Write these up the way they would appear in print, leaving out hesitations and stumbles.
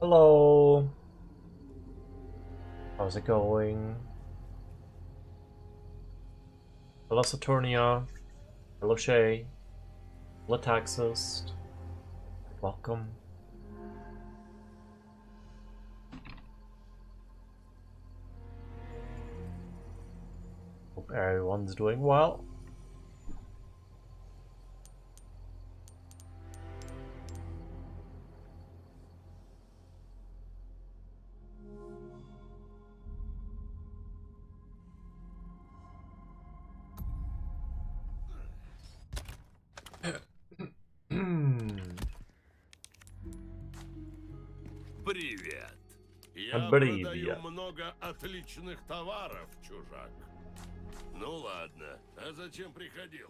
Hello. How's it going? Hello Saturnia. Hello Shay. Hello Taxist. Welcome. Hope everyone's doing well. Привет. Я Привет. продаю много отличных товаров, чужак. Ну ладно, а зачем приходил?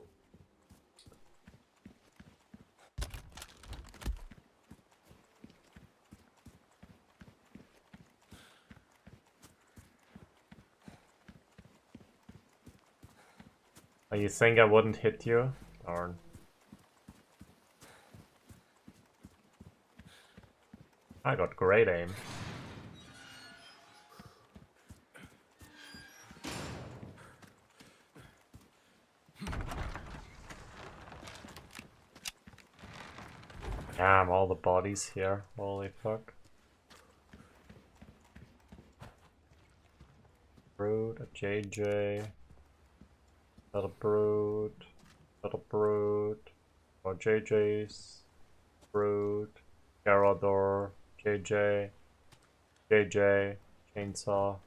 Oh, you think I wouldn't hit you? Darn. I got great aim. Damn, all the bodies here. Holy fuck. Brood, a JJ. Little Brood. Little Brood. More JJs. Brood. Garador. JJ. JJ. Chainsaw.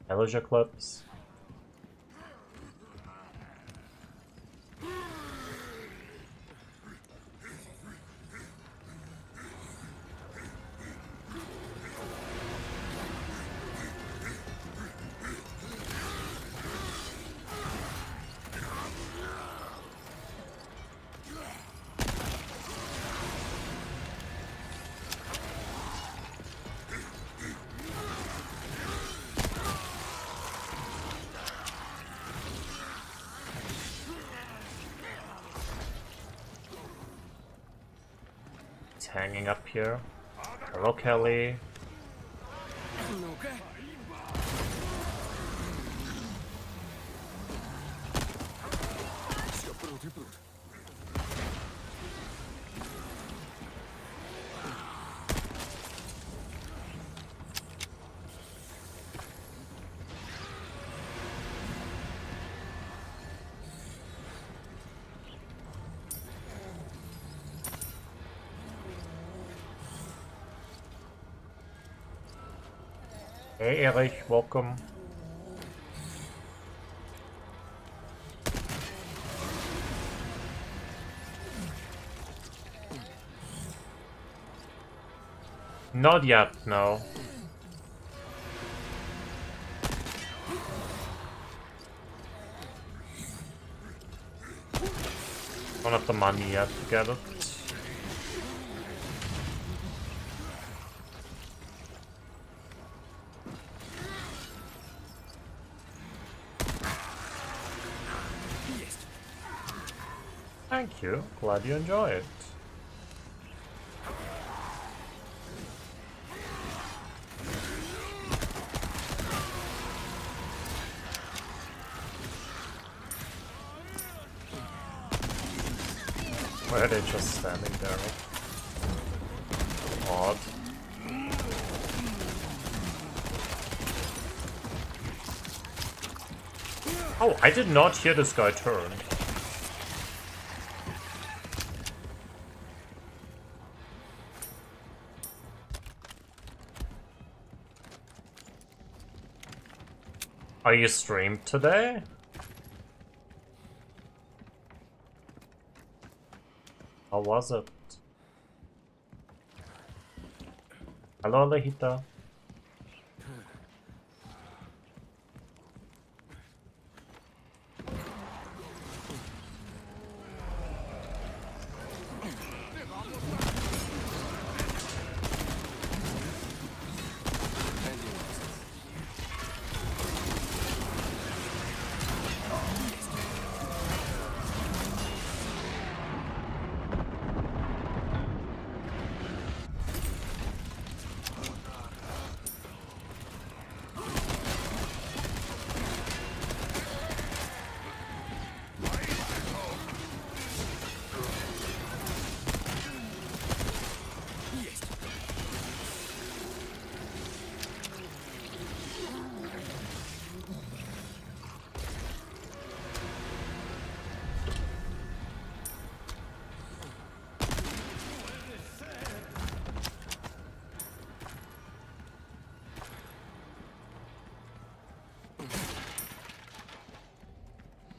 Elijah Clips. Hanging up here. Hello, Kelly. Hey, Erich, welcome. Not yet, no. Don't have the money yet to get it. Thank you. Glad you enjoy it. Why are they just standing there? Odd. Oh, I did not hear this guy turn. Are you streamed today? How was it? Hello, Lehita.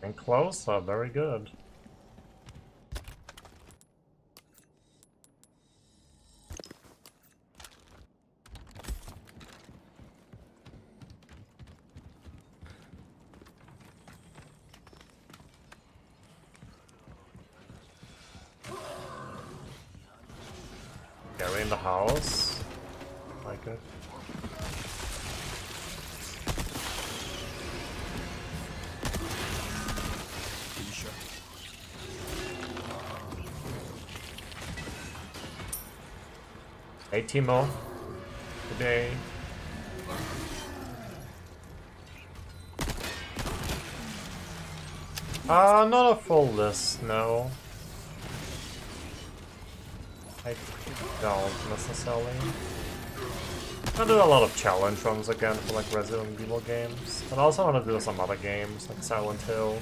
And closer, very good. Gary in the house. Like it. Hey Timo. Today. Not a full list, no. I don't necessarily. I do a lot of challenge runs again for like Resident Evil games. But I also want to do some other games like Silent Hill.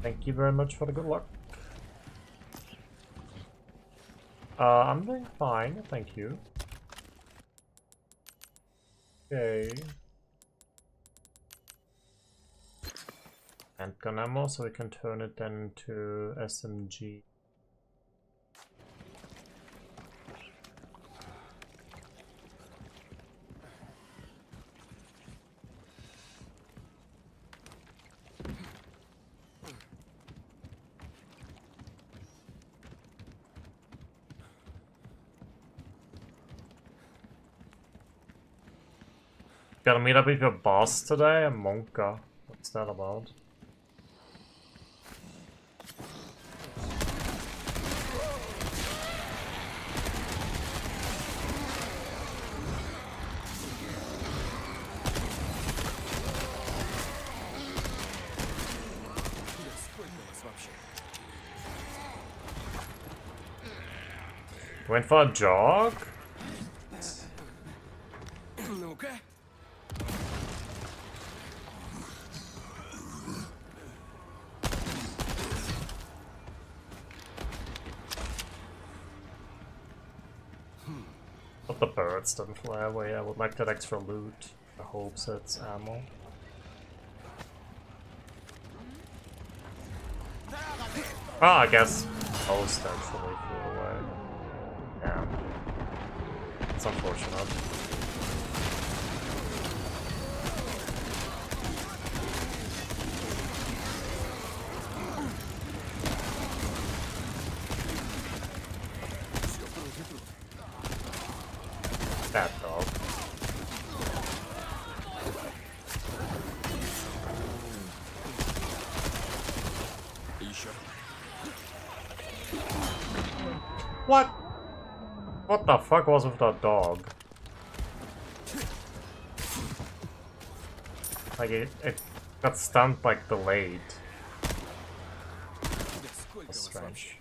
Thank you very much for the good luck. I'm doing fine, thank you. Okay. Handgun ammo, so we can turn it then to SMG. Gotta meet up with your boss today? A Monka. What's that about? Went for a jog? But the birds didn't fly away. I would like that extra loot. I hope it's ammo. Ah, I guess most actually flew away. Yeah. It's unfortunate. That dog. What? What the fuck was with that dog? Like it got stunned like delayed. That's strange.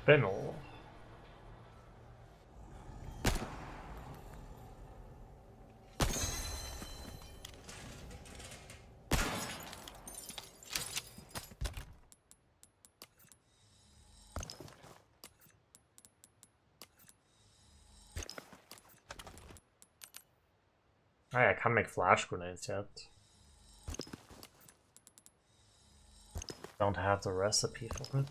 Spinel. I can't make flash grenades yet. Don't have the recipe for it.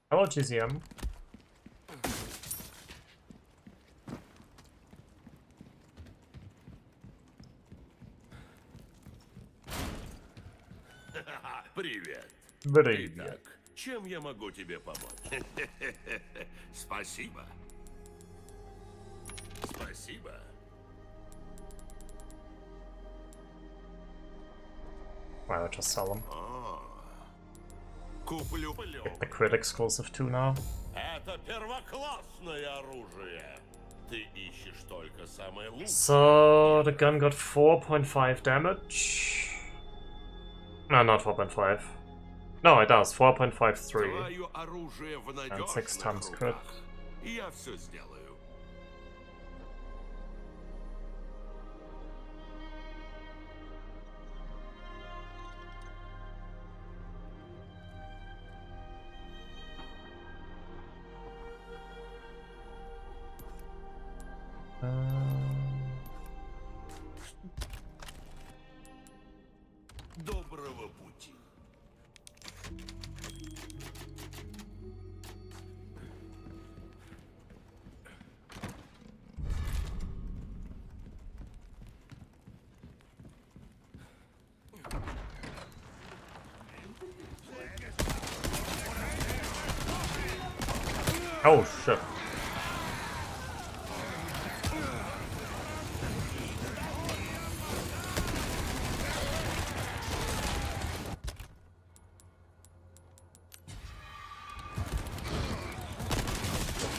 Hello, GZM. Итак, чем я могу тебе помочь? Спасибо. Спасибо. Why not just sell them? Куплю. Get the crit exclusive too now. Это первоклассное оружие. Ты ищешь только самое лучшее. So the gun got 4.5 damage. No, not 4.5. No, it does 4.53 Твое оружие в and 6 надежных times crit. руках. Я все сделаю. Доброго пути. Oh shit.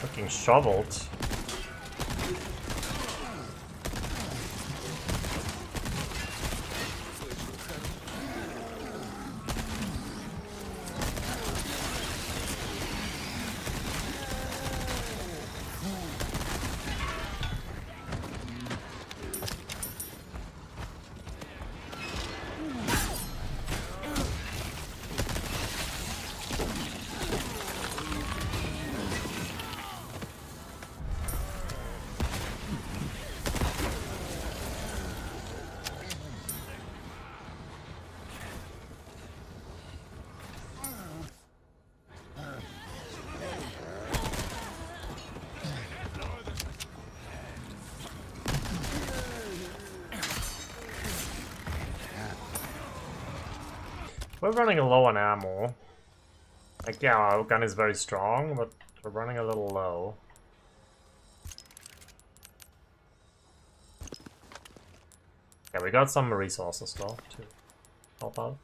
Fucking shoveled. We're running low on ammo. Like, yeah, our gun is very strong, but we're running a little low. Yeah, we got some resources though to help out.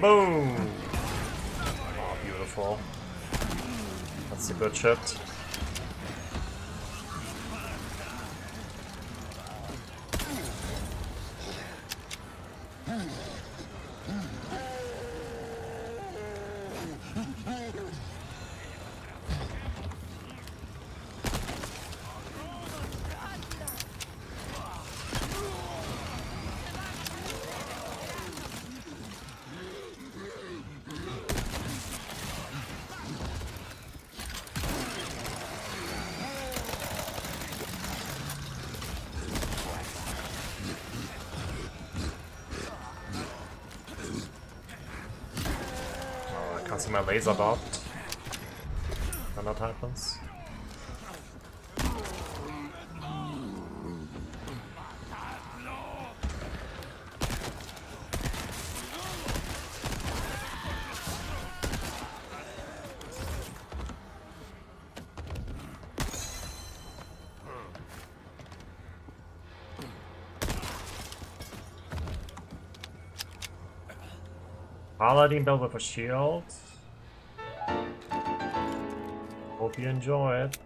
Boom! Oh, beautiful. That's a good shit. I see my laser dot when that happens. Paladin build with a shield. Hope you enjoy it.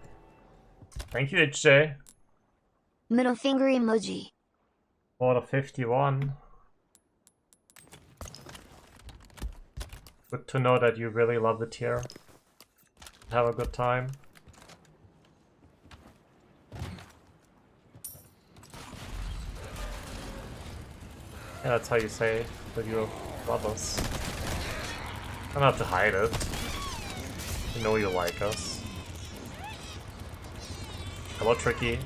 Thank you, HJ. Middle finger emoji. For the 51. Good to know that you really love the tier. Have a good time. Yeah, that's how you say that you love us. I don't have to hide it. You know you like us. Hello, Tricky.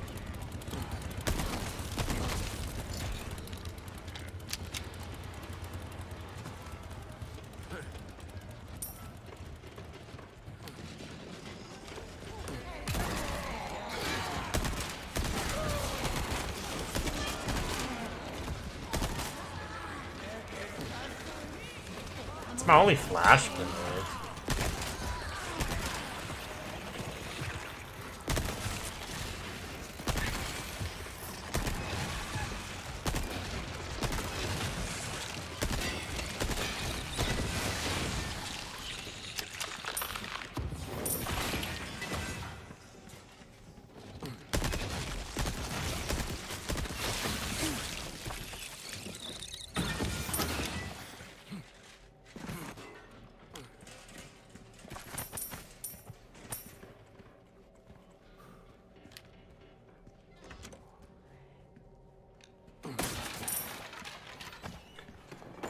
It's my only flash grenade.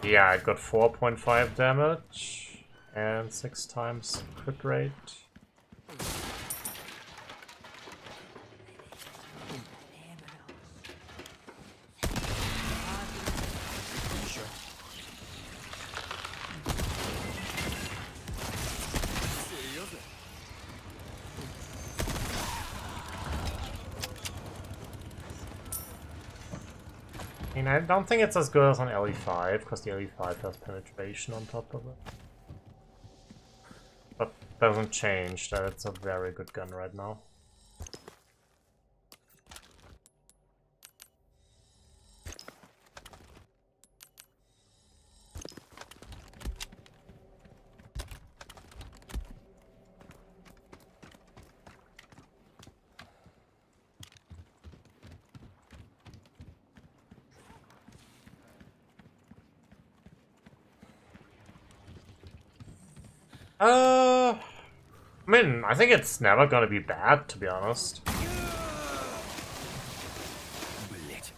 Yeah, I got 4.5 damage and 6 times crit rate. I mean, I don't think it's as good as on LE5, because the LE5 has penetration on top of it. But doesn't change that it's a very good gun right now. I mean, I think it's never gonna be bad, to be honest. Блять.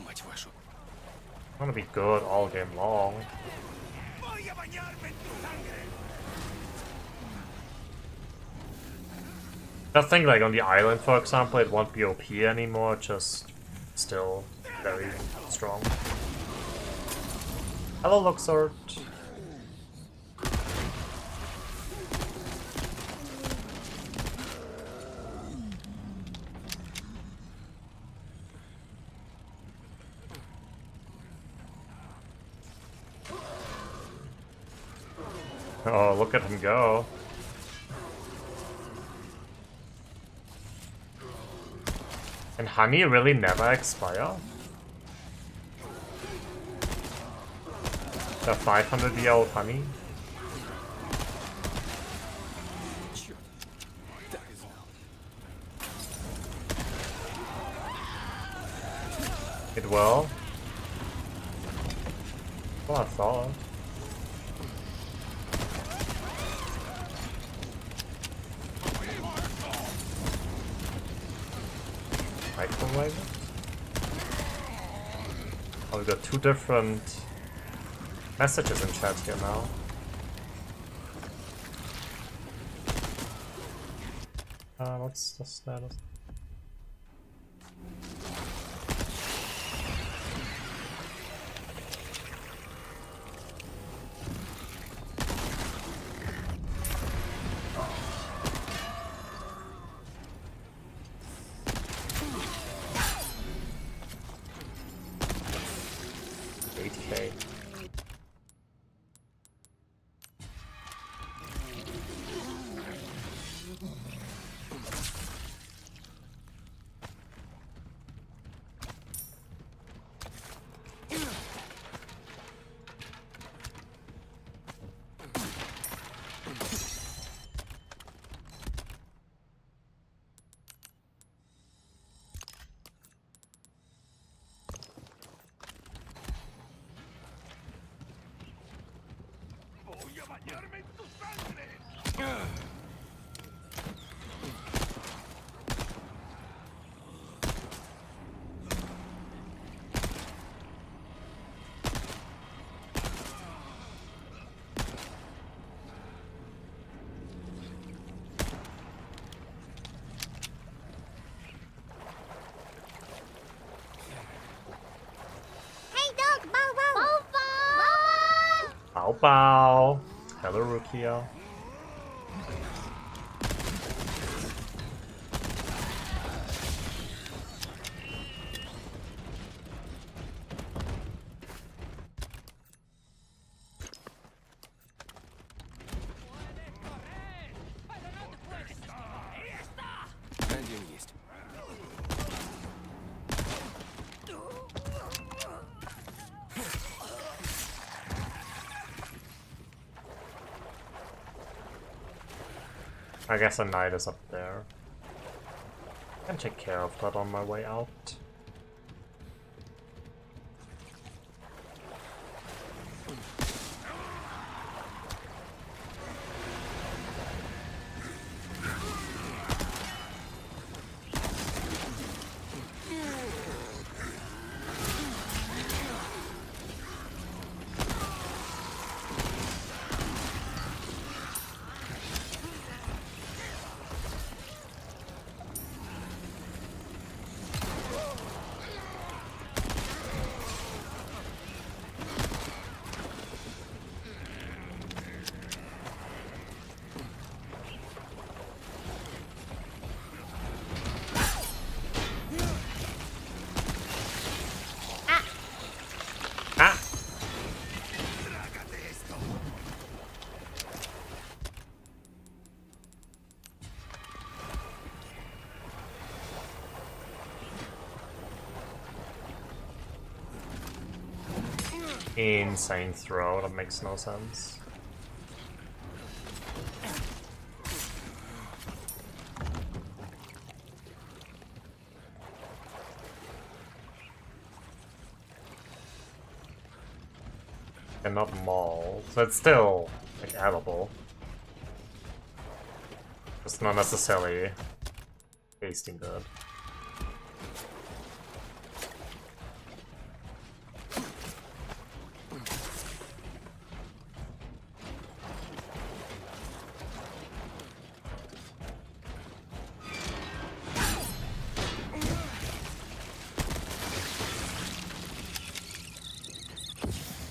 Мать вашу. It's gonna be good all game long. I think, like, on the island, for example, it won't be OP anymore, just still very strong. Hello, Luxord. Oh, look at him go. Can honey really never expire? The 500-year-old honey? Черт. Так и знал. It will? Well, I thought. Microwave it? Oh, we got 2 different messages in chat here now. What's the status? Hey, dog! Bow wow! Bow wow! Bow bow! Hello, Rukia. I guess a knight is up there. I can take care of that on my way out. Ah! Insane throw, that makes no sense. And not maul, so it's still like edible. Just not necessarily tasting good.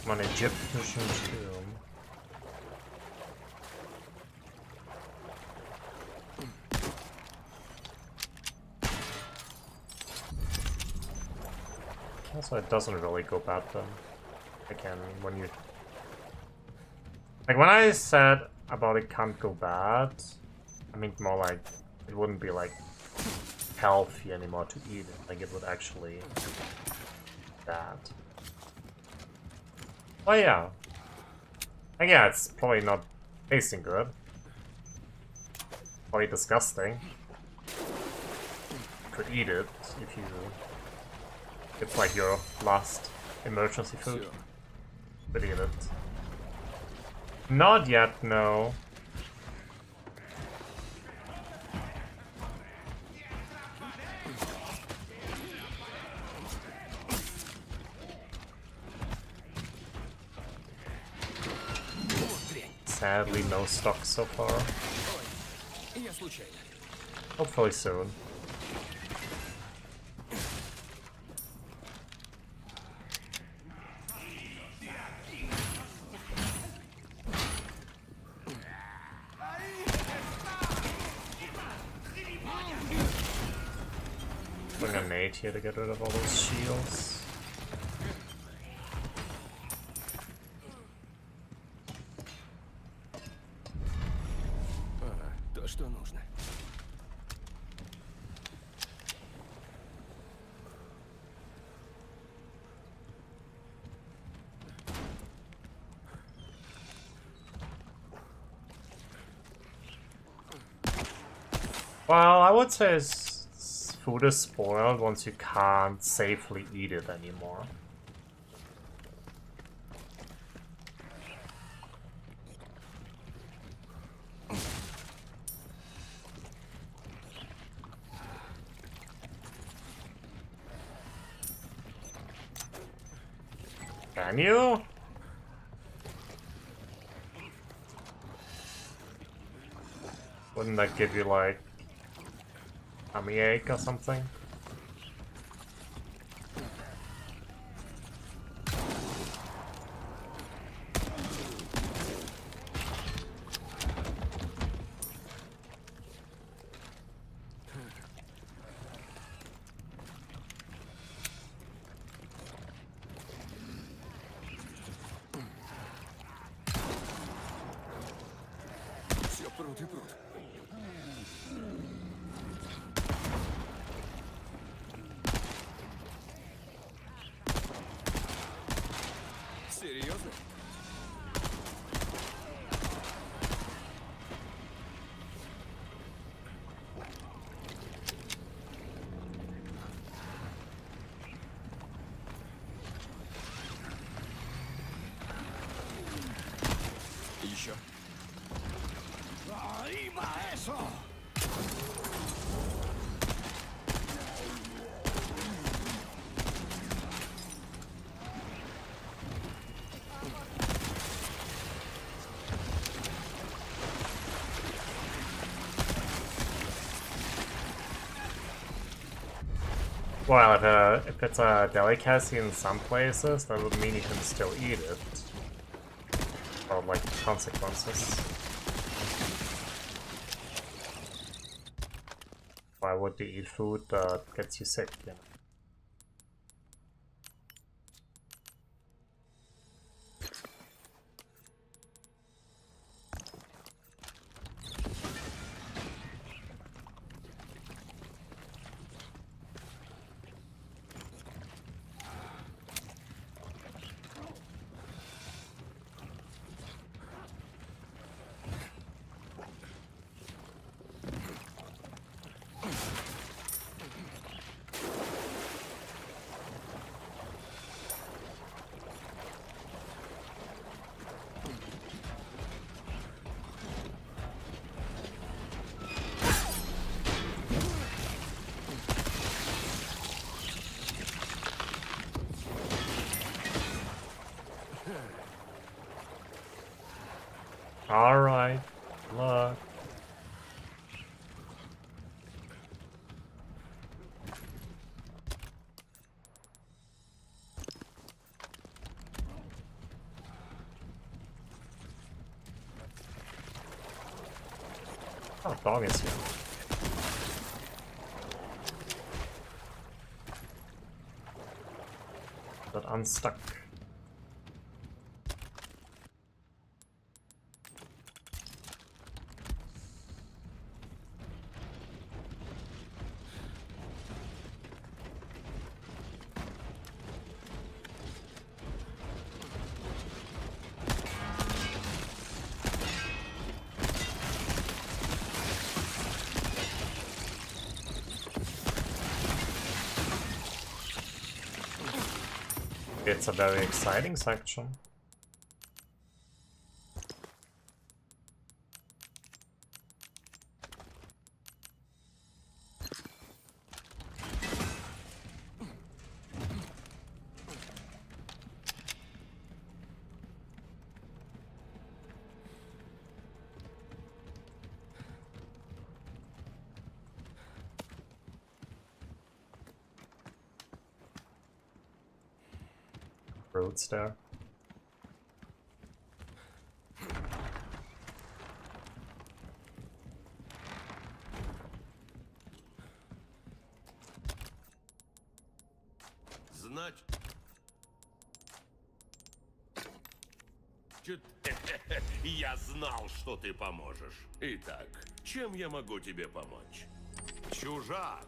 I'm on Egyptian tomb. Also, it doesn't really go bad then. Again, when you... Like, when I said about it can't go bad, I mean more like, it wouldn't be like healthy anymore to eat it. Like, it would actually be bad. Oh yeah. Like, yeah, it's probably not tasting good. Probably disgusting. Could eat it if you... It's like your last emergency food. Could eat it. Not yet, no. Sadly, no stock so far. Hopefully soon. Bring a nade here to get rid of all those shields. Что нужно? Well, I would say food is spoiled once you can't safely eat it anymore. Can you? Wouldn't that give you like tummy ache or something? Well, if it's a delicacy in some places, that would mean you can still eat it. Or like consequences. Why would you eat food that gets you sick, you know? Alright, look. Oh, dog is here. But unstuck. It's a very exciting section. Roads there. Значит... Я знал, что ты поможешь. Итак, чем я могу тебе помочь? Чужак.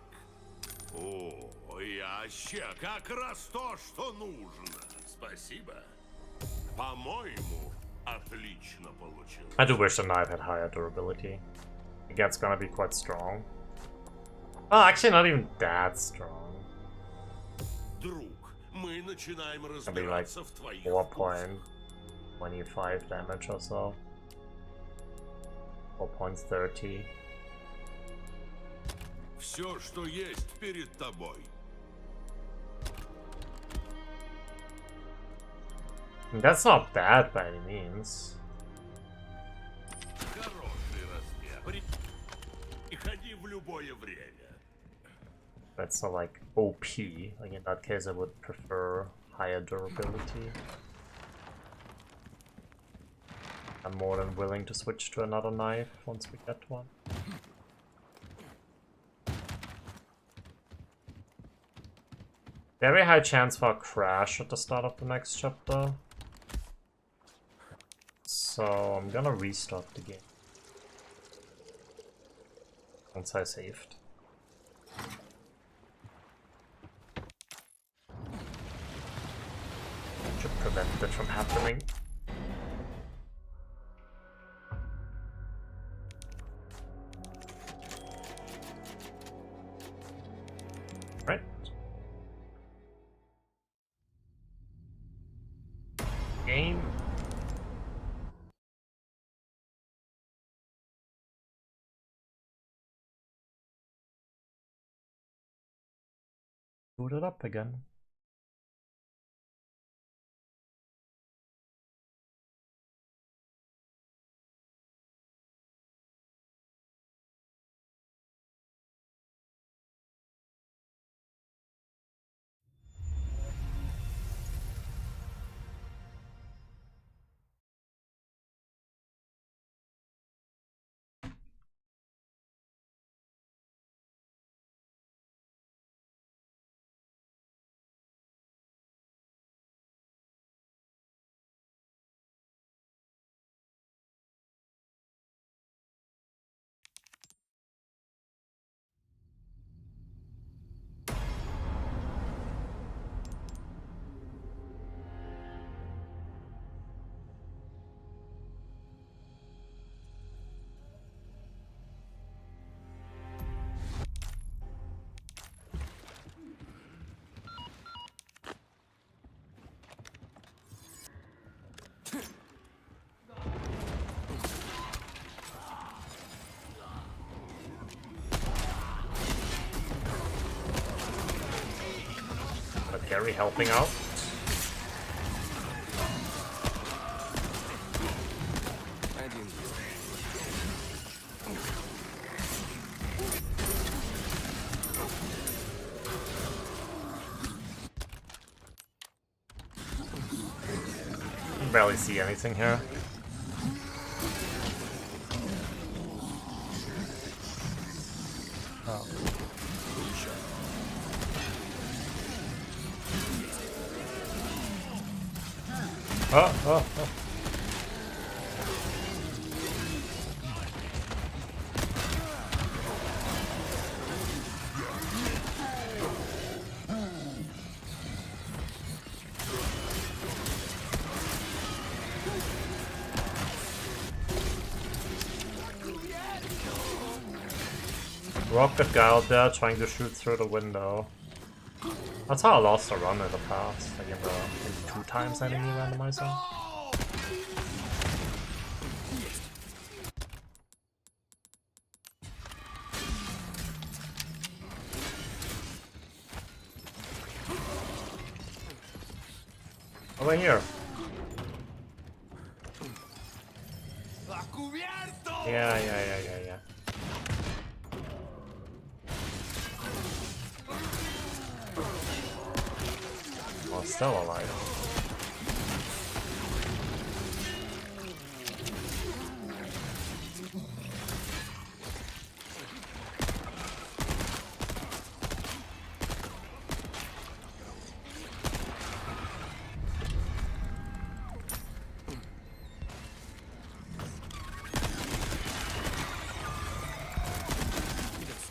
О, яще, как раз то, что нужно. Спасибо. По-моему, отлично получилось. I do wish the knife had higher durability. I think that's gonna be quite strong. Oh, actually not even that strong. Друг, мы начинаем It'll be like разбираться в твоих 4.25 damage or so. 4.30. Все, что есть перед тобой. That's not bad by any means. Хороший размер. Приходи в любое время. That's not like OP. Like in that case I would prefer higher durability. I'm more than willing to switch to another knife once we get one. Very high chance for a crash at the start of the next chapter. So I'm gonna restart the game. Once I saved. Should prevent it from happening. Right. Game Boot it up again. Gary helping out. Один есть. Can barely see anything here. Oh. Oh. Rocket guy out there trying to shoot through the window. That's how I lost a run in the past, like in the 2 times enemy randomizer. Over here. Yeah. Oh, still alive.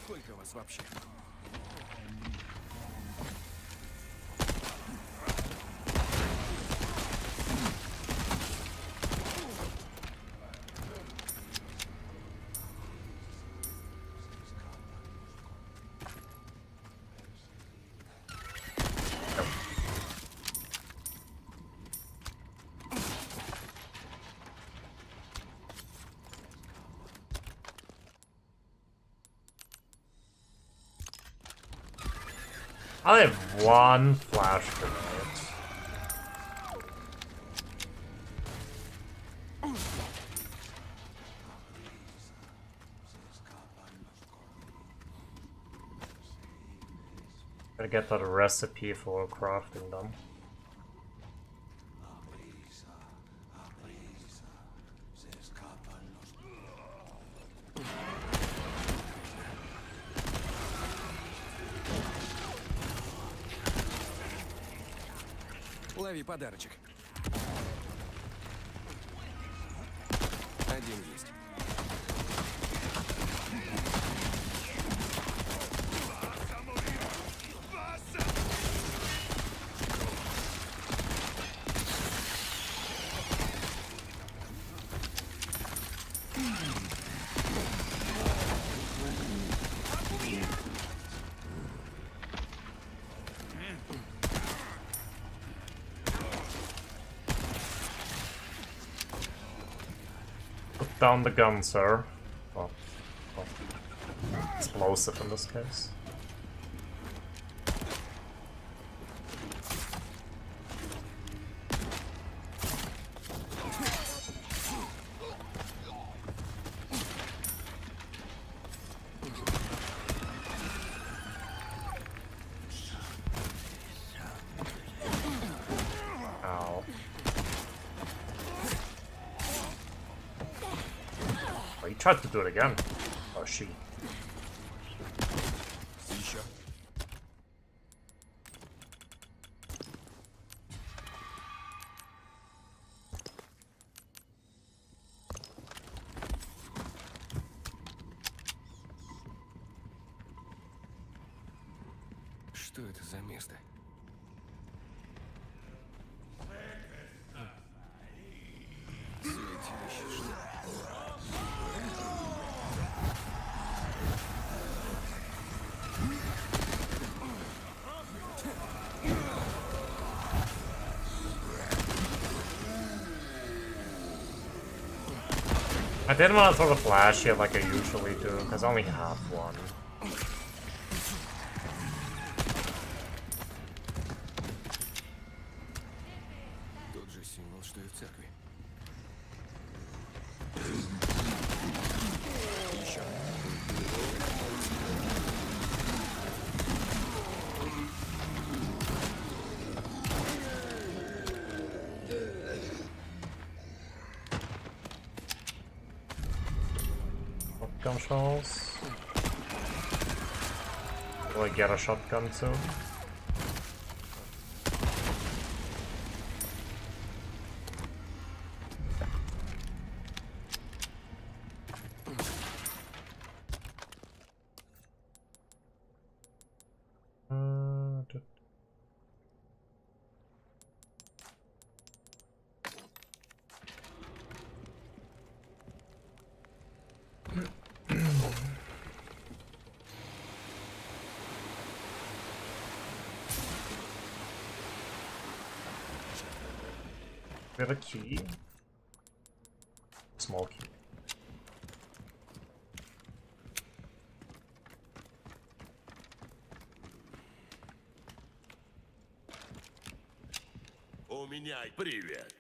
Сколько вас вообще? I have 1 flash grenade. Gotta get that recipe for crafting them. Лови подарочек. Один есть. Put down the gun, sir. Well, explosive in this case. tried to do it again. Or she. Еще. Что это за место? Святилище, что ли? I didn't want to throw the flash here like I usually do, because I only have one. Тот же символ, что и в церкви. Еще. Shotgun shells. Will I get a shotgun too? d- We have a key. Small key. У меня привет.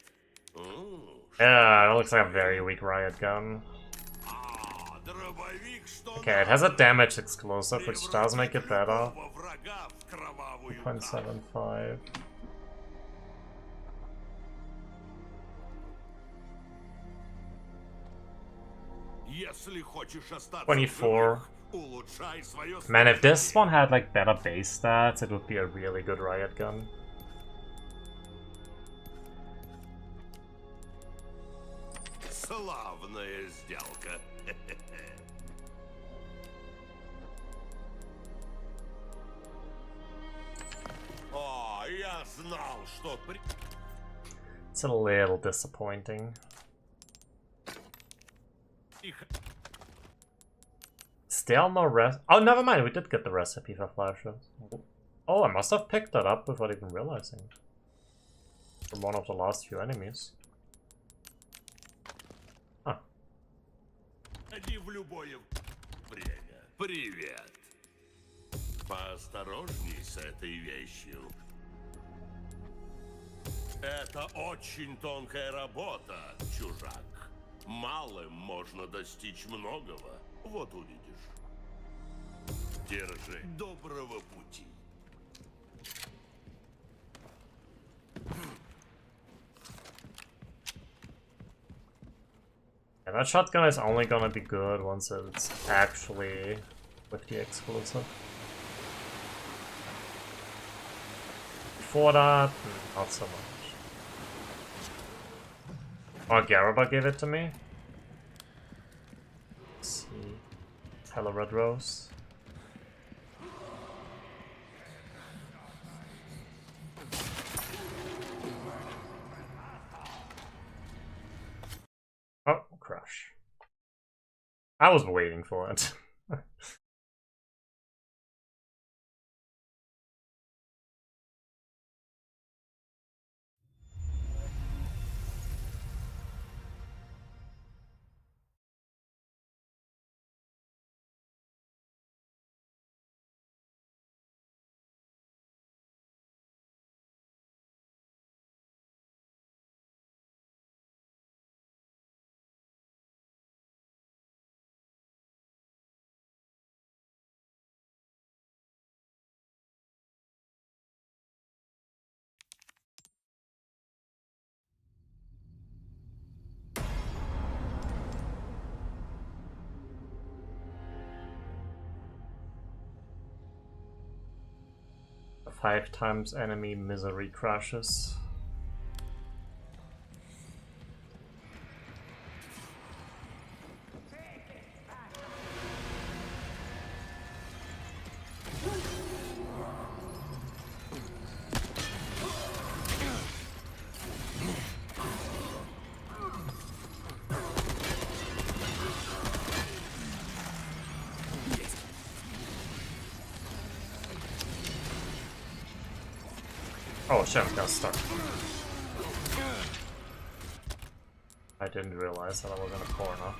Yeah, it looks like a very weak riot gun. Дробовик, что Okay, it has a damage explosive, which does make it better. любого врага в кровавую 0.75. Если хочешь остаться 24. в живых, улучшай свое Man, if this one had like better base stats, it would be a really good riot gun. Славная сделка. О, я знал, что It's a little disappointing. Still no rest. Oh, never mind. We did get the recipe for flashes. Oh, I must have picked that up without even realizing. From one of the last few enemies. Huh. Ходи в любое время. Привет. Поосторожней с этой вещью. Это очень тонкая работа, чужак. Малым можно достичь многого. Вот увидишь. Держи. Доброго пути. Yeah, that shotgun is only gonna be good once it's actually with the exclusive. Before that, not so much. Oh, Garaba gave it to me? Let's see. Hello, Red Rose. Oh, crush. I was waiting for it. 5 times enemy misery crashes. Oh shit, I'm gonna stuck. I didn't realize that I was in a corner.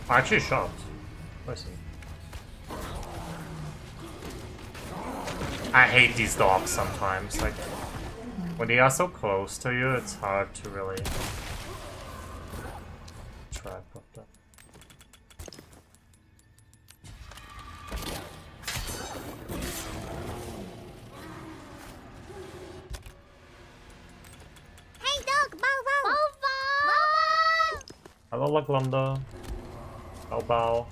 I actually shot. Listen. I hate these dogs sometimes. Like, when they are so close to you, it's hard to really trap with them. Hey dog, bow wow! Bow wow! Hello, Laglanda. Bow bow.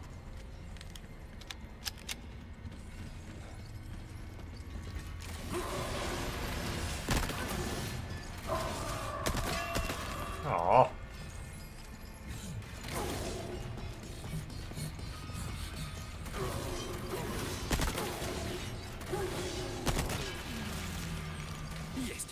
Aww. Есть.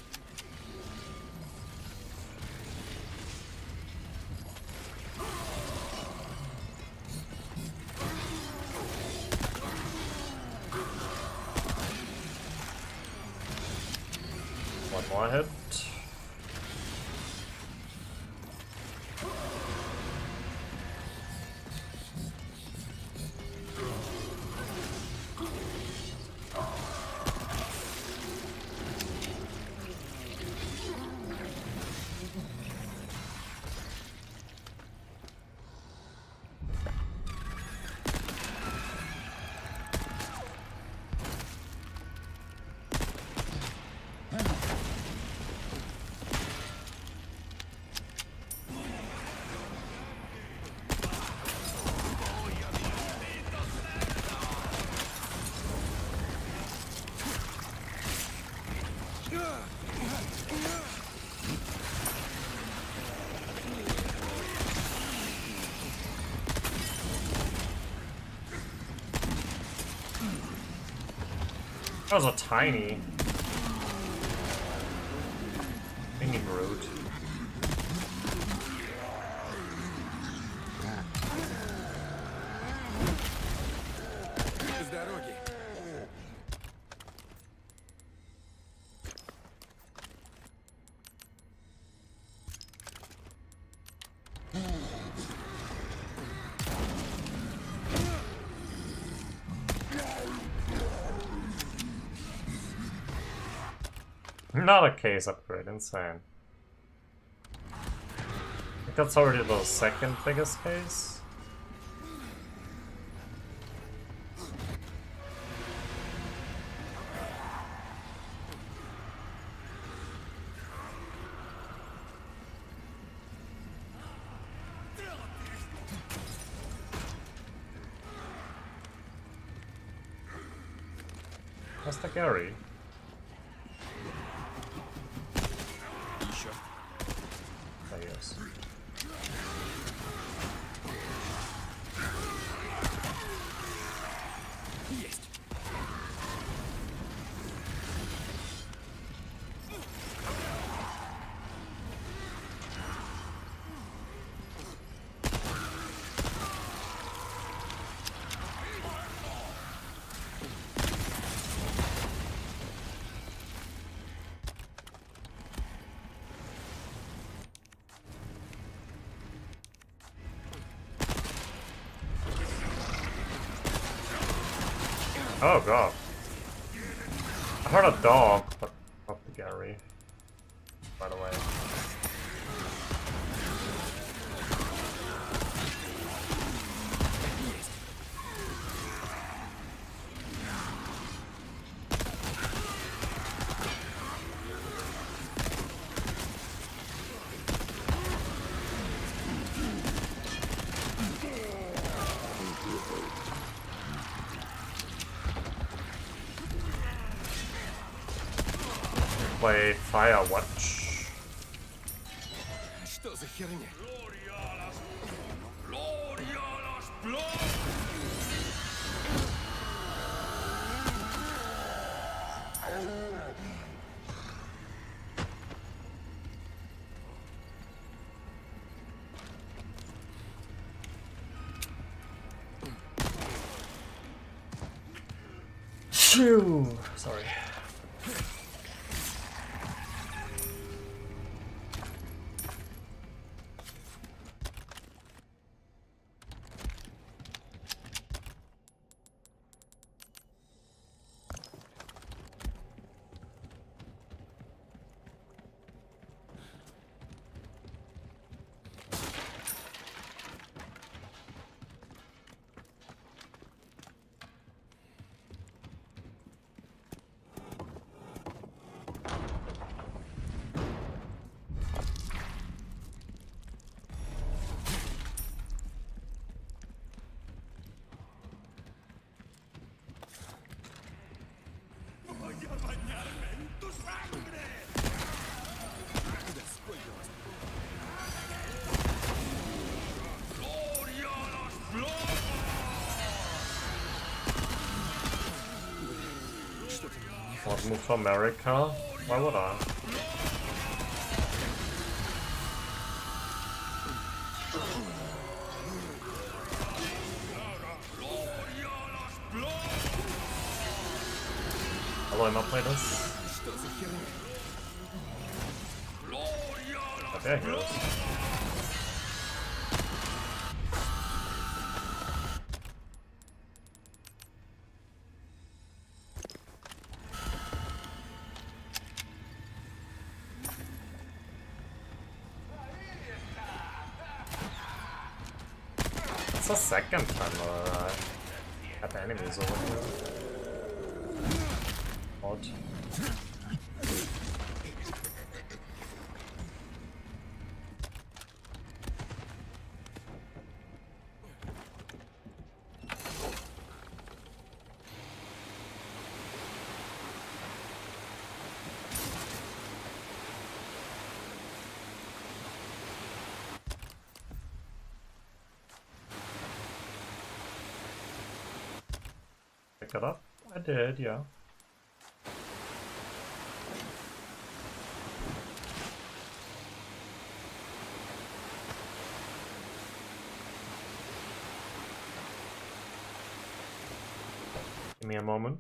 One more hit. That was a tiny mini brute. С дороги. Not a case upgrade, insane. I think that's already the second biggest case. What's the Gary? Еще. Oh, yes. Есть. Oh god. I heard a dog, but not the Gary. By the way. Played Firewatch. Что за херня? Shoo! Sorry. Want to move to America? Why would I? How do I not play this? Что за херня? Oh, there he is. It's the second time I have enemies over here. Odd. Pick it up? I did, yeah. Give me a moment.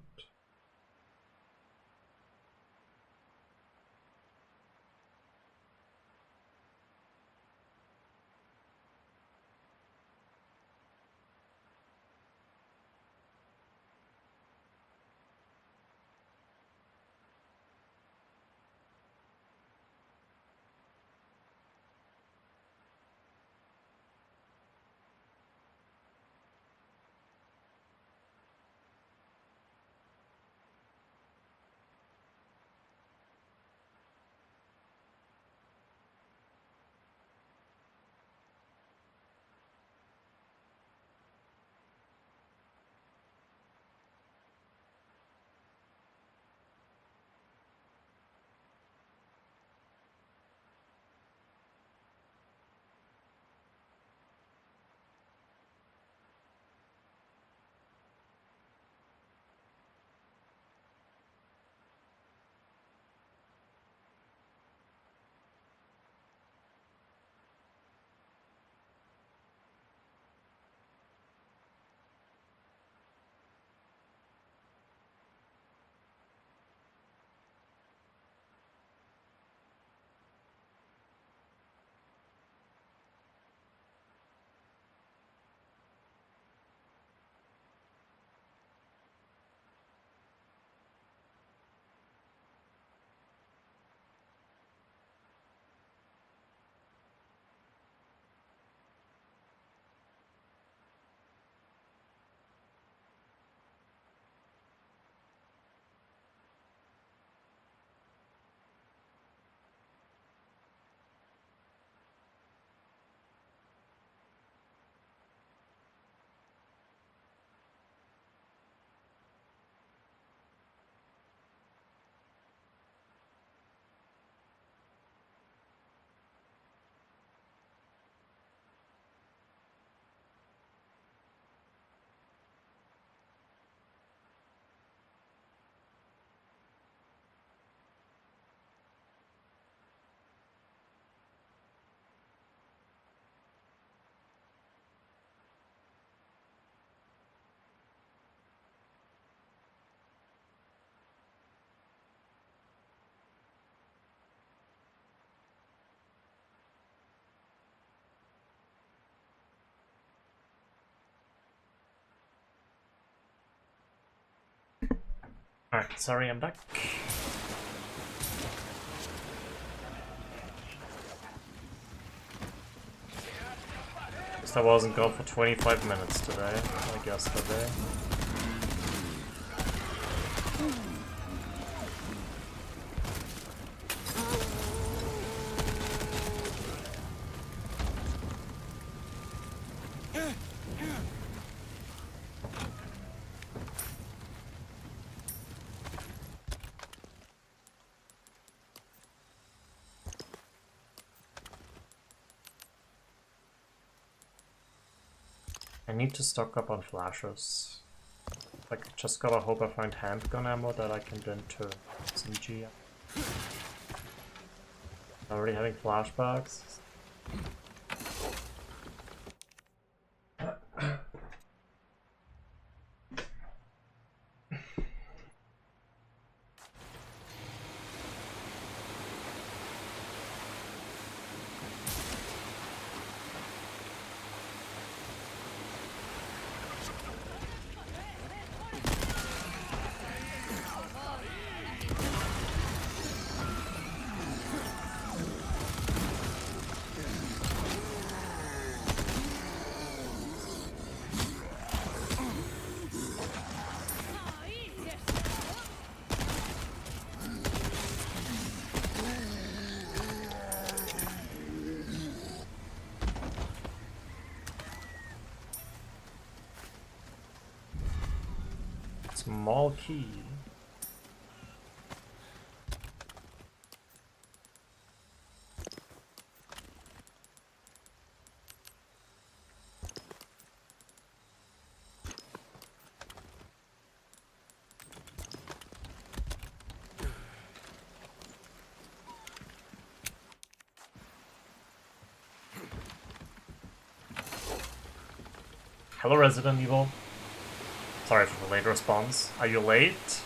Alright, sorry, I'm back. Guess I wasn't gone for 25 minutes today, like yesterday. I need to stock up on flashes. Like, just gotta hope I find handgun ammo that I can then turn SMG. Already having flashbacks. Small key. Hello, Resident Evil. Sorry for the late response. Are you late?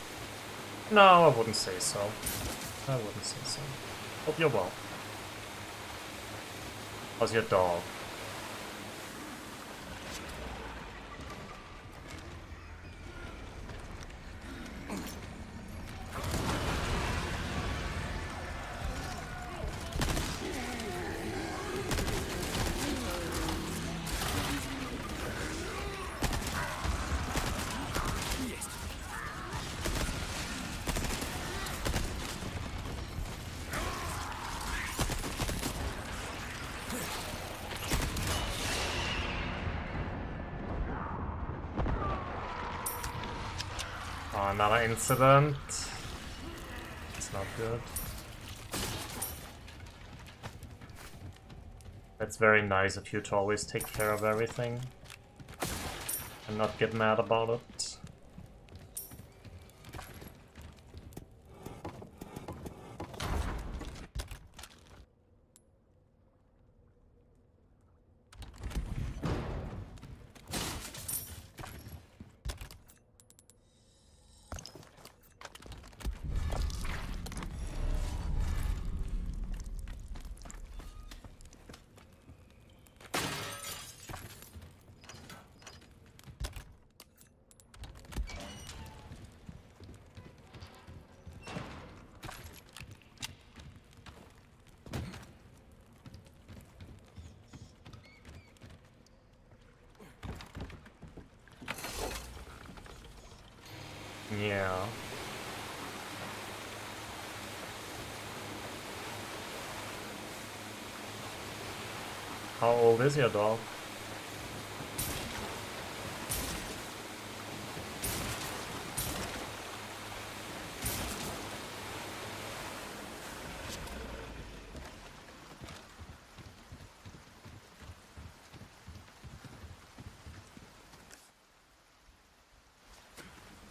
No, I wouldn't say so. I wouldn't say so. Hope you're well. How's your dog? Oh, another incident. It's not good. It's very nice of you to always take care of everything and not get mad about it. Yeah. How old is your dog?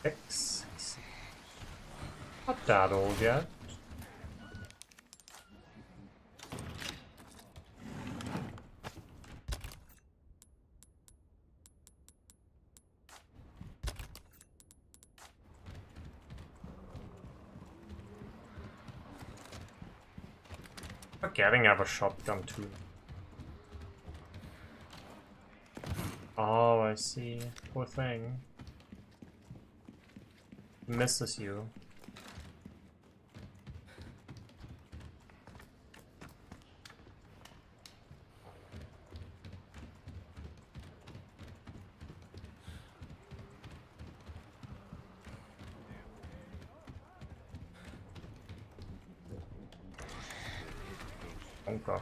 Six. Not that old yet. Forgetting I have a shotgun too. Oh, I see. Poor thing. Misses you. Okay.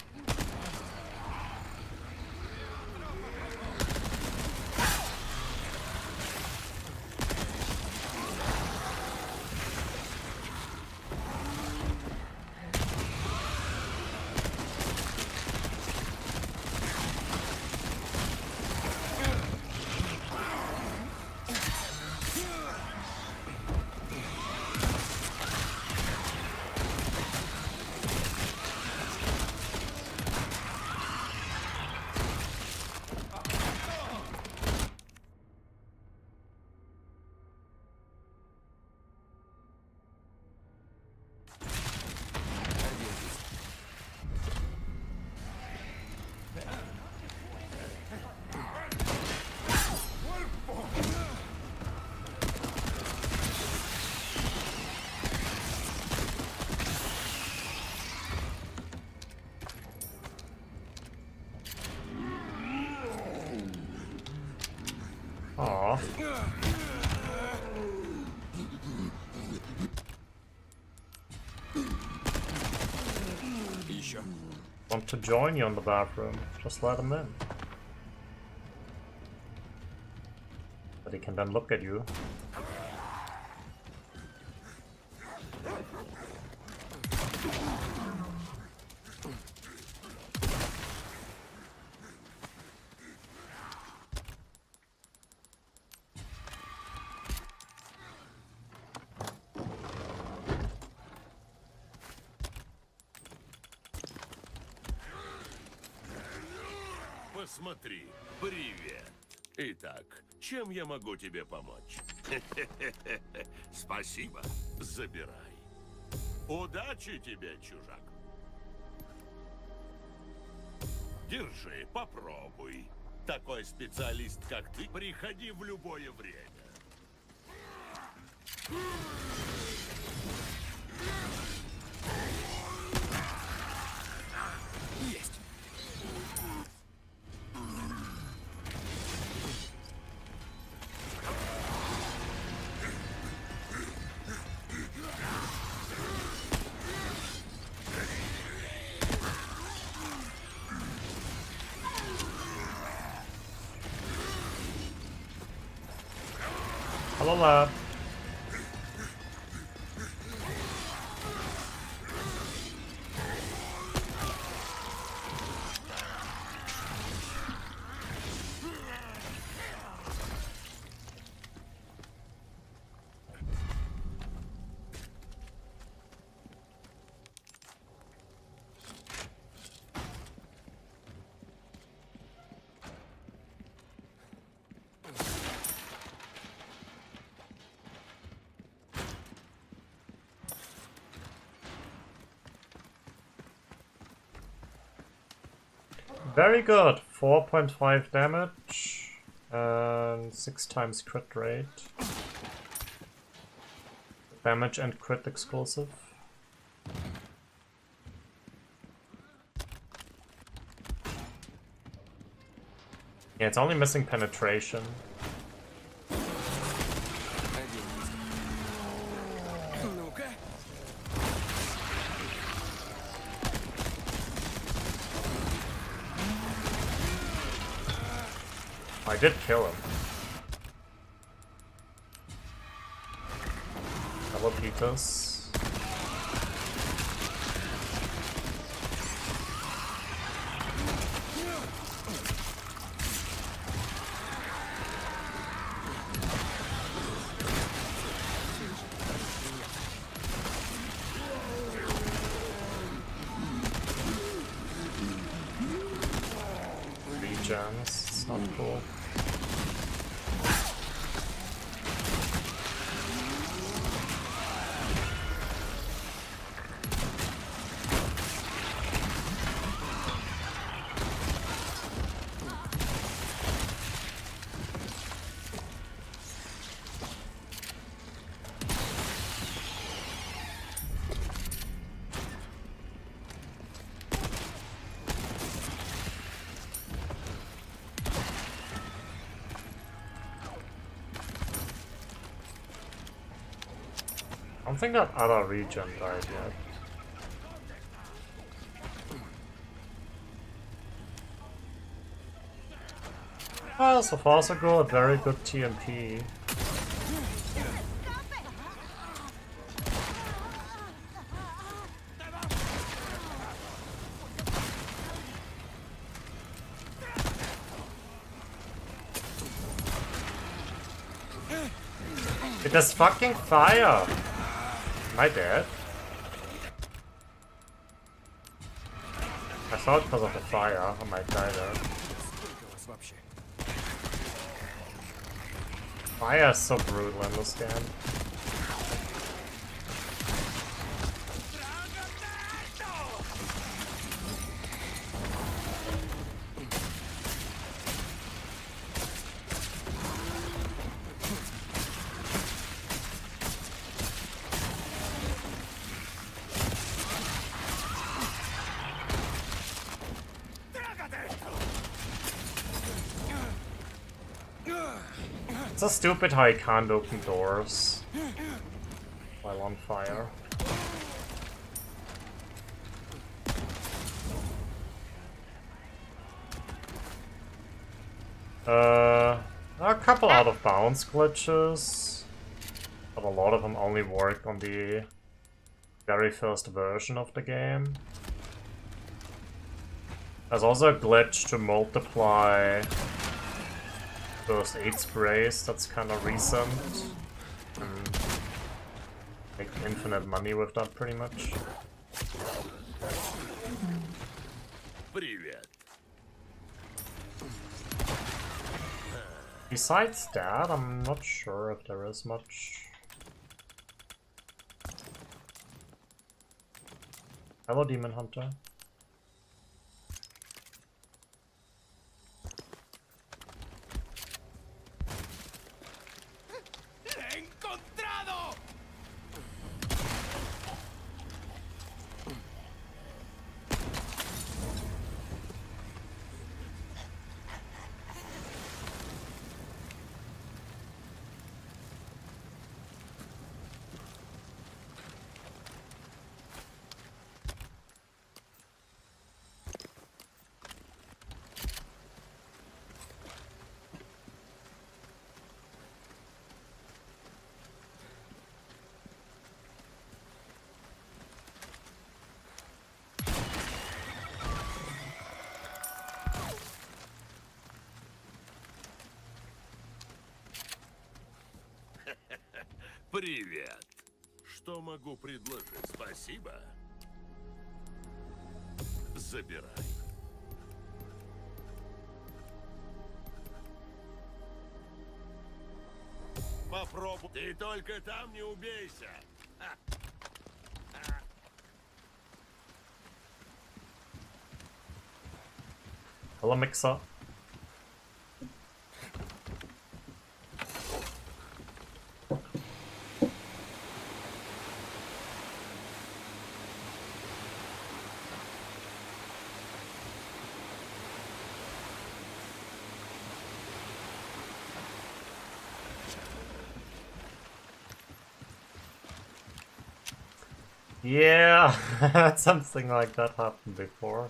Aww. Еще. Want to join you in the bathroom? Just let him in. But he can then look at you. Посмотри, привет. Итак, чем я могу тебе помочь? Спасибо, забирай. Удачи тебе, чужак. Держи, попробуй. Такой специалист, как ты, приходи в любое время. Есть. Hello, lab. Very good. 4.5 damage and 6 times crit rate. Damage and crit exclusive. Yeah, it's only missing penetration. Один есть. Ну-ка. I did kill him. Hello, Petus. Regens, it's not cool. don't think that other region died yet. Well, so far so good. A very good TMP. It is fucking fire! Am I dead? I thought because of the fire, I might die there. Сколько вас вообще? Fire is so brutal in this game. It's so stupid how he can't open doors while on fire. There are a couple out of bounds glitches, but a lot of them only work on the very first version of the game. There's also a glitch to multiply those 8 sprays, that's kind of recent. Make infinite money with that, pretty much. Привет. Besides that, I'm not sure if there is much. Hello, Demon Hunter. ¡Encontrado! Привет. Что могу предложить? Спасибо. Забирай. Попробуй. Ты только там не убейся. Hello, Mixer. Yeah, something like that happened before.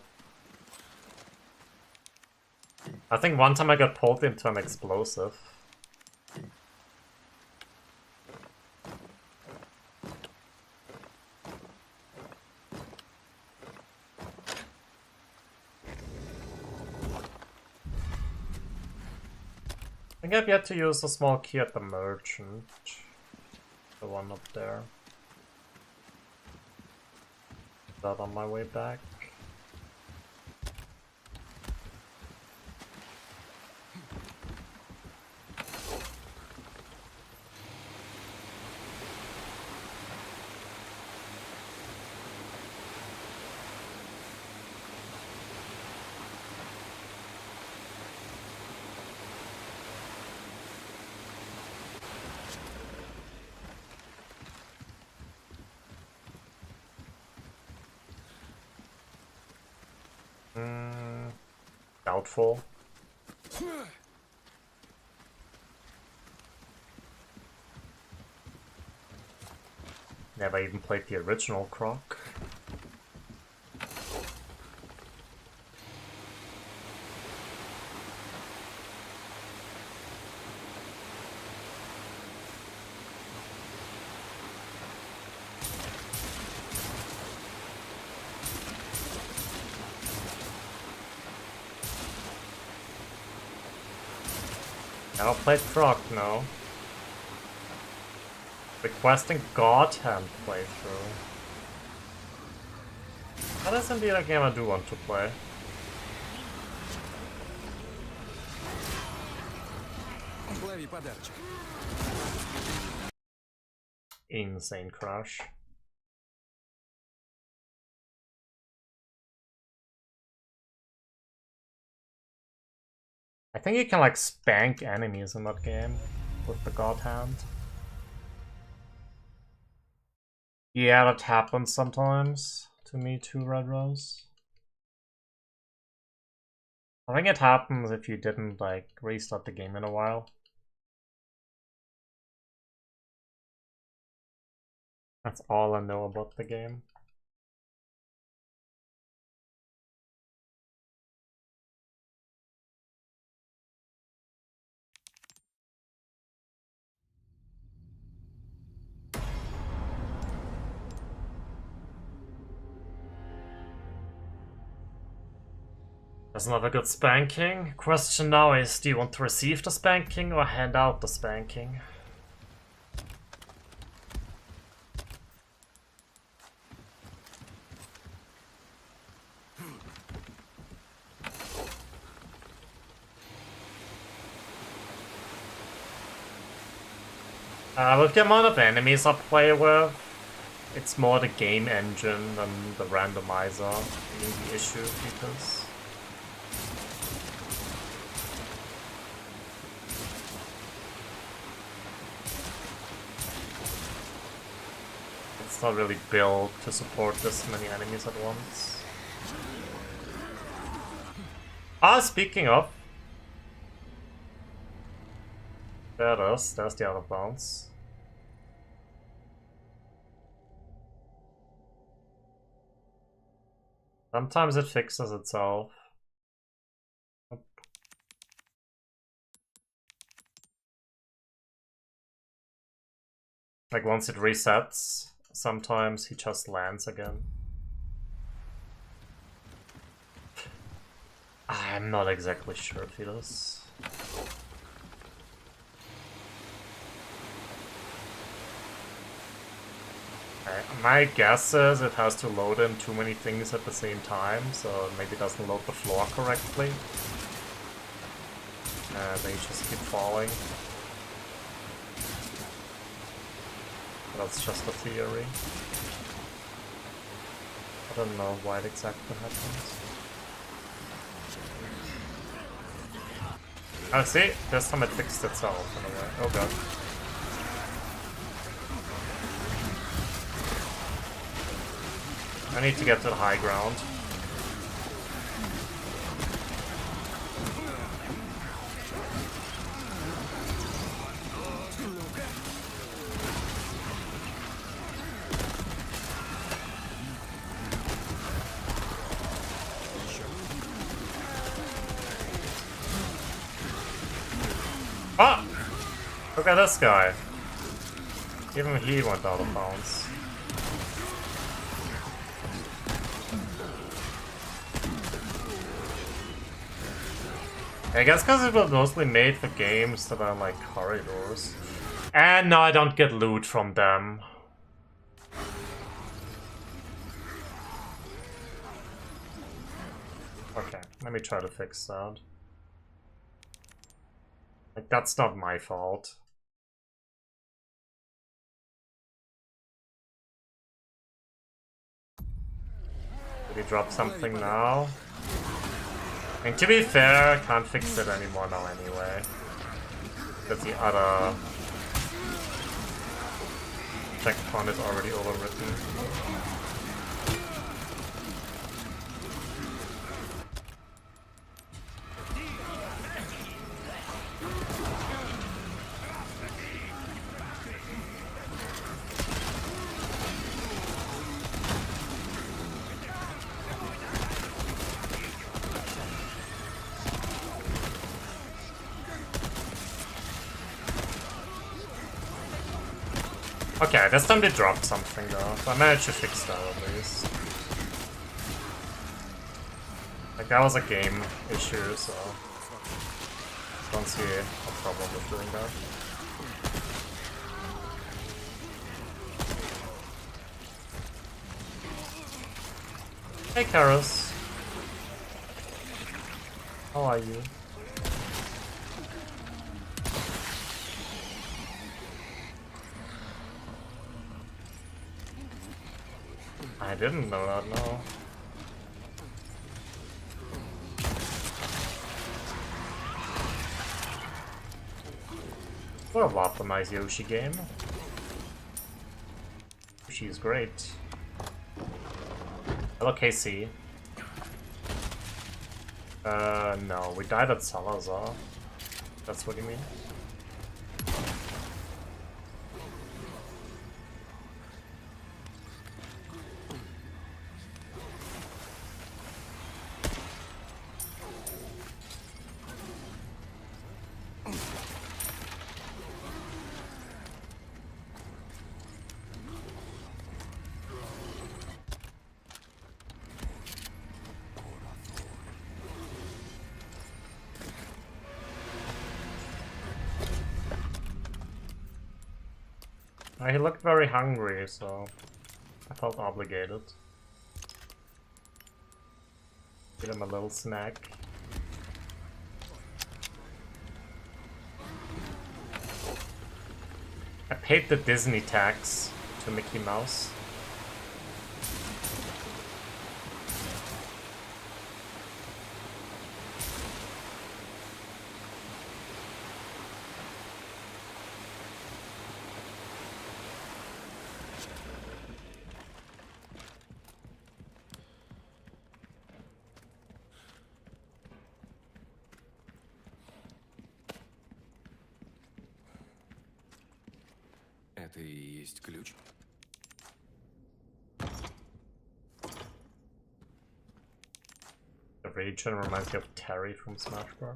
I think one time I got pulled into an explosive. I think I've yet to use the small key at the merchant. The one up there. That on my way back. Doubtful. Never even played the original Croc. Never played Croc, no. Requesting God Hand playthrough. That is indeed a game I do want to play. Лови подарочек. Insane Crash. I think you can like spank enemies in that game with the God Hand. Yeah, that happens sometimes to me too, Red Rose. I think it happens if you didn't like restart the game in a while. That's all I know about the game. That's not a good spanking. Question now is, do you want to receive the spanking or hand out the spanking? With the amount of enemies I play with, it's more the game engine than the randomizer being the issue, because it's not really built to support this many enemies at once. Speaking of, there it is, there's the out of bounds. Sometimes it fixes itself. Like once it resets, sometimes he just lands again. I'm not exactly sure if he does. My guess is it has to load in too many things at the same time, so maybe it doesn't load the floor correctly. And they just keep falling. That's just a theory. I don't know why it exactly happens. Oh, see? This time it fixed itself in a way. Oh god. I need to get to the high ground. Ah! Look at this guy. Even he went out of bounds. I guess because it was mostly made for games that are like corridors. And no, I don't get loot from them. Okay, let me try to fix that. Like, that's not my fault. Did he drop something now? And to be fair, I can't fix it anymore now anyway. Because the other checkpoint is already overwritten. Okay, this time they dropped something though, so I managed to fix that at least. Like that was a game issue, so don't see a problem with doing that. Hey Karos. How are you? I didn't know that, no. What a lot of nice Yoshi game. She's great. Hello KC. No, we died at Salazar. That's what you mean? He looked very hungry, so I felt obligated. Give him a little snack. I paid the Disney tax to Mickey Mouse. Это и есть ключ. The region reminds me of Terry from Smash Bros.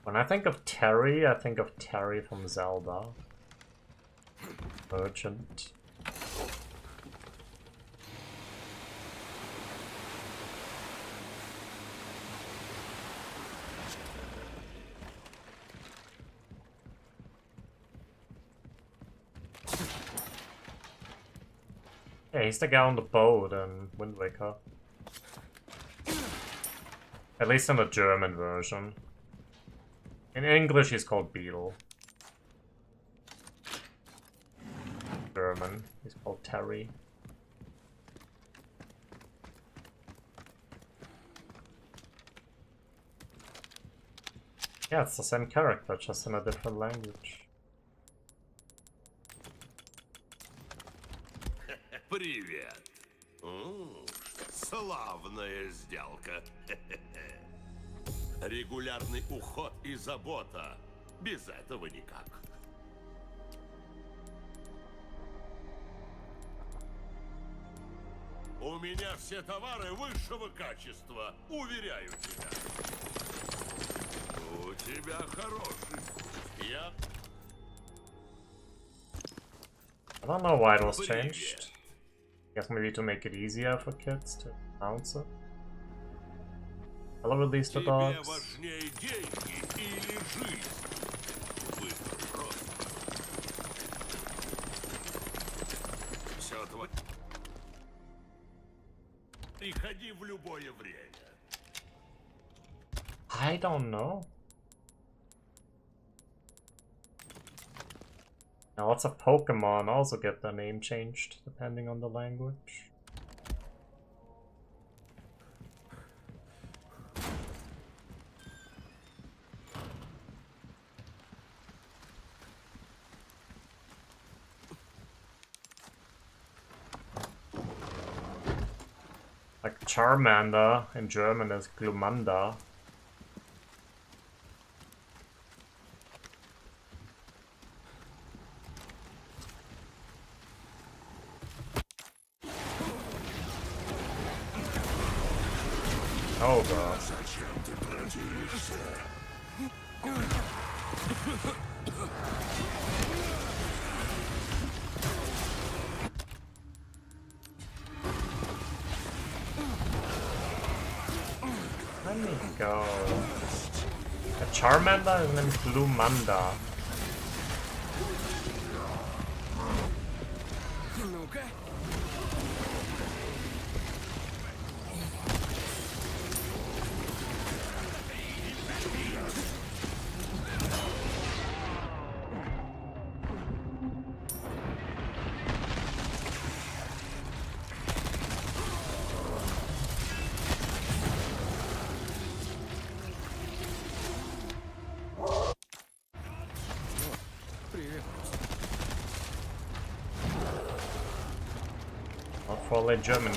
When I think of Terry from Zelda. Merchant. Yeah, he's the guy on the boat in Wind Waker. At least in the German version. In English he's called Beetle. German, he's called Terry. Yeah, it's the same character, just in a different language. Привет. Славная сделка. Регулярный уход и забота. Без этого никак. У меня все товары высшего качества, уверяю тебя. У тебя хороший. Я... I don't know why it was changed. I guess maybe to make it easier for kids to pronounce it. I'll release the dogs. важнее деньги или жизнь. Выбор прост. Все твое. Приходи в любое время. I don't know. Now lots of Pokemon also get their name changed depending on the language. Like Charmander in German is Glumanda. over. Let me go. A Charmander is named Blue Manda. Ну-ка. Привет. Not for late German.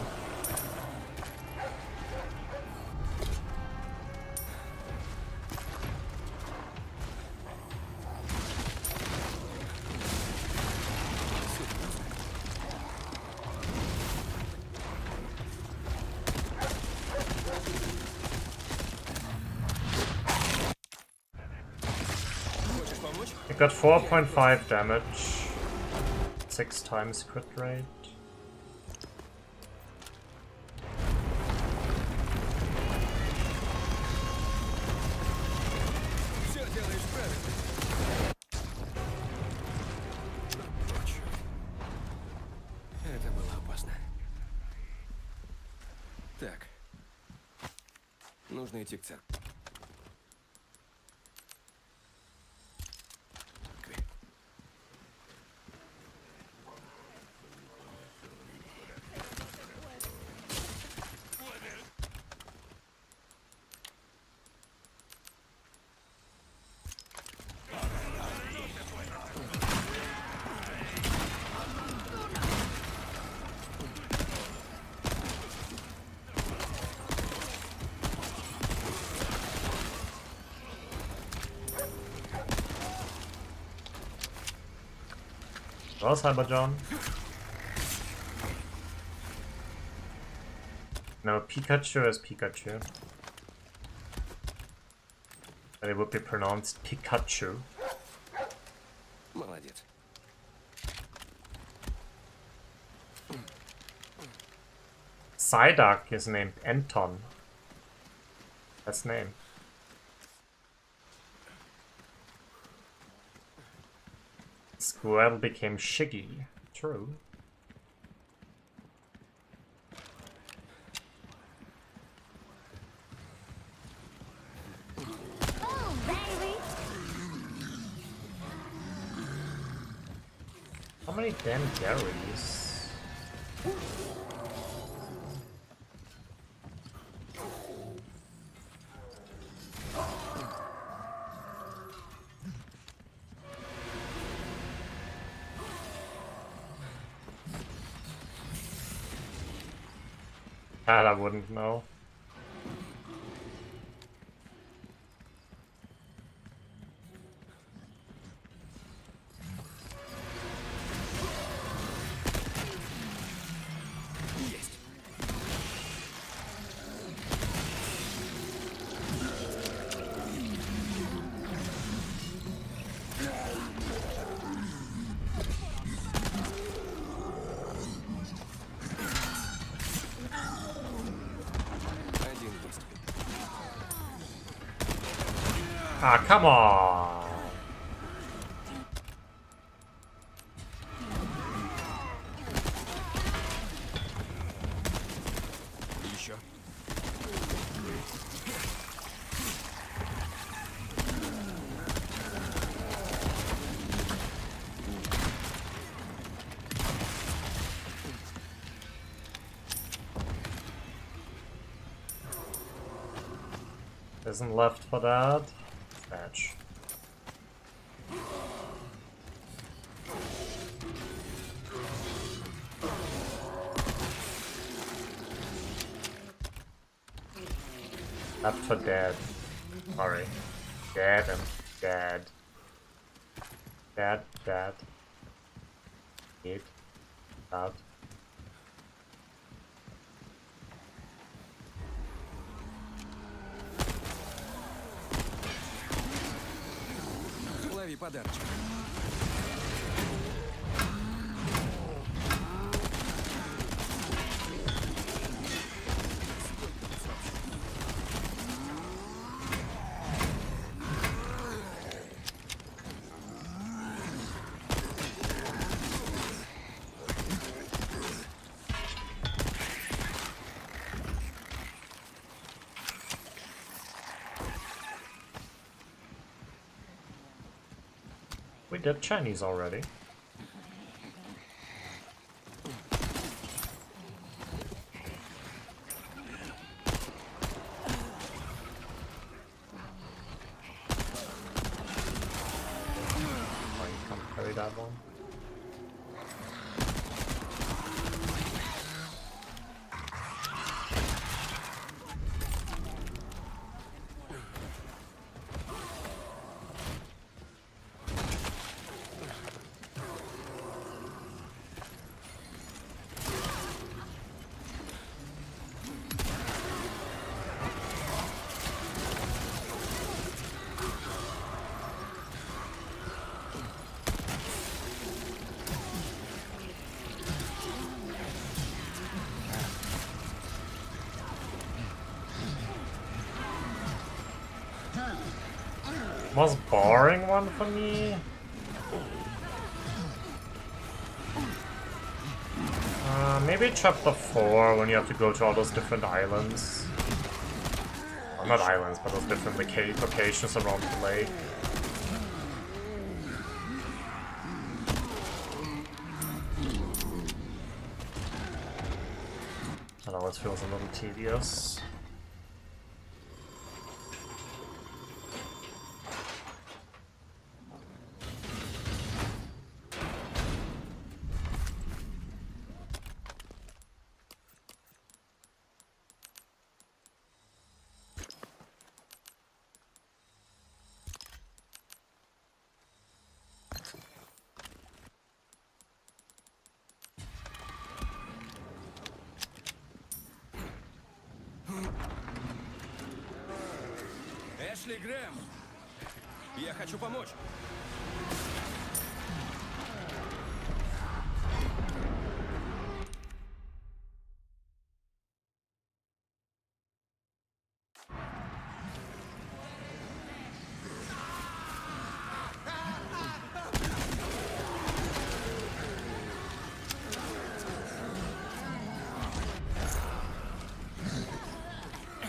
Хочешь помочь? It got 4.5 damage. 6 times crit rate. Все делаешь правильно. О, чёрт. Это было опасно. Так. Нужно идти к церкви. Was, Cyberjohn? No, Pikachu is Pikachu. But it would be pronounced Pikachu. Молодец. Psyduck is named Anton. That's name. Squirtle became Shiggy. True. Oh, baby. How many damn Garys? I wouldn't know. Есть. Один есть. Ah, come on! Еще. Isn't left for that. Match. Left for dead. Sorry. Dead and dead. Dead, dead. Eat. Out. Эшли, подарочек. We did Chinese already. Oh, you can't carry that one. Most boring one for me? Maybe chapter 4 when you have to go to all those different islands. Well, not islands, but those different locations around the lake. That always feels a little tedious. Эшли Грэм, я хочу помочь.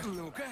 Ну-ка.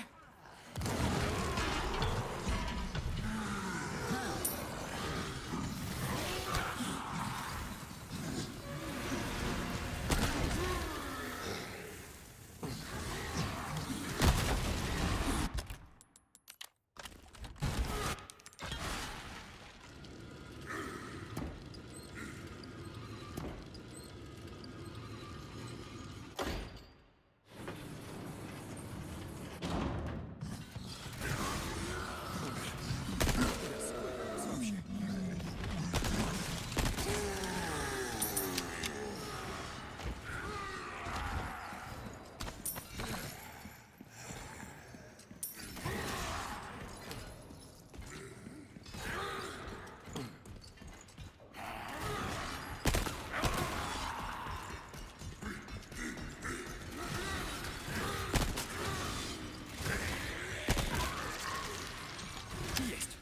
Есть.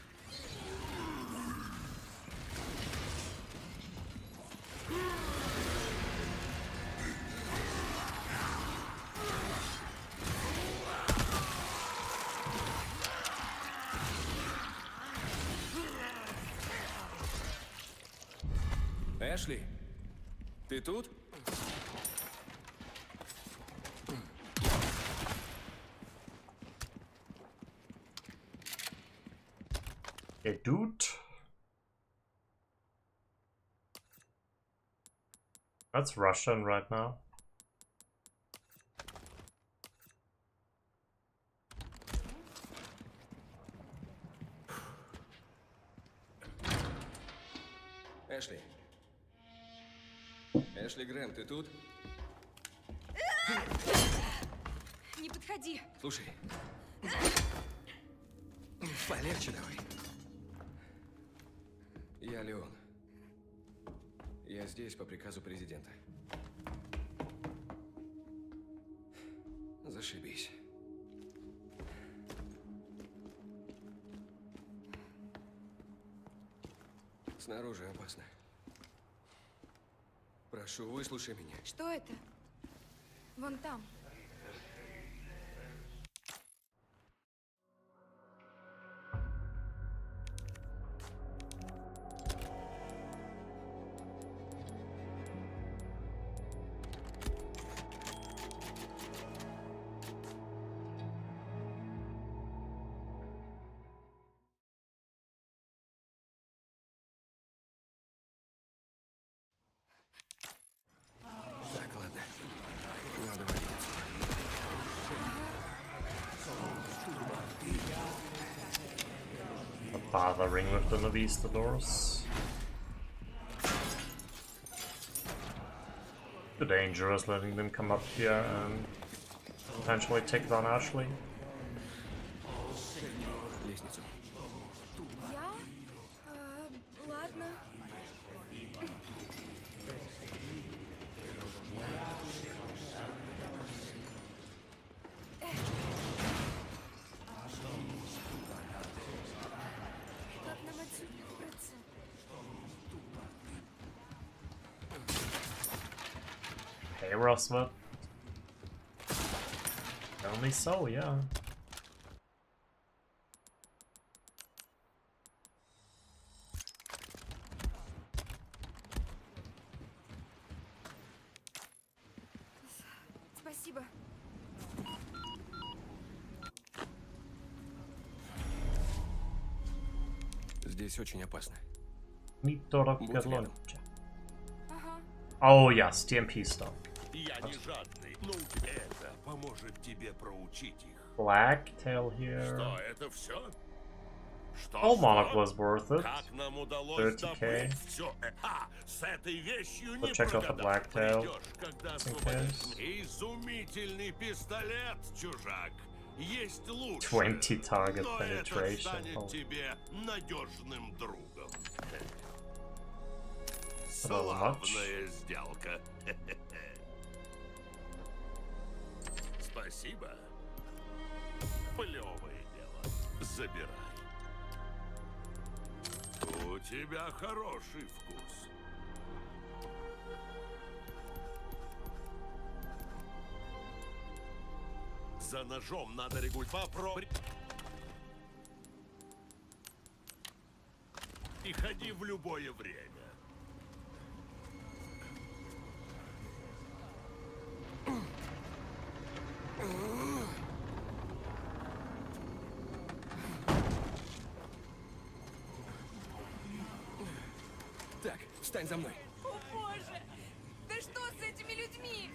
Эшли, ты тут? Hey, dude. That's Russian right now. Эшли. Эшли Грэм, ты тут? Не подходи. Слушай. Полегче давай. Я Леон. Я здесь по приказу президента. Зашибись. Снаружи опасно. Прошу, выслушай меня. Что это? Вон там. Так, ладно. Надо валить отсюда. Bothering with the Novistadors. Too dangerous letting them come up here and potentially take down Ashley. Лестницу. Я? Ладно. Как нам отсюда выбраться? Hey, Roswell. Only so, yeah. Спасибо. Здесь очень опасно. Митора Будь рядом. Перлонча. Ага. Oh, yes, TMP stuff. Я не жадный, но у тебя это поможет тебе проучить их. Blacktail here. Что, это все? Что, Oh, что? Monarch was worth it. Как нам удалось 30K. добыть все? С этой вещью не check out the прогадать. Blacktail, Придешь, когда in освободишь. case. Изумительный пистолет, чужак. Есть лучше. 20 target но penetration. это станет Oh. тебе надежным другом. little much. Славная сделка. Спасибо. Плевое дело. Забирай. У тебя хороший вкус. За ножом надо регулировать. Попробуй. И ходи в любое время. Так, встань за мной. О боже! Да что с этими людьми?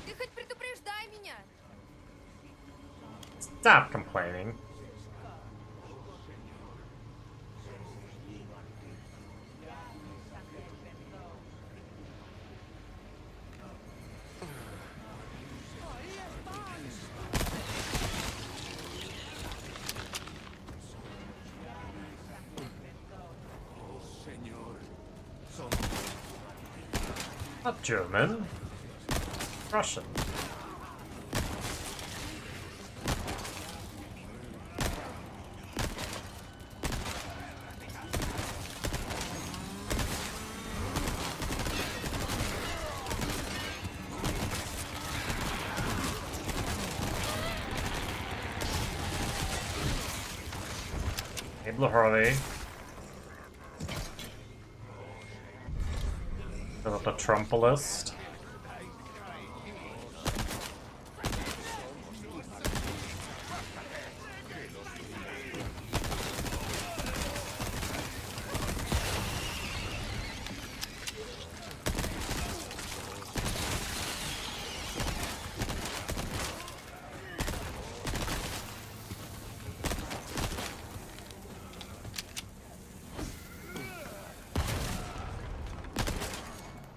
Ты хоть предупреждай меня. Stop complaining. Not German. Russian. Hey, Blue Harley. Fill up the Trump list.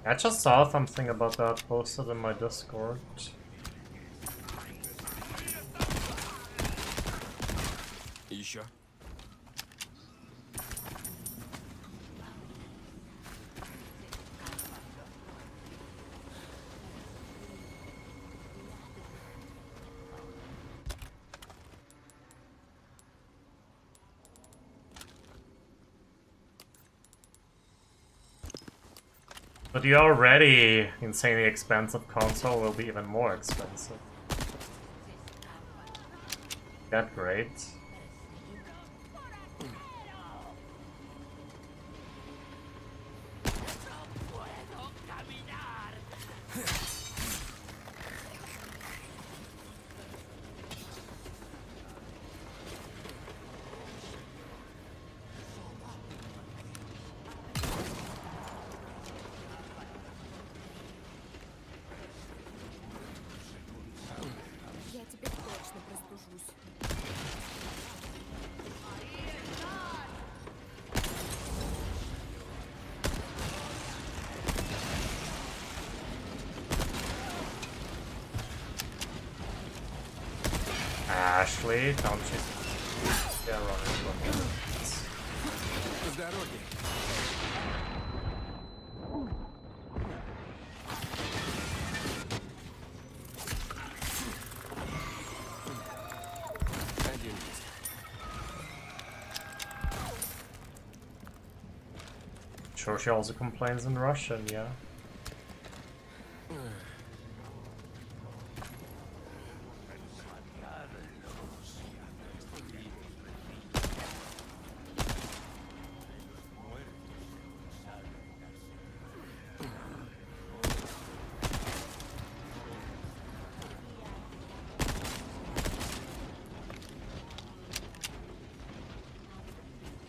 I just saw something about that posted in my Discord. Еще. But the already insanely expensive console will be even more expensive. That great. Я теперь точно простужусь. Ashley, don't you? Yeah, running. С дороги. Один есть. Sure, she also complains in Russian, yeah.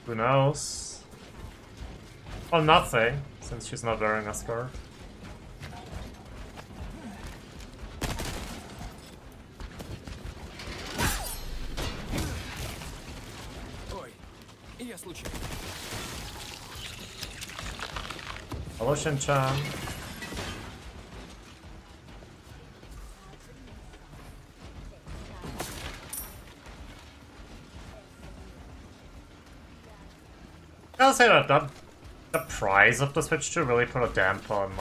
Who knows? Well, nothing, since she's not wearing a skirt. Ой, я случайно. Hello, Shin-chan. I'll say that the price of the Switch 2 really put a damper on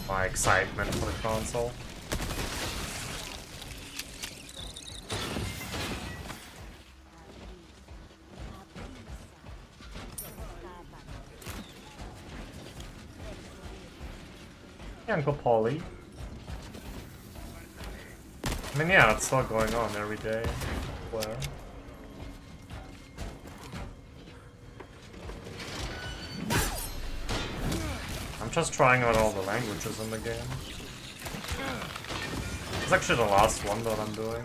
my excitement for the console. Hey, Uncle Polly. I mean, yeah, it's still going on every day. Where? I'm just trying out all the languages in the game. It's actually the last one that I'm doing.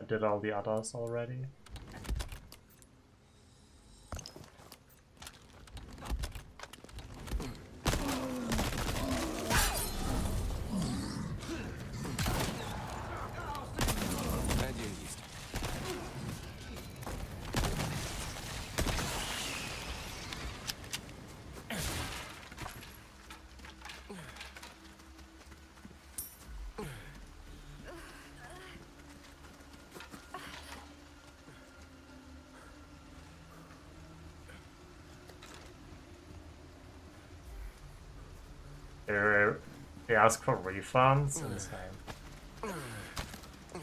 I did all the others already. Один есть. They ask for refunds? Insane. I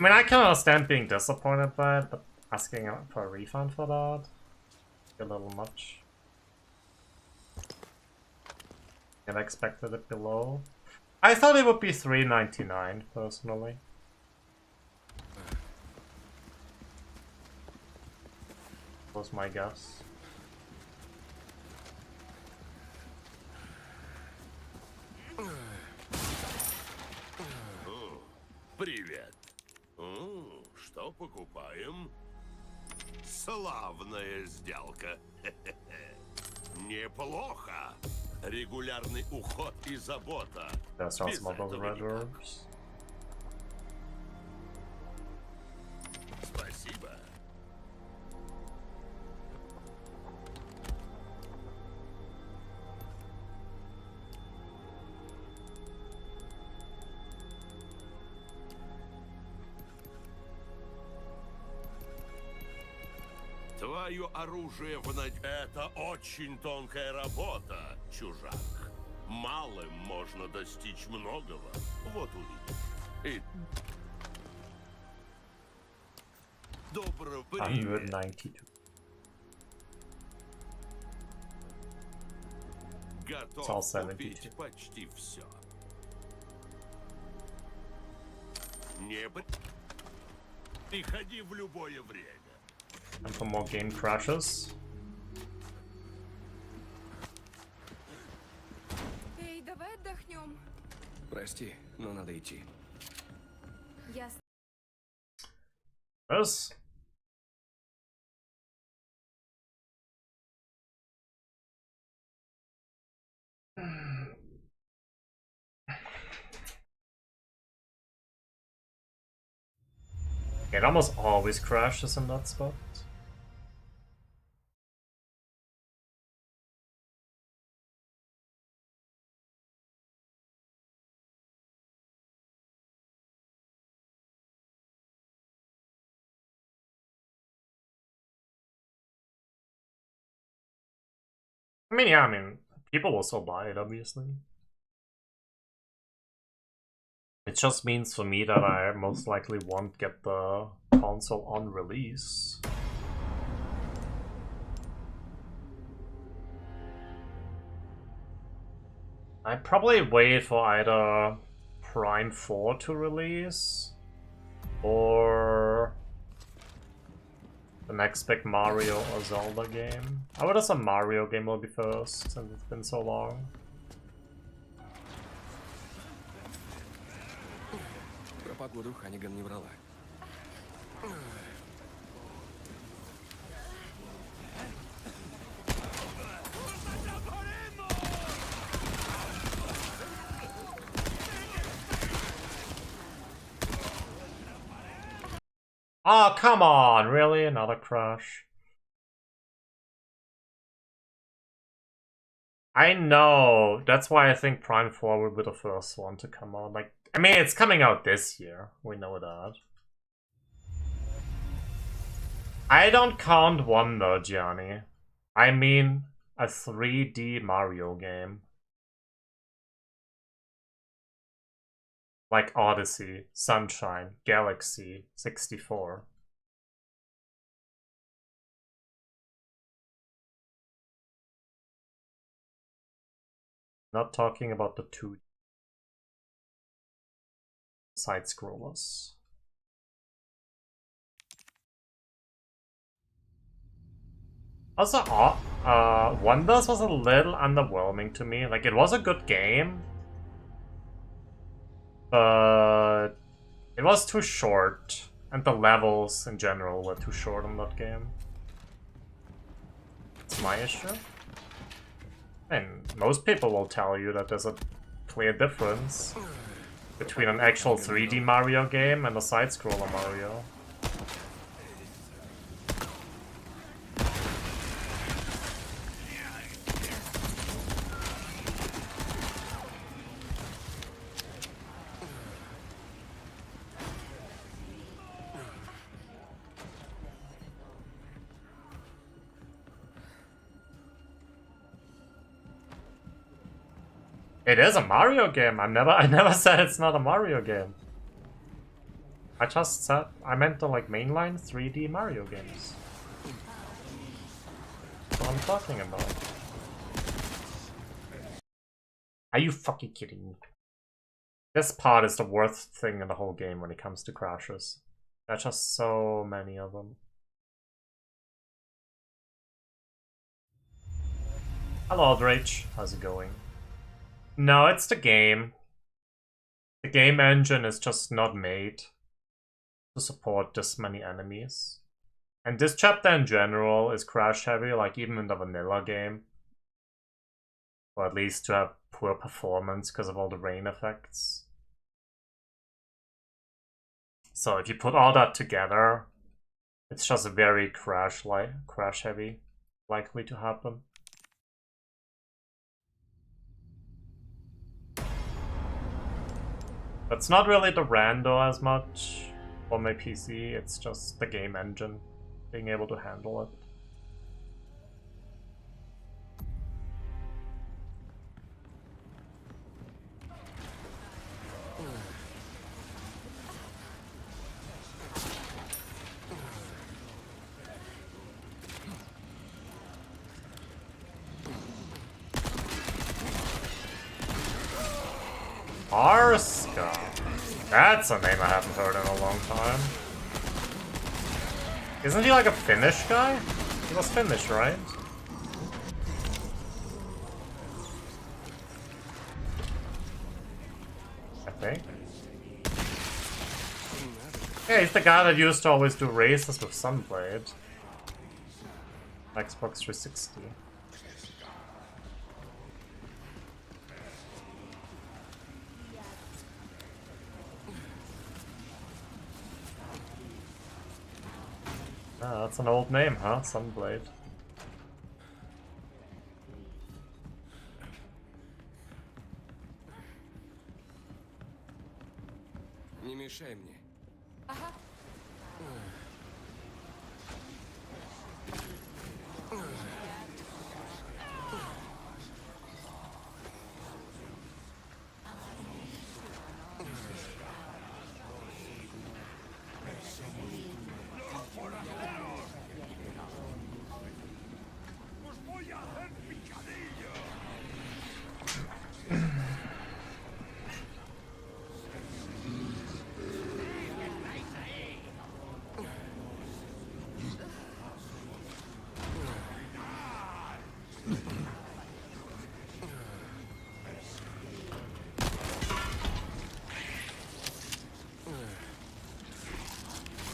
mean, I can understand being disappointed by it, but asking for a refund for that? A little much. And I expected it below. I thought it would be $3.99 personally. Was my guess. Привет. Что покупаем? Славная сделка. Неплохо. Регулярный уход и забота. That sounds Без more about the этого red никак. herbs. Спасибо. Твое оружие в Это очень тонкая работа, чужак. Малым можно достичь многого. Вот увидишь. И... Доброго 192. It's all Готов 72. купить почти все. Не приходи в любое время. And for more game crashes. Эй, давай отдохнем. Прости, но надо идти. Ясно. Yes. It almost always crashes in that spot. I mean, people will still buy it, obviously. It just means for me that I most likely won't get the console on release. I'd probably wait for either Prime 4 to release or the next big Mario or Zelda game. I would assume Mario game will be first since it's been so long. Про погоду Ханиган не врала. Oh, come on! Really? Another crash? I know! That's why I think Prime 4 will be the first one to come out. Like, I mean, it's coming out this year. We know that. I don't count one though, Gianni. I mean a 3D Mario game. Like Odyssey, Sunshine, Galaxy, 64. Not talking about the 2 side scrollers. Also, Wonders was a little underwhelming to me. Like, it was a good game, but it was too short, and the levels in general were too short on that game. It's my issue. And most people will tell you that there's a clear difference between an actual 3D Mario game and a side-scroller Mario. It is a Mario game. I never said it's not a Mario game. I just said I meant the like mainline 3D Mario games. That's what I'm talking about. Are you fucking kidding me? This part is the worst thing in the whole game when it comes to crashes. There's just so many of them. Hello, Aldrich. How's it going? No, it's the game. The game engine is just not made to support this many enemies. And this chapter in general is crash heavy, like even in the vanilla game. Or at least to have poor performance because of all the rain effects. So if you put all that together, it's just very crash heavy, likely to happen. It's not really the rando as much on my PC, it's just the game engine being able to handle it. Arska. That's a name I haven't heard in a long time. Isn't he like a Finnish guy? He was Finnish, right? I think. Yeah, he's the guy that used to always do races with Sunblade. Xbox 360. Ah, that's an old name, huh? Sunblade. Не мешай мне.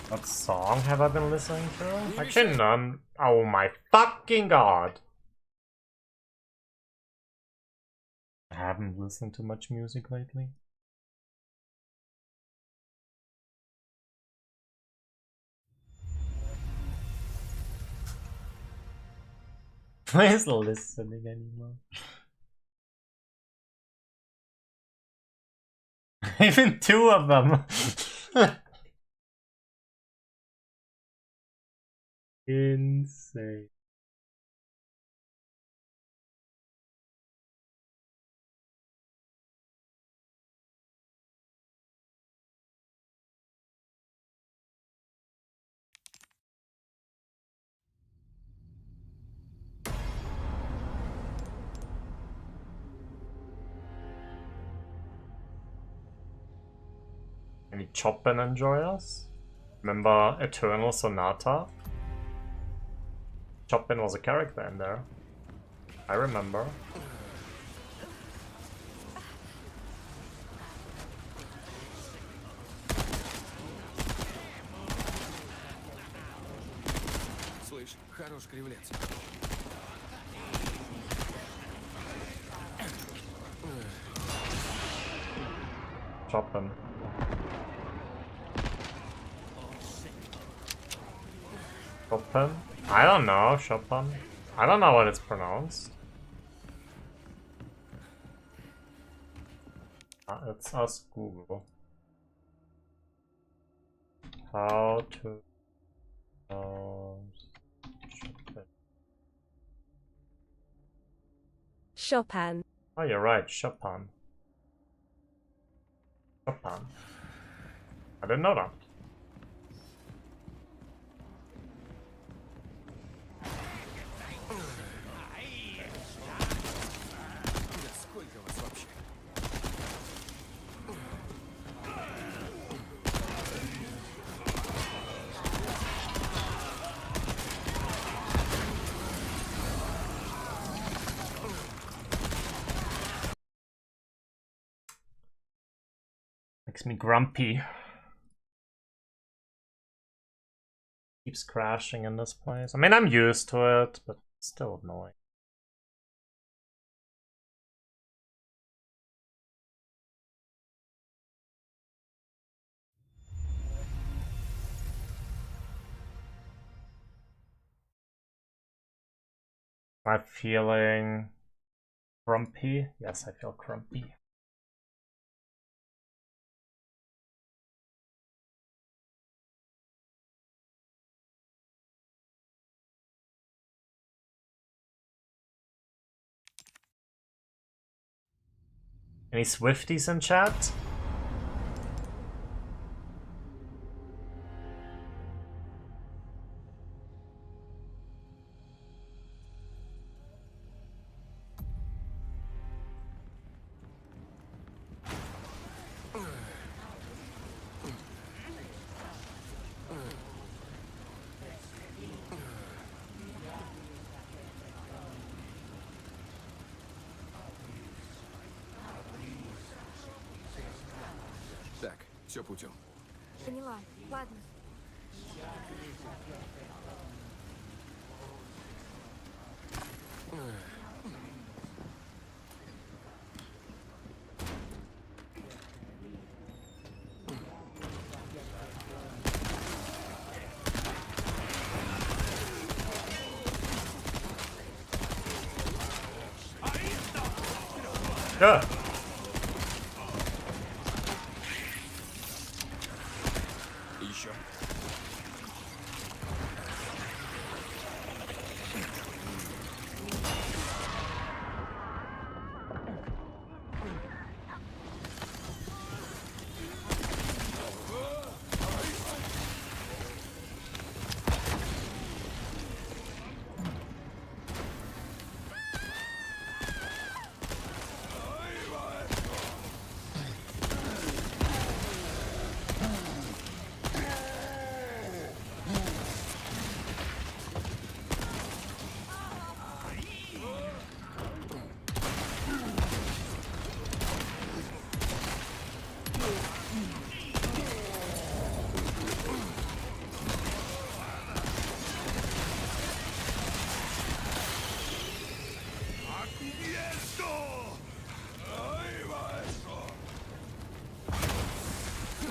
What song have I been listening to? Actually, none. Oh my fucking god! I haven't listened to much music lately. Where's listening anymore? Even two of them. Insane. Any Chopin enjoyers? Remember Eternal Sonata? Chopin was a character in there. I remember. Слышь, хорош кривляться. Chopin. Chopin? I don't know, Chopin. I don't know what it's pronounced. Let's ask Google. How to pronounce Chopin. Chopin. Oh, you're right, Chopin. Chopin. I didn't know that. Да сколько вас вообще? Makes me grumpy. Keeps crashing in this place. I mean, I'm used to it, but still annoying. Am I feeling grumpy? Yes, I feel grumpy. Any Swifties in chat? Так, все путем. Поняла. Ладно. Yeah. Еще.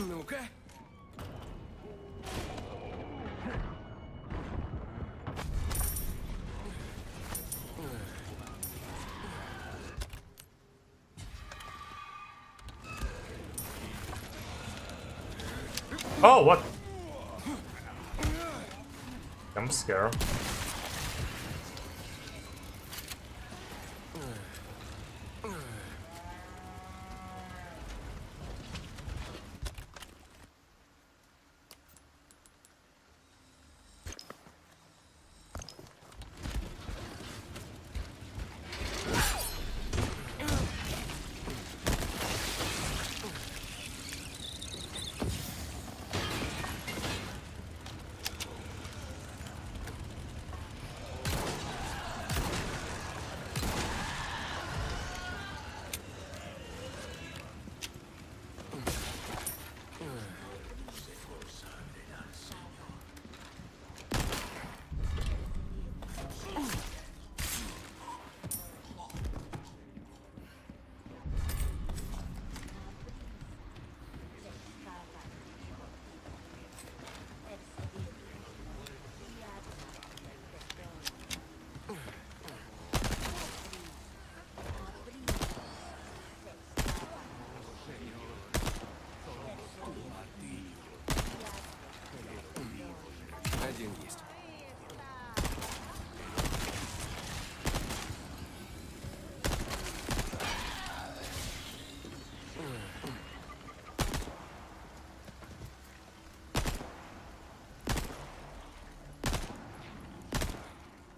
Ну-ка. Oh, what? I'm scared. Один есть.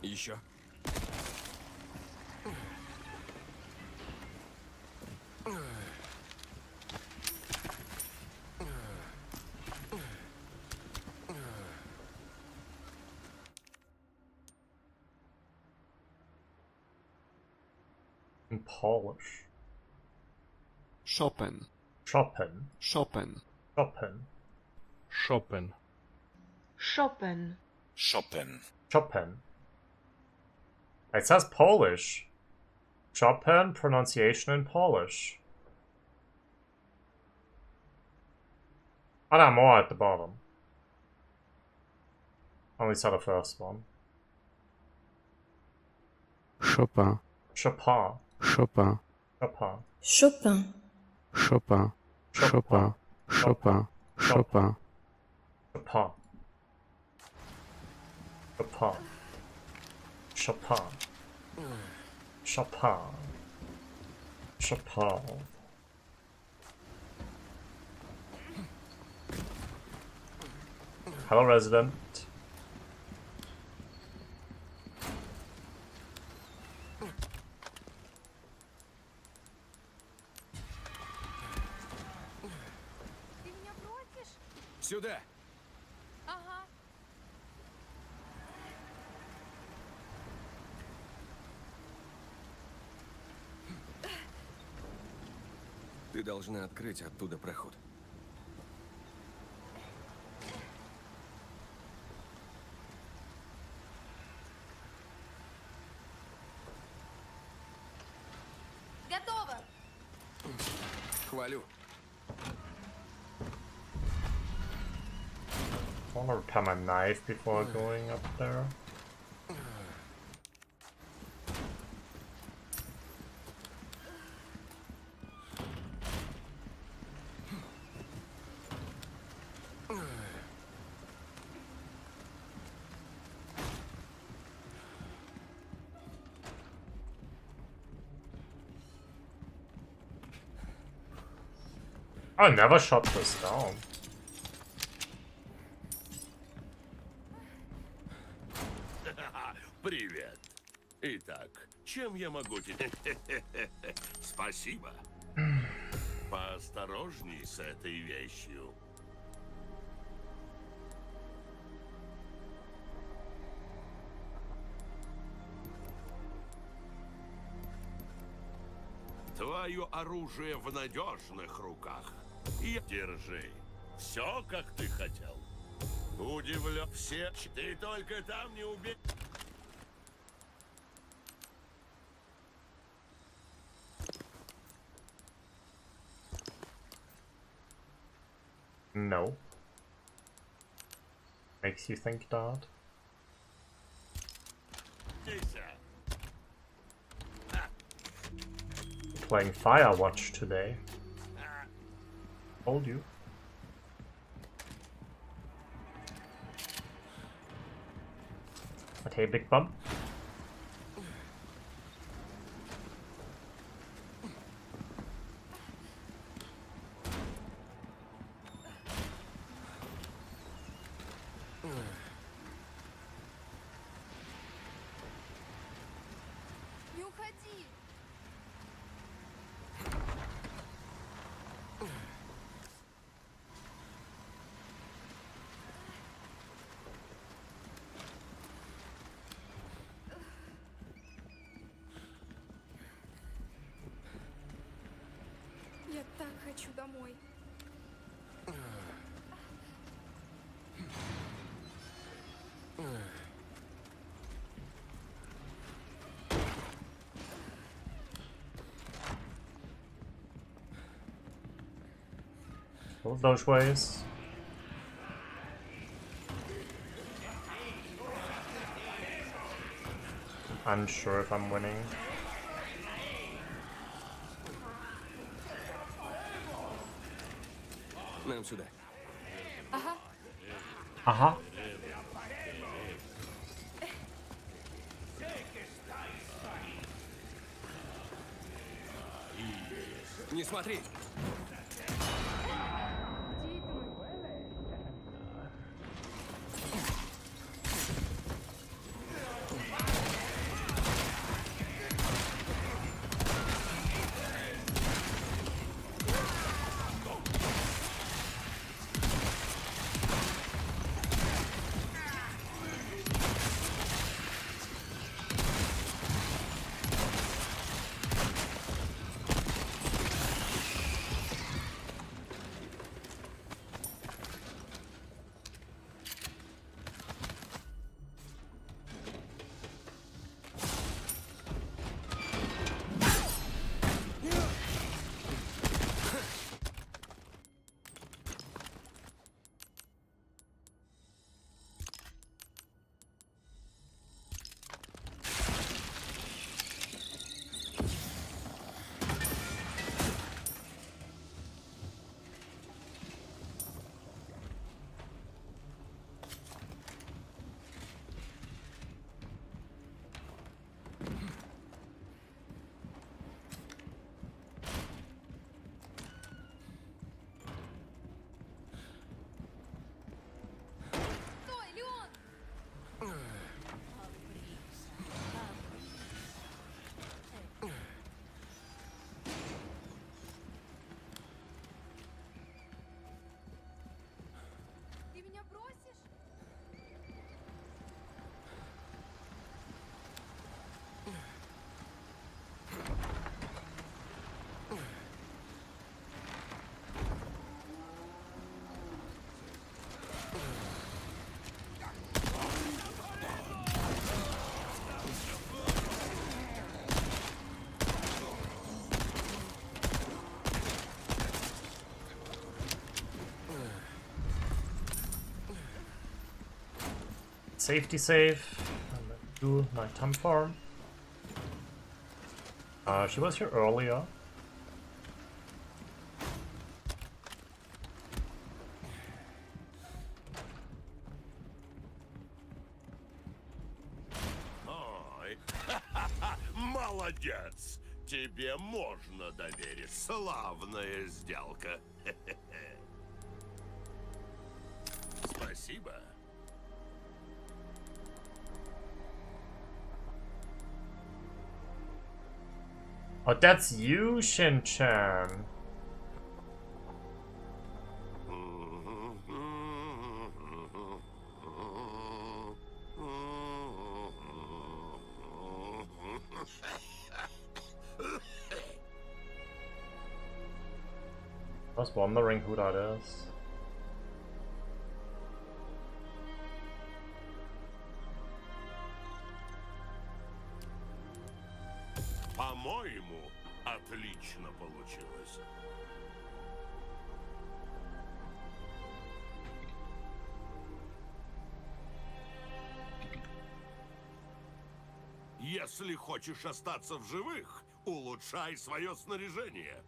Еще. In Polish. Chopin. Chopin. Chopin. Chopin. Chopin. Chopin. Chopin. Chopin. It says Polish. Chopin pronunciation in Polish. Oh, no, more at the bottom. Only saw the first one. Chopin. Chopin. Chopin. Chopin. Chopin. Chopin. Chopin. Chopin. Chopin. Chopin. Chopin. Chopin. Chopin. Chopin. Hello, resident. Ты меня бросишь? Сюда. Ага. Ты должна открыть оттуда проход. Готово! Хвалю. I want to repair my knife before going up there. I never shot this down. Привет. Итак, чем я могу тебе? Спасибо. Поосторожней с этой вещью. Твое оружие в надежных руках. И держи. Все, как ты хотел. Удивлен. Все. Ты только там не убей. No. Makes you think that? Playing Firewatch today. Told you. But hey, Big Bum. Не уходи! Я так хочу домой. Both those ways. Unsure if I'm winning. Нам сюда. Aha. Не смотри. Safety save. And then do nighttime farm. She was here earlier. Ой, молодец! Тебе можно доверить. Славная сделка. Спасибо. Oh, that's you, Shin-chan. I was wondering who that is. По-моему, отлично получилось. Если хочешь остаться в живых, улучшай свое снаряжение.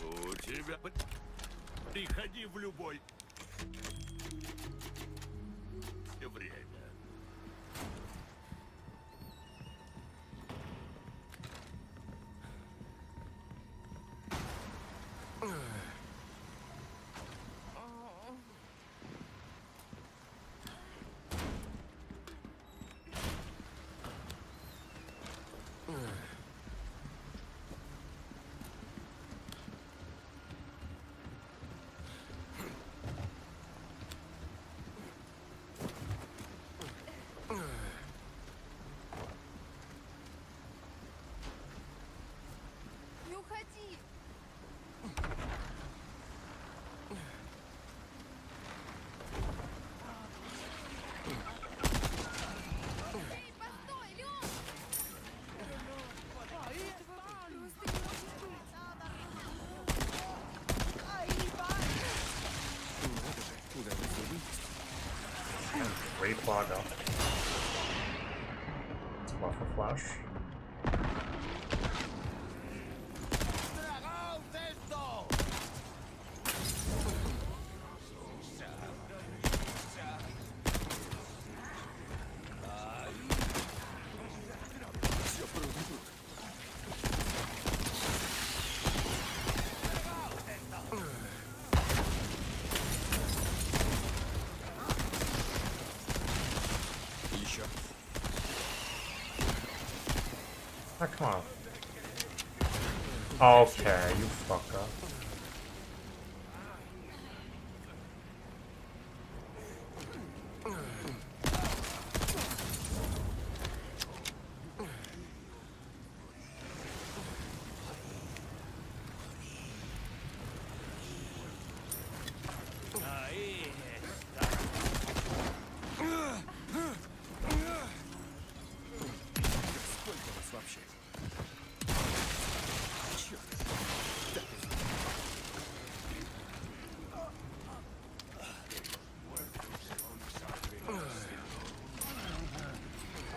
У тебя... Приходи в любой время. Не уходи! Эй, постой, Лёш! Просто не может быть! Replogger. It's buffer flash. Oh, come on. Okay, you fucker.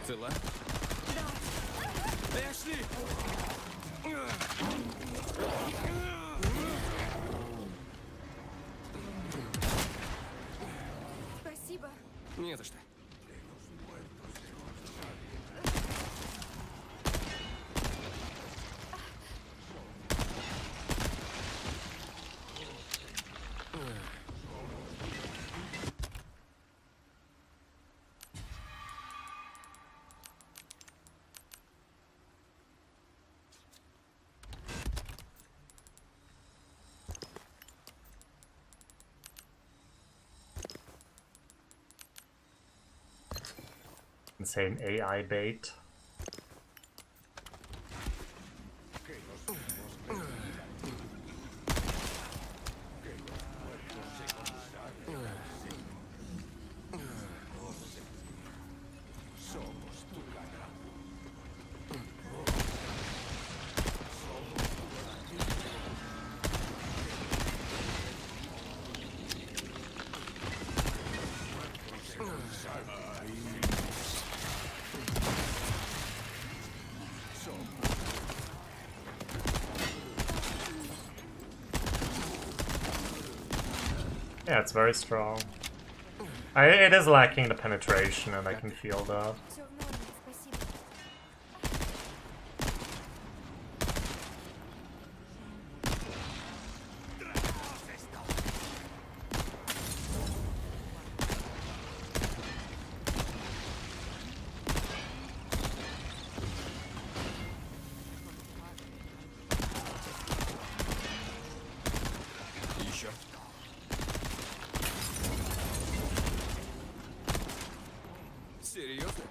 Цела? Эшли! Спасибо. Не за что. Insane AI bait. Yeah, it's very strong. It is lacking the penetration, and I can feel that. Все в норме, спасибо. Еще. Серьезно?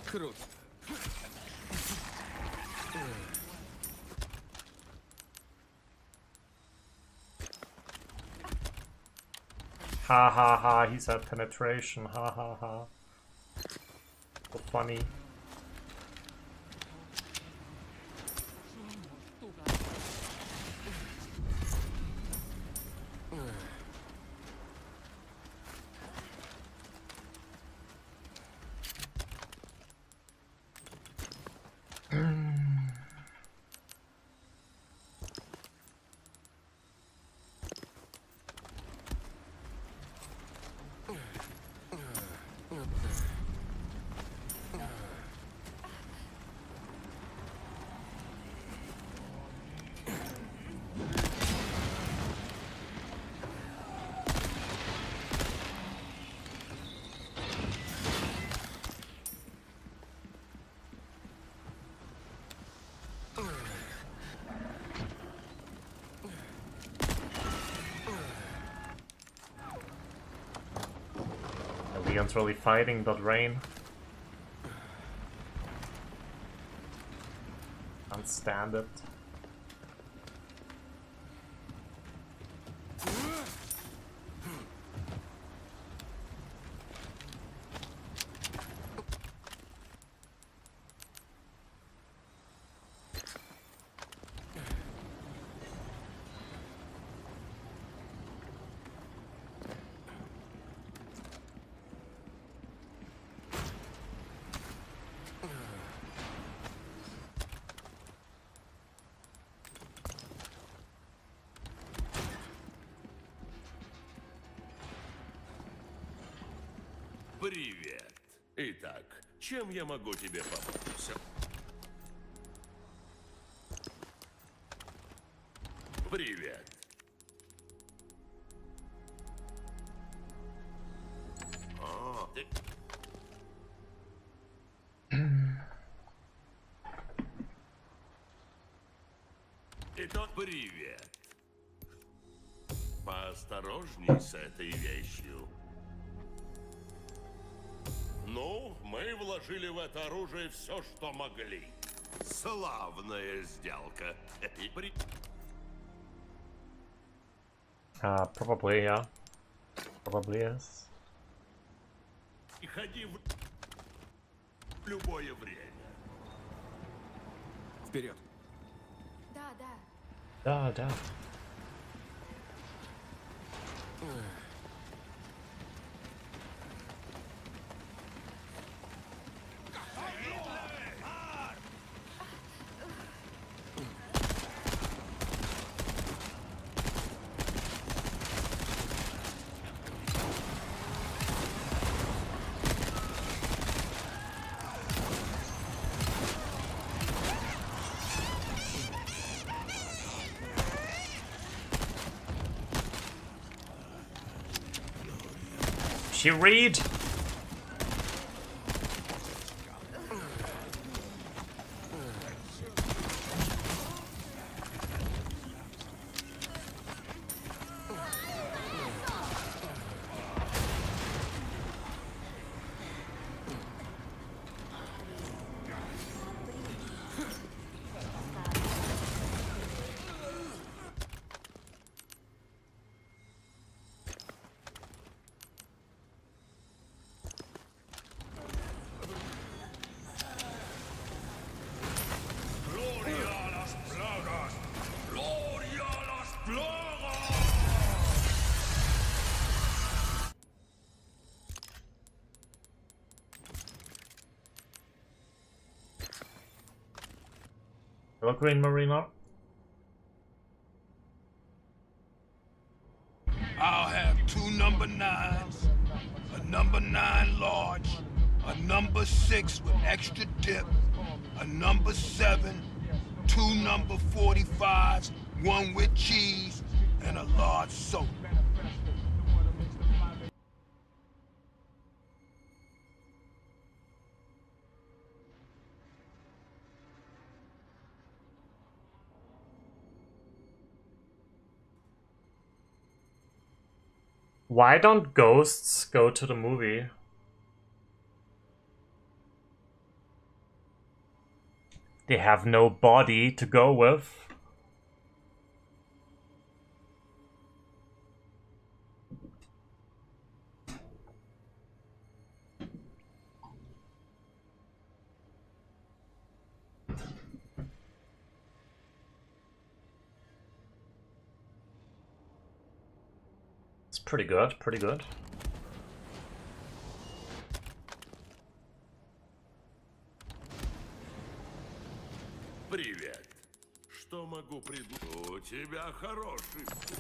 Круто. Ha ha ha, he said penetration, ha ha ha. So funny. Leon's really fighting that rain. Can't stand it. Привет. Итак, чем я могу тебе помочь? Привет. А, ты... Итак, привет. Поосторожней с этой вещью. Ну, мы вложили в это оружие все, что могли. Славная сделка. И при... Probably, yeah. Probably is. И ходи в любое время. Вперед. Да, да. Да, да. She read. Hello, Green Marina. I'll have 2 number 9s, a number 9 large, a number 6 with extra dip, a number 7, 2 number 45s, 1 with cheese, and a large soda. Why don't ghosts go to the movie? They have no body to go with. It's pretty good, pretty good. Привет. Что могу предложить? У тебя хороший вкус.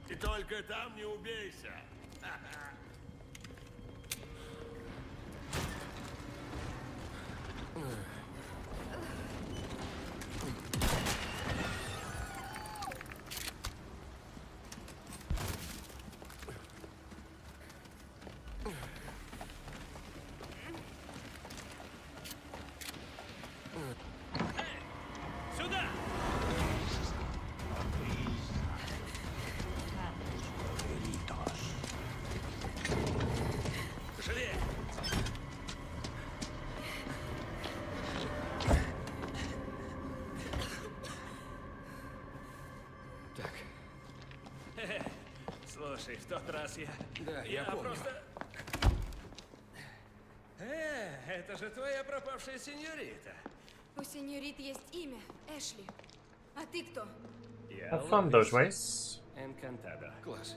И только там не убейся. Сюда! Живее! Так, Слушай, в тот раз я... да, я помню. просто... это же твоя пропавшая сеньорита. У сеньорит есть имя, Эшли. А ты кто? Я Have fun those ways. Энкантадо. Класс.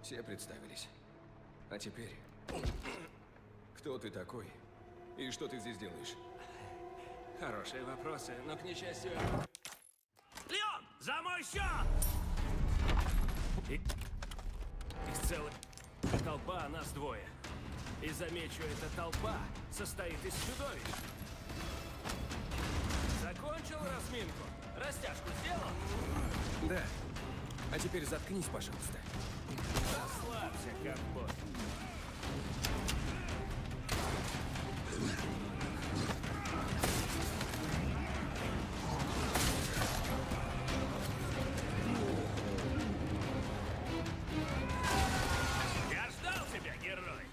Все представились. А теперь... Кто ты такой? И что ты здесь делаешь? Хорошие вопросы, но, к несчастью... Леон, за мой счет! Их целая толпа, а нас двое. И замечу, эта толпа состоит из чудовищ. Закончил разминку? Растяжку сделал? Да. А теперь заткнись, пожалуйста. Расслабься, ковбой. Я ждал тебя, герой.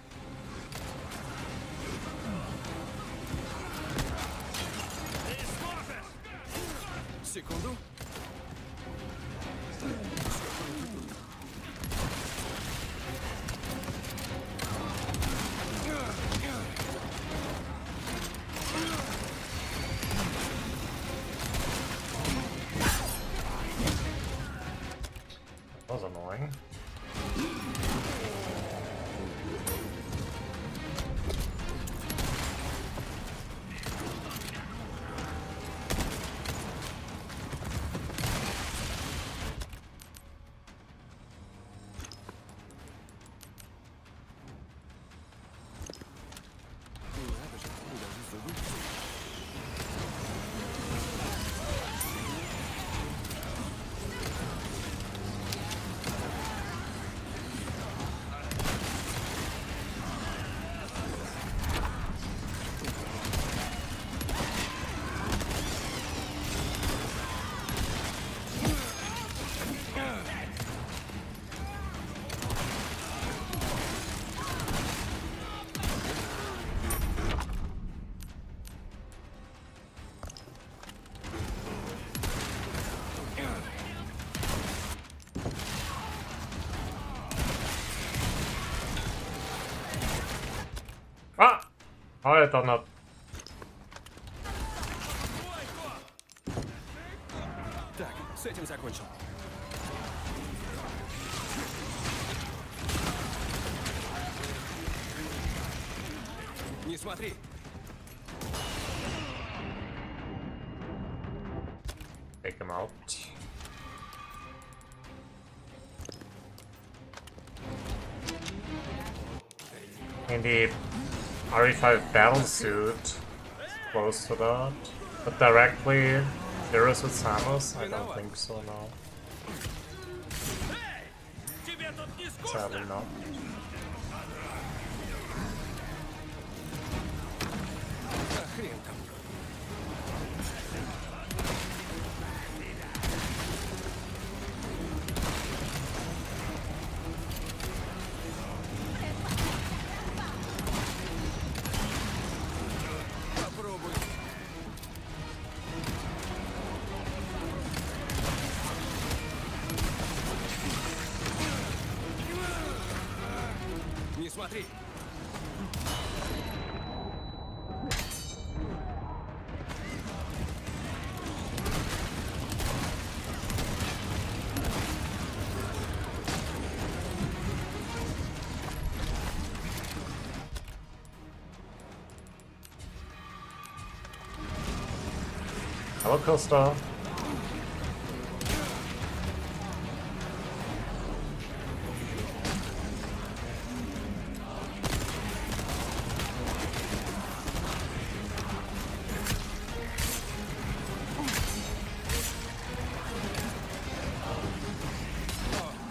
Ты сможешь! Секунду. That was annoying. А! А это на... Так, с этим закончил. Не смотри. him out. In the RE5 battlesuit, close to that. But directly, Virus with Samus? I don't think so, no. Sadly not. Не смотри! Hello, Costa.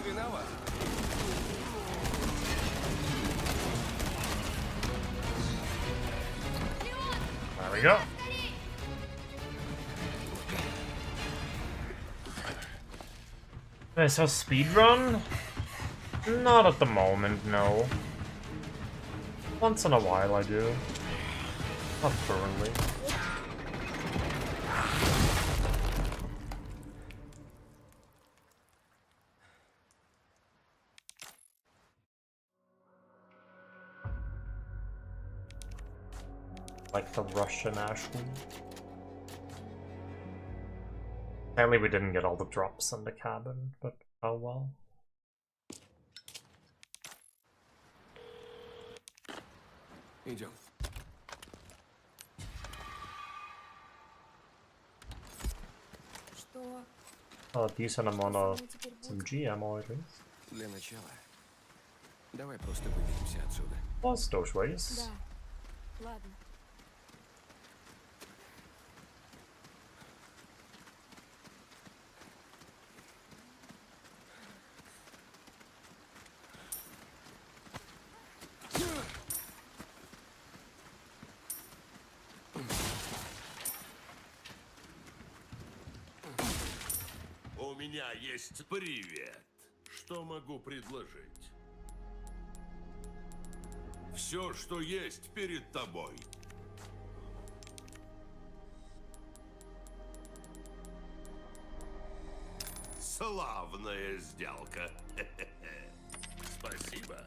Виноват. There we go. Okay, so speedrun? Not at the moment, no. Once in a while I do. Not currently. Like the Russian Ashley. Apparently we didn't get all the drops in the cabin, but oh well. Идем. Что? A decent amount of SMG ammo at least. Для начала. Давай просто выберемся отсюда. Was those ways? Да. Ладно. У меня есть привет. Что могу предложить? Все, что есть перед тобой. Славная сделка. Спасибо.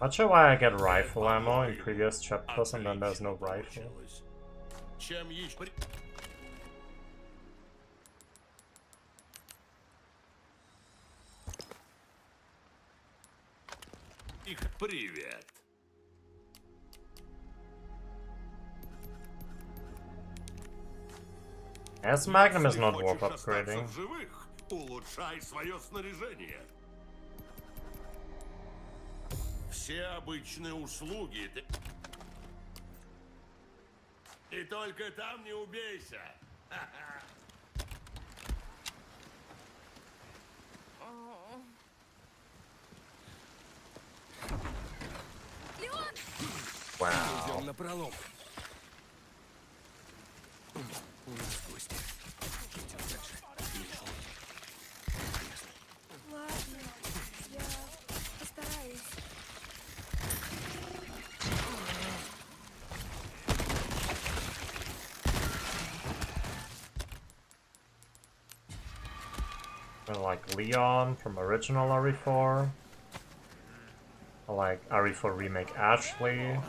Not sure why I get rifle ammo in previous chapters and then there's no rifle. Чем еще? Их привет. Yes, Magnum is Если not worth хочешь остаться upgrading. в живых, улучшай свое снаряжение. Все обычные услуги. И только там не убейся. Wow. Идем на пролом. У нас гости. Идем дальше. Не шуми. Ладно. Я постараюсь. I like Leon from original RE4. I like RE4 Remake Ashley.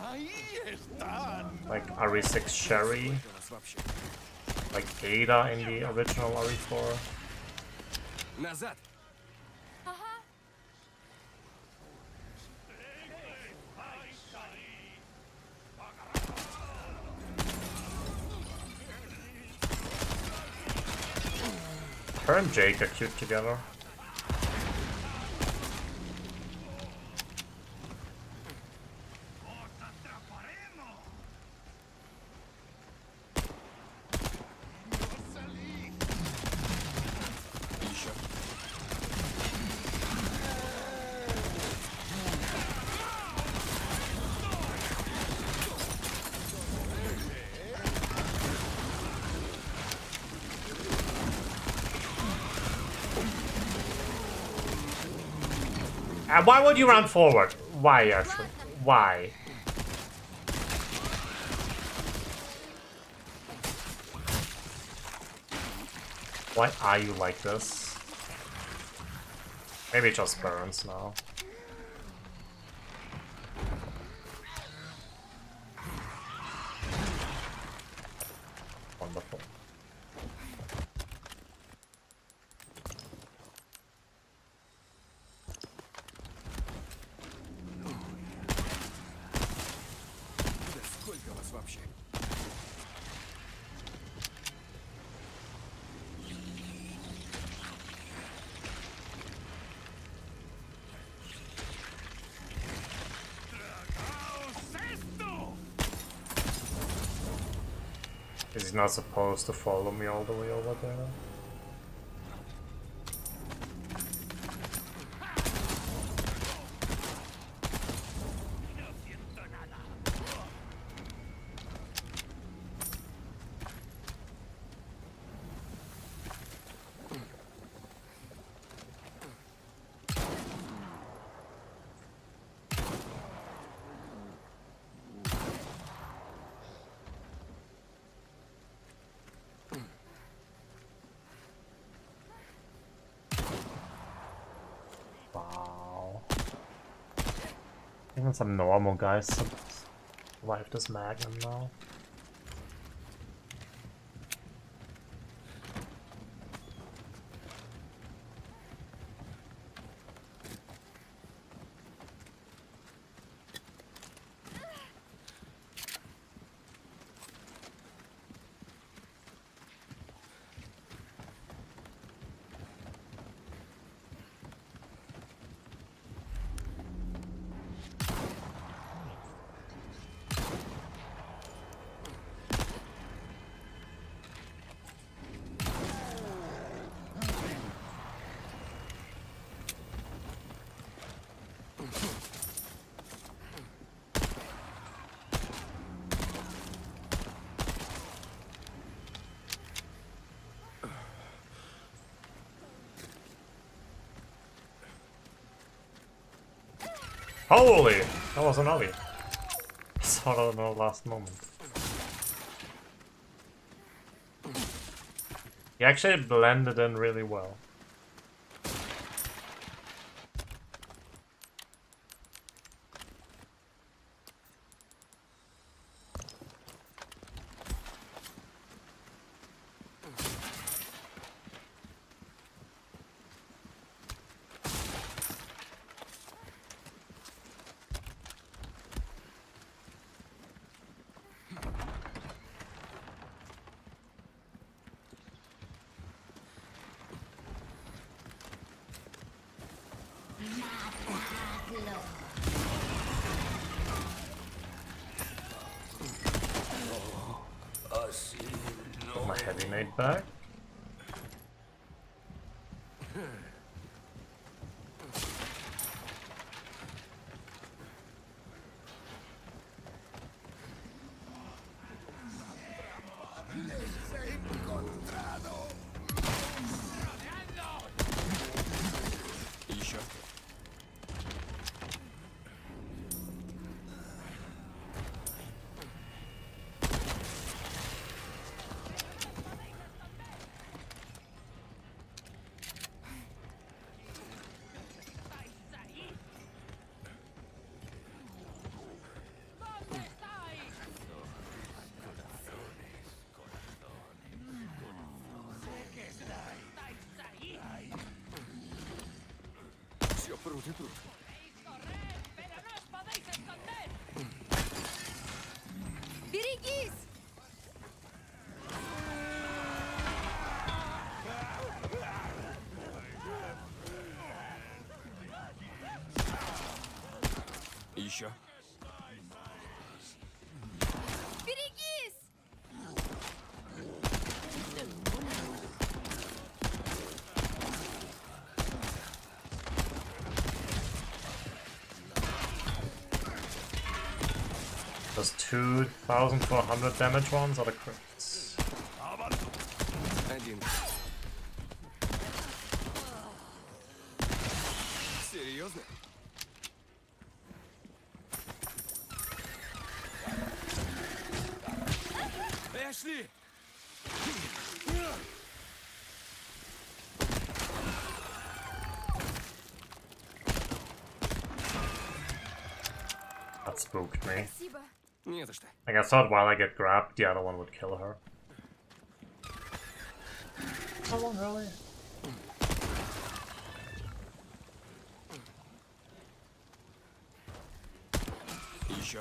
Like RE6 Sherry. Like Ada in the original RE4. Назад. Ага. Her and Jake are cute together. And why would you run forward? Why, actually? Why? Why are you like this? Maybe it just burns now. Wonderful. Сколько вас вообще? Is he not supposed to follow me all the way over there? Wow. Even some normal guys survive this Magnum now. Holy! That was an ollie. Sort of in the last moment. He actually blended in really well. Put my heavy nade back. Еще. Все прут и прут. Берегись! Those 2400 damage ones are the crits. Один. Серьезно? Эшли! That spooked me. Не за что. Like, I thought while I get grabbed, the other one would kill her. How long early? Еще.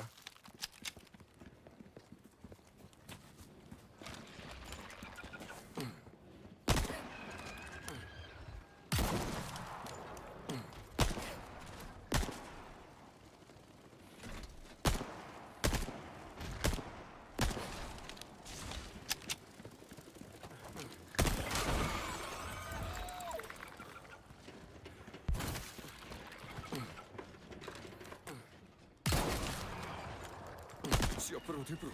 Все прут и прут.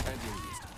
Один есть.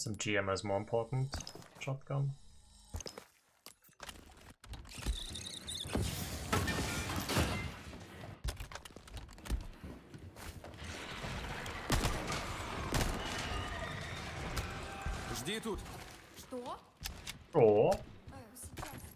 Some GM is more important. Shotgun. Жди тут. Что? Or Сейчас.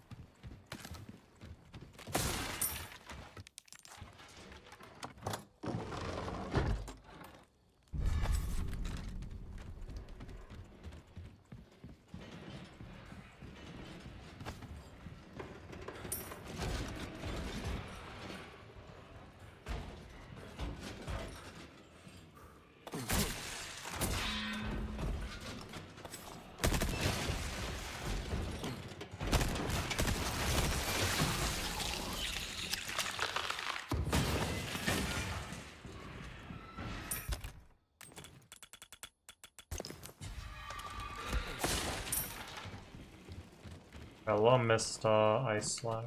hello, Mr. Ice Slash.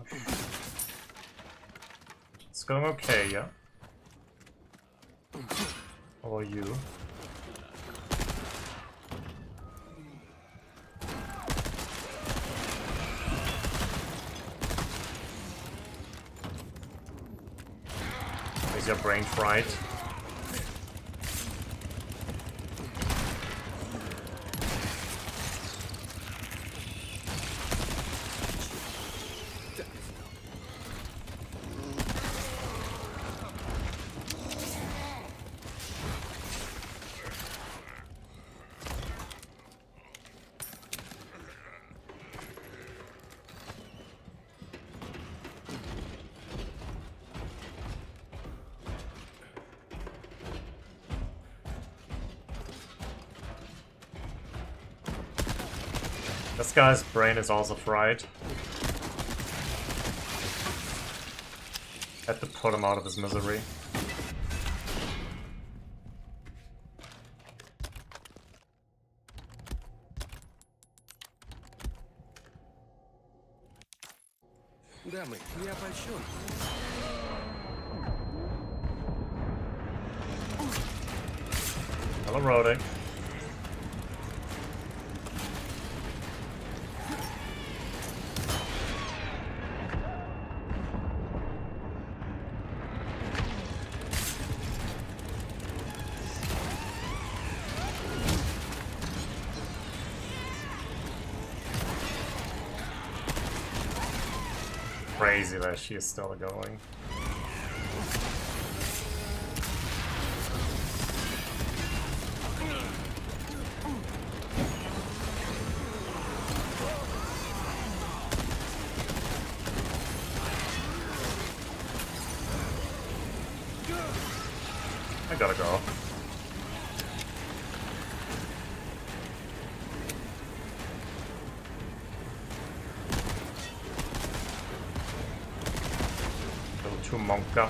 It's going okay, yeah. How are you? Is your brain fried? This guy's brain is also fried. Had to put him out of his misery. Дамы, я польщен. Hello, Roddy. crazy that she is still going. I gotta go. Go to Monka.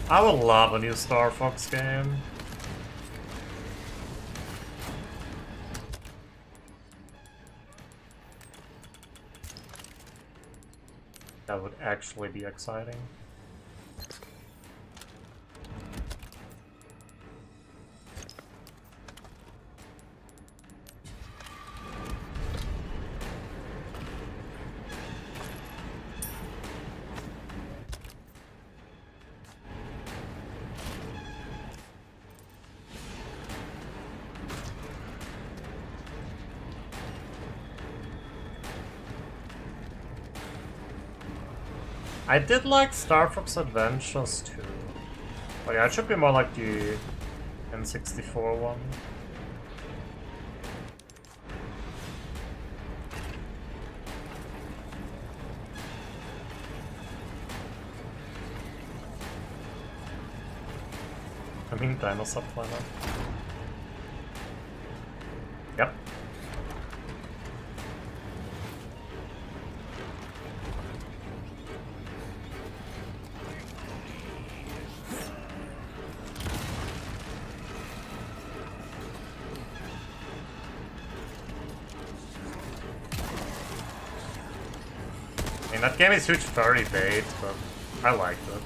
I would love a new Star Fox game. That would actually be exciting. I did like Star Fox Adventures too. But yeah, it should be more like the N64 one. I mean, Dinosaur Planet. Yep. I mean, that game is huge furry bait, but I liked it.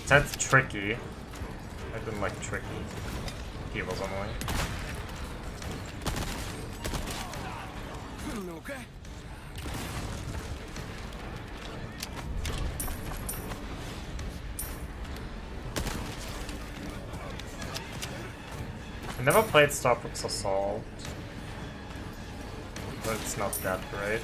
That's tricky. I didn't like tricky. He was annoying. Ну-ка. I never played Star Fox Assault, but it's not that great.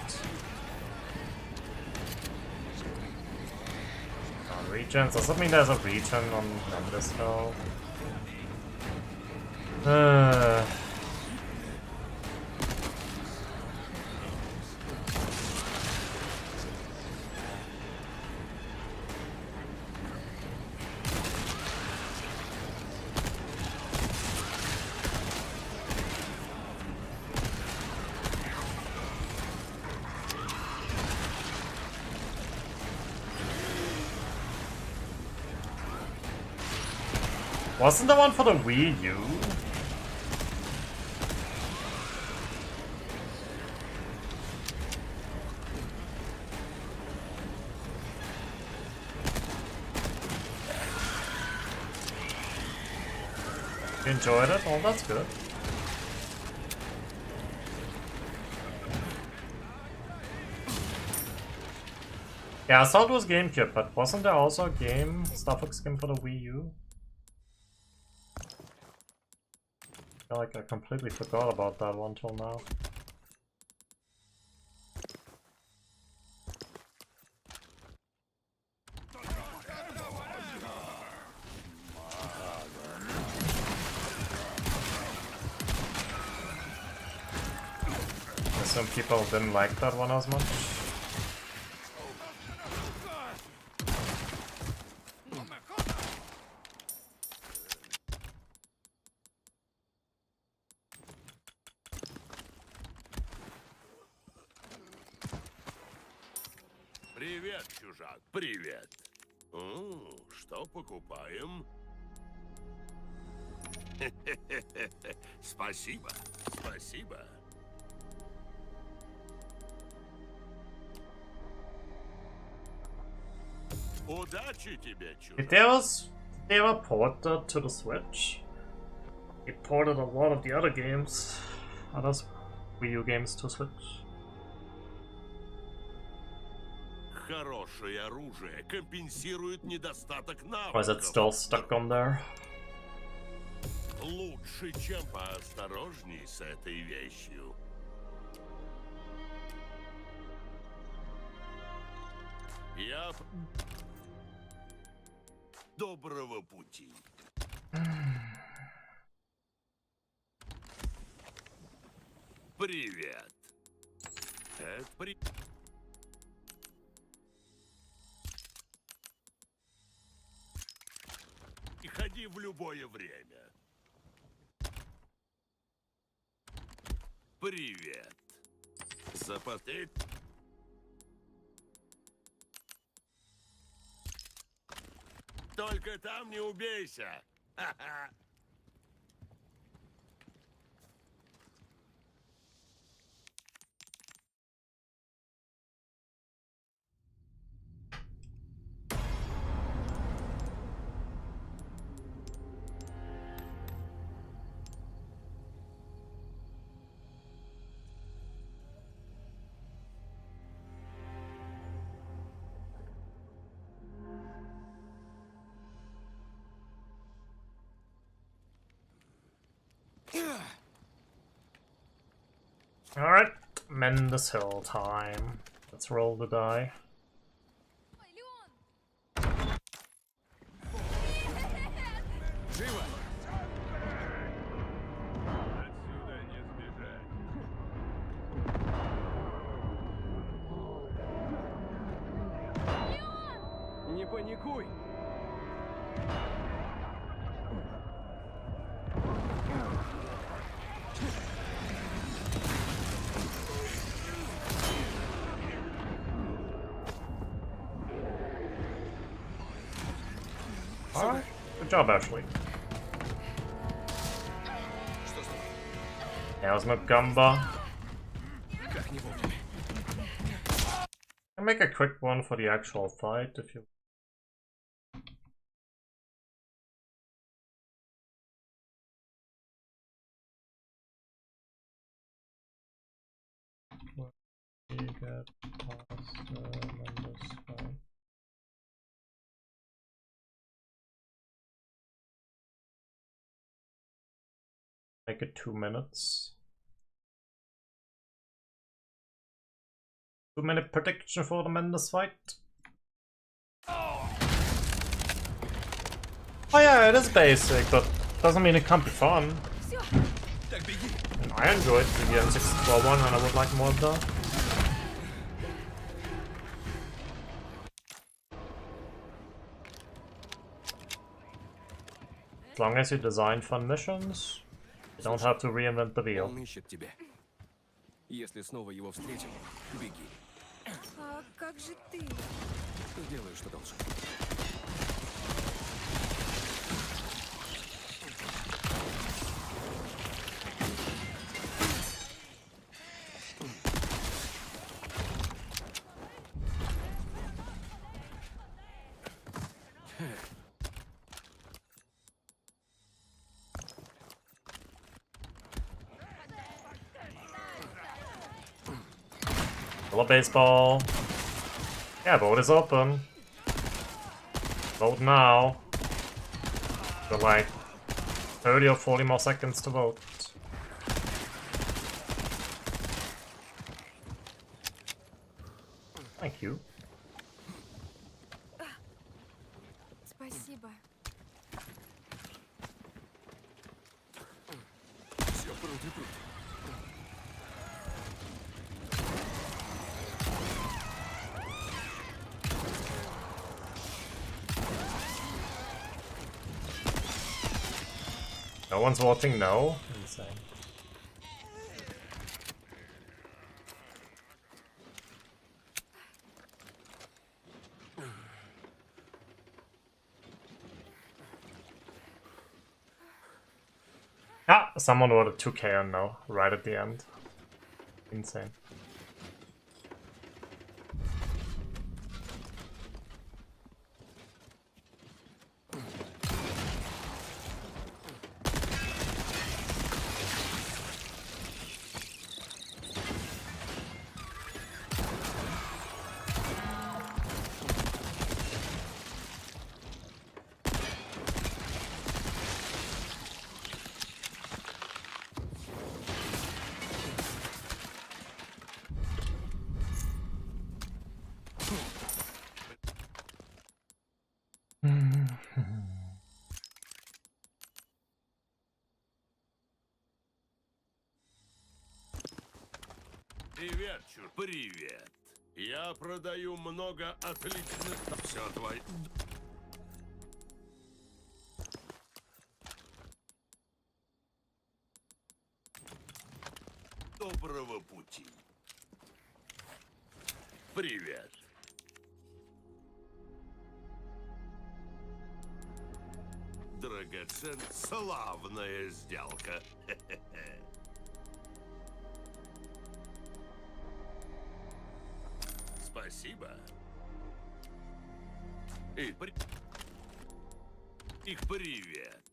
Regions? Does that mean there's a region on Mendisville? Wasn't the one for the Wii U? You enjoyed it? Oh, that's good. Yeah, I thought it was GameCube, but wasn't there also a game, Star Fox game for the Wii U? I feel like I completely forgot about that one till now. Some people didn't like that one as much. Привет, чужак, привет. Что покупаем? Спасибо, спасибо. Удачи тебе, Did чудо. they ever port that to the Switch? It ported a lot of the other games, other Wii U games to Switch. Хорошее оружие компенсирует недостаток навыков. Or is it still stuck on there? Лучше, чем поосторожней с этой вещью. Я... Доброго пути. Привет. Приходи в любое время. Привет. Запасай. Только там не убейся. Ха-ха. Alright, mend this hill time. Let's roll the die. Живо! Не паникуй! Alright, good job, Ashley. Что с тобой? Now's my gumba. Как не вовремя? I'll make a quick one for the actual fight if you. You get past numbers fight. Make it 2 minutes. 2-minute prediction for the Mendes fight. Oh yeah, it is basic, but doesn't mean it can't be fun. Так беги! I enjoyed the N64 one and I would like more of that. As long as you design fun missions, you don't have to reinvent the wheel. Он ищет тебя. Если снова его встретим, беги. А как же ты? Сделаю, что должен. Hello, baseball. Yeah, vote is open. Vote now. Got like 30 or 40 more seconds to vote. Thank you. Спасибо. Все пруд и пруд. No one's voting no? Insane. Someone ordered 2k on now, right at the end. Insane. Привет, чур. Привет. Я продаю много отличных... Все твое... Доброго пути. Привет. Драгоцен, славная сделка. Спасибо. Их привет.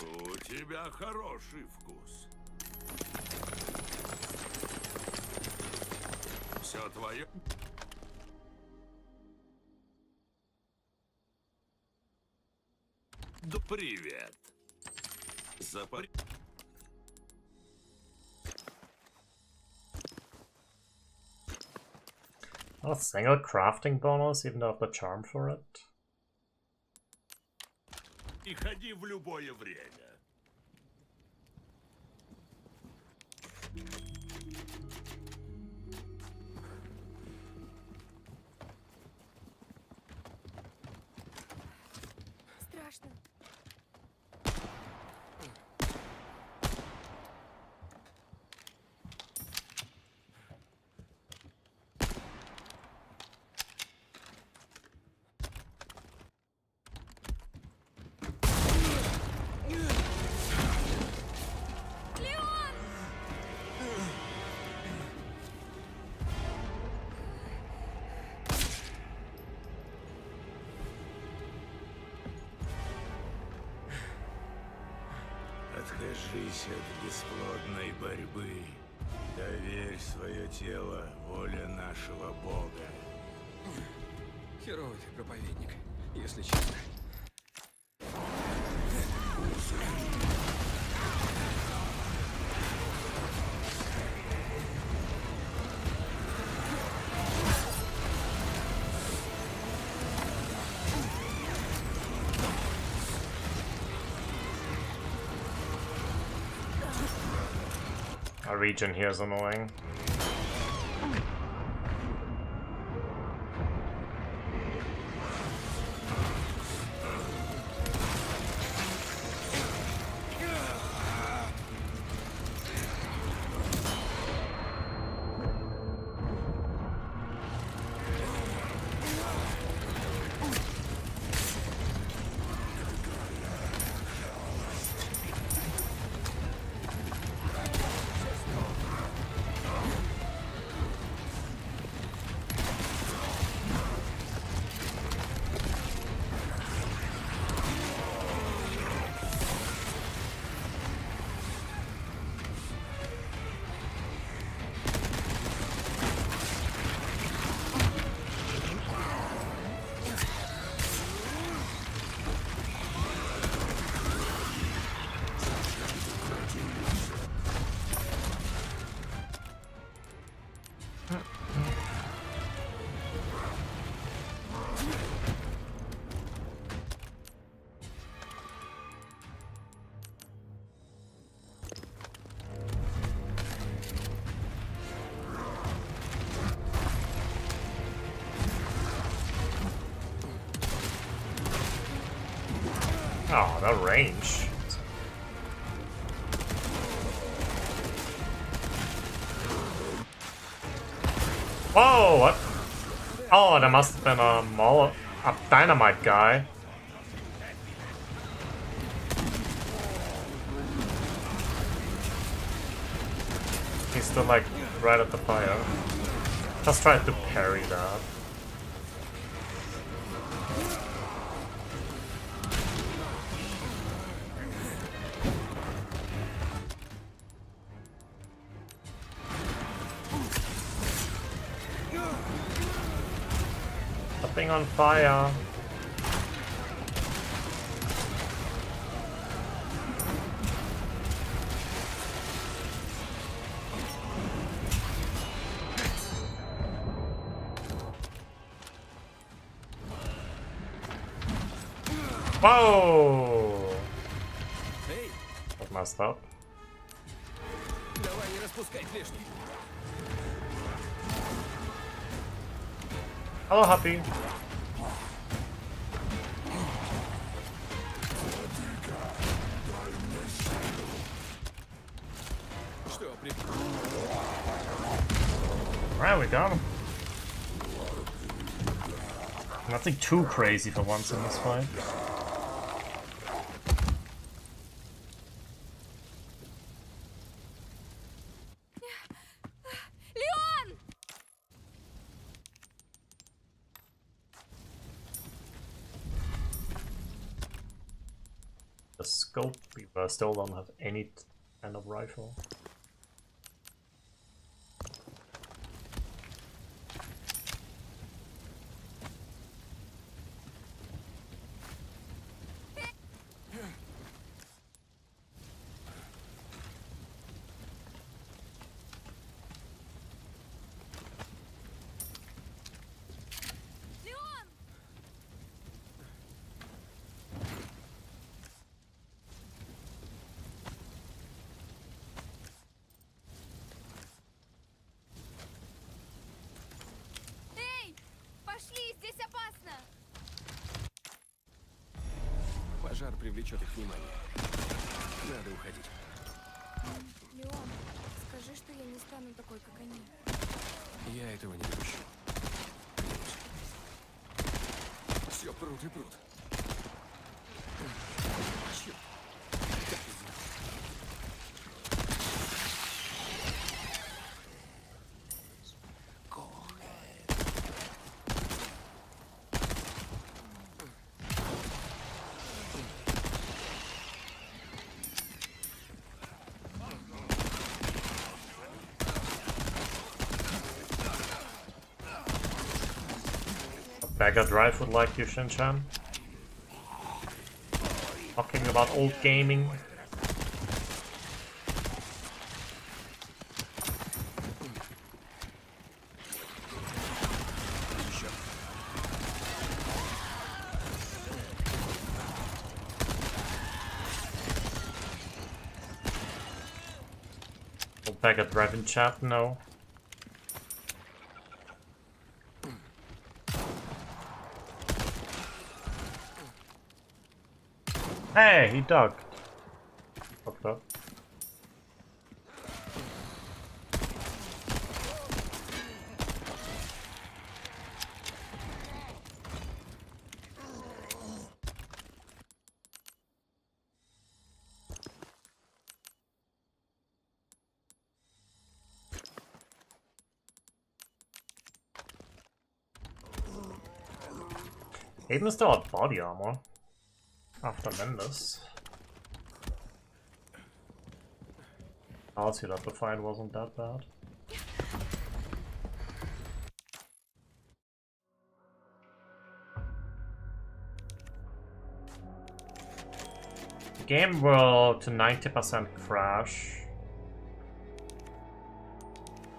У тебя хороший вкус. Все твое. Да привет. Запар... A single crafting bonus, even though I have the charm for it. И ходи в любое время. Страшно. Откажись от бесплодной борьбы. Доверь свое тело воле нашего Бога. Херовый ты проповедник, если честно. Our region here is annoying. Oh, the range. Whoa, what? Oh, there must have been a dynamite guy. He's still like right at the fire. Just tried to parry that. Something on fire. Whoa! Эй, That messed up. давай не распускать лишний. Hello, Happy. Что, Right, we got him. Nothing too crazy for once in this fight. Леон! The scope, we still don't have any kind of rifle. Леон! Эй! Пошли, здесь опасно! Пожар привлечет их внимание. Надо уходить. Леон, скажи, что я не стану такой, как они. Я этого не допущу. Все, прут и прут. Черт. Как из них? Mega Drive would like you, Shinchan. Talking about old gaming. Old Mega Drive in chat? No. Hey, he ducked. Fucked up. Aiden still had body armor after Mendes. I'll see that the fight wasn't that bad. The game will to 90% crash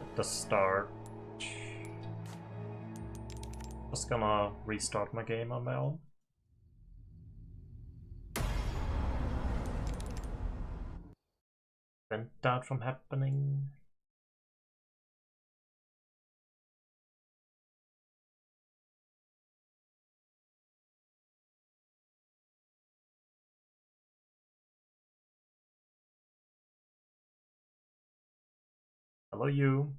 at the start. Just gonna restart my game on my own. Prevent that from happening. Hello, you.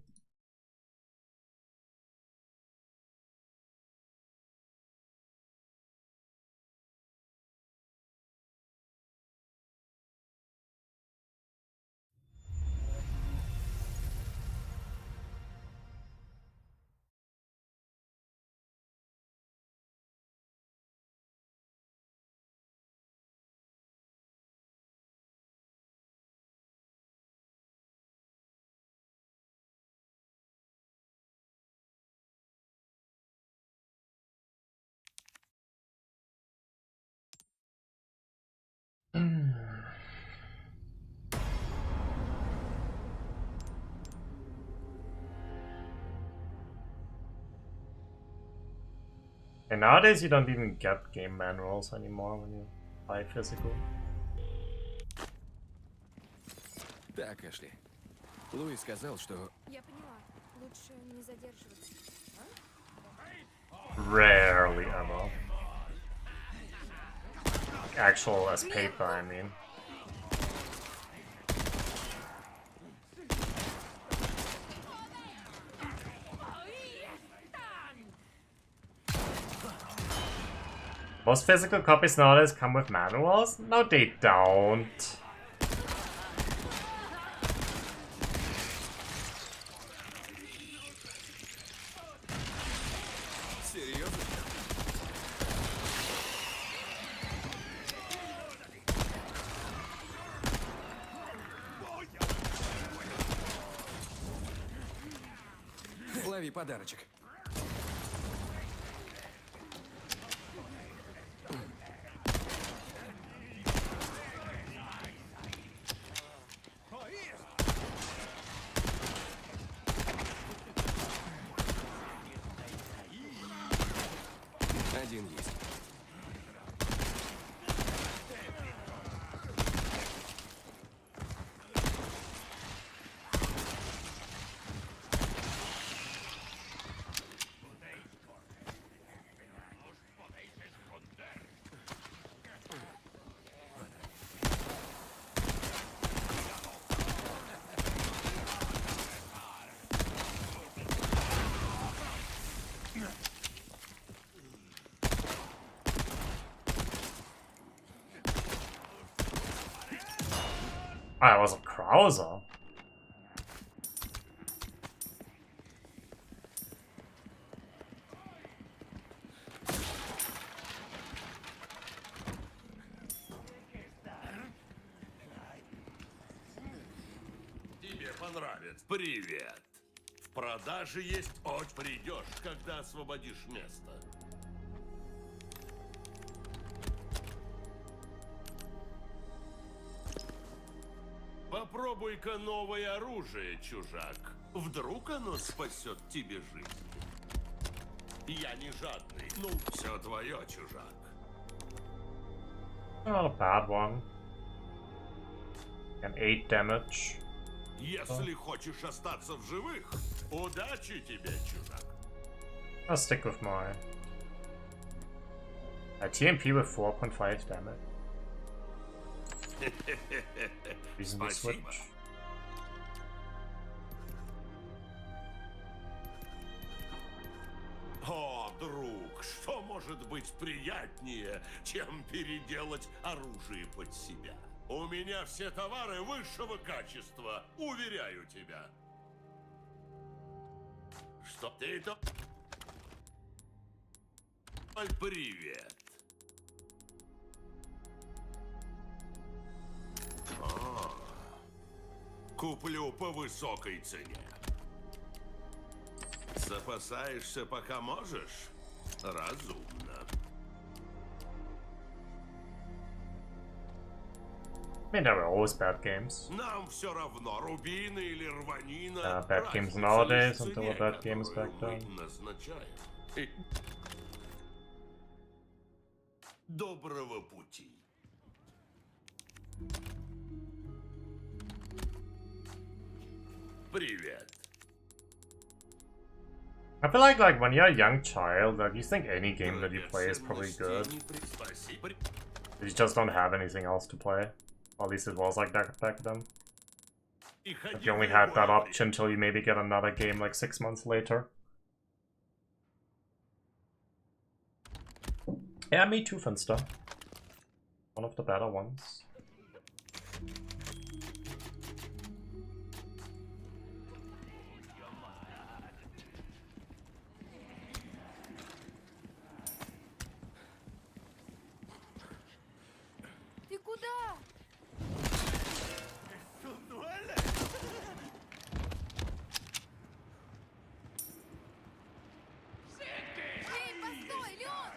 And nowadays you don't even get game manuals anymore when you buy physical. Так, Эшли. Луи сказал, что... Я поняла. Лучше не задерживаться. Rarely ever. Actual as paper, I mean. Most physical copies nowadays come with manuals? No, they don't. Серьезно? Лови подарочек. Один есть. Ah, it was a Krauser. Тебе понравится. Привет. В продаже есть придешь, когда освободишь место. Попробуй-ка новое оружие, чужак. Вдруг оно спасет тебе жизнь. Я не жадный. Ну, все твое, чужак. Not a bad one. And 8 damage. Если хочешь остаться в живых, удачи тебе, чужак. I'll stick with my TMP with 4.5 damage. Reasonable Спасибо. switch. О, друг, что может быть приятнее, чем переделать оружие под себя? У меня все товары высшего качества, уверяю тебя. Что ты это? Привет. Куплю по высокой цене. Запасаешься, пока можешь? Разумно. I mean, there were always bad games. Нам все равно, рубины или рванина. Bad games разница nowadays лишь в and there цене, were bad games которую back мы then. назначаем. Доброго пути. Привет. I feel like when you're a young child, like you think any game that you play is probably good. Спасибо. You just don't have anything else to play. Or at least it was like that back then. Like you only had that option till you maybe get another game like 6 months later. Yeah, me too, Finster. One of the better ones. Ты куда? Эй, постой, Лёд!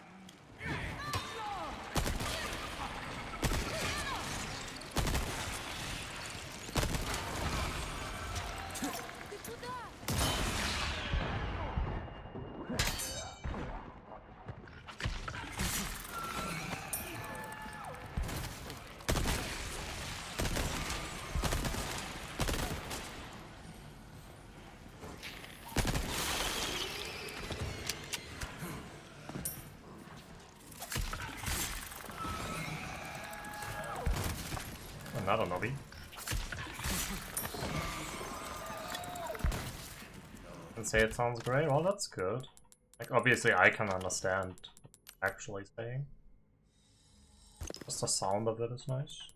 I don't know. And say it sounds great. Well, that's good. Like, obviously, I can understand what it's actually saying. Just the sound of it is nice.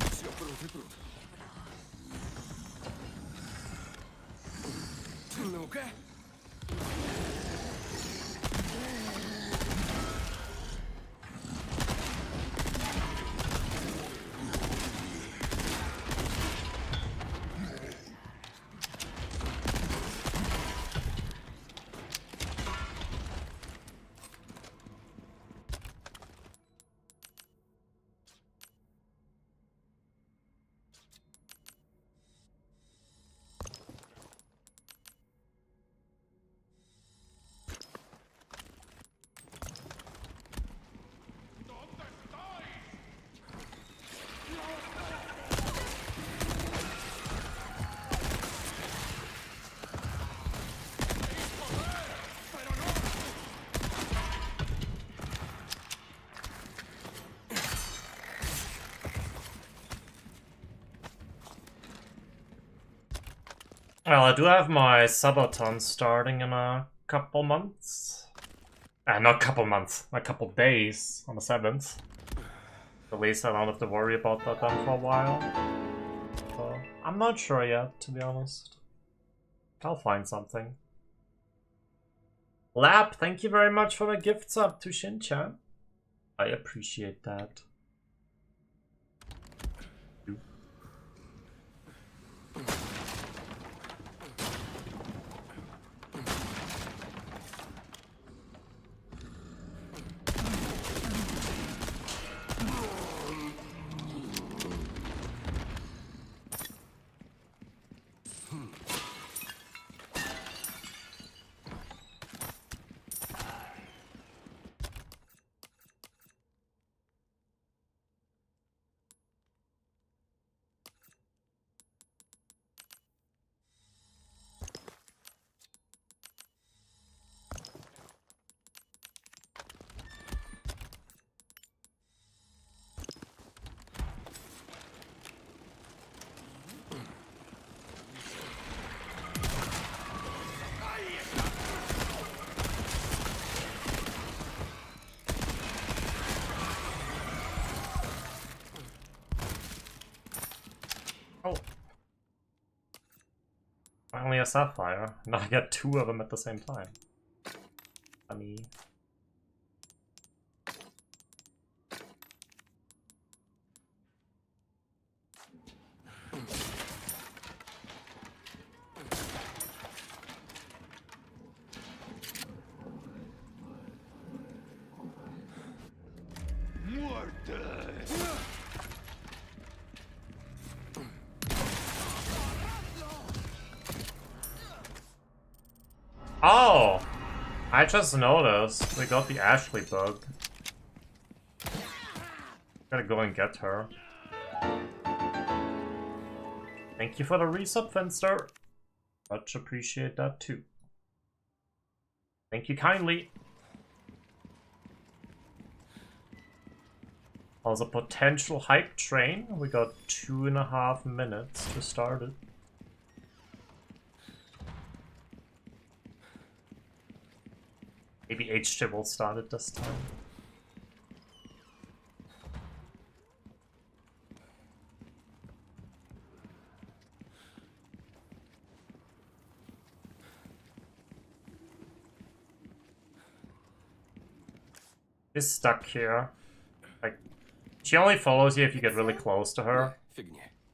Все прут и прут. Ну-ка. Well, I do have my subathon starting in a couple months. Not couple months, a couple days on the 7th. At least I don't have to worry about that then for a while. So, I'm not sure yet, to be honest. I'll find something. Lap, thank you very much for the gift sub to Shin-chan. I appreciate that. Oh. Finally a sapphire. Now I get 2 of them at the same time. Funny. Oh! I just noticed we got the Ashley bug. Gotta go and get her. Thank you for the resub, Fenster. Much appreciate that too. Thank you kindly. As a potential hype train, we got 2.5 minutes to start it. Maybe HJ will start it this time. She's stuck here. Like, she only follows you if you get really close to her.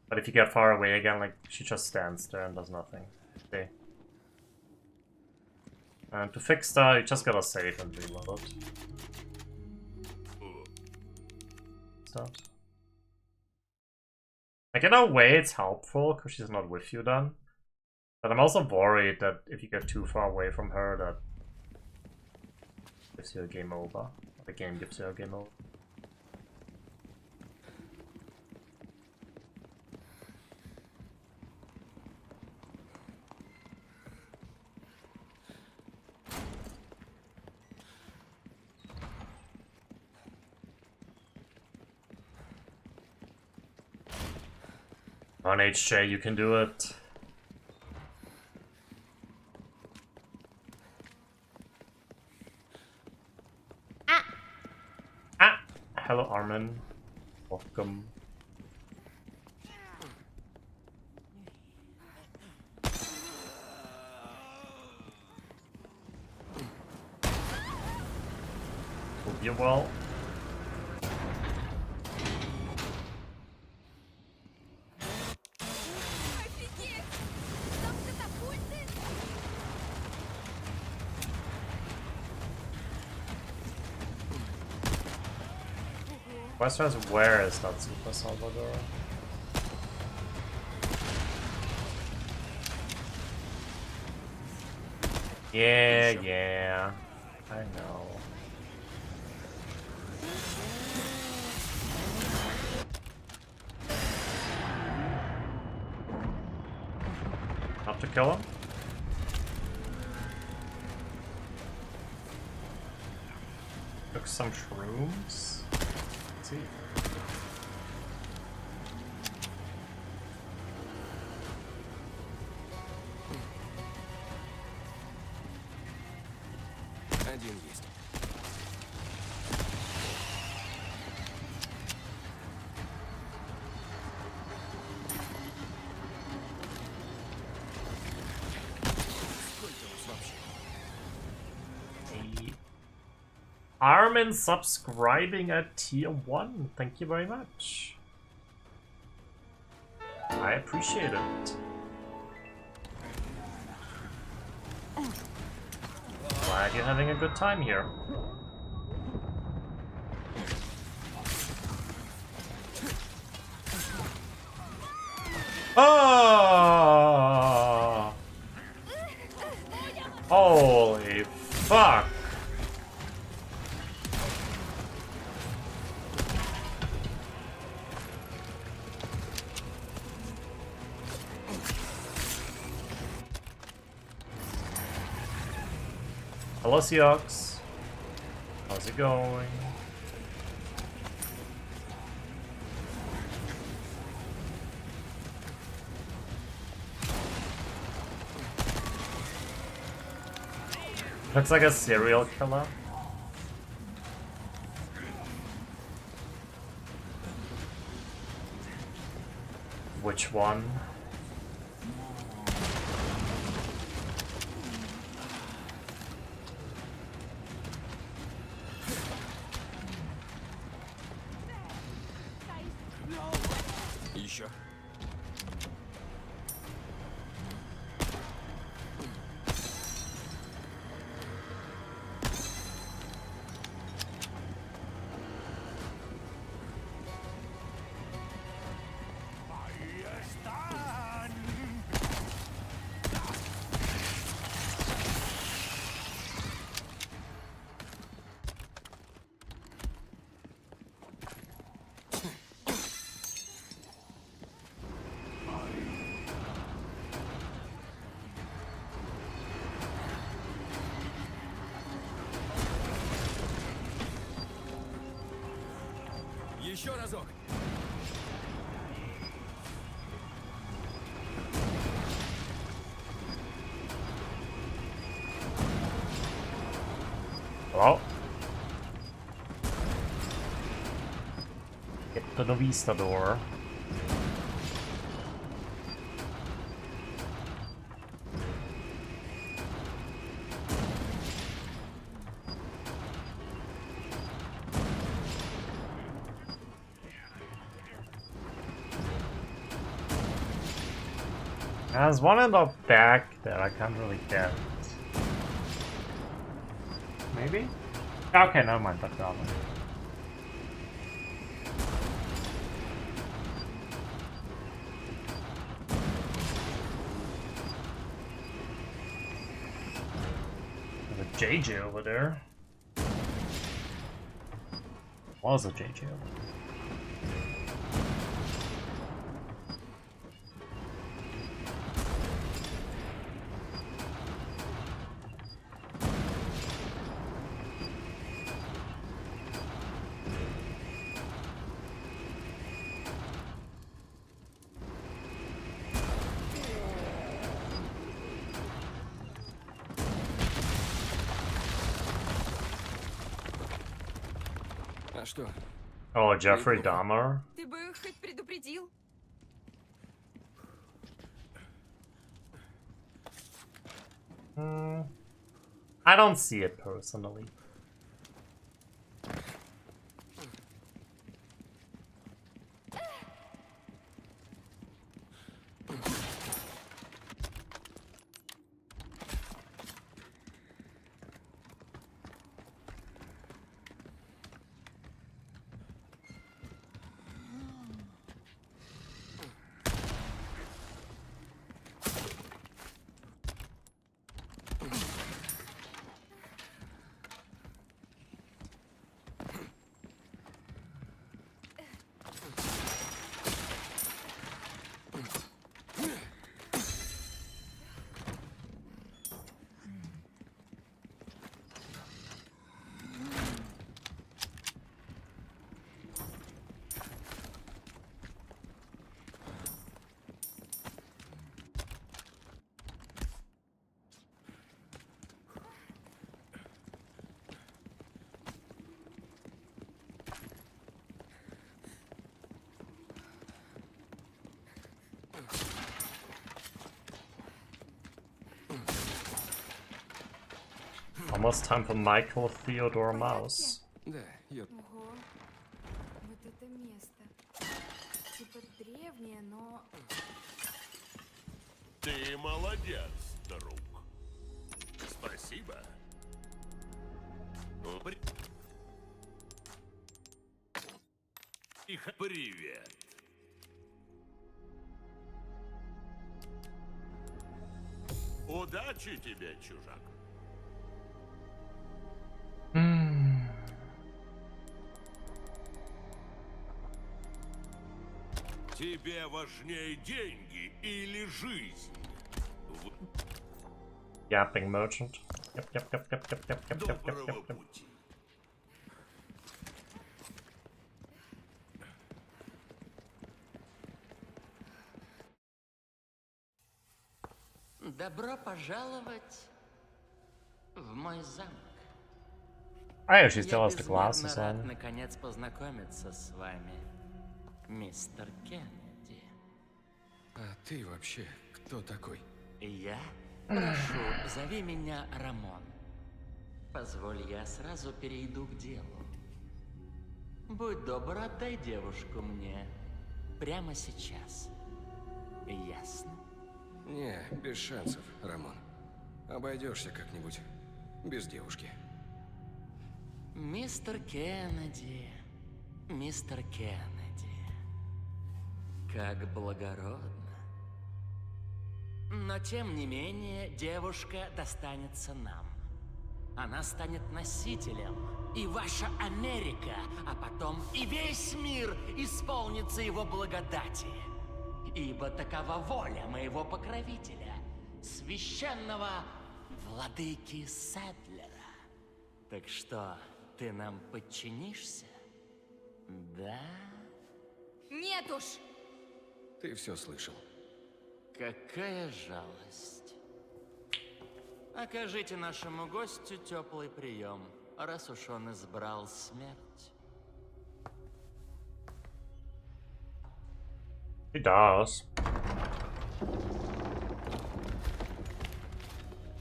But if you get far away again, like, she just stands there and does nothing. Okay. And to fix that, you just gotta save and reload. Start. Like, in a way, it's helpful, because she's not with you then. But I'm also worried that if you get too far away from her, that gives you a game over. The game gives you a game over. on, HJ, you can do it. Ah! Hello, Armin. Welcome. Hope you're well. Questions, where is that Super Salvador? Yeah, I know. Have to kill him? Took some shrooms? Let's see. Один есть. Сколько вас вообще? Armin subscribing at tier 1. Thank you very much. I appreciate it. Glad you're having a good time here. Oh! Holy fuck! Hello, Seahawks. How's it going? Looks like a serial killer. Which one? Еще. Еще разок. Hello? Get to the Vista door. There's one in the back that I can't really get. Maybe? Okay, never mind, that's not one. There's a JJ over there. Was a JJ over there. А что? Oh, Jeffrey Неплохо. Dahmer. Ты бы хоть предупредил. I don't see it personally. Almost time for Michael Theodore Mouse. Да, Юр. Ого. Вот это место. Типа древнее, но... Ты молодец, друг. Спасибо. Привет. Удачи тебе, чужак. Тебе важнее деньги или жизнь? Yapping merchant. Yep. Доброго пути. Добро пожаловать в мой замок. I actually still Я has the glasses безмерно рад on. наконец познакомиться с вами, мистер Кеннеди. А ты вообще кто такой? Я? Прошу, зови меня Рамон. Позволь, я сразу перейду к делу. Будь добр, отдай девушку мне. Прямо сейчас. Ясно? Не, без шансов, Рамон. Обойдешься как-нибудь без девушки. Мистер Кеннеди, мистер Кеннеди. Как благородно. Но тем не менее, девушка достанется нам. Она станет носителем, и ваша Америка, а потом и весь мир исполнится его благодати. Ибо такова воля моего покровителя, священного владыки Седлера. Так что, ты нам подчинишься? Да? Нет уж! Ты все слышал. Какая жалость. Окажите нашему гостю теплый прием, раз уж он избрал смерть. He does.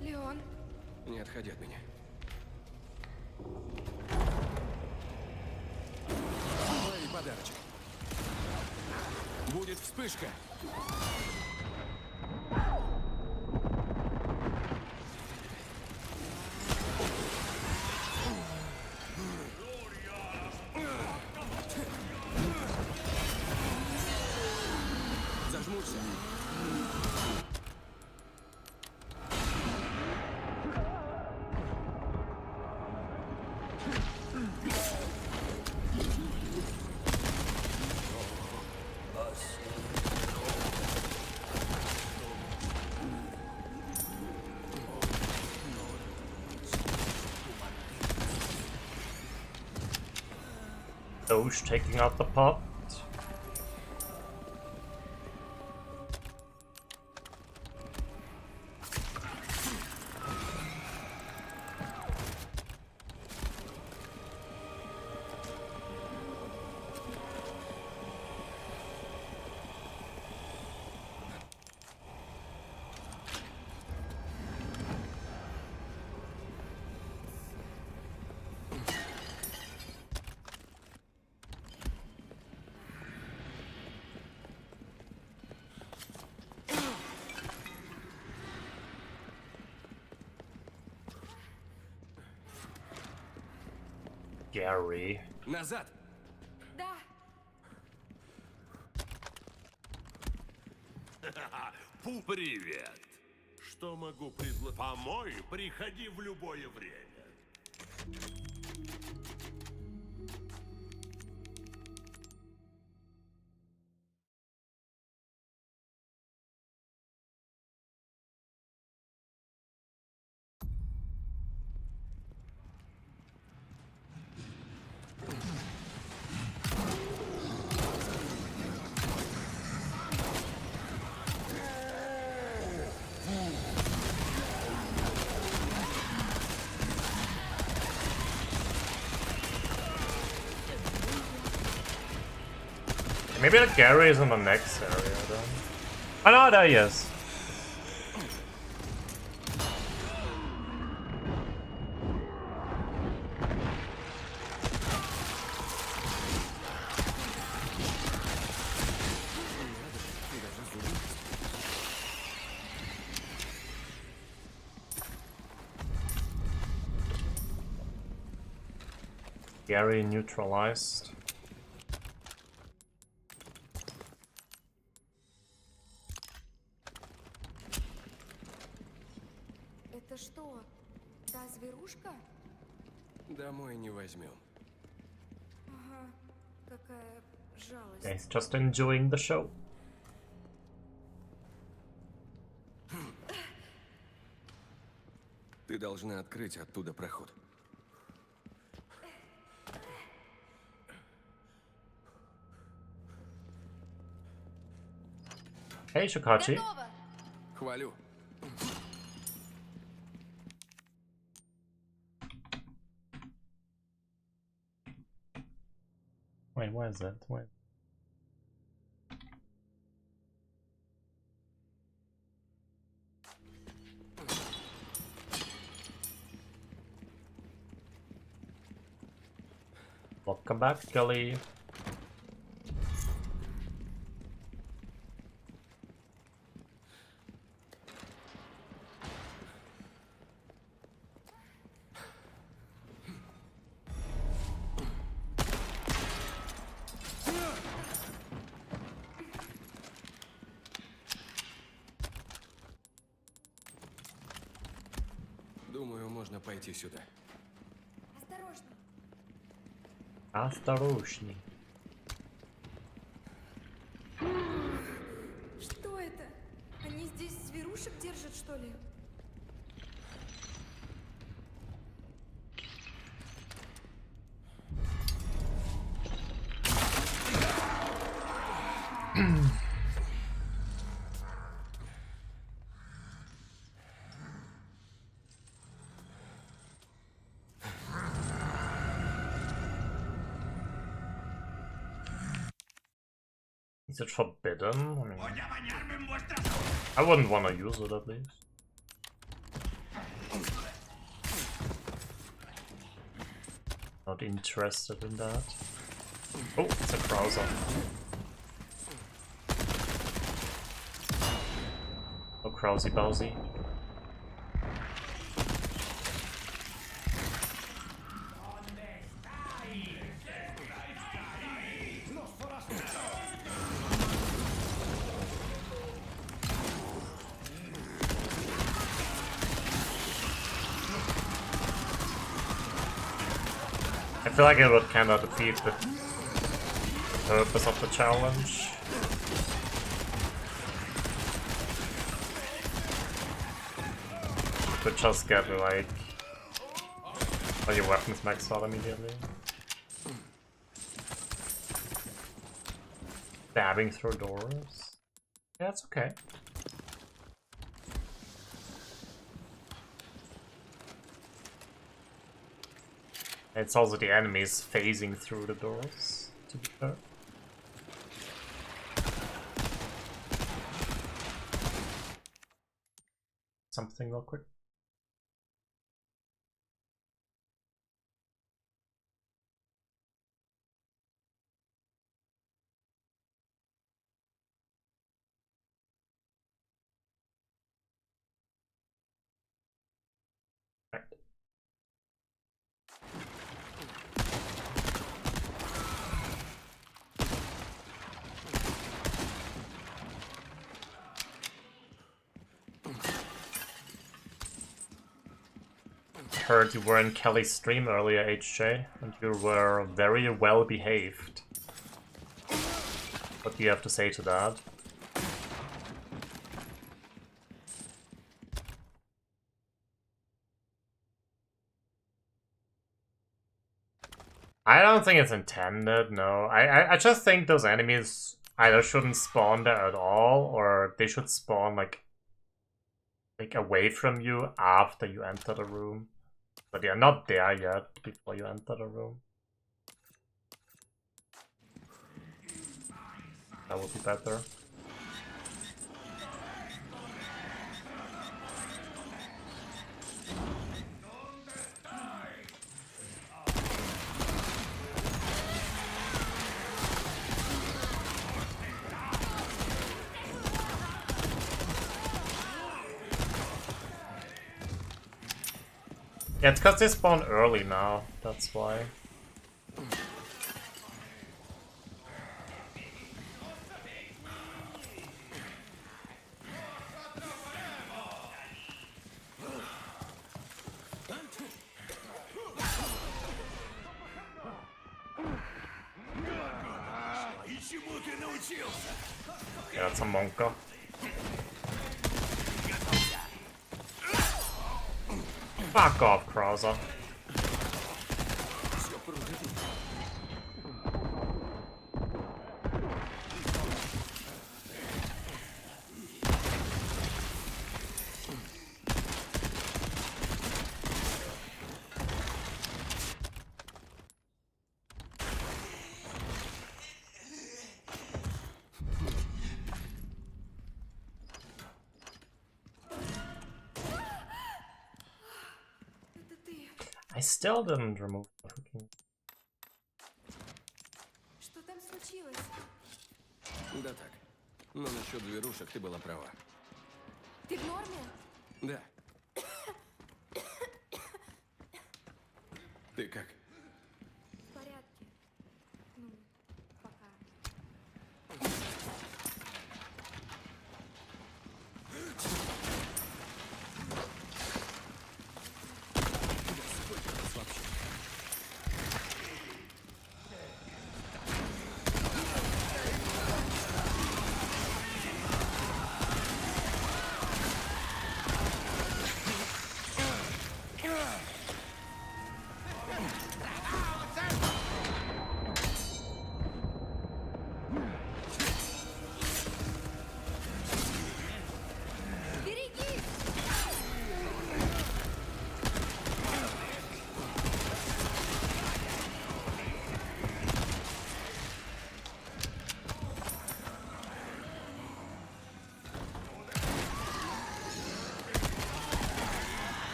Леон, Не отходи от меня. Лови подарочек. Будет вспышка. Зажмурься. Doge taking out the pot. Gary. Назад! Да. Привет. Что могу предложить? Помой, приходи в любое время. Maybe the Gary is in the next area then. Oh no, there he is. Gary neutralized. Это что, та зверушка? Домой не возьмем. Ага, какая жалость. He's just enjoying the show. Ты должна открыть оттуда проход. Hey, Shukachi. Готово! Хвалю. Wait, where is it? Wait. Welcome back, Kelly. Думаю, можно пойти сюда. Осторожно! Осторожней. Что это? Они здесь зверушек держат, что ли? Is it forbidden? I mean, I wouldn't want to use it at least. Not interested in that. Oh, it's a Krauser. Oh, Krausy Bowsy. I feel like it would kind of defeat the purpose of the challenge. You could just get like all your weapons maxed out immediately. Stabbing through doors. Yeah, it's okay. It's also the enemies phasing through the doors, to be fair. Something real quick. Right. heard you were in Kelly's stream earlier, HJ, and you were very well behaved. What do you have to say to that? I don't think it's intended, no. I just think those enemies either shouldn't spawn there at all, or they should spawn like away from you after you enter the room. But you're not there yet before you enter the room. That would be better. Yeah, it's because they spawn early now, that's why. Yeah, that's a Monka. Fuck off, Krauser. I still didn't remove the freaking... Что там случилось? Да так. Но насчет зверушек ты была права. Ты в норме? Да. Ты как? В порядке. Ну, пока.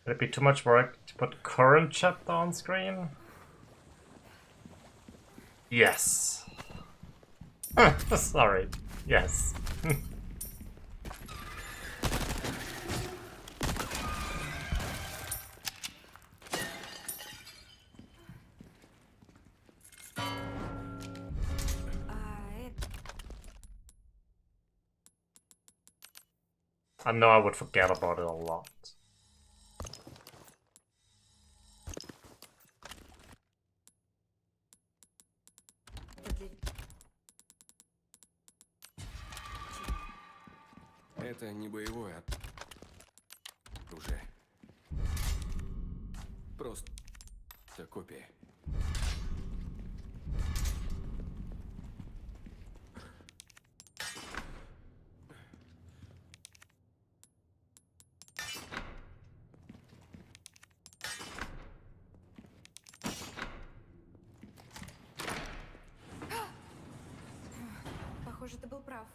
Would it be too much work to put current chapter on screen? Yes. Sorry. Yes. I know I would forget about it a lot. Это не боевое оружие. Просто копия. Похоже, ты был прав.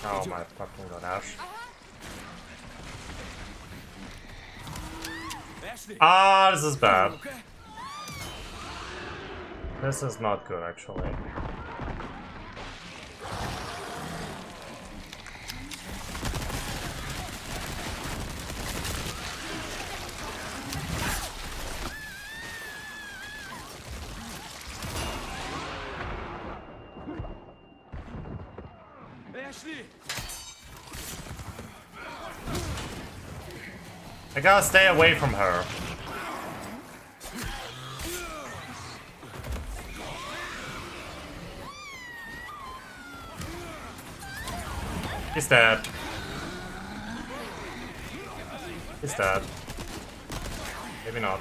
Oh my fucking god, Ash. Ah, this is bad. This is not good, actually. I gotta stay away from her. He's dead. He's dead. Maybe not.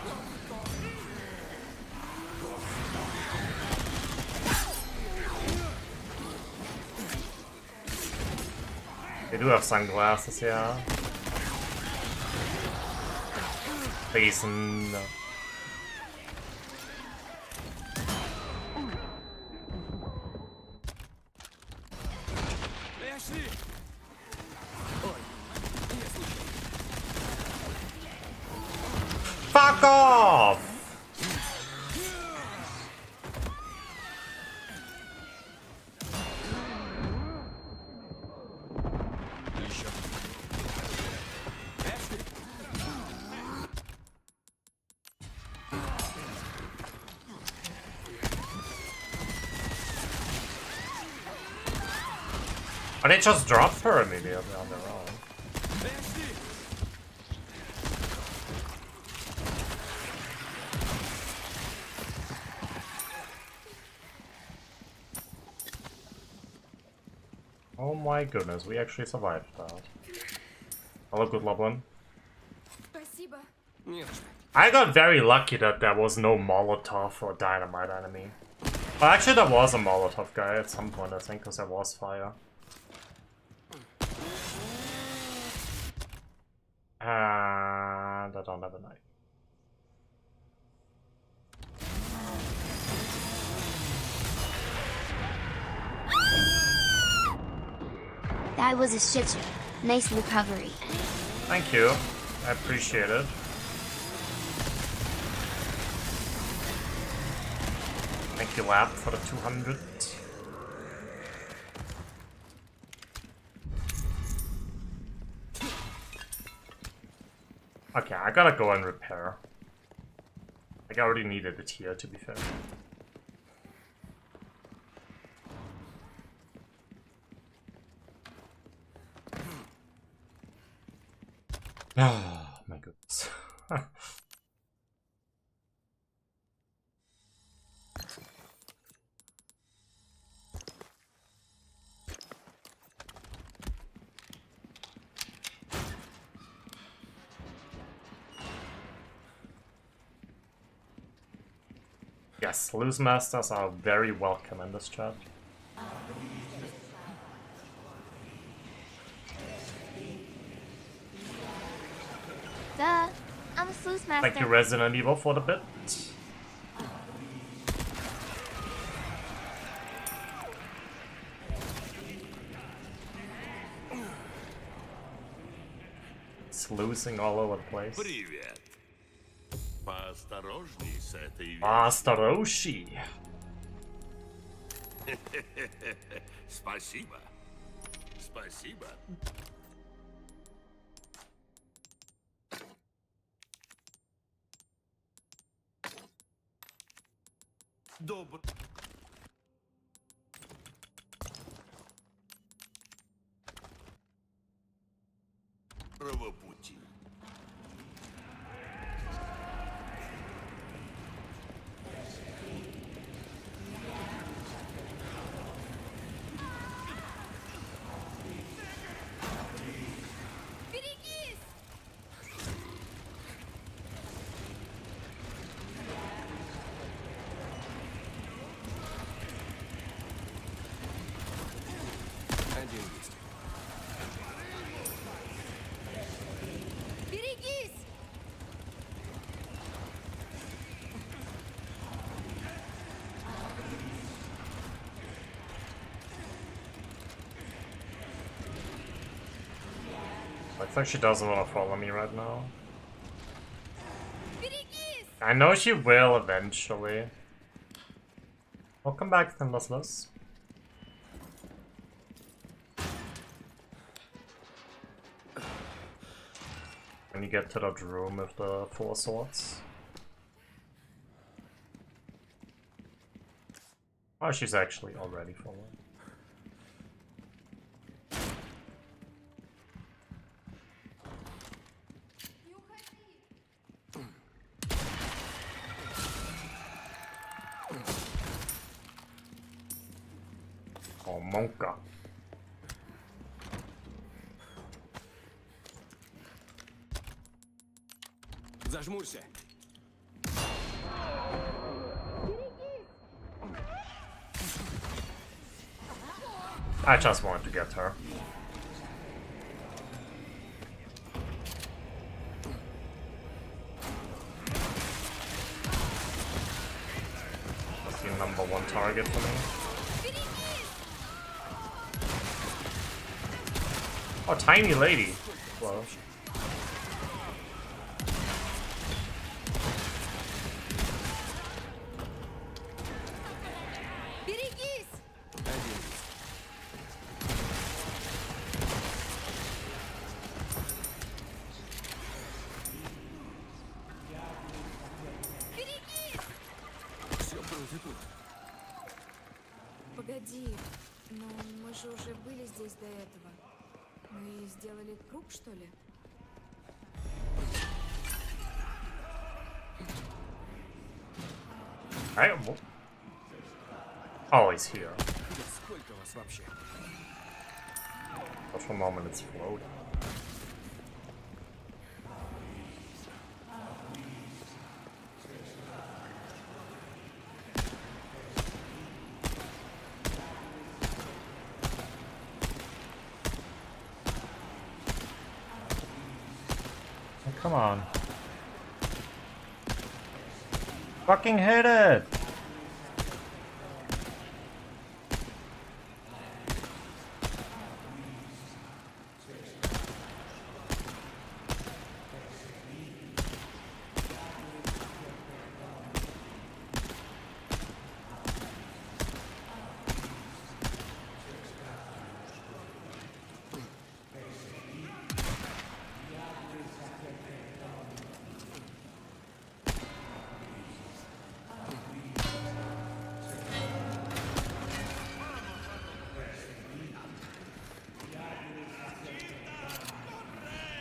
They do have sunglasses, yeah. Please, no. Fuck off! Or they just dropped her immediately on their own. Oh my goodness, we actually survived that. Hello, good Loblin. Спасибо. I got very lucky that there was no Molotov or Dynamite enemy. Well, actually there was a Molotov guy at some point, I think, because there was fire. And I don't have a knife. That was a shit show. Nice recovery. Thank you. I appreciate it. Thank you, Lap, for the 200. Okay, I gotta go and repair. Like, I already needed it here, to be fair. Oh my goodness. Yes, loose masters are very welcome in this chat. Duh. I'm a sluice master. Thank you, Resident Evil, for the bit. It's losing all over the place. Привет. Поосторожней с этой Осторожней. Спасибо. Спасибо. Доброго пути. Берегись! Один есть. think she doesn't want to follow me right now. I know she will eventually. Welcome back, Thundersless. When you get to that room with the 4 swords. Oh, she's actually already following. Oh, Monka. Зажмурься. I just wanted to get her. That's the #1 target for me. Oh, tiny lady. Well. Погоди, но мы же уже были здесь до этого. Мы сделали круг, что ли? Oh, he's here. Сколько вас вообще? But for a moment it's floating. Oh, come on. Fucking hit it!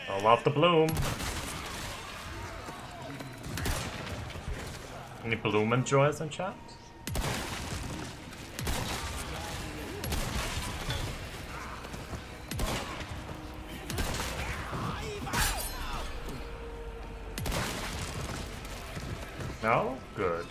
I love the bloom. Any bloom enjoyers in chat? No? Good.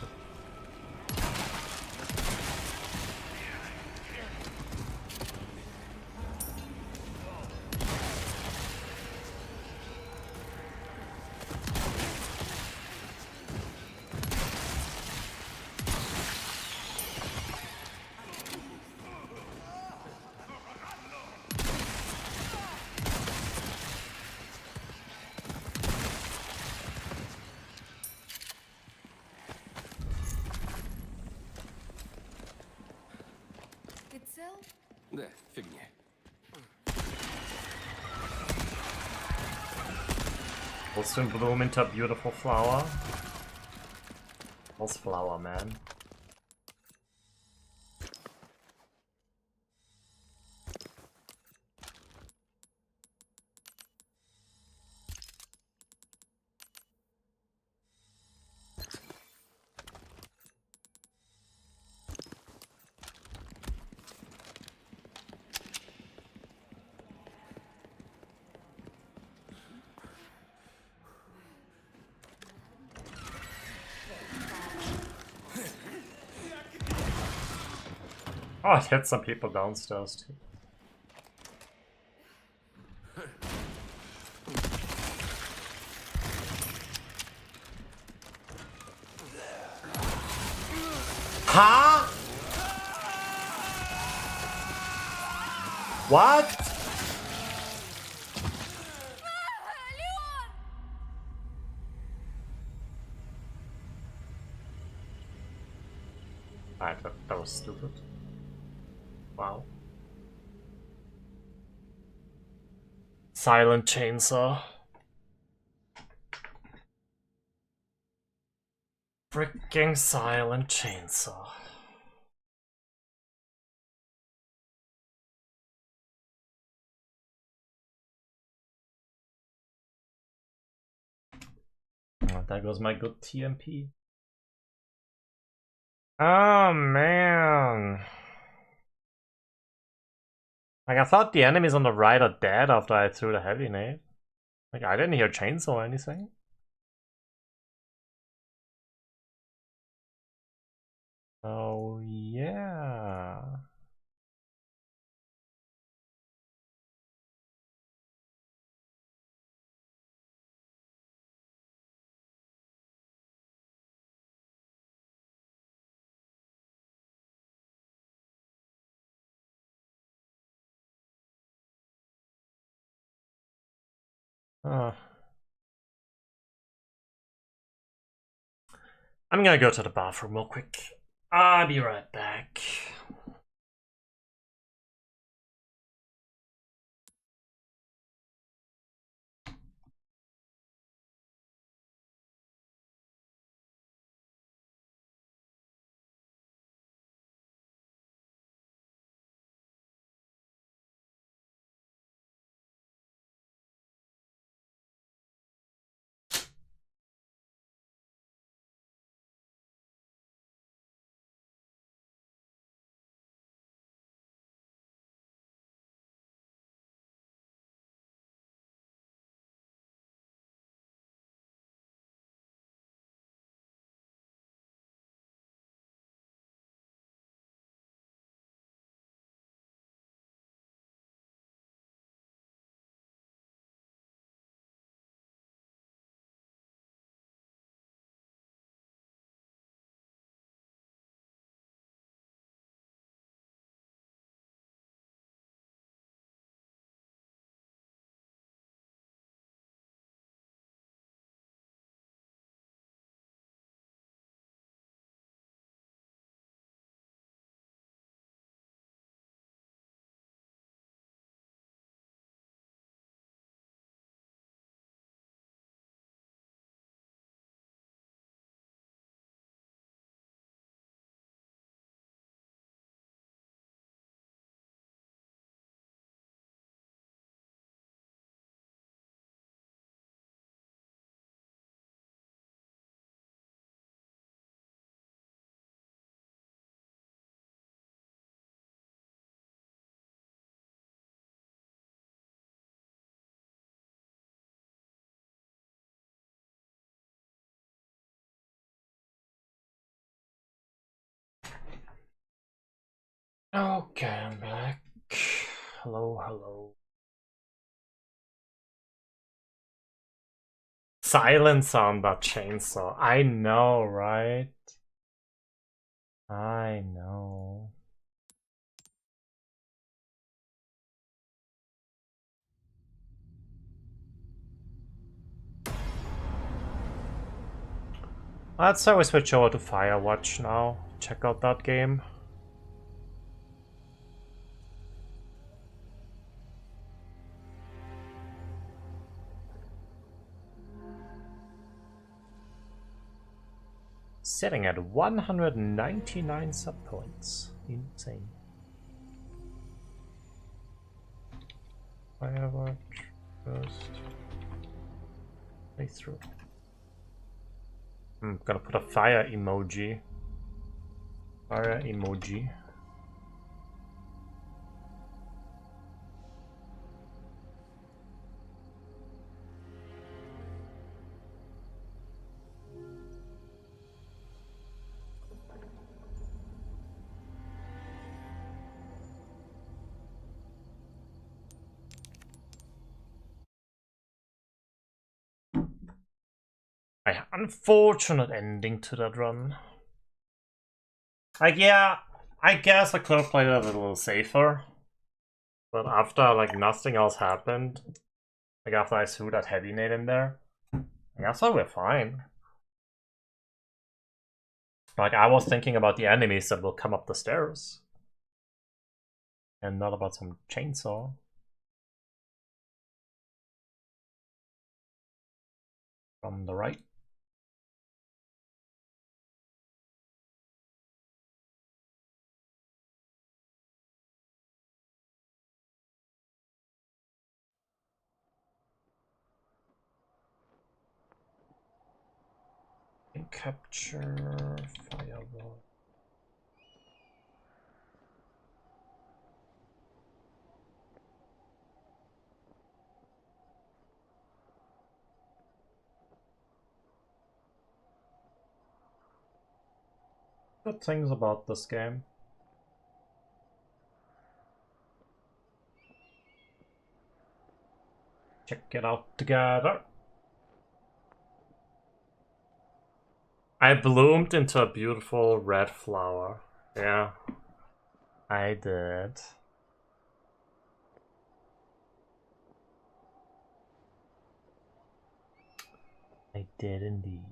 Ты цел? Да, фигня. Will soon bloom into a beautiful flower. What's flower, man? Oh, it hit some people downstairs too. Huh? What? Alright, that was stupid. Wow. Silent chainsaw. Freaking silent chainsaw. Oh, there goes my good TMP. Oh man. Like, I thought the enemies on the right are dead after I threw the heavy nade. Like, I didn't hear chainsaw or anything. Oh yeah. I'm gonna go to the bathroom real quick. I'll be right back. Okay, I'm back. Hello, hello. Silence on that chainsaw. I know, right? I know. Let's say we switch over to Firewatch now. Check out that game. Sitting at 199 sub points. Insane. Firewatch first playthrough. I'm gonna put a fire emoji. Fire emoji. Unfortunate ending to that run. Like, yeah, I guess I could have played it a little safer. But after, like, nothing else happened, like, after I threw that heavy nade in there, I thought we're fine. Like, I was thinking about the enemies that will come up the stairs. And not about some chainsaw. From the right. Capture firewall. Good things about this game. Check it out together. I bloomed into a beautiful red flower. Yeah, I did. I did indeed.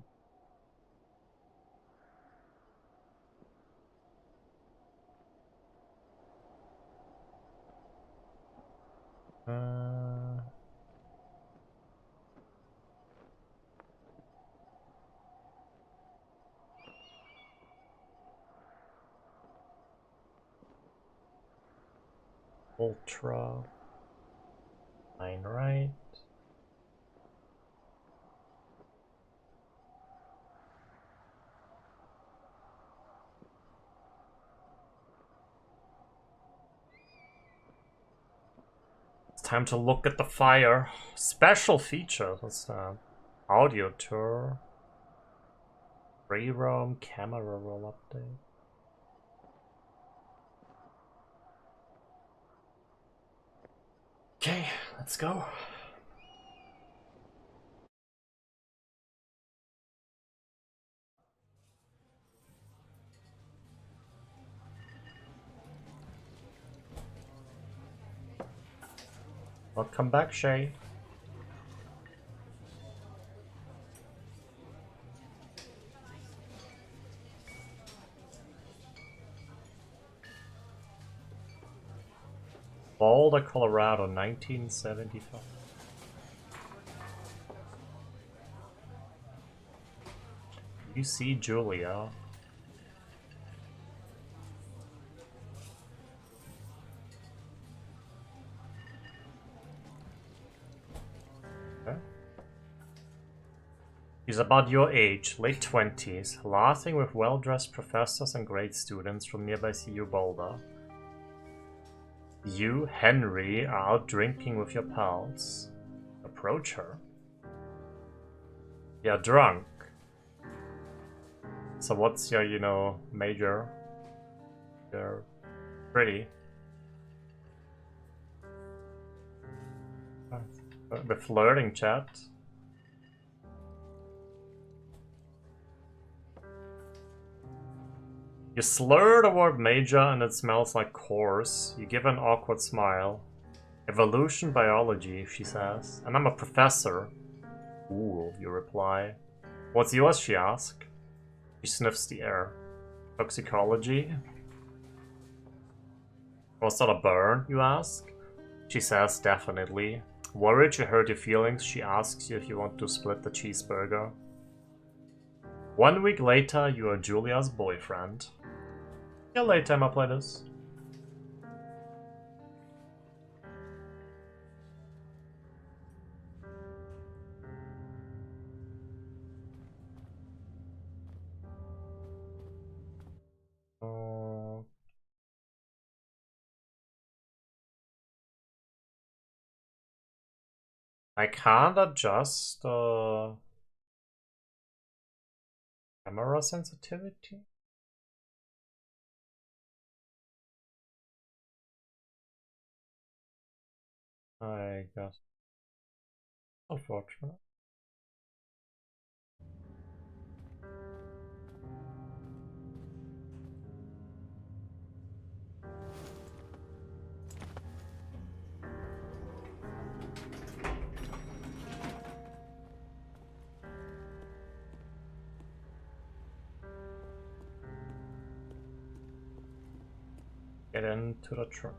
Ultra. 9 right. It's time to look at the fire. Special feature. What's that? Audio tour. Free roam camera roll update. Okay, let's go. Welcome back, Shay. Boulder, Colorado, 1975. You see Julia. Okay. He's about your age, late 20s, laughing with well-dressed professors and grade students from nearby CU Boulder. You, Henry, are out drinking with your pals. Approach her. You're drunk. So what's your, you know, major? You're pretty. The flirting chat. You slur the word major and it smells like coarse. You give an awkward smile. Evolution biology, she says. And I'm a professor. Ooh, you reply. What's yours, she asks. She sniffs the air. Toxicology? Was that a burn, you ask? She says definitely. Worried you hurt your feelings, she asks you if you want to split the cheeseburger. 1 week later, you are Julia's boyfriend. Yeah, late time I play this. I can't adjust camera sensitivity. I guess. Unfortunate. Get into the truck.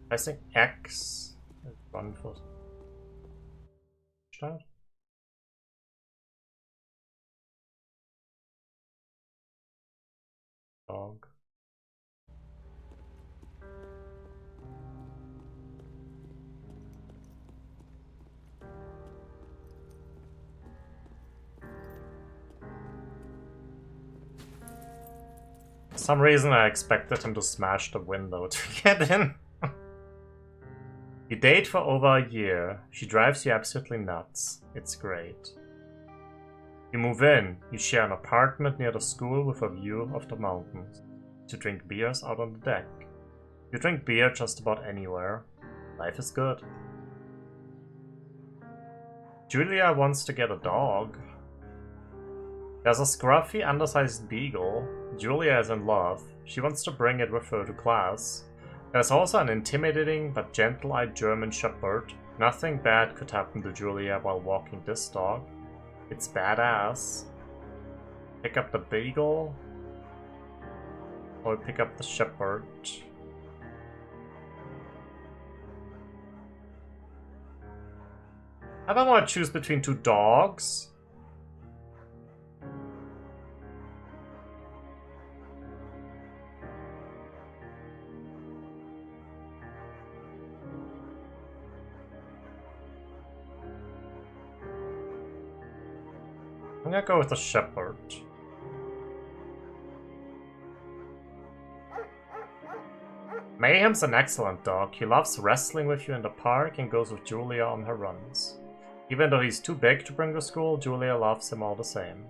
Pressing X. Run for start. Dog. For some reason I expected him to smash the window to get in. You date for over a year. She drives you absolutely nuts. It's great. You move in. You share an apartment near the school with a view of the mountains. You drink beers out on the deck. You drink beer just about anywhere. Life is good. Julia wants to get a dog. There's a scruffy, undersized beagle. Julia is in love. She wants to bring it with her to class. There's also an intimidating but gentle-eyed German shepherd. Nothing bad could happen to Julia while walking this dog. It's badass. Pick up the beagle. Or pick up the shepherd. I don't want to choose between two dogs. I'm gonna go with the shepherd. Mayhem's an excellent dog. He loves wrestling with you in the park and goes with Julia on her runs. Even though he's too big to bring to school, Julia loves him all the same.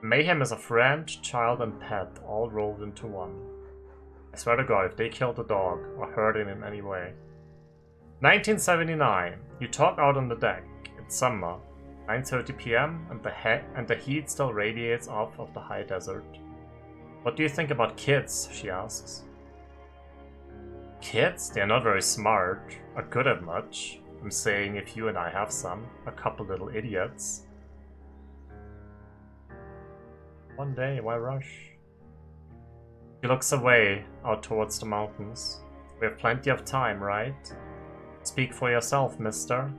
Mayhem is a friend, child, and pet, all rolled into one. I swear to God, if they killed the dog or hurt him in any way. 1979. You talk out on the deck. It's summer. 9:30 p.m. and the heat still radiates off of the high desert. What do you think about kids? She asks. Kids? They're not very smart, or good at much. I'm saying if you and I have some, a couple little idiots. One day, why rush? He looks away, out towards the mountains. We have plenty of time, right? Speak for yourself, mister.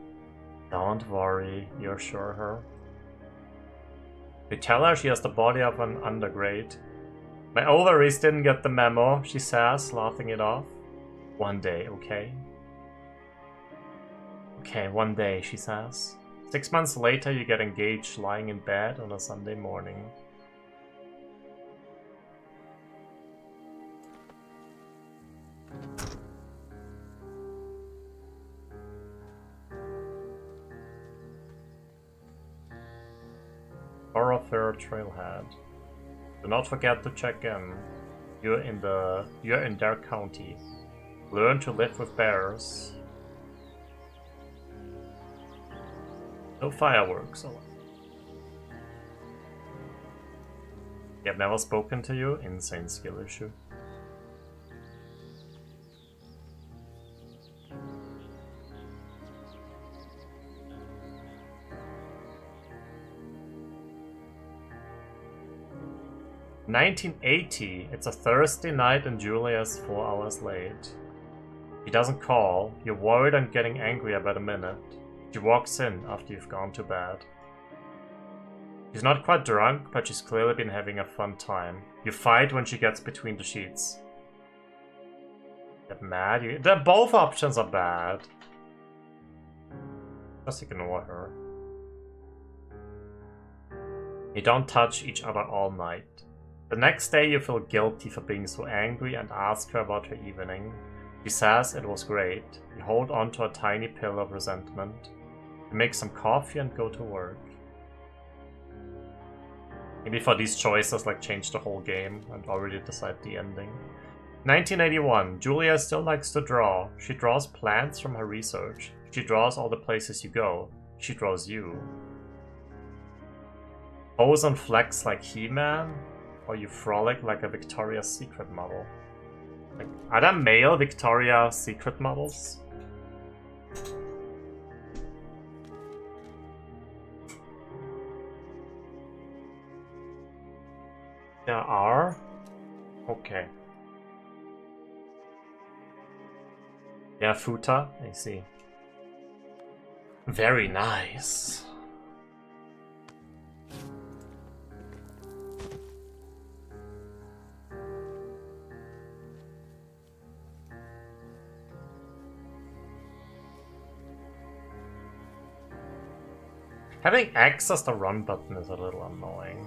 Don't worry, you assure her. They tell her she has the body of an undergrad. My ovaries didn't get the memo, she says, laughing it off. One day, okay? Okay, one day, she says. 6 months later, you get engaged lying in bed on a Sunday morning. Thoroughfare Trailhead. Do not forget to check in. You're in their county. Learn to live with bears. No fireworks. You have never spoken to you? Insane skill issue. $19.80. It's a Thursday night and Julia's 4 hours late. He doesn't call. You're worried and getting angry about a minute. She walks in after you've gone to bed. She's not quite drunk, but she's clearly been having a fun time. You fight when she gets between the sheets. Get mad? Both options are bad. Just ignore her. You don't touch each other all night. The next day you feel guilty for being so angry and ask her about her evening. She says it was great. You hold on to a tiny pill of resentment. You make some coffee and go to work. Maybe for these choices, like, change the whole game and already decide the ending. 1981. Julia still likes to draw. She draws plants from her research. She draws all the places you go. She draws you. Pose and flex like He-Man, or you frolic like a Victoria's Secret model. Like, are there male Victoria's Secret models? There are? Okay. Yeah, futa, I see. Very nice. Having X as the run button is a little annoying.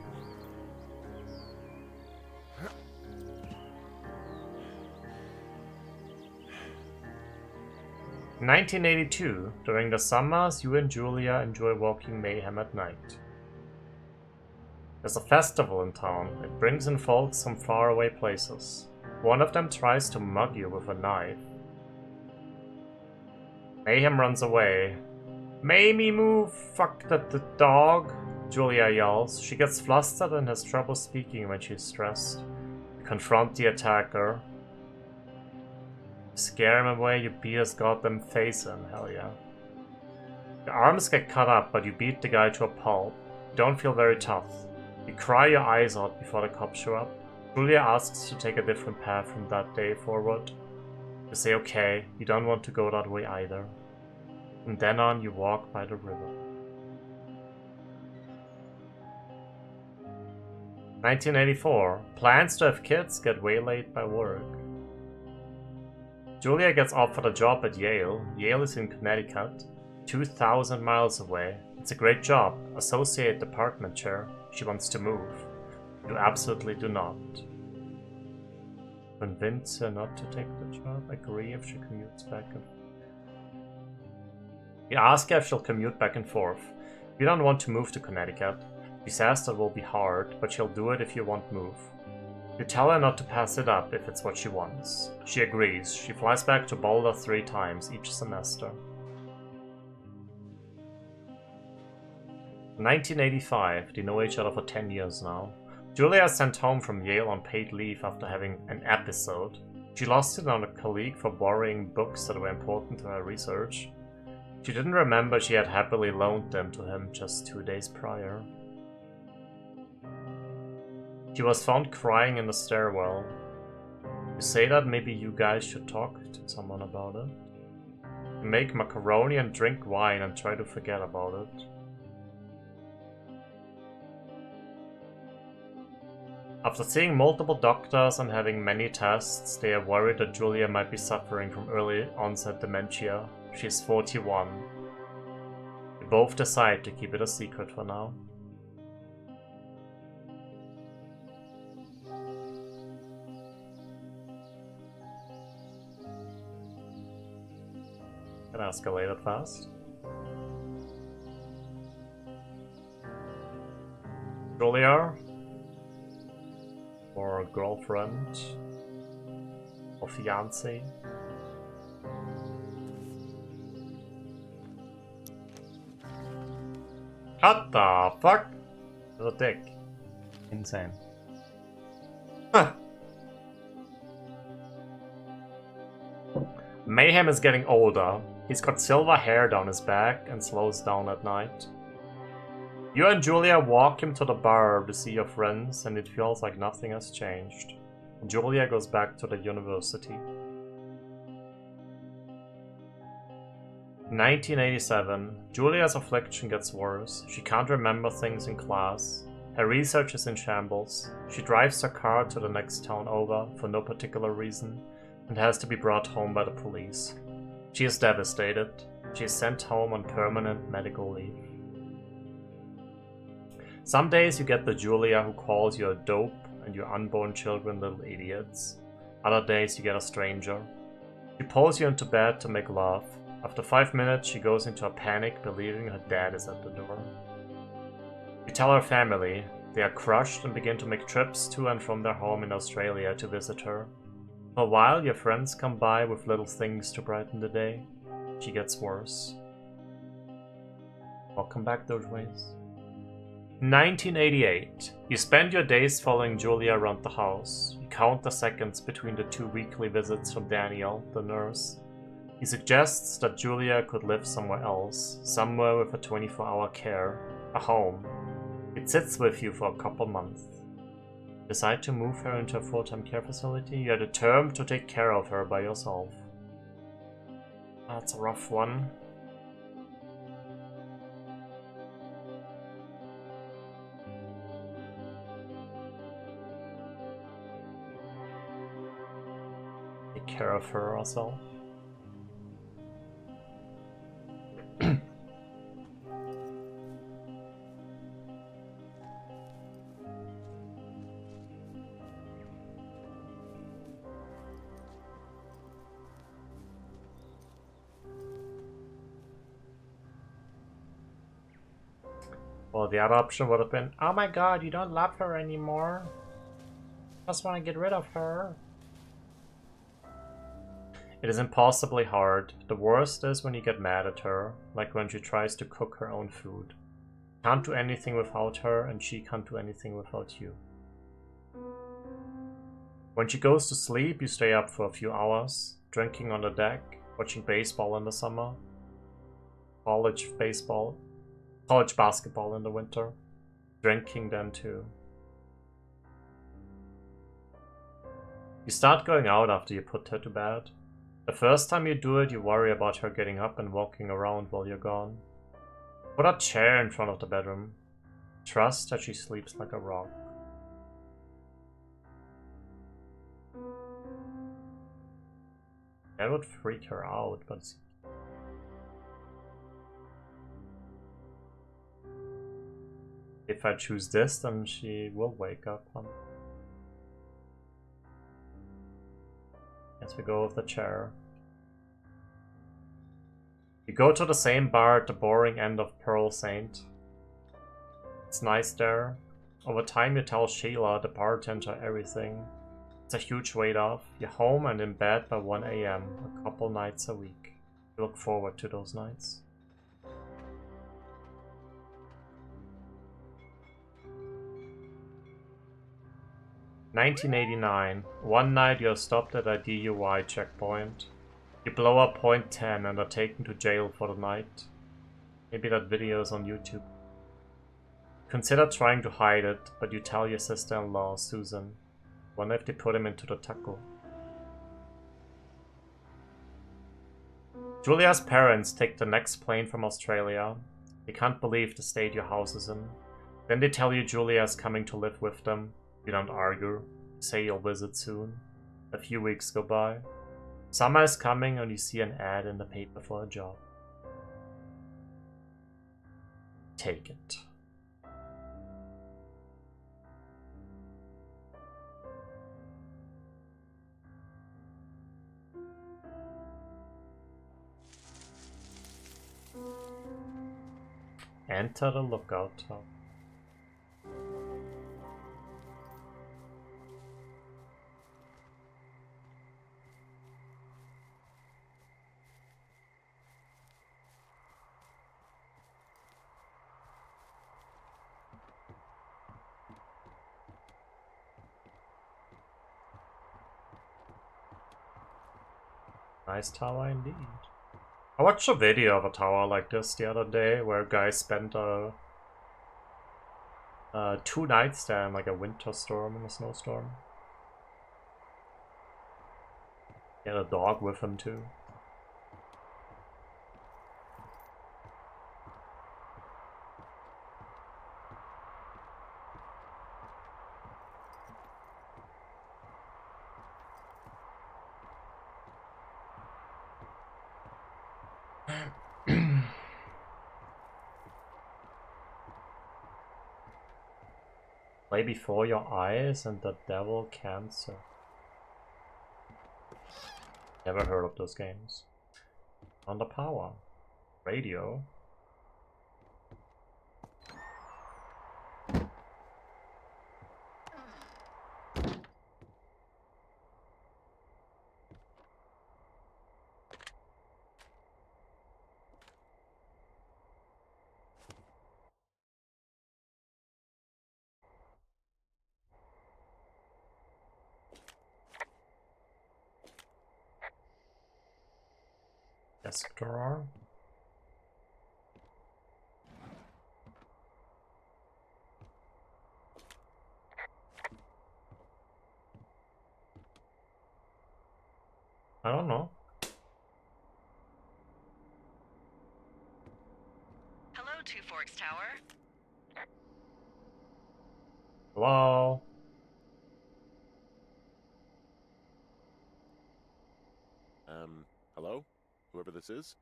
In 1982, during the summers, you and Julia enjoy walking Mayhem at night. There's a festival in town. It brings in folks from faraway places. One of them tries to mug you with a knife. Mayhem runs away. Mamie, move! Fuck that the dog! Julia yells. She gets flustered and has trouble speaking when she's stressed. You confront the attacker. Scare him away, you beat his goddamn face in, hell yeah. Your arms get cut up, but you beat the guy to a pulp. You don't feel very tough. You cry your eyes out before the cops show up. Julia asks to take a different path from that day forward. You say okay, you don't want to go that way either. From then on, you walk by the river. 1984. Plans to have kids get waylaid by work. Julia gets offered a job at Yale. Yale is in Connecticut, 2,000 miles away. It's a great job, associate department chair. She wants to move. You absolutely do not. Convince her not to take the job. Agree if she commutes back and forth. You ask her if she'll commute back and forth. You don't want to move to Connecticut. She says that will be hard, but she'll do it if you won't move. You tell her not to pass it up if it's what she wants. She agrees. She flies back to Boulder 3 times each semester. 1985. They know each other for 10 years now. Julia is sent home from Yale on paid leave after having an episode. She lost it on a colleague for borrowing books that were important to her research. She didn't remember she had happily loaned them to him just 2 days prior. She was found crying in the stairwell. You say that maybe you guys should talk to someone about it. You make macaroni and drink wine and try to forget about it. After seeing multiple doctors and having many tests, they are worried that Julia might be suffering from early onset dementia. She's 41. They both decide to keep it a secret for now. It escalated fast. Julia, or girlfriend, or fiancé. What the fuck? There's a dick. Insane. Huh. Mayhem is getting older. He's got silver hair down his back and slows down at night. You and Julia walk him to the bar to see your friends, and it feels like nothing has changed. Julia goes back to the university. 1987. Julia's affliction gets worse. She can't remember things in class. Her research is in shambles. She drives her car to the next town over for no particular reason and has to be brought home by the police. She is devastated. She is sent home on permanent medical leave. Some days you get the Julia who calls you a dope and your unborn children little idiots. Other days you get a stranger. She pulls you into bed to make love. After 5 minutes she goes into a panic, believing her dad is at the door. You tell her family. They are crushed and begin to make trips to and from their home in Australia to visit her. For a while your friends come by with little things to brighten the day. She gets worse. Welcome back those ways. 1988. You spend your days following Julia around the house. You count the seconds between the 2 weekly visits from Daniel, the nurse. He suggests that Julia could live somewhere else, somewhere with a 24-hour care, a home. It sits with you for a couple months. Decide to move her into a full-time care facility. You are determined to take care of her by yourself. That's a rough one. Take care of her herself. Well, the other option would have been, oh my god, you don't love her anymore. Just want to get rid of her. It is impossibly hard. The worst is when you get mad at her, like when she tries to cook her own food. Can't do anything without her, and she can't do anything without you. When she goes to sleep, you stay up for a few hours, drinking on the deck, watching baseball in the summer, college basketball in the winter, drinking then too. You start going out after you put her to bed. The first time you do it, you worry about her getting up and walking around while you're gone. Put a chair in front of the bedroom. Trust that she sleeps like a rock. That would freak her out, but if I choose this, then she will wake up. Guess we go with the chair. You go to the same bar at the boring end of Pearl Saint. It's nice there. Over time you tell Sheila, the bartender, everything. It's a huge weight off. You're home and in bed by 1 AM, a couple nights a week. You look forward to those nights. (1989). One night you're stopped at a DUI checkpoint. You blow up .10 and are taken to jail for the night. Maybe that video is on YouTube. Consider trying to hide it, but you tell your sister-in-law, Susan. Wonder if they put him into the taco. Julia's parents take the next plane from Australia. They can't believe the state your house is in. Then they tell you Julia is coming to live with them. You don't argue. You say you'll visit soon. A few weeks go by. Summer is coming and you see an ad in the paper for a job. Take it. Enter the lookout tower. Nice tower indeed. I watched a video of a tower like this the other day where a guy spent 2 nights there in like a winter storm and a snowstorm. He had a dog with him too. Play before your eyes and the devil cancer. Never heard of those games. Under power. Radio. desk drawer. I don't know. Hello, Two Forks Tower. Hello? Hello? Whoever this is?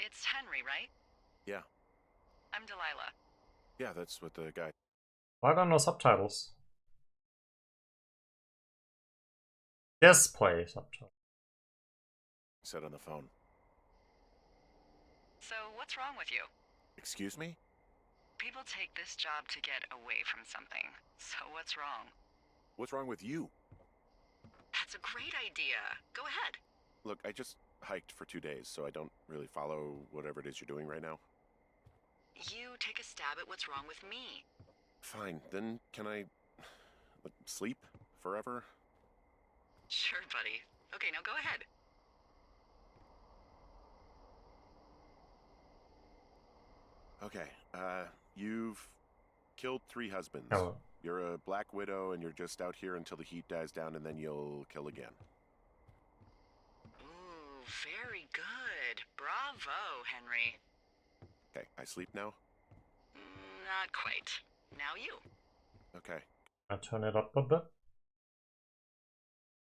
It's Henry, right? Yeah. I'm Delilah. Yeah, that's what the guy... Why don't know subtitles? Display subtitles. said on the phone. So, what's wrong with you? Excuse me? People take this job to get away from something. So, what's wrong? What's wrong with you? That's a great idea. Go ahead. Look, I just hiked for 2 days, so I don't really follow whatever it is you're doing right now. You take a stab at what's wrong with me. Fine, then can I... like, sleep forever? Sure, buddy. Okay, now go ahead. Okay, you've killed 3 husbands. Oh. You're a black widow and you're just out here until the heat dies down and then you'll kill again. Ooh, very good. Bravo, Henry. Okay, I sleep now? Not quite. Now you. Okay. I'll turn it up a bit.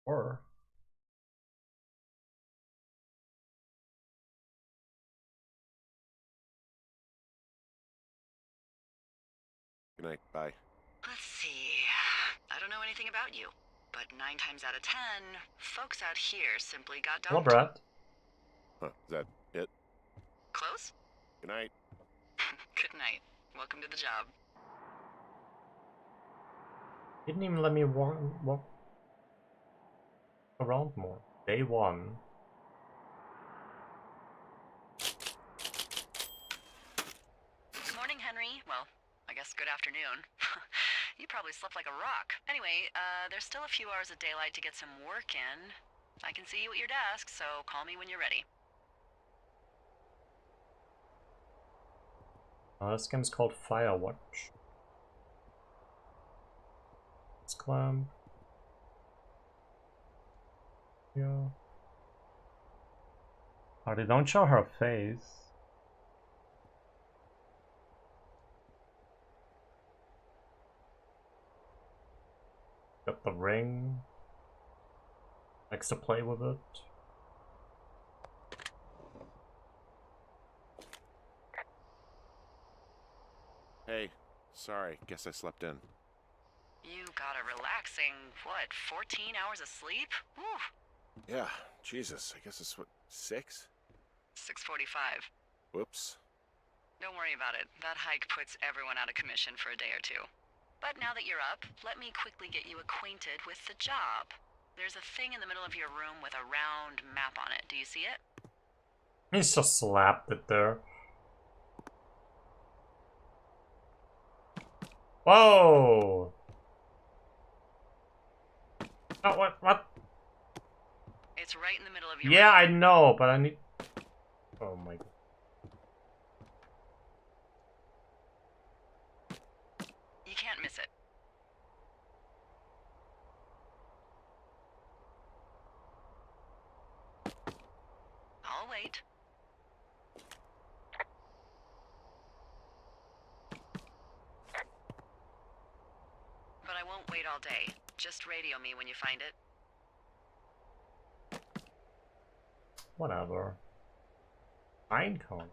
Or... Good night, bye. Let's see. I don't know anything about you, but 9 times out of 10, folks out here simply got Hello, dumped. Brad. Huh, is that it? Close? Good night. Good night. Welcome to the job. Didn't even let me walk around more. Day 1. Morning, Henry. Well, I guess good afternoon. You probably slept like a rock. Anyway, there's still a few hours of daylight to get some work in. I can see you at your desk, so call me when you're ready. This game's called Firewatch. It's clamp. Yeah. Oh, they don't show her face. Got the ring. Likes to play with it. Hey, sorry, guess I slept in. You got a relaxing, what, 14 hours of sleep? Whew. Yeah, Jesus, I guess it's what, 6? 6:45. Whoops. Don't worry about it. That hike puts everyone out of commission for a day or two. But now that you're up, let me quickly get you acquainted with the job. There's a thing in the middle of your room with a round map on it. Do you see it? He's just slapped it there. Whoa! Oh, what? It's right in the middle of your Yeah, room. I know, but I need... Oh my god. You can't miss it. I'll wait. But I won't wait all day. Just radio me when you find it. Whatever. Pine cone.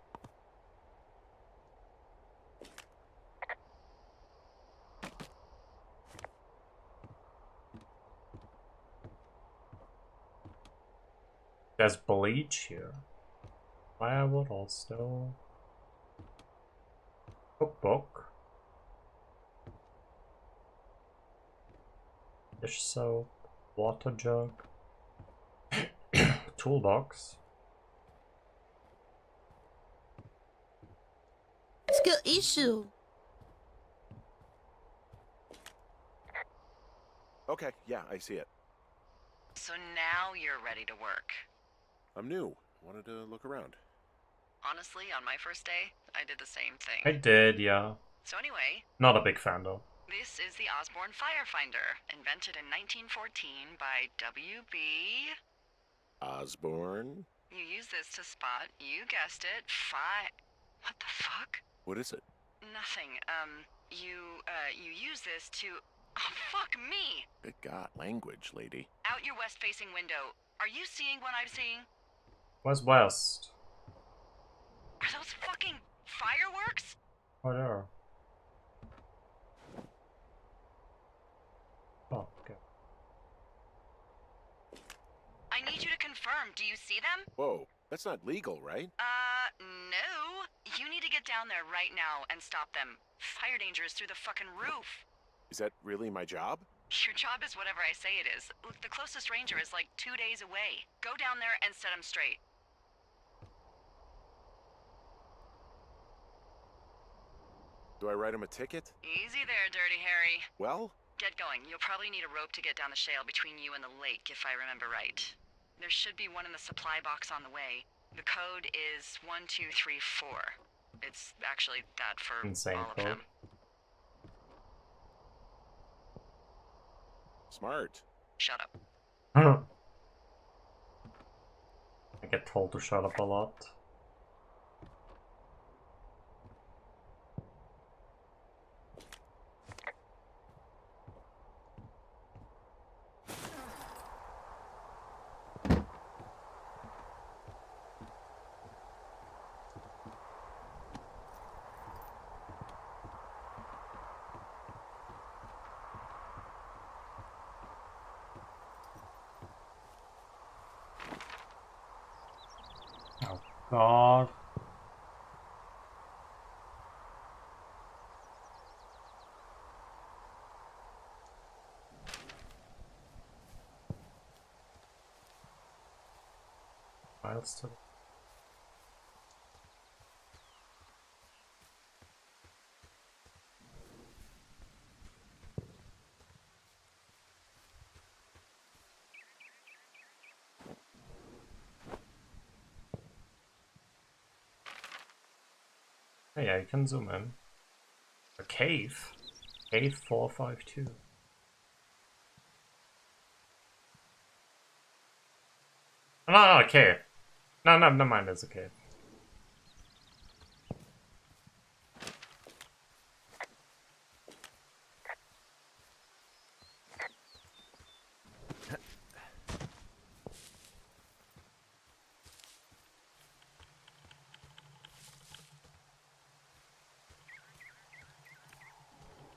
There's bleach here. Firewood also. Cookbook. Dish soap. Water jug. Toolbox. Skill issue. Okay, yeah, I see it. So now you're ready to work. I'm new. Wanted to look around. Honestly, on my first day, I did the same thing. I did, yeah. So anyway, Not a big fan though. this is the Osborne Firefinder, invented in 1914 by W.B. Osborne? You use this to spot, you guessed it, What the fuck? What is it? Nothing. You use this to... Oh, fuck me! Good God, language, lady. Out your west-facing window. Are you seeing what I'm seeing? Where's West? Are those fucking fireworks? Oh, there. Oh, okay. I need you to confirm. Do you see them? Whoa, that's not legal, right? No. You need to get down there right now and stop them. Fire danger is through the fucking roof. Is that really my job? Your job is whatever I say it is. Look, the closest ranger is like 2 days away. Go down there and set him straight. Do I write him a ticket? Easy there, Dirty Harry. Well? Get going. You'll probably need a rope to get down the shale between you and the lake, if I remember right. There should be one in the supply box on the way. The code is 1234. It's actually that for Insane all of code. them. Smart. Shut up. I get told to shut up a lot. Oh God. Miles to oh, yeah, you can zoom in. A cave. Cave 452. No, a cave. No, never mind, it's a cave.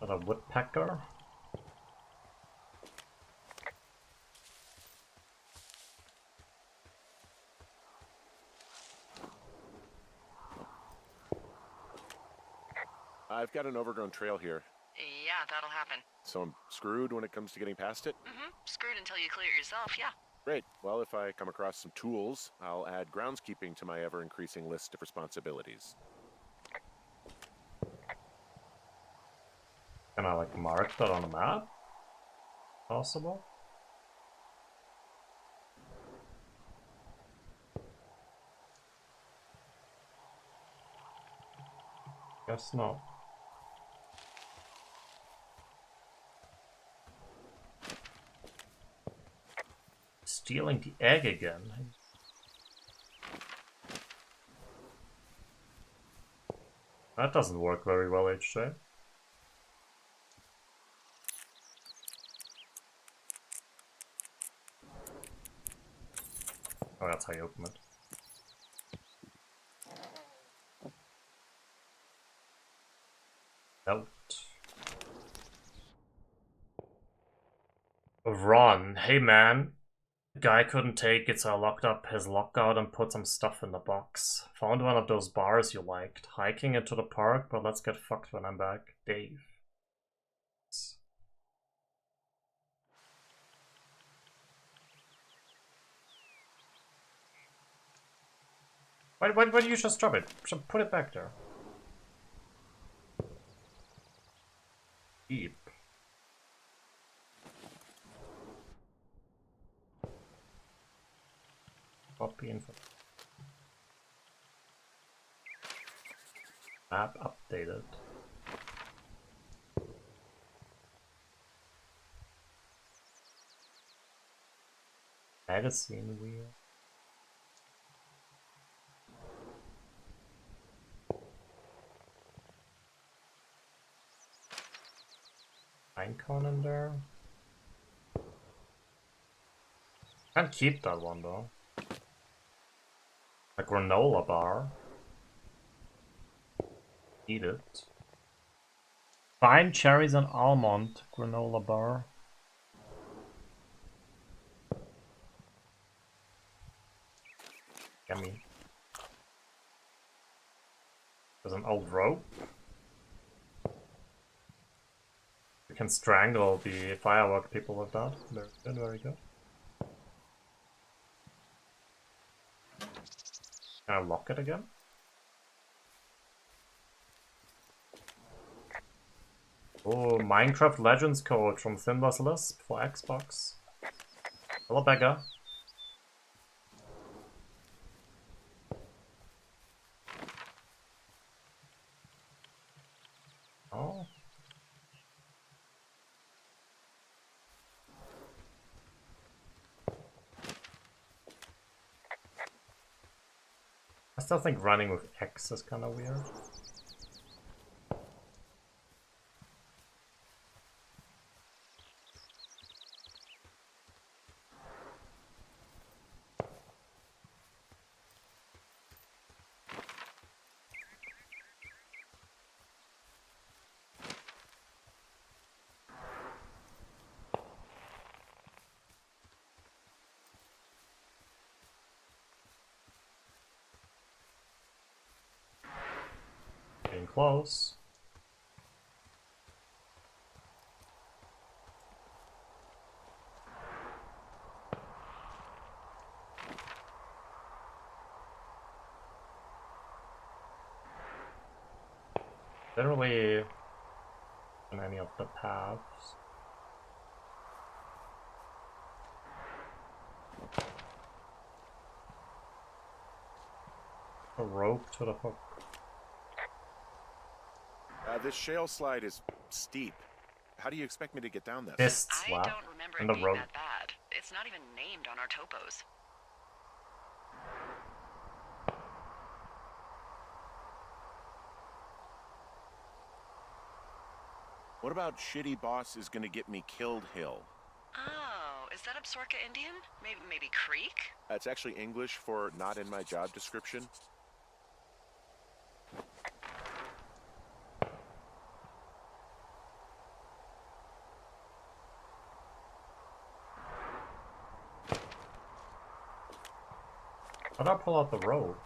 But a woodpecker? I've got an overgrown trail here, Yeah, that'll happen. so I'm screwed when it comes to getting past it? Screwed until you clear it yourself, yeah. Great. Well, if I come across some tools, I'll add groundskeeping to my ever-increasing list of responsibilities. Can I like mark that on a map? Possible? Guess not. Stealing the egg again. That doesn't work very well, HJ. Oh, that's how you open it. Note. Ron, hey man. Guy couldn't take it, so I locked up his lockout and put some stuff in the box. Found one of those bars you liked. Hiking into the park, but let's get fucked when I'm back. Dave. Why do you just drop it? Just put it back there. Deep. Copy info. Map updated. Magazine wheel. Icon in there. Can't keep that one though. A granola bar. Eat it. Fine cherries and almond granola bar. Yummy. There's an old rope. You can strangle the firework people with that. Very good, very good. Can I lock it again? Oh, Minecraft Legends code from Simba's Lisp for Xbox. Hello, beggar. Oh. I still think running with X is kind of weird. Getting close. Didn't really on any of the paths. A rope to the hook. This shale slide is steep. How do you expect me to get down this? Fist slap. I don't remember and it the being rope. that bad. It's not even named on our topos. What about shitty boss is gonna get me killed hill? Oh, is that Absorka Indian? Maybe Creek? That's actually English for not in my job description. How do I pull out the rope?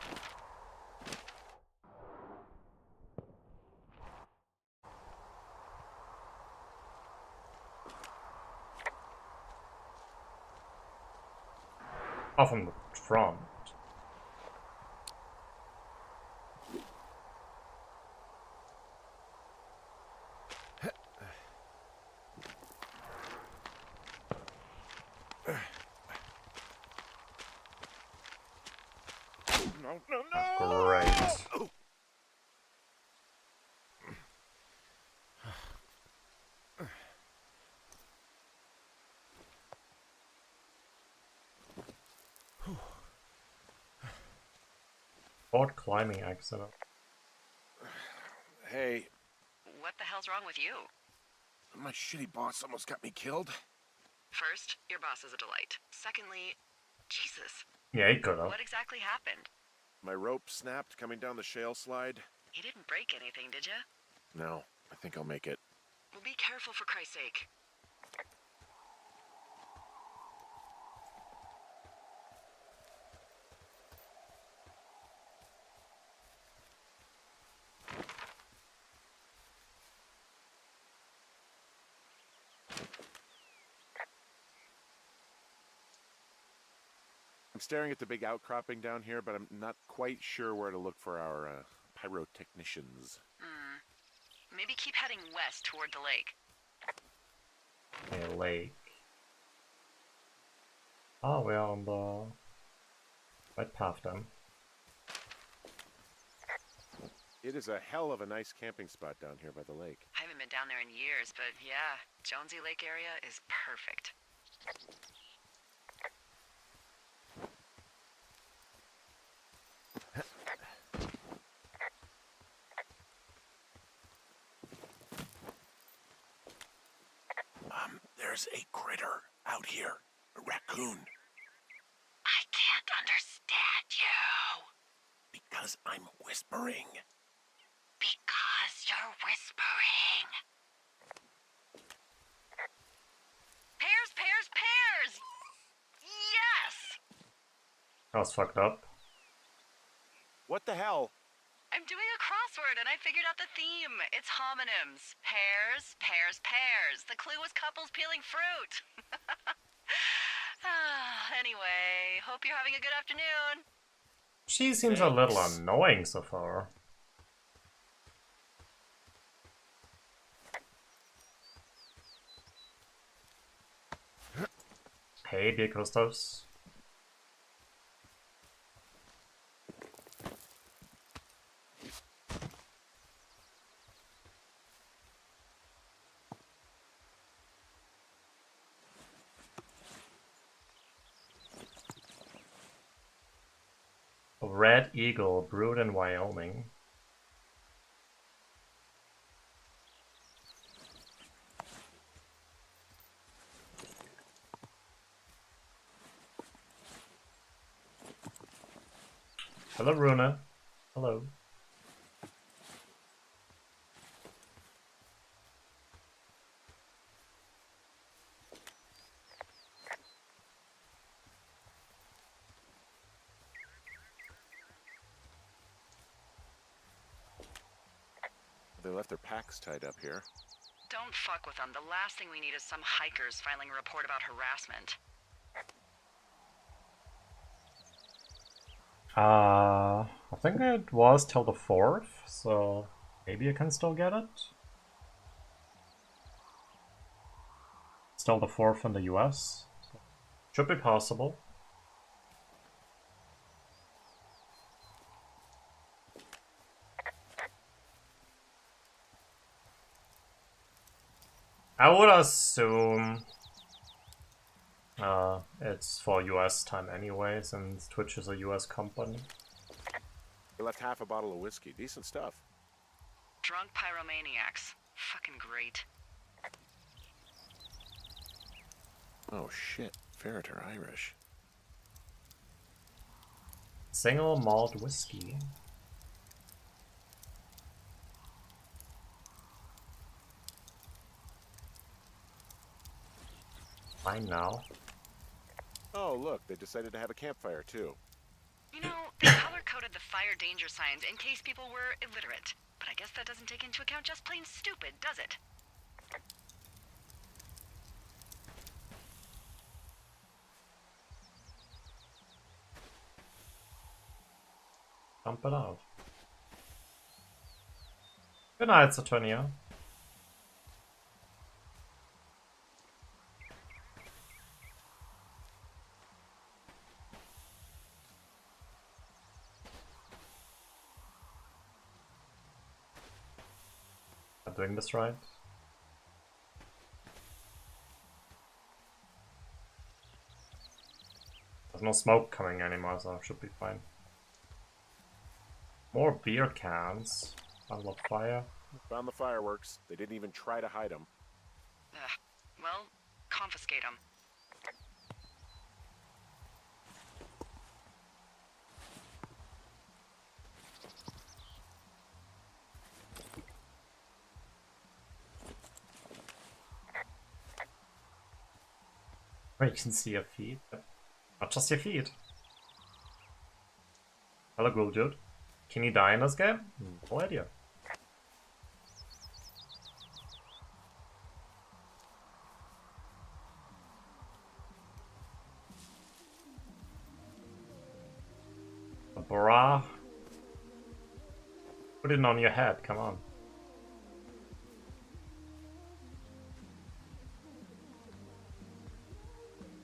Oh, from the front. No. Great. Board climbing accident. Hey, What the hell's wrong with you? my shitty boss almost got me killed. First, your boss is a delight. Secondly, Jesus. Yeah, he could have. What exactly happened? My rope snapped coming down the shale slide. You didn't break anything, did you? No, I think I'll make it. Well, be careful for Christ's sake. I'm staring at the big outcropping down here, but I'm not quite sure where to look for our pyrotechnicians. Maybe keep heading west toward the lake. A lake. Oh, we're on the right path then. It is a hell of a nice camping spot down here by the lake. I haven't been down there in years, but yeah, Jonesy Lake area is perfect. There's a critter out here. A raccoon. I can't understand you. Because I'm whispering. Because you're whispering. Pears, pears, pears! Yes! That was fucked up. What the hell? I'm doing a crossword and I figured out the theme. It's homonyms. Pears, pears, pears. The clue was couples peeling fruit. Anyway, hope you're having a good afternoon. She seems a little annoying so far. Hey, Beer Costos. Red Eagle brewed in Wyoming. Hello, Runa. Hello. They left their packs tied up here. Don't fuck with them. The last thing we need is some hikers filing a report about harassment. I think it was till the 4th, so maybe you can still get it. Still the 4th in the US. So should be possible. I would assume it's for US time anyway, since Twitch is a US company. They left half a bottle of whiskey. Decent stuff. Drunk pyromaniacs. Fucking great. Oh shit. Ferret are Irish. Single malt whiskey. Fine now. Oh, look, they decided to have a campfire too. You know, they color-coded the fire danger signs in case people were illiterate. But I guess that doesn't take into account just plain stupid, does it? Dump it out. Good night, Saturnia. I'm doing this right. There's no smoke coming anymore, so it should be fine. More beer cans. Bottle of fire. Found the fireworks. They didn't even try to hide them. Well, confiscate them. Where you can see your feet. Not just your feet. Hello, Ghoul Dude. Can you die in this game? No idea. A bra. Put it on your head, come on.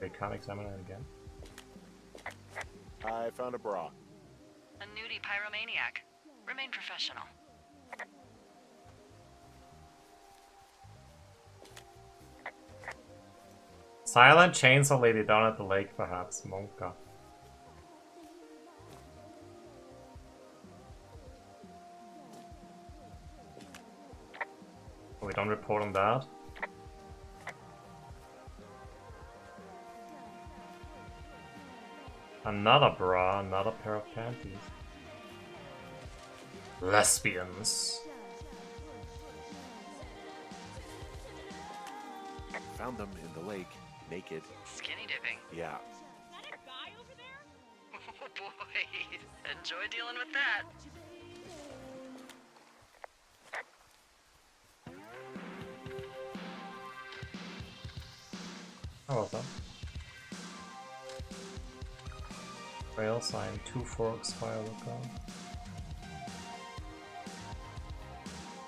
They can't examine it again. I found a bra. A nudie pyromaniac. Remain professional. Silent Chainsaw Lady down at the lake, perhaps. Monka. Oh, we don't report on that. Another bra, another pair of panties. Lesbians. Found them in the lake, naked. Skinny dipping. Yeah. Is that a guy over there? Oh boy, enjoy dealing with that. How about that? Rail sign, 2 forks, fireworker.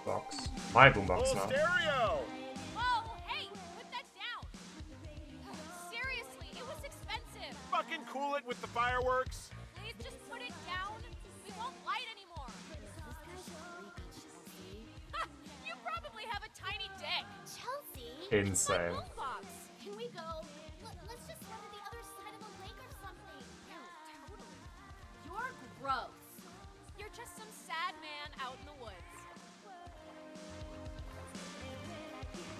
Box. My boombox now. Stereo! Whoa, hey, put that down. Seriously, it was expensive. Fucking cool it with the fireworks. Please just put it down. We won't light anymore. Ha, you probably have a tiny dick. Chelsea? Insane. My boombox. Can we go? Let's just go to the other side of the lake or something. No, totally. You're gross. You're just some sad man out in the woods.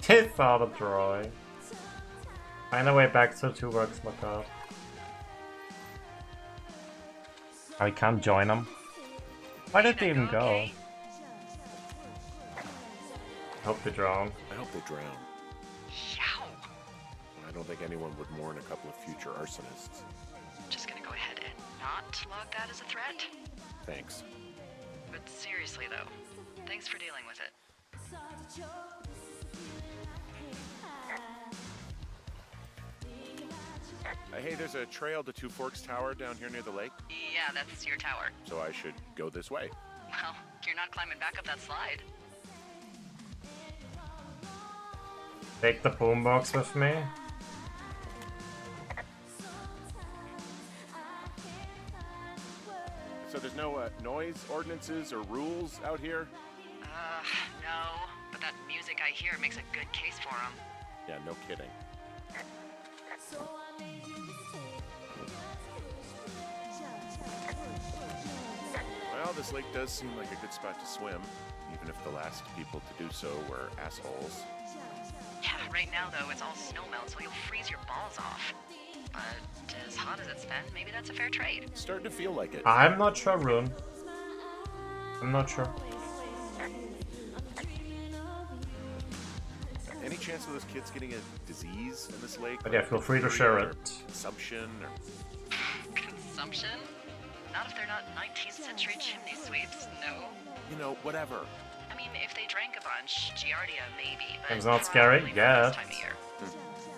Tits out of Troy. Find a way back to 2 works, my god. I can't join them. Why did they even go? I hope they drown. I hope they drown. Yow. I don't think anyone would mourn a couple of future arsonists. Just gonna go ahead and not log that as a threat. Thanks. But seriously though, thanks for dealing with it. Hey, there's a trail to Two Forks Tower down here near the lake. Yeah, that's your tower. So I should go this way. Well, you're not climbing back up that slide. Take the boombox with me. So there's no noise ordinances or rules out here? No. But that music I hear makes a good case for them. Yeah, no kidding. Well, this lake does seem like a good spot to swim, even if the last people to do so were assholes. Yeah, right now though, it's all snowmelt, so you'll freeze your balls off. But as hot as it's been, maybe that's a fair trade. It's starting to feel like it. I'm not sure, Rune. I'm not sure. Any chance of those kids getting a disease in this lake? But yeah, feel free to share it. Consumption or... Consumption? Not if they're not 19th century chimney sweeps, no. You know, whatever. I mean, if they drank a bunch, Giardia maybe, but It's not scary, probably not yeah. this time of year.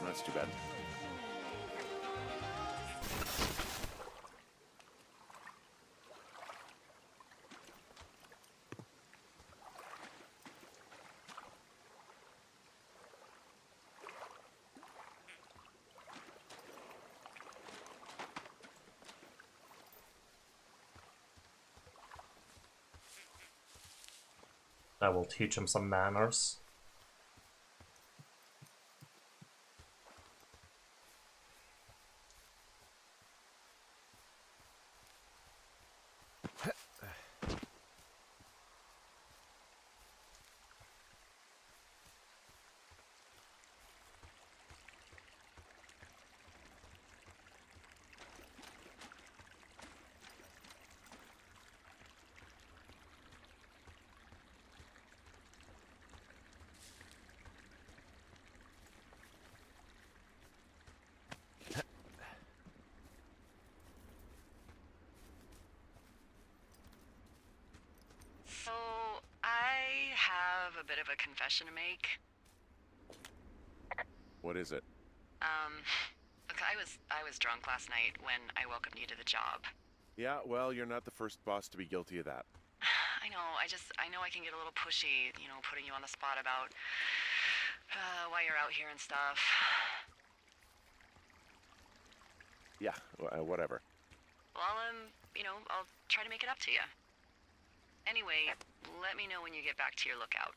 That's too bad. I will teach him some manners. So, I have a bit of a confession to make. What is it? Look, I was drunk last night when I welcomed you to the job. Yeah, well, you're not the first boss to be guilty of that. I know, I know I can get a little pushy, you know, putting you on the spot about why you're out here and stuff. Yeah, whatever. Well, you know, I'll try to make it up to you. Anyway, let me know when you get back to your lookout.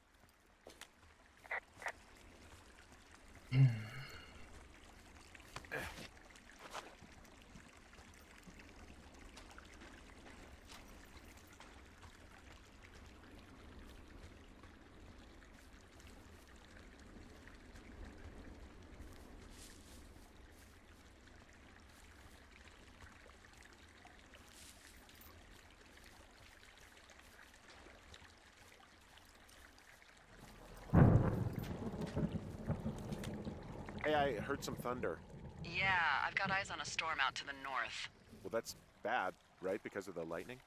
Hey, I heard some thunder. Yeah, I've got eyes on a storm out to the north. Well, that's bad, right? Because of the lightning?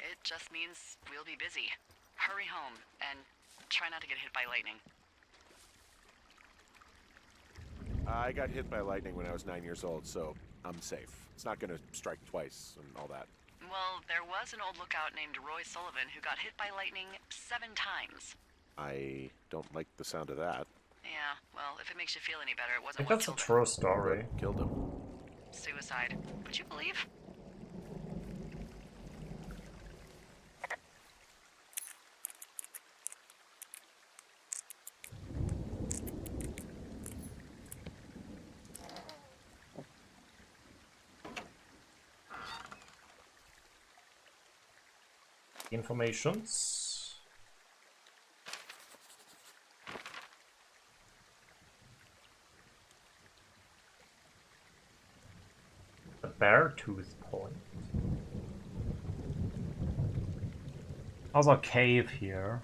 It just means we'll be busy. Hurry home, and try not to get hit by lightning. I got hit by lightning when I was 9 years old, so I'm safe. It's not gonna strike twice and all that. Well, there was an old lookout named Roy Sullivan who got hit by lightning 7 times. I don't like the sound of that. Yeah, well, if it makes you feel any better, it I wasn't think what that's a killed him. true story. What killed him? Suicide. Would you believe? Informations. The Beartooth Point. How's a cave here?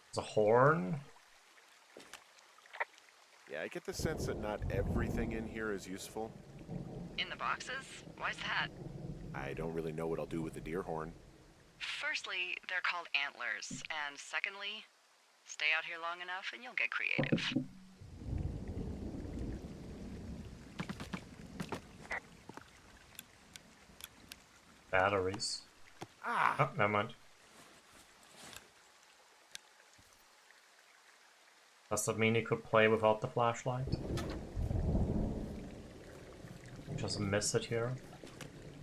There's a horn. Yeah, I get the sense that not everything in here is useful. In the boxes? Why's that? I don't really know what I'll do with the deer horn. Firstly, they're called antlers, and secondly, stay out here long enough and you'll get creative. Batteries. Oh, never mind. Does that mean you could play without the flashlight? Just miss it here.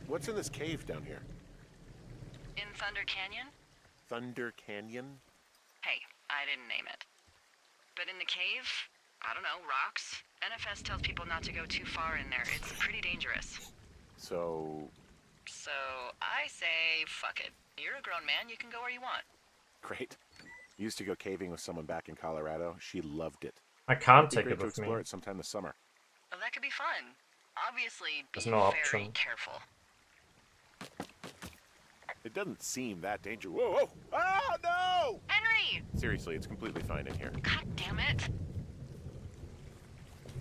What's in this cave down here? In Thunder Canyon? Thunder Canyon? Hey, I didn't name it. But in the cave, I don't know, rocks? NFS tells people not to go too far in there. It's pretty dangerous. So I say, fuck it. You're a grown man, you can go where you want. great. Used to go caving with someone back in Colorado. She loved it. I can't It'd be take great it to with explore me. it sometime this summer. Well, that could be fun. Obviously, be There's no very option. careful. It doesn't seem that dangerous. Whoa, whoa! Oh, no! Henry! Seriously, it's completely fine in here. God damn it.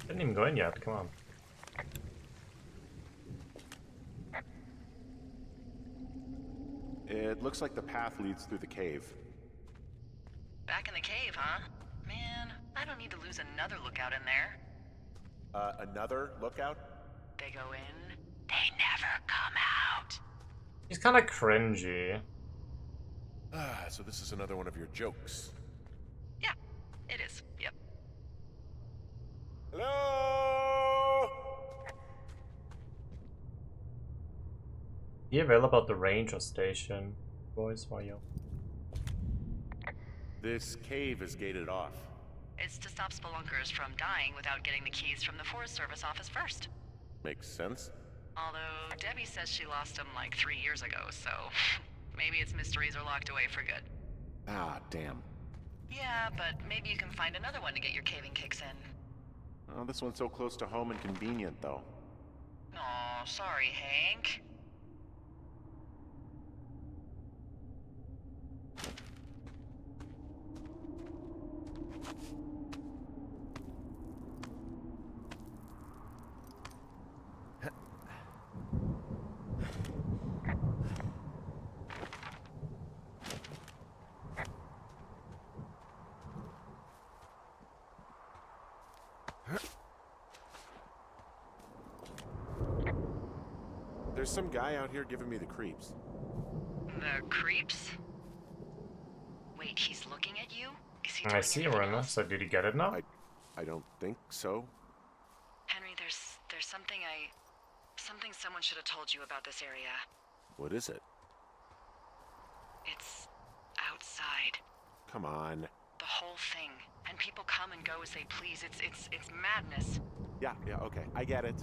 Didn't even go in yet, come on. It looks like the path leads through the cave. Back in the cave, huh? Man, I don't need to lose another lookout in there. Another lookout? They go in, they never come out. He's kind of cringy. Ah, so this is another one of your jokes. Yeah, it is. Yep. Hello? Be available at the ranger station. Boys, why you? This cave is gated off. It's to stop spelunkers from dying without getting the keys from the Forest Service office first. Makes sense. Although Debbie says she lost them like 3 years ago, so maybe its mysteries are locked away for good. Ah, damn. Yeah, but maybe you can find another one to get your caving kicks in. Oh, this one's so close to home and convenient, though. Aw, sorry, Hank. There's some guy out here giving me the creeps. The creeps? Wait, he's looking at you? Is he I doing see, anything Rena. else? So did he get it now? I don't think so. Henry, there's something someone should have told you about this area. What is it? It's outside. Come on. The whole thing. And people come and go as they please. It's madness. Yeah, okay. I get it.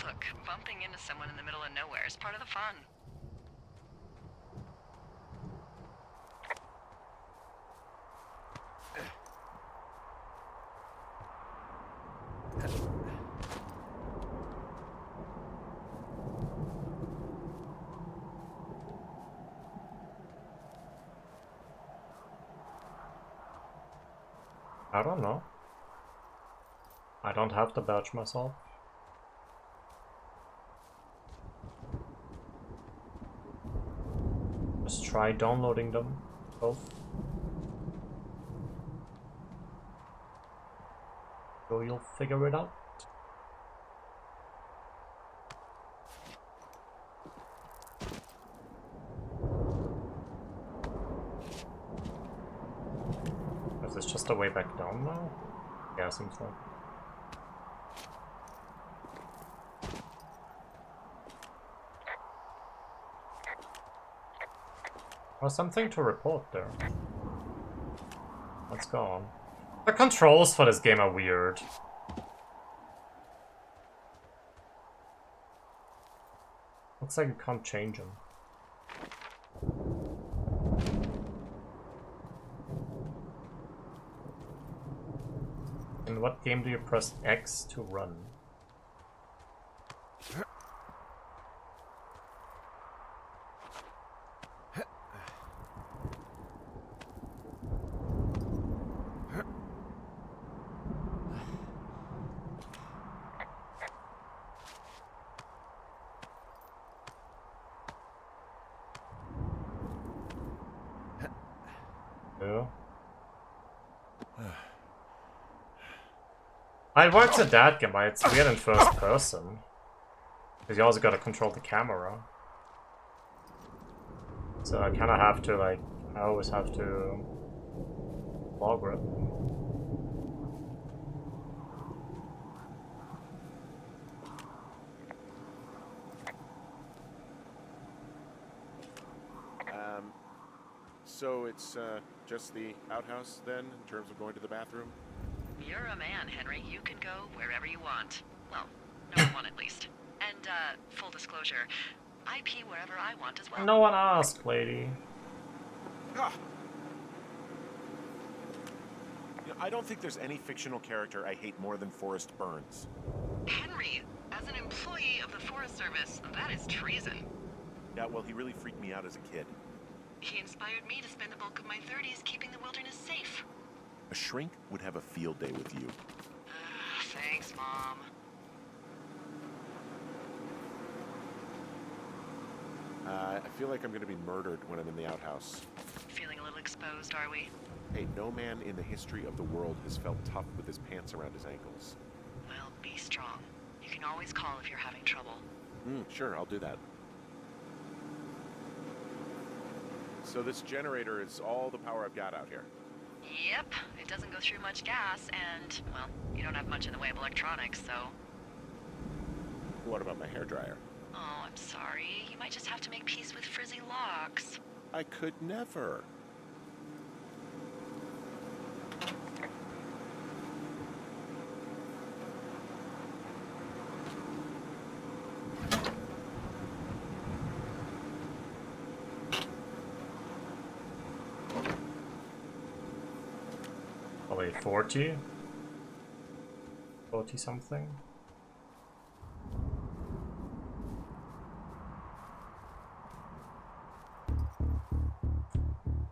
Look, bumping into someone in the middle of nowhere is part of the fun. I don't know. I don't have the badge myself. Just try downloading them both. So you'll figure it out. Is this just a way back down now? Yeah, seems like. Or something to report there. Let's go on. The controls for this game are weird. Looks like you can't change them. In what game do you press X to run? Yeah. It works at that game, but it's weird in first person. Because you also gotta control the camera. So I kinda have to, like, I always have to log grip. So it's just the outhouse then, in terms of going to the bathroom? You're a man, Henry. You can go wherever you want. Well, number one at least. And, full disclosure, I pee wherever I want as well. No one asked, lady. Ah. You know, I don't think there's any fictional character I hate more than Forrest Burns. Henry, as an employee of the Forest Service, that is treason. Yeah, well, he really freaked me out as a kid. He inspired me to spend the bulk of my 30s keeping the wilderness safe. A shrink would have a field day with you. Thanks, Mom. I feel like I'm gonna be murdered when I'm in the outhouse. Feeling a little exposed, are we? Hey, no man in the history of the world has felt tough with his pants around his ankles. Well, be strong. You can always call if you're having trouble. Sure, I'll do that. So this generator is all the power I've got out here? Yep, it doesn't go through much gas, and, well, you don't have much in the way of electronics, so... What about my hairdryer? Oh, I'm sorry. You might just have to make peace with frizzy locks. I could never. Probably 40? 40 something?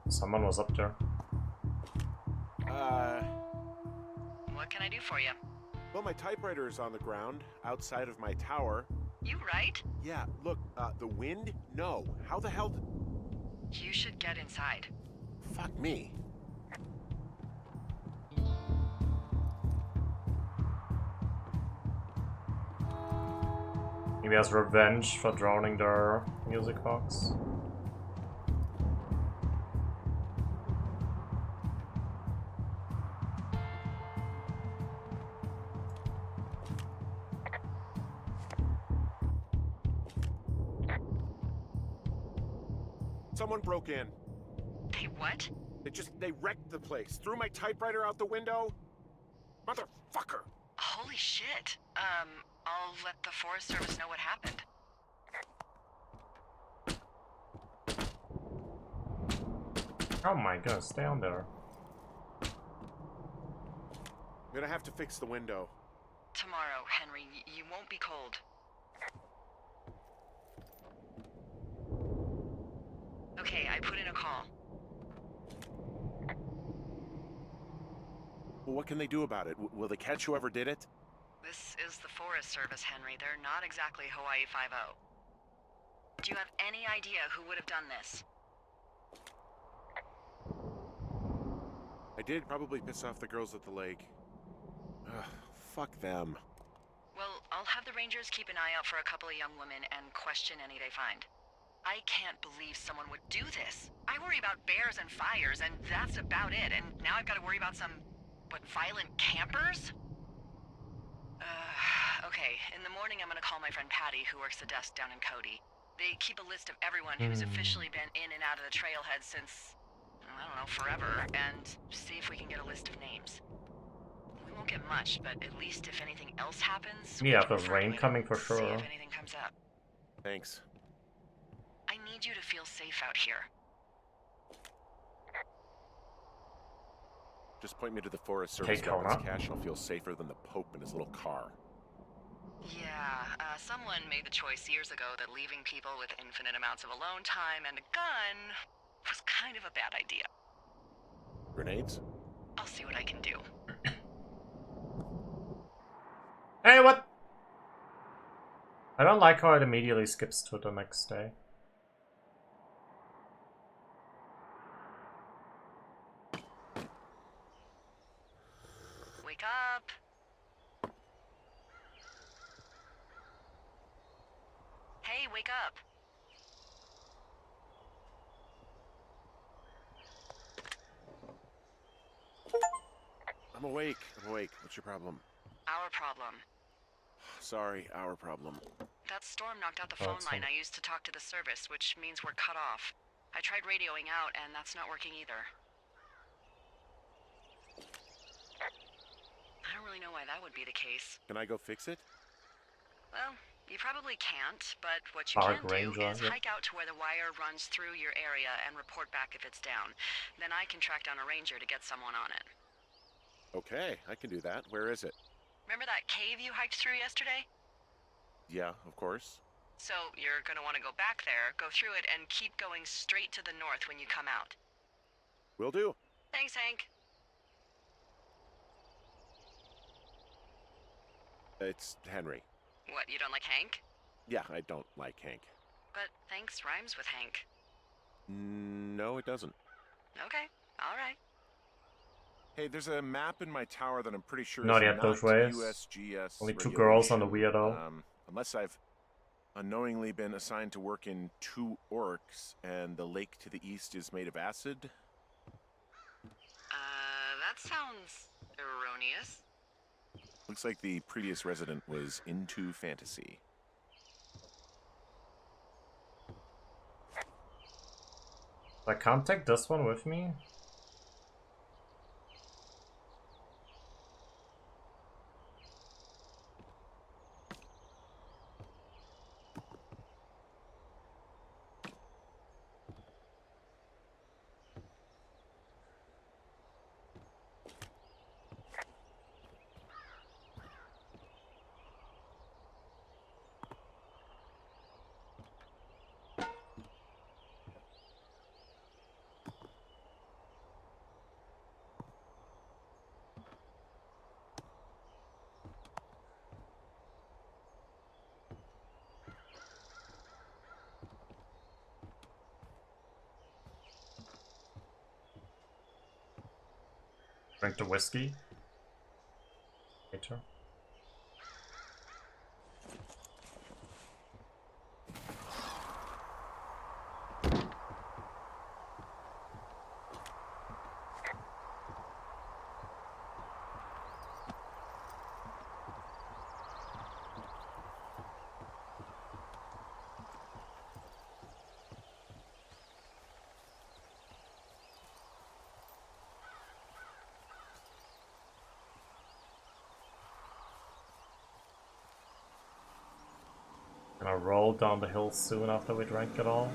Someone was up there. What can I do for you? Well, my typewriter is on the ground, outside of my tower. You right? Yeah, look, the wind? No. How the hell You should get inside. Fuck me. Maybe as revenge for drowning their music box. Someone broke in. They what? They wrecked the place. Threw my typewriter out the window. Motherfucker! Holy shit. I'll let the Forest Service know what happened. Oh my god, stay on there. I'm gonna have to fix the window. Tomorrow, Henry, you won't be cold. Okay, I put in a call. Well, what can they do about it? Will they catch whoever did it? This is the Forest Service, Henry. They're not exactly Hawaii Five-0. Do you have any idea who would have done this? I did probably piss off the girls at the lake. Ugh, fuck them. Well, I'll have the Rangers keep an eye out for a couple of young women and question any they find. I can't believe someone would do this. I worry about bears and fires, and that's about it. And now I've got to worry about some, violent campers? Okay, in the morning I'm gonna call my friend Patty, who works the desk down in Cody. They keep a list of everyone who's officially been in and out of the trailhead since, I don't know, forever, and see if we can get a list of names. We won't get much, but at least if anything else happens, Yeah, there's rain coming for see sure. if anything comes up. Thanks. I need you to feel safe out here. Just point me to the Forest Service Hey, weapons Kona. cache and I'll feel safer than the Pope in his little car. Yeah, someone made the choice years ago that leaving people with infinite amounts of alone time and a gun was kind of a bad idea. Grenades? I'll see what I can do. Hey, what? I don't like how it immediately skips to the next day. Wake up! Hey, wake up! I'm awake. What's your problem? Our problem. Sorry, our problem. That storm knocked out the phone line I used to talk to the service, which means we're cut off. I tried radioing out, and that's not working either. I don't really know why that would be the case. Can I go fix it? Well, you probably can't, but what you Park can do Ranger, is yeah. hike out to where the wire runs through your area and report back if it's down. Then I can track down a ranger to get someone on it. Okay, I can do that. Where is it? Remember that cave you hiked through yesterday? Yeah, of course. So you're gonna want to go back there, go through it, and keep going straight to the north when you come out. Will do. Thanks, Hank. It's Henry. What, you don't like Hank? Yeah, I don't like Hank. But thanks rhymes with Hank. No, it doesn't. Okay, alright. Hey, there's a map in my tower that I'm pretty sure Not is yet not those ways. USGS Only 2 girls on the regulation, weirdo. Unless I've unknowingly been assigned to work in 2 orcs, and the lake to the east is made of acid. That sounds erroneous. Looks like the previous resident was into fantasy. I can't take this one with me. Drink the whiskey. Later. Gonna roll down the hill soon after we drank it all.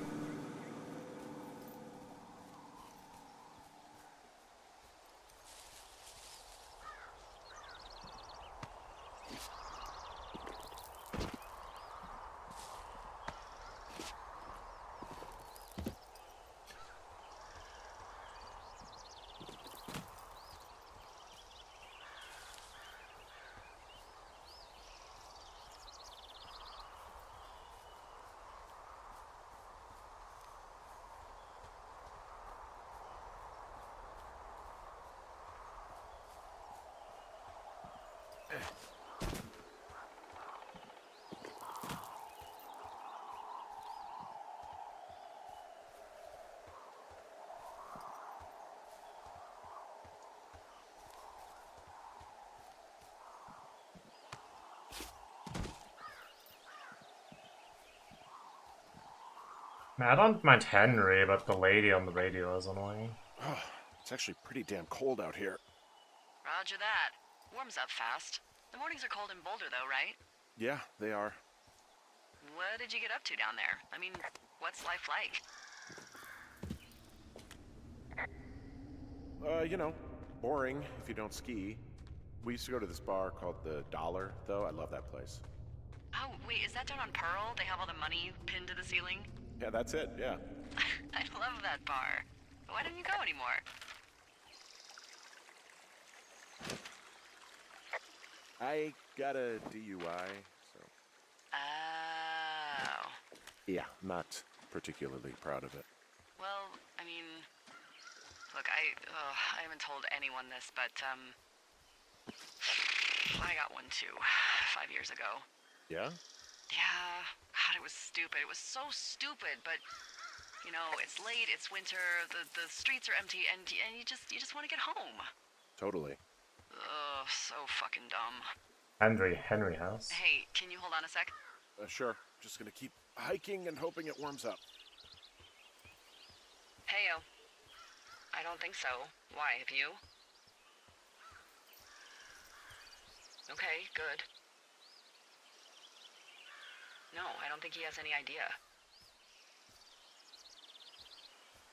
I don't mind Henry, but the lady on the radio is annoying. It's actually pretty damn cold out here. Roger that. Warms up fast. The mornings are cold in Boulder, though, right? Yeah, they are. What did you get up to down there? I mean, what's life like? You know, boring if you don't ski. We used to go to this bar called the Dollar, though. I love that place. Oh, wait, is that down on Pearl? They have all the money pinned to the ceiling? Yeah, that's it, yeah. I love that bar. Why don't you go anymore? I got a DUI, so... Oh. Yeah, not particularly proud of it. Well, I mean... Look, I haven't told anyone this, but, I got one too, 5 years ago. Yeah? Yeah, God, it was stupid. It was so stupid, but... You know, it's late, it's winter, the streets are empty, and you just want to get home. Totally. Ugh, so fucking dumb. Henry House. Hey, can you hold on a sec? Sure. Just gonna keep hiking and hoping it warms up. Heyo. I don't think so. Why, have you? Okay, good. No, I don't think he has any idea.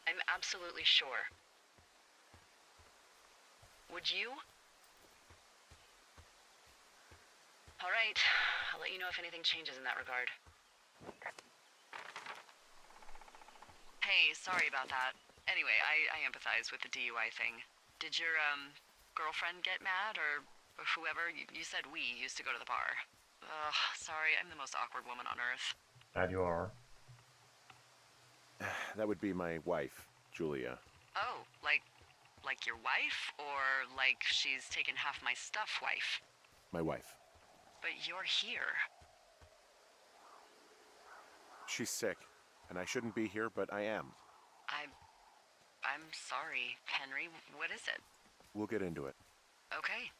I'm absolutely sure. Would you? All right, I'll let you know if anything changes in that regard. Hey, sorry about that. Anyway, I empathize with the DUI thing. Did your, girlfriend get mad, or whoever? You said we used to go to the bar. Ugh, sorry, I'm the most awkward woman on earth. That you are. That would be my wife, Julia. Oh, like your wife? Or like she's taken half my stuff wife? My wife. But you're here. She's sick, and I shouldn't be here, but I am. I'm sorry, Henry. What is it? We'll get into it. Okay.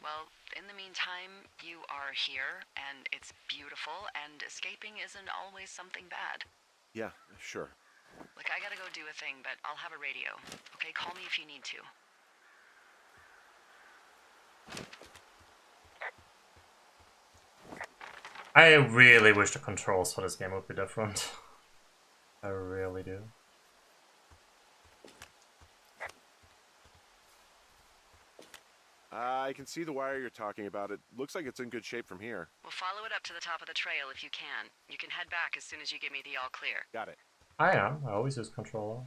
Well, in the meantime, you are here, and it's beautiful, and escaping isn't always something bad. Yeah, sure. Look, I gotta go do a thing, but I'll have a radio. Okay, call me if you need to. I really wish the controls for this game would be different. I really do. I can see the wire you're talking about. It looks like it's in good shape from here. We'll follow it up to the top of the trail if you can. You can head back as soon as you give me the all clear. Got it. I always use controller.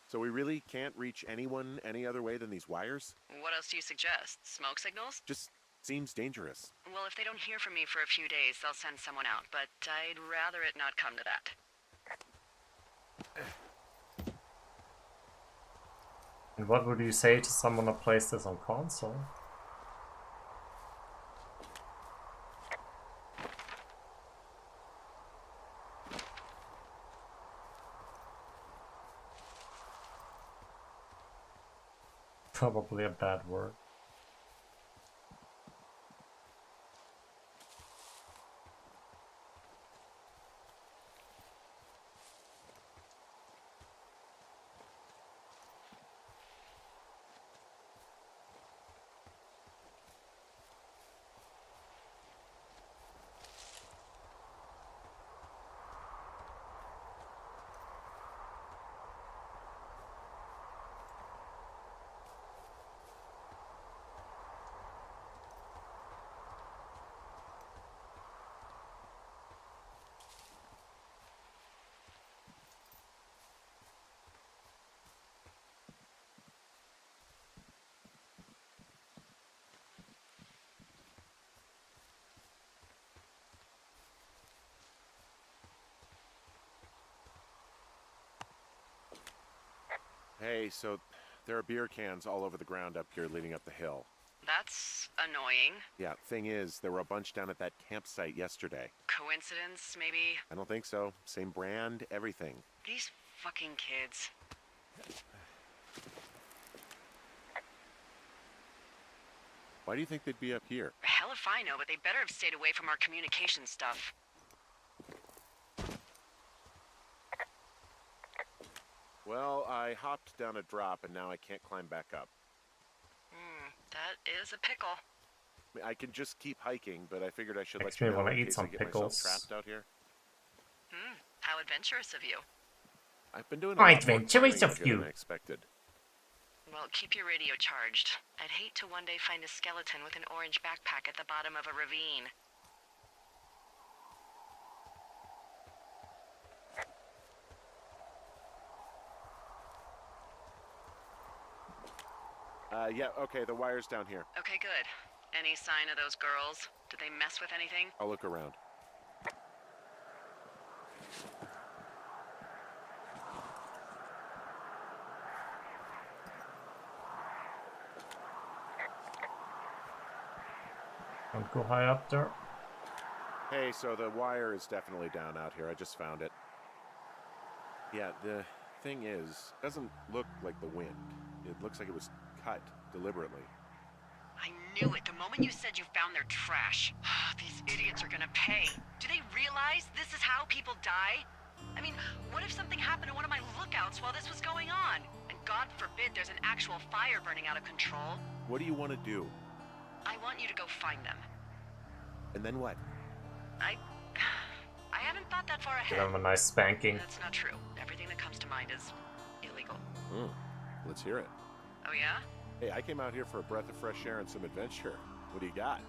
So we really can't reach anyone any other way than these wires? What else do you suggest? Smoke signals? Just seems dangerous. Well, if they don't hear from me for a few days, they'll send someone out, but I'd rather it not come to that. And what would you say to someone who plays this on console? Probably a bad word. Hey, so there are beer cans all over the ground up here leading up the hill. That's annoying. Yeah, thing is, there were a bunch down at that campsite yesterday. Coincidence, maybe? I don't think so. Same brand, everything. These fucking kids. Why do you think they'd be up here? Hell if I know, but they better have stayed away from our communication stuff. Well, I hopped down a drop and now I can't climb back up. That is a pickle. I mean, I can just keep hiking, but I figured I should Makes let you me know wanna in eat case some I get pickles. myself trapped out here. How adventurous of you. I've been doing a How lot more adventurous climbing of out here you. than I expected. Well, keep your radio charged. I'd hate to one day find a skeleton with an orange backpack at the bottom of a ravine. Yeah, okay, the wire's down here. Okay, good. Any sign of those girls? Did they mess with anything? I'll look around. Don't go high up there. Hey, so the wire is definitely down out here. I just found it. Yeah, the thing is, it doesn't look like the wind. It looks like it was cut deliberately. I knew it the moment you said you found their trash. These idiots are gonna pay. Do they realize this is how people die? I mean, what if something happened to one of my lookouts while this was going on? And God forbid there's an actual fire burning out of control. What do you want to do? I want you to go find them. And then what? I haven't thought that far Give ahead. them a nice spanking. That's not true. Everything that comes to mind is illegal. Let's hear it. Oh yeah? Hey, I came out here for a breath of fresh air and some adventure. What do you got?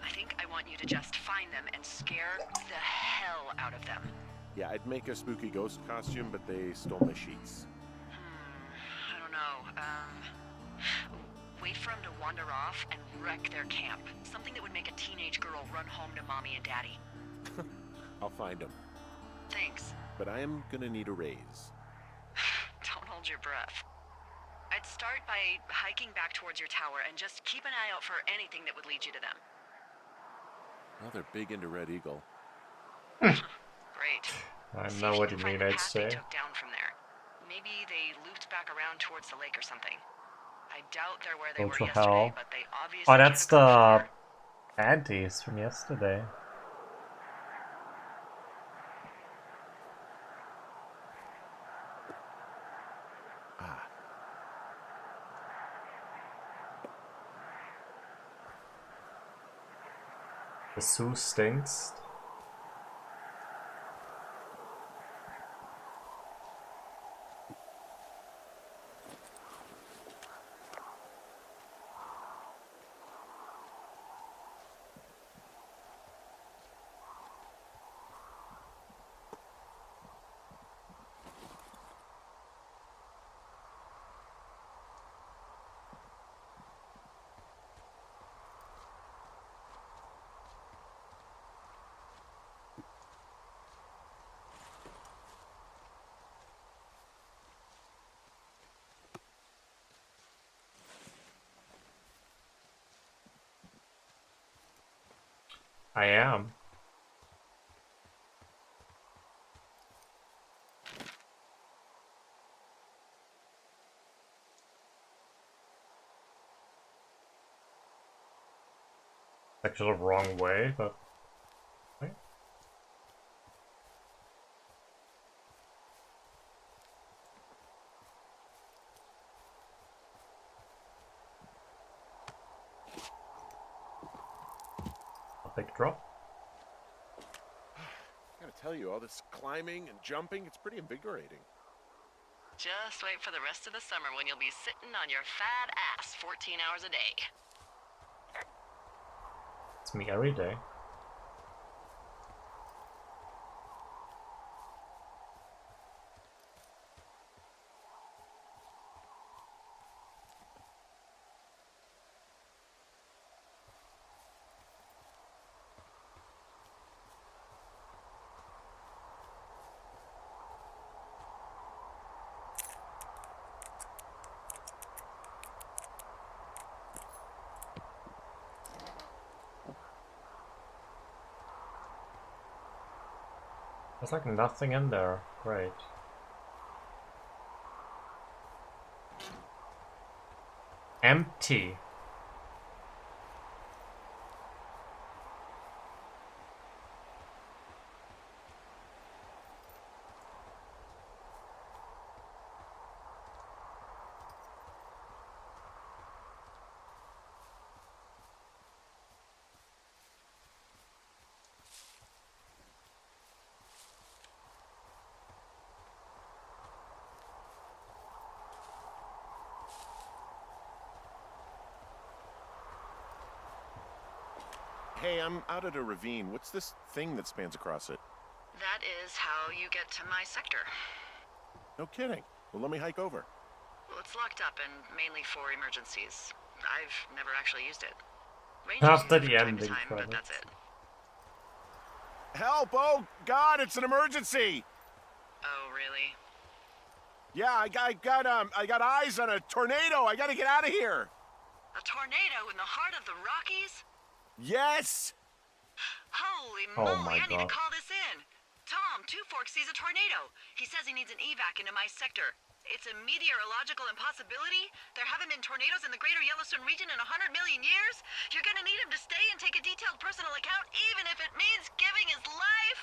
I think I want you to just find them and scare the hell out of them. Yeah, I'd make a spooky ghost costume, but they stole my sheets. I don't know. Wait for them to wander off and wreck their camp. Something that would make a teenage girl run home to mommy and daddy. I'll find them. Thanks. But I am gonna need a raise. Don't hold your breath. I'd start by hiking back towards your tower and just keep an eye out for anything that would lead you to them. Well, they're big into Red Eagle. Great. I See know if what you you can mean, find the I'd path they say. took down from there. Maybe they looped back around towards the lake or something. I doubt they're where they Go were to yesterday, hell. but they obviously Oh, that's could have gone the panties from yesterday. The Sioux stinks. I am. Actually, the wrong way, but. Okay. A big drop. I gotta tell you, all this climbing and jumping, it's pretty invigorating. Just wait for the rest of the summer when you'll be sitting on your fat ass 14 hours a day. It's me every day. There's like nothing in there. Great. Empty. Hey, I'm out at a ravine. What's this thing that spans across it? That is how you get to my sector. No kidding. Well, let me hike over. Well, it's locked up and mainly for emergencies. I've never actually used it. After the use it from ending time to time, but credits. that's it. Help! Oh, God, it's an emergency! Oh, really? Yeah, I got eyes on a tornado. I gotta get out of here. A tornado in the heart of the Rockies? Yes! Holy Oh moly, my I need to God. call this in. Tom, Two Forks sees a tornado. He says he needs an evac into my sector. It's a meteorological impossibility. There haven't been tornadoes in the greater Yellowstone region in 100 million years. You're gonna need him to stay and take a detailed personal account, even if it means giving his life.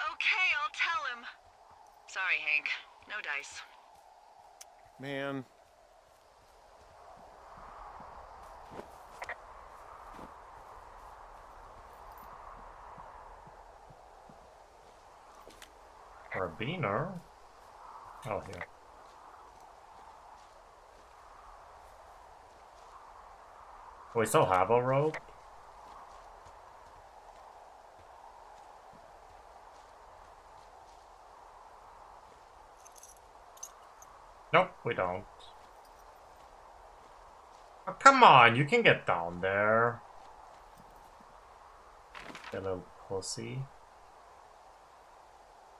Okay, I'll tell him. Sorry, Hank. No dice. Man. Carabiner? Oh, here. We still have a rope? Nope, we don't. Oh, come on, you can get down there. You little pussy.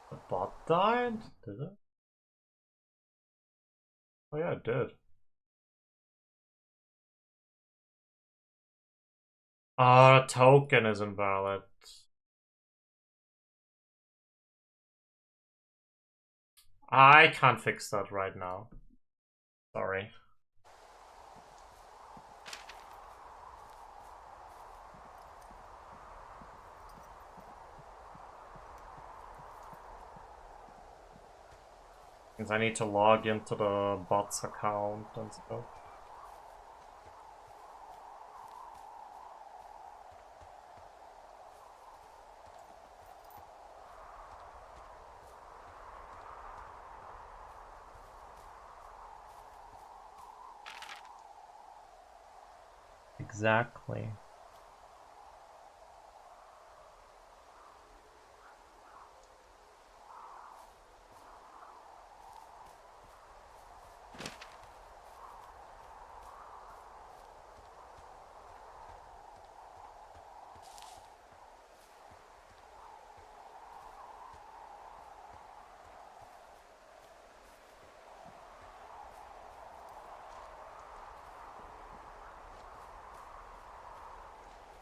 The bot died? Did it? Oh yeah, it did. Token is invalid. I can't fix that right now. Sorry. Because I need to log into the bot's account and stuff. Exactly.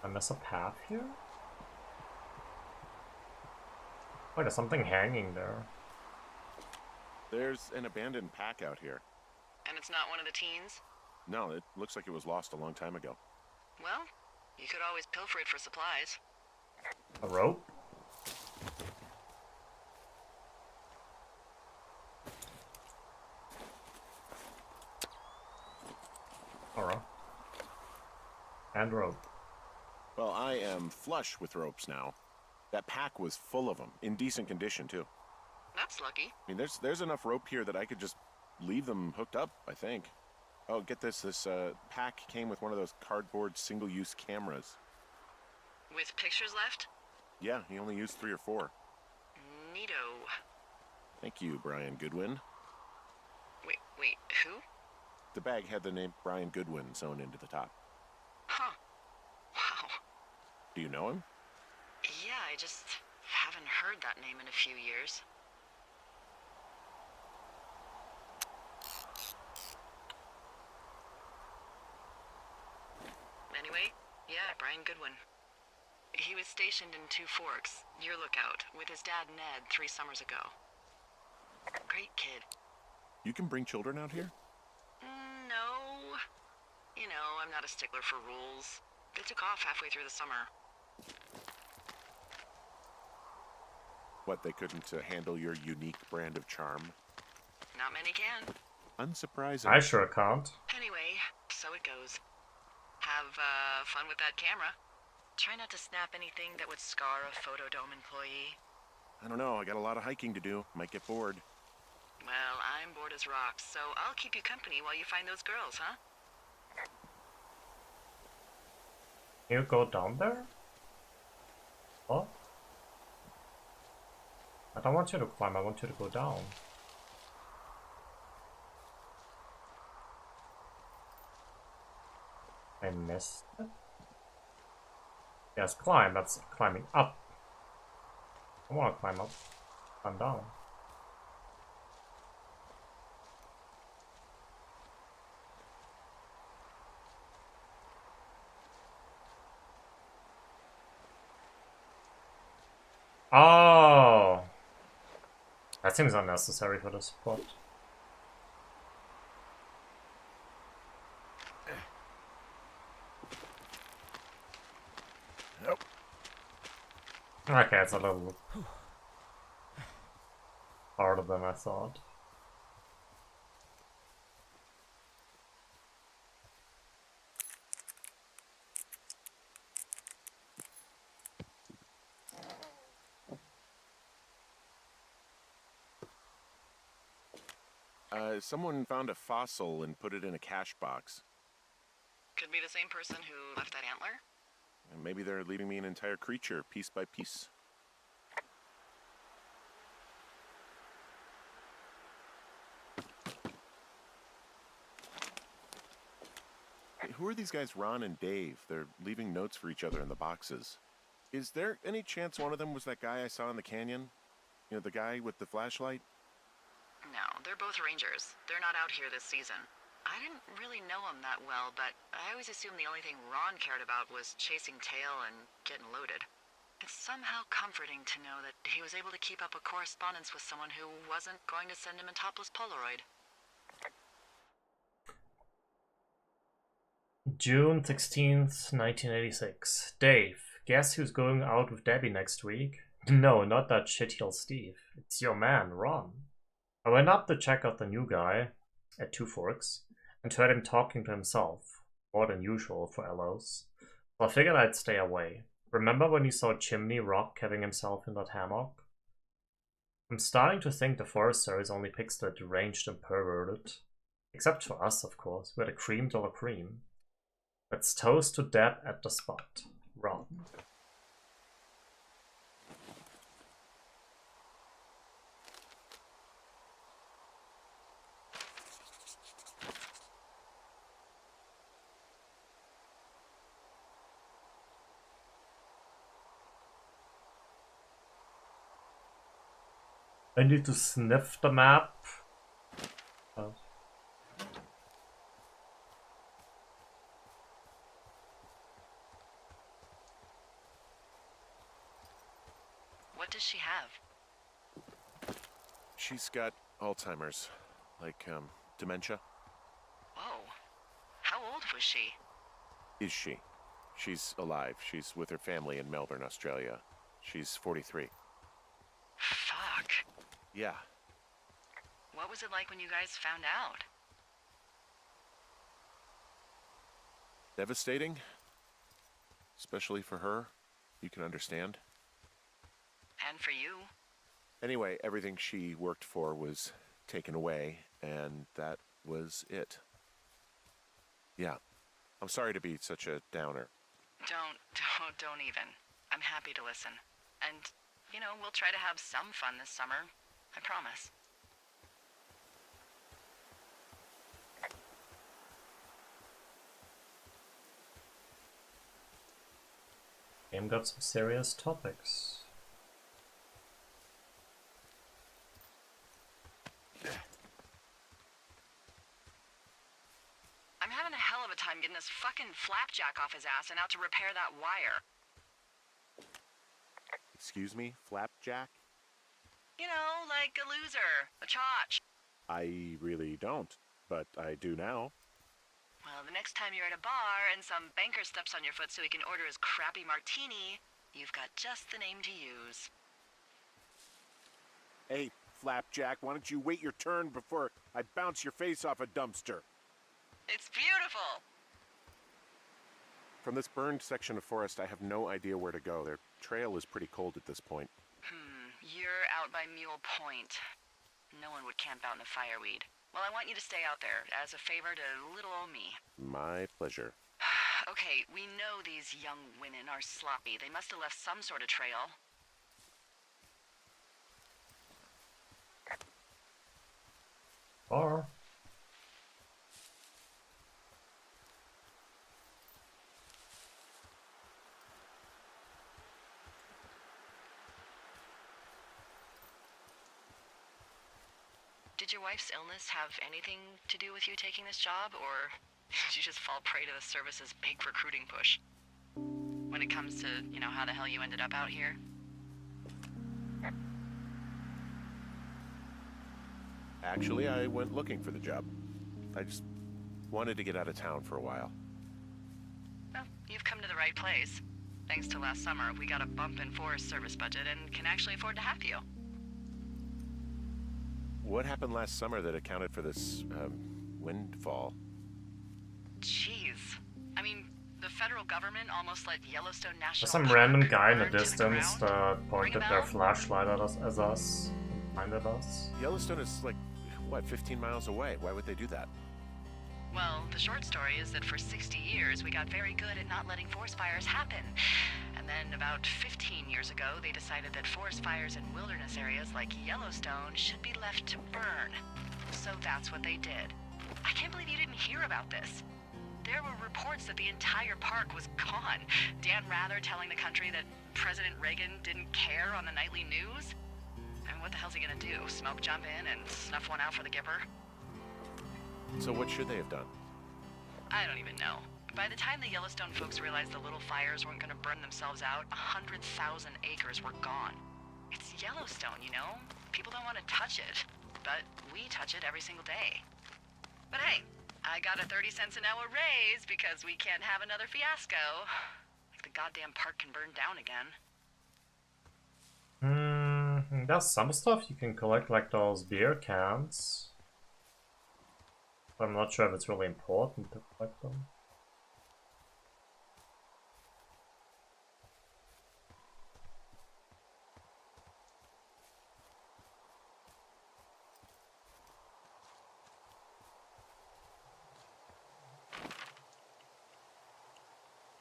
I miss a path here? Wait, there's something hanging there. There's an abandoned pack out here. And it's not one of the teens? No, it looks like it was lost a long time ago. Well, you could always pilfer it for supplies. A rope? Alright. And rope. Well, I am flush with ropes now. That pack was full of them, in decent condition too. That's lucky. I mean, there's enough rope here that I could just leave them hooked up, I think. Oh, get this. This pack came with one of those cardboard single-use cameras. With pictures left? Yeah, he only used 3 or 4. Neato. Thank you, Brian Goodwin. Wait, who? The bag had the name Brian Goodwin sewn into the top. Huh. Wow. Do you know him? Yeah, I just haven't heard that name in a few years. Anyway, yeah, Brian Goodwin. He was stationed in Two Forks, your lookout, with his dad Ned 3 summers ago. Great kid. You can bring children out here? No. You know, I'm not a stickler for rules. They took off halfway through the summer. What, they couldn't handle your unique brand of charm? Not many can. Unsurprising. I sure can't. Anyway, so it goes. Have fun with that camera. Try not to snap anything that would scar a Photodome employee. I don't know, I got a lot of hiking to do. Might get bored. Well, I'm bored as rocks, so I'll keep you company while you find those girls, huh? You go down there? Oh? I don't want you to climb, I want you to go down. I missed it? Yes, climb, that's climbing up. I want to climb up. Climb down. Oh! That seems unnecessary for this spot. Nope. Okay, it's a little harder than I thought. Someone found a fossil and put it in a cache box. Could be the same person who left that antler. And maybe they're leaving me an entire creature, piece by piece. Hey, who are these guys, Ron and Dave? They're leaving notes for each other in the boxes. Is there any chance one of them was that guy I saw in the canyon? You know, the guy with the flashlight? No, they're both rangers. They're not out here this season. I didn't really know him that well, but I always assumed the only thing Ron cared about was chasing tail and getting loaded. It's somehow comforting to know that he was able to keep up a correspondence with someone who wasn't going to send him a topless Polaroid. June 16th, 1986. Dave, guess who's going out with Debbie next week? No, not that shitheel Steve. It's your man, Ron. I went up to check out the new guy at Two Forks and heard him talking to himself, more than usual for LOs. So I figured I'd stay away. Remember when you saw Chimney Rock having himself in that hammock? I'm starting to think the Forest Service only picks the deranged and perverted. Except for us, of course. We're the cream de la cream. Let's toast to Deb at the spot. Ron. I need to sniff the map. Oh. What does she have? She's got Alzheimer's. Like, dementia. Whoa. How old was she? Is she? She's alive. She's with her family in Melbourne, Australia. She's 43. Fuck. Yeah. What was it like when you guys found out? Devastating. Especially for her. You can understand. And for you. Anyway, everything she worked for was taken away, and that was it. Yeah. I'm sorry to be such a downer. Don't even. I'm happy to listen. And, you know, we'll try to have some fun this summer. I promise. Game got some serious topics. I'm having a hell of a time getting this fucking flapjack off his ass and out to repair that wire. Excuse me, Flapjack? You know, like a loser, a chotch. I really don't, but I do now. Well, the next time you're at a bar and some banker steps on your foot so he can order his crappy martini, you've got just the name to use. Hey, Flapjack, why don't you wait your turn before I bounce your face off a dumpster? It's beautiful. From this burned section of forest, I have no idea where to go. Their trail is pretty cold at this point. You're out by Mule Point. No one would camp out in the fireweed. Well, I want you to stay out there as a favor to little old me. My pleasure. Okay, we know these young women are sloppy. They must have left some sort of trail. Or Did your wife's illness have anything to do with you taking this job, or did you just fall prey to the service's big recruiting push? When it comes to, you know, how the hell you ended up out here? Actually, I went looking for the job. I just wanted to get out of town for a while. Well, you've come to the right place. Thanks to last summer, we got a bump in Forest Service budget and can actually afford to have you. What happened last summer that accounted for this, windfall? Jeez. I mean, the federal government almost let Yellowstone National there's some Park random guy in the burn to distance ground. that pointed their flashlight at us as us and blinded us. Yellowstone is like, what, 15 miles away? Why would they do that? Well, the short story is that for 60 years, we got very good at not letting forest fires happen. And then about 15 years ago, they decided that forest fires in wilderness areas like Yellowstone should be left to burn. So that's what they did. I can't believe you didn't hear about this. There were reports that the entire park was gone. Dan Rather telling the country that President Reagan didn't care on the nightly news. I mean, what the hell's he gonna do? Smoke jump in and snuff one out for the Gipper? So what should they have done? I don't even know. By the time the Yellowstone folks realized the little fires weren't gonna burn themselves out, 100,000 acres were gone. It's Yellowstone, you know? People don't want to touch it, but we touch it every single day. But hey, I got a 30 cents an hour raise because we can't have another fiasco. Like the goddamn park can burn down again. There's some stuff you can collect, like those beer cans. I'm not sure if it's really important to collect them.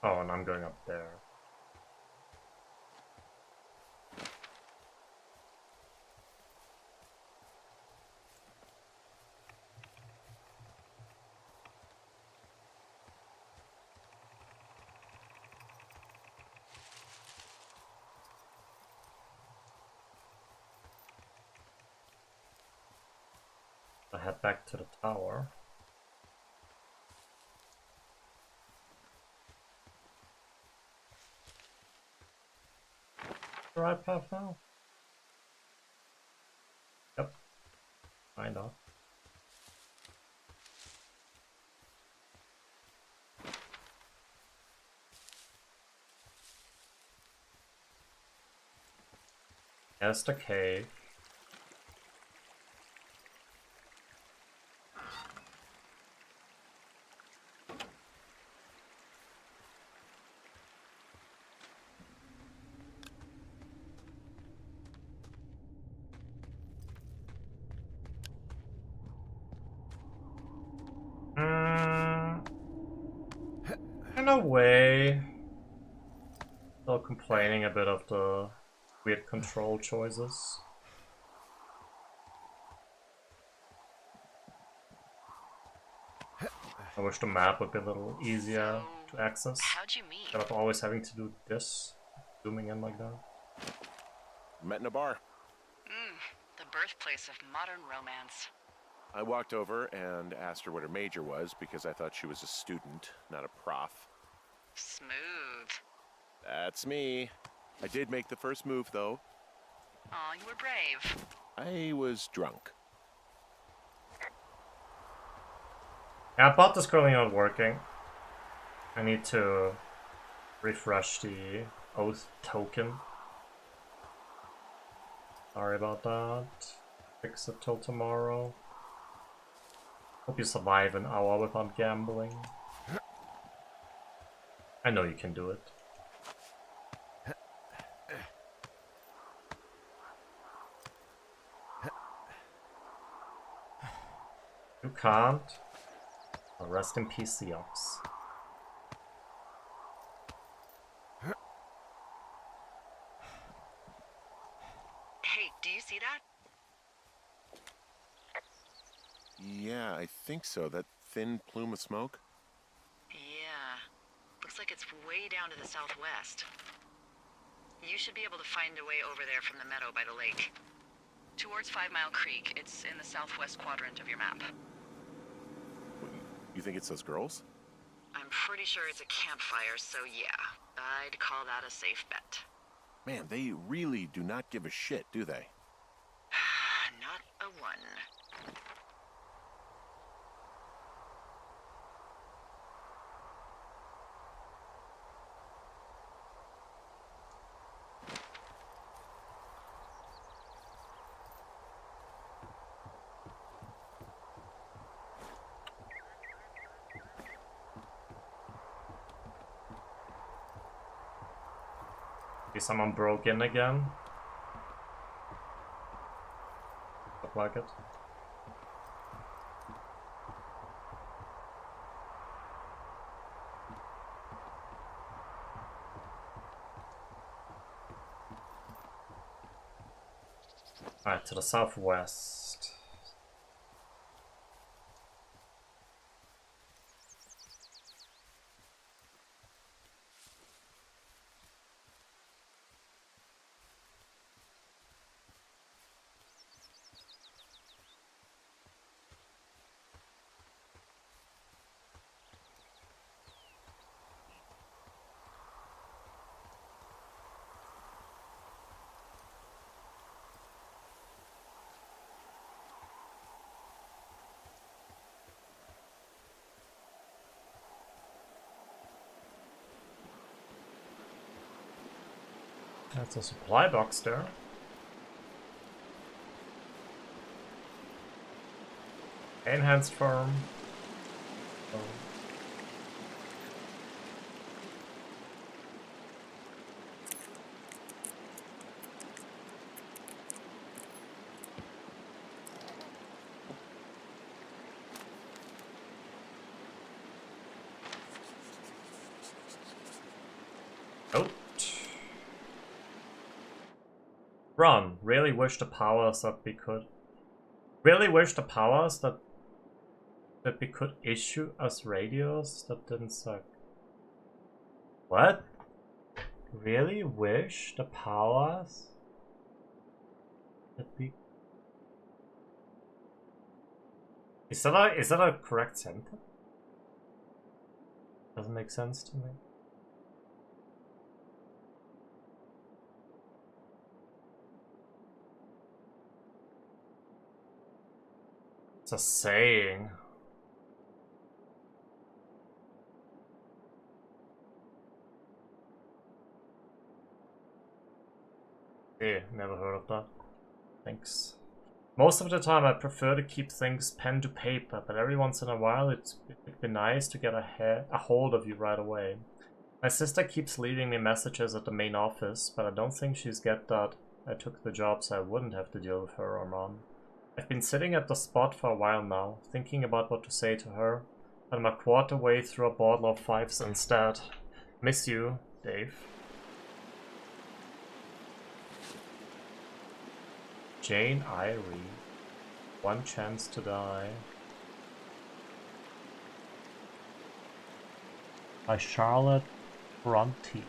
Oh, and I'm going up there. I head back to the tower. The right path now? Yep. Kind of. There's the cave. In a way, still complaining a bit of the weird control choices. I wish the map would be a little easier to access. How'd you meet? Instead of always having to do this, zooming in like that. Met in a bar. The birthplace of modern romance. I walked over and asked her what her major was because I thought she was a student, not a prof. Smooth. That's me. I did make the first move, though. Aw, you were brave. I was drunk. Yeah, bot is currently not working. I need to refresh the oath token. Sorry about that. Fix it till tomorrow. Hope you survive an hour without gambling. I know you can do it. You can't. Well, rest in peace, Seox. Hey, do you see that? Yeah, I think so. That thin plume of smoke? Yeah. Looks like it's way down to the southwest. You should be able to find a way over there from the meadow by the lake. Towards 5 Mile Creek. It's in the southwest quadrant of your map. You think it's those girls? I'm pretty sure it's a campfire, so yeah. I'd call that a safe bet. Man, they really do not give a shit, do they? Not a one. Maybe someone broke in again. Look like it. Alright, to the southwest. That's a supply box there. Enhanced farm. Oh. Out. Run. Really wish the powers that we could. Really wish the powers that we could issue us radios that didn't suck. What? Really wish the powers that we. Is that a correct sentence? Doesn't make sense to me. It's a saying. Yeah, never heard of that. Thanks. Most of the time I prefer to keep things pen to paper, but every once in a while it'd be nice to get a hold of you right away. My sister keeps leaving me messages at the main office, but I don't think she's get that I took the job so I wouldn't have to deal with her or mom. I've been sitting at the spot for a while now, thinking about what to say to her, but I'm a quarter way through a bottle of fives instead. Miss you, Dave. Jane Eyre. One Chance to Die. By Charlotte Bronte.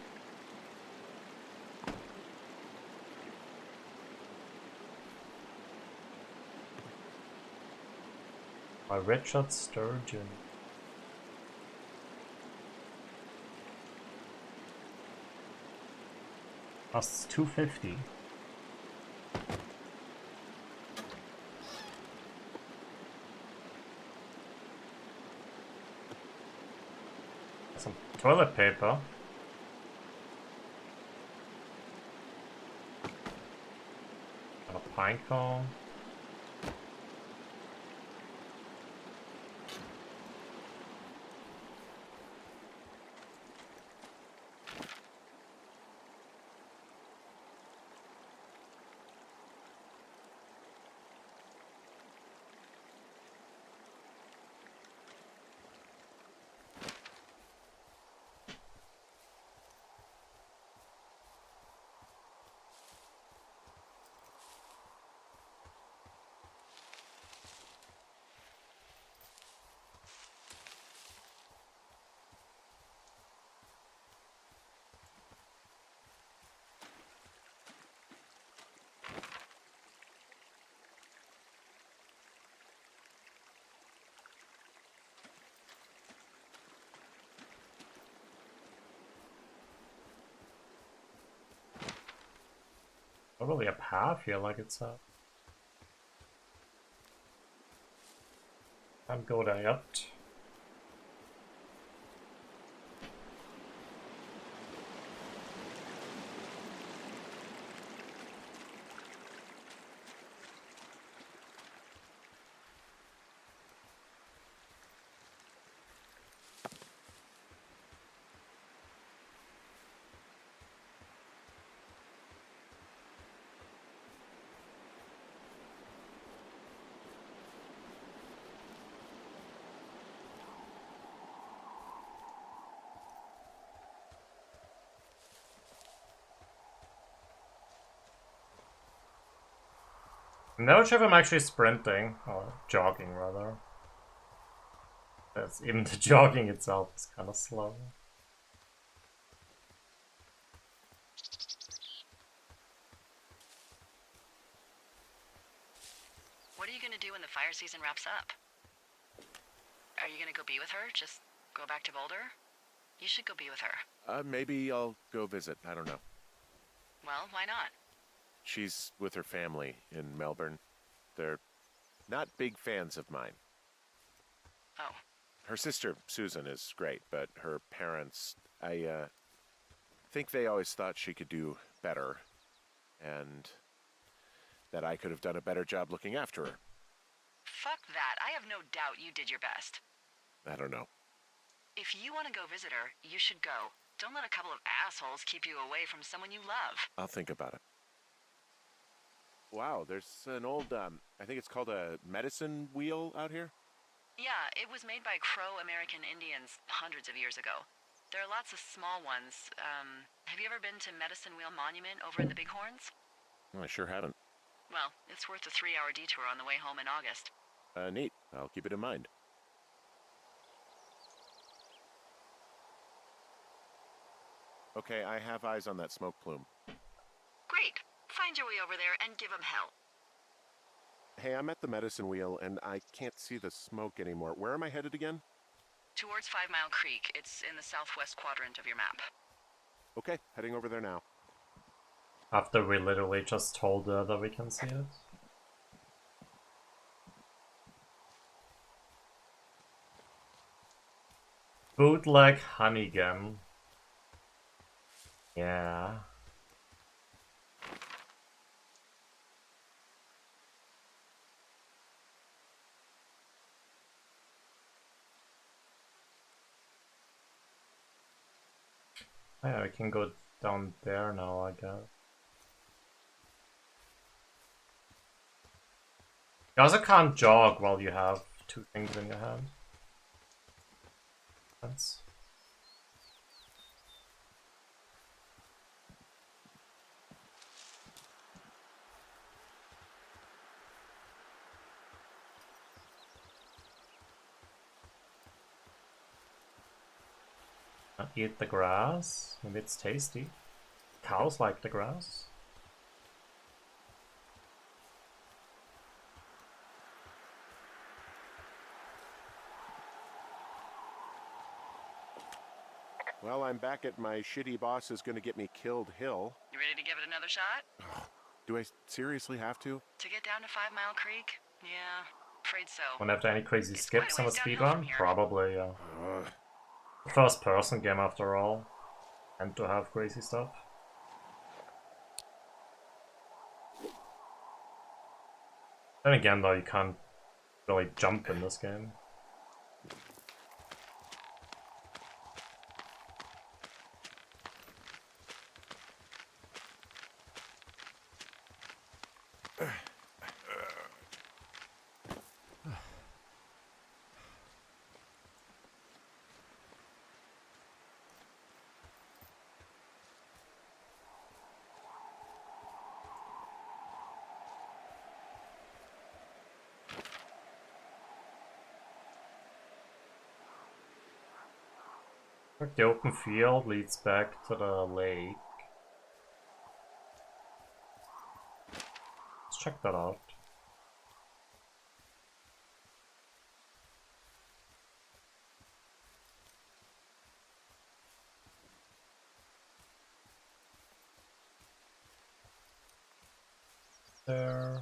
By Richard Sturgeon. Costs 250. Some toilet paper. Got a pine cone. Probably a path here, like it's a... Can't go there yet. I'm not sure if I'm actually sprinting, or jogging rather. That's, even the jogging itself is kind of slow. What are you gonna do when the fire season wraps up? Are you gonna go be with her? Just go back to Boulder? You should go be with her. Maybe I'll go visit. I don't know. Well, why not? She's with her family in Melbourne. They're not big fans of mine. Oh. Her sister, Susan, is great, but her parents, I think they always thought she could do better, and that I could have done a better job looking after her. Fuck that. I have no doubt you did your best. I don't know. If you want to go visit her, you should go. Don't let a couple of assholes keep you away from someone you love. I'll think about it. Wow, there's an old, I think it's called a medicine wheel out here? Yeah, it was made by Crow American Indians hundreds of years ago. There are lots of small ones. Have you ever been to Medicine Wheel Monument over in the Bighorns? I sure haven't. Well, it's worth a 3-hour detour on the way home in August. Neat. I'll keep it in mind. Okay, I have eyes on that smoke plume. Great. Find your way over there and give them hell. Hey, I'm at the medicine wheel, and I can't see the smoke anymore. Where am I headed again? Towards 5 Mile Creek. It's in the southwest quadrant of your map. Okay, heading over there now. After we literally just told her that we can see it. Bootleg Honeygum. Yeah. Yeah, we can go down there now, I guess. You also can't jog while you have two things in your hand. That's... Eat the grass. Maybe it's tasty. Cows like the grass. Well, I'm back at my shitty boss is gonna get me killed hill. You ready to give it another shot? Do I seriously have to? To get down to 5 Mile Creek? Yeah, afraid so. Won't have any crazy It's quite a skips on the ways downhill from speedrun? here. Probably, yeah. First person game after all. And to have crazy stuff. Then again though, you can't really jump in this game. The open field leads back to the lake. Let's check that out. There.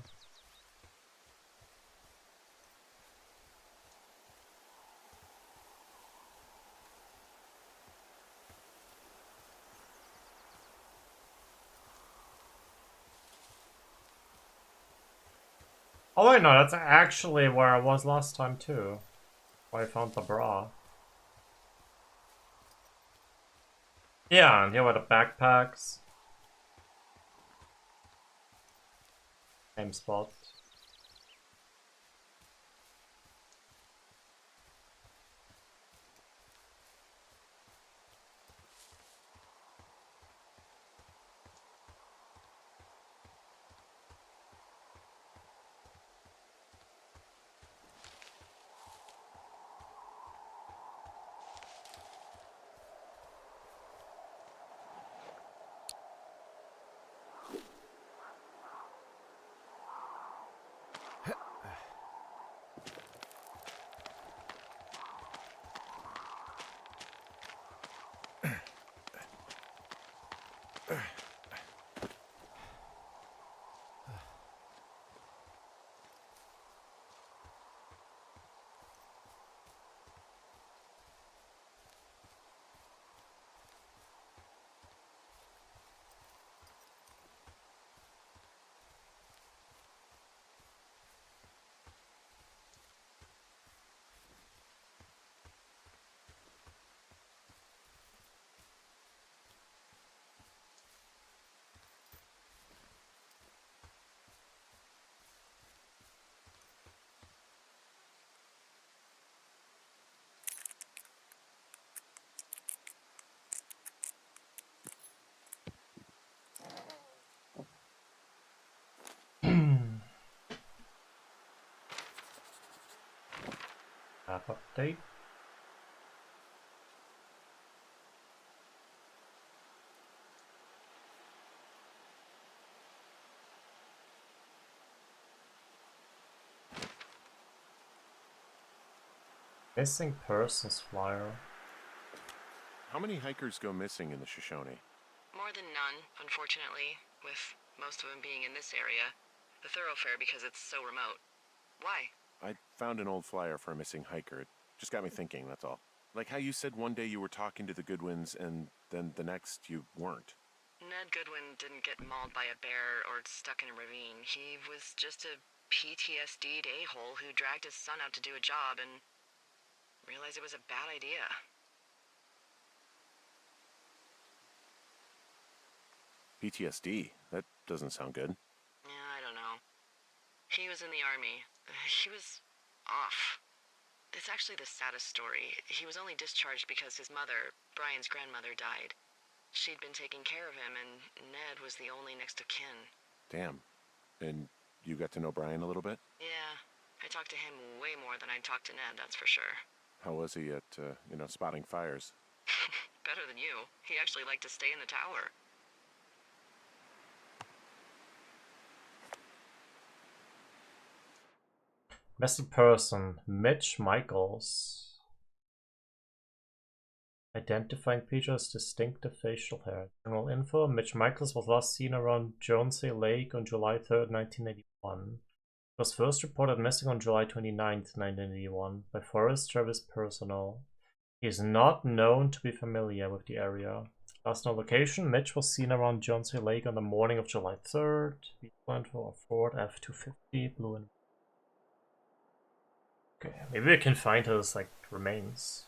Oh wait, no, that's actually where I was last time too. Where I found the bra. Yeah, and here were the backpacks. Same spot. Map update. Missing persons flyer. How many hikers go missing in the Shoshone? More than none, unfortunately, with most of them being in this area. The thoroughfare because it's so remote. Why? I found an old flyer for a missing hiker. It just got me thinking, that's all. Like how you said one day you were talking to the Goodwins and then the next you weren't. Ned Goodwin didn't get mauled by a bear or stuck in a ravine. He was just a PTSD'd a-hole who dragged his son out to do a job and realized it was a bad idea. PTSD? That doesn't sound good. Yeah, I don't know. He was in the army. He was off. It's actually the saddest story. He was only discharged because his mother, Brian's grandmother, died. She'd been taking care of him, and Ned was the only next of kin. Damn. And you got to know Brian a little bit? Yeah, I talked to him way more than I'd talked to Ned, that's for sure. How was he at, spotting fires? Better than you. He actually liked to stay in the tower. Missing person, Mitch Michaels. Identifying features, distinctive facial hair. General info, Mitch Michaels was last seen around Jonesay Lake on July 3rd, 1981. He was first reported missing on July 29th, 1981 by Forest Service personnel. He is not known to be familiar with the area. Last known location, Mitch was seen around Jonesay Lake on the morning of July 3rd. Vehicle for Ford F-250, blue and... Okay, maybe we can find his, like, remains.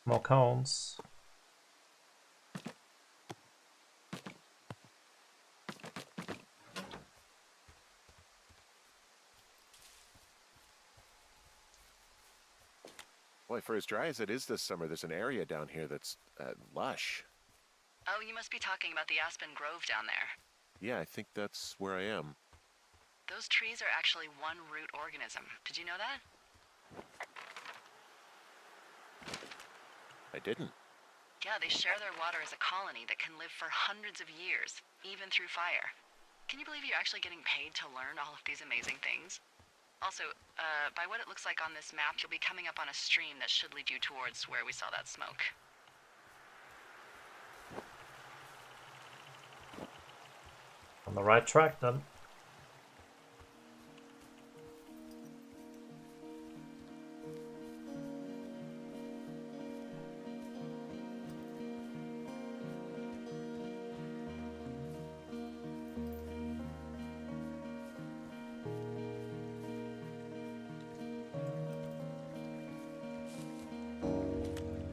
More cones. Boy, for as dry as it is this summer, there's an area down here that's lush. Oh, you must be talking about the Aspen Grove down there. Yeah, I think that's where I am. Those trees are actually one root organism. Did you know that? I didn't. Yeah, they share their water as a colony that can live for hundreds of years, even through fire. Can you believe you're actually getting paid to learn all of these amazing things? Also, by what it looks like on this map, you'll be coming up on a stream that should lead you towards where we saw that smoke. On the right track, then.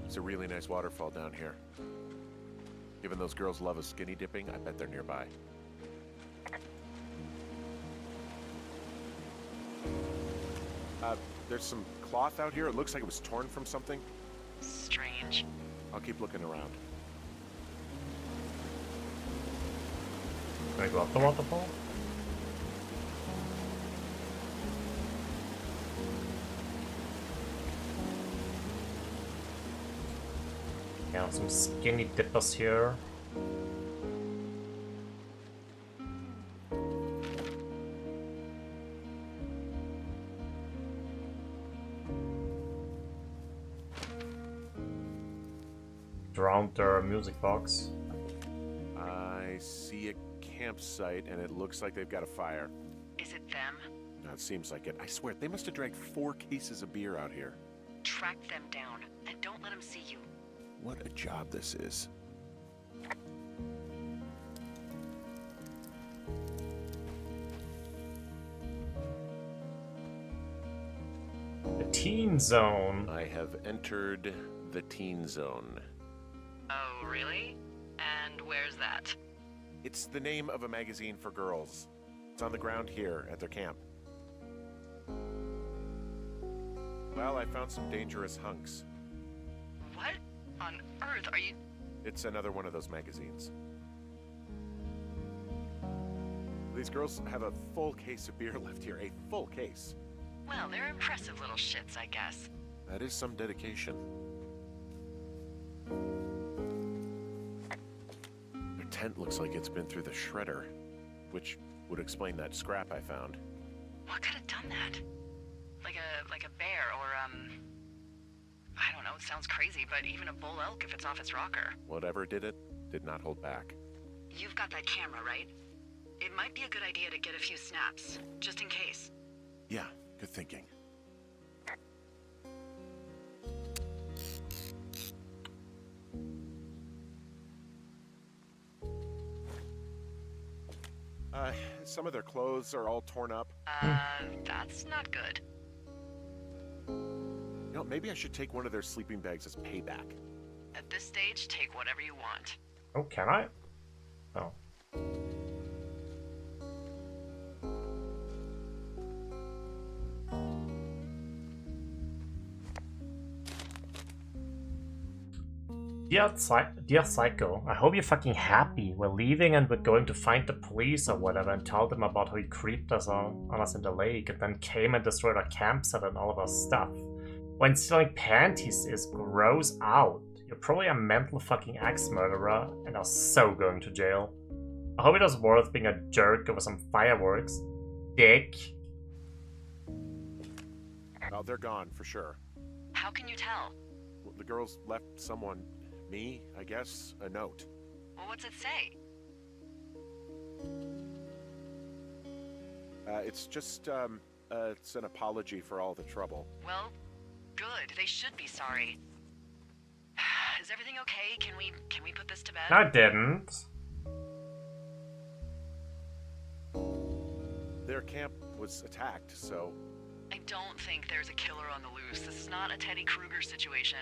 It's a really nice waterfall down here. Given those girls love a skinny dipping, I bet they're nearby. There's some cloth out here. It looks like it was torn from something. Strange. I'll keep looking around. Can I go up the waterfall? Yeah, some skinny dippers here. Drowned their music box. I see a campsite, and it looks like they've got a fire. Is it them? No, it seems like it. I swear, they must have dragged 4 cases of beer out here. Track them down, and don't let them see you. What a job this is. The teen zone. I have entered the teen zone. Oh, really? And where's that? It's the name of a magazine for girls. It's on the ground here at their camp. Well, I found some dangerous hunks. What on earth are you... It's another one of those magazines. These girls have a full case of beer left here. A full case. Well, they're impressive little shits, I guess. That is some dedication. Their tent looks like it's been through the shredder, which would explain that scrap I found. What could have done that? Like a bear or, I don't know, it sounds crazy, but even a bull elk if it's off its rocker. Whatever did it, did not hold back. You've got that camera, right? It might be a good idea to get a few snaps, just in case. Yeah, good thinking. Some of their clothes are all torn up. That's not good. You know, maybe I should take one of their sleeping bags as payback. At this stage, take whatever you want. Oh, can I? Oh. Dear Psycho, I hope you're fucking happy. We're leaving and we're going to find the police or whatever and tell them about how he creeped us on us in the lake and then came and destroyed our campsite and all of our stuff. When stealing panties is gross out. You're probably a mental fucking axe murderer and are so going to jail. I hope it was worth being a jerk over some fireworks. Dick. Oh, they're gone for sure. How can you tell? Well, the girls left someone, me, I guess, a note. Well, what's it say? It's just, it's an apology for all the trouble. Well, good. They should be sorry. Is everything okay? Can we put this to bed? I didn't. Their camp was attacked, so... I don't think there's a killer on the loose. This is not a Teddy Krueger situation.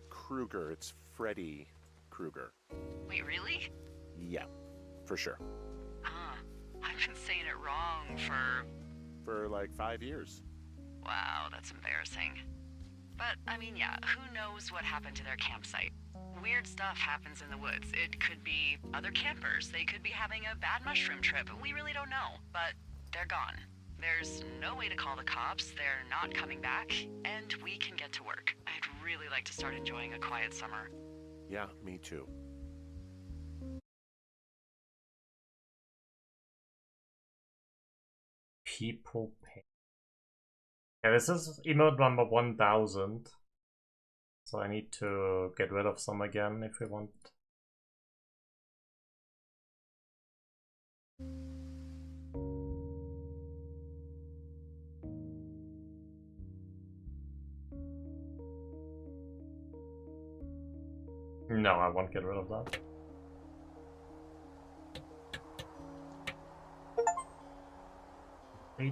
Krueger, it's Freddy Krueger. Wait, really? Yeah, for sure. Huh. I've been saying it wrong For like 5 years. Wow, that's embarrassing. But, I mean, yeah, who knows what happened to their campsite? Weird stuff happens in the woods. It could be other campers. They could be having a bad mushroom trip. We really don't know. But they're gone. There's no way to call the cops. They're not coming back. And we can get to work. I'd really like to start enjoying a quiet summer. Yeah, me too. People pay. Yeah, this is emote number 1000. So I need to get rid of some again if we want. No, I won't get rid of that.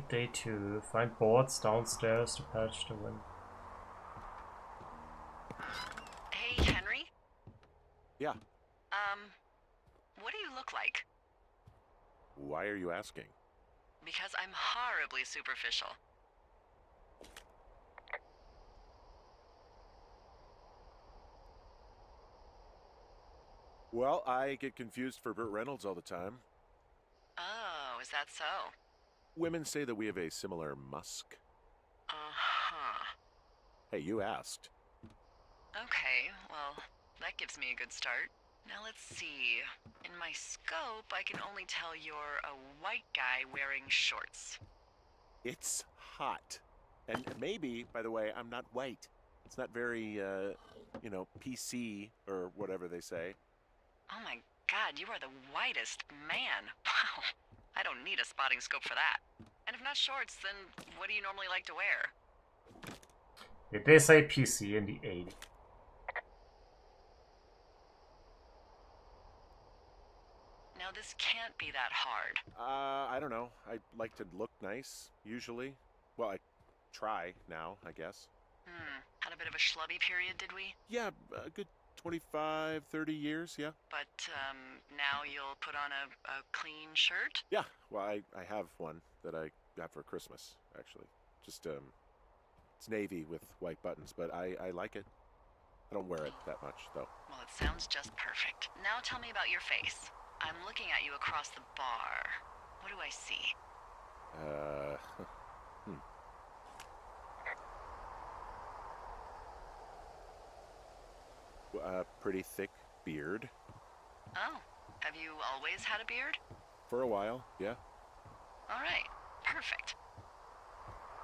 Day 2. Find boards downstairs to patch the window. Hey, Henry? Yeah. What do you look like? Why are you asking? Because I'm horribly superficial. Well, I get confused for Burt Reynolds all the time. Oh, is that so? Women say that we have a similar musk. Uh-huh. Hey, you asked. Okay, well, that gives me a good start. Now let's see. In my scope, I can only tell you're a white guy wearing shorts. It's hot. And maybe, by the way, I'm not white. It's not very, you know, PC or whatever they say. Oh my god, you are the whitest man. Wow. I don't need a spotting scope for that. And if not shorts, then what do you normally like to wear? Did they say PC in the 80s? Now this can't be that hard. I don't know. I like to look nice, usually. Well, I try now, I guess. Had a bit of a schlubby period, did we? Yeah, a good 25, 30 years, yeah. But, now you'll put on a clean shirt? Yeah, well, I have one that I got for Christmas, actually. Just, it's navy with white buttons, but I like it. I don't wear it that much, though. Well, it sounds just perfect. Now tell me about your face. I'm looking at you across the bar. What do I see? Pretty thick beard. Oh, have you always had a beard? For a while, yeah. All right, perfect.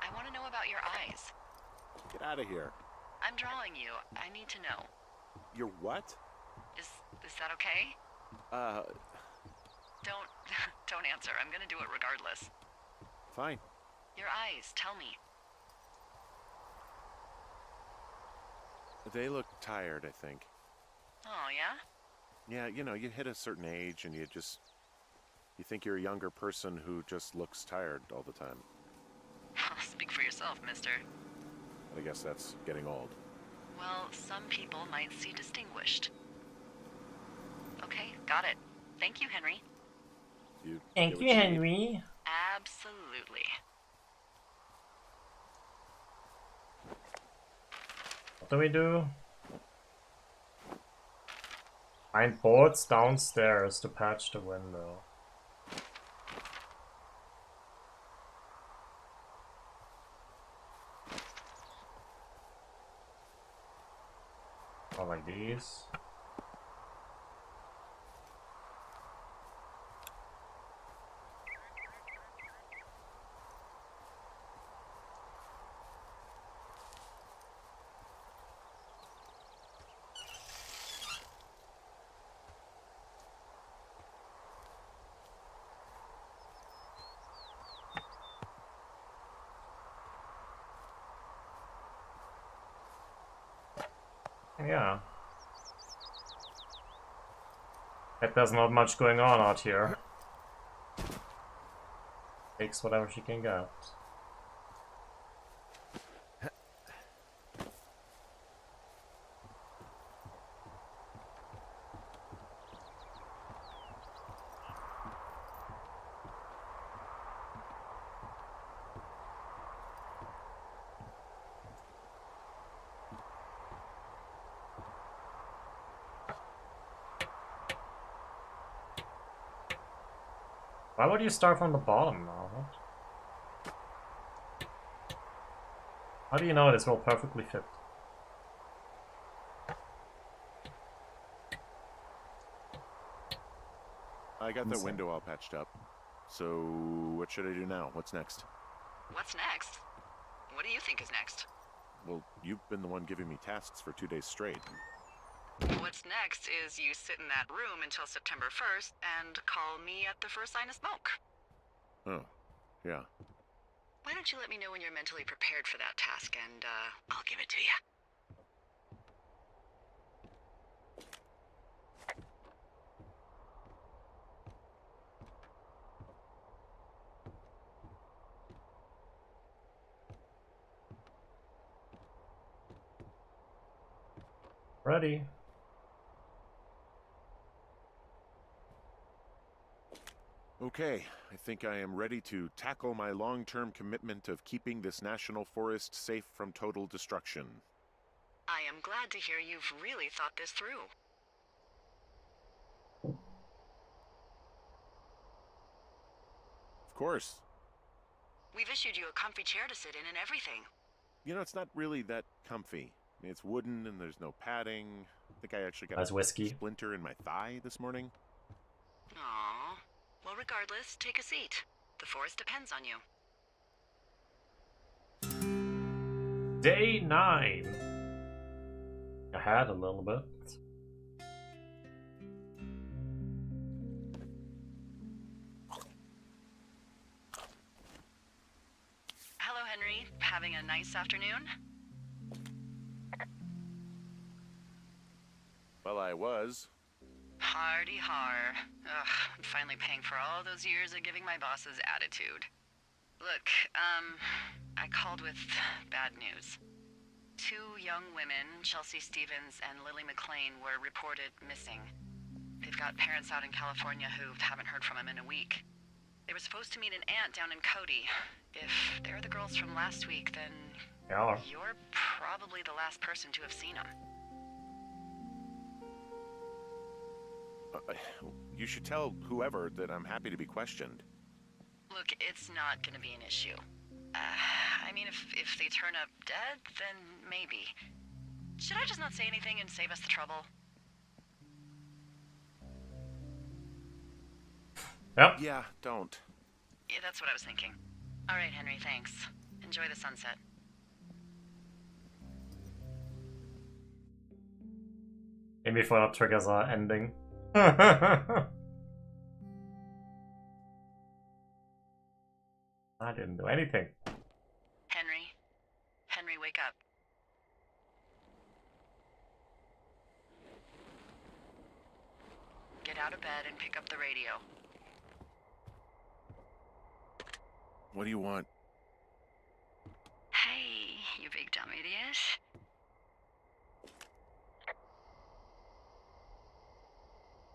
I want to know about your eyes. Get out of here. I'm drawing you. I need to know. Your what? Is that okay? Don't answer. I'm gonna do it regardless. Fine. Your eyes, tell me. They look tired, I think. Oh, yeah? Yeah, you know, you hit a certain age and you think you're a younger person who just looks tired all the time. Speak for yourself, mister. I guess that's getting old. Well, some people might see distinguished. Okay, got it. Thank you, Henry. Thank you, Henry. Absolutely. What do we do? Find boards downstairs to patch the window. Or like these. Yeah. Like there's not much going on out here. Takes whatever she can get. Why would you start from the bottom now? What? How do you know this will perfectly fit? I got that window all patched up. So, what should I do now? What's next? What's next? What do you think is next? Well, you've been the one giving me tasks for 2 days straight. What's next is you sit in that room until September 1st and call me at the first sign of smoke. Oh, yeah. Why don't you let me know when you're mentally prepared for that task and I'll give it to you. Ready. Okay, I think I am ready to tackle my long-term commitment of keeping this national forest safe from total destruction. I am glad to hear you've really thought this through. Of course. We've issued you a comfy chair to sit in and everything. You know, it's not really that comfy. I mean, it's wooden and there's no padding. I think I actually got That's whiskey. splinter in my thigh this morning. Aww. Well, regardless, take a seat. The forest depends on you. Day 9. Ahead a little bit. Hello, Henry. Having a nice afternoon? Well, I was. Hardy har. Ugh, I'm finally paying for all those years of giving my bosses attitude. Look, I called with bad news. 2 young women, Chelsea Stevens and Lily McLean, were reported missing. They've got parents out in California who haven't heard from them in a week. They were supposed to meet an aunt down in Cody. If they're the girls from last week, then Yeah. you're probably the last person to have seen them. You should tell whoever that I'm happy to be questioned. Look, it's not gonna be an issue. I mean, if they turn up dead, then maybe. Should I just not say anything and save us the trouble? Yep. Yeah, don't. Yeah, that's what I was thinking. All right, Henry, thanks. Enjoy the sunset. Maybe for triggers are ending. I didn't do anything. Henry, wake up. Get out of bed and pick up the radio. What do you want? Hey, you big dumb idiot.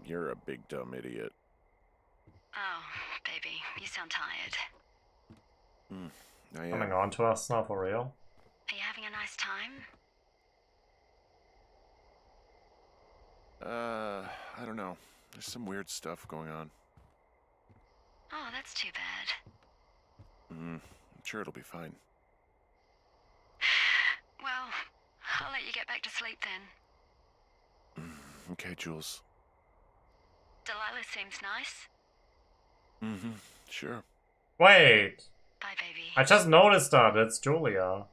You're a big dumb idiot. Oh, baby, you sound tired. I am. Coming on to us now for real. Are you having a nice time? I don't know. There's some weird stuff going on. Oh, that's too bad. I'm sure it'll be fine. Well, I'll let you get back to sleep then. Okay, Jules. Delilah seems nice. Mm-hmm. Sure. Wait. Bye, baby. I just noticed that. It's Julia.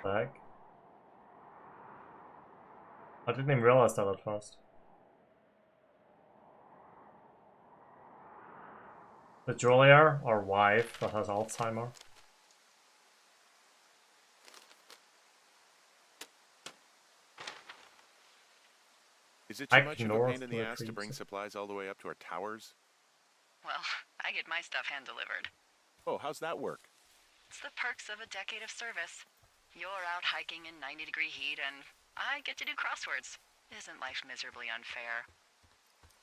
Back. I didn't even realize that at first. The Julia, our wife, that has Alzheimer. Is it too much of a north pain in the to ass to retreat. bring supplies all the way up to our towers? Well, I get my stuff hand-delivered. Oh, how's that work? It's the perks of a decade of service. You're out hiking in 90-degree heat, and I get to do crosswords. Isn't life miserably unfair?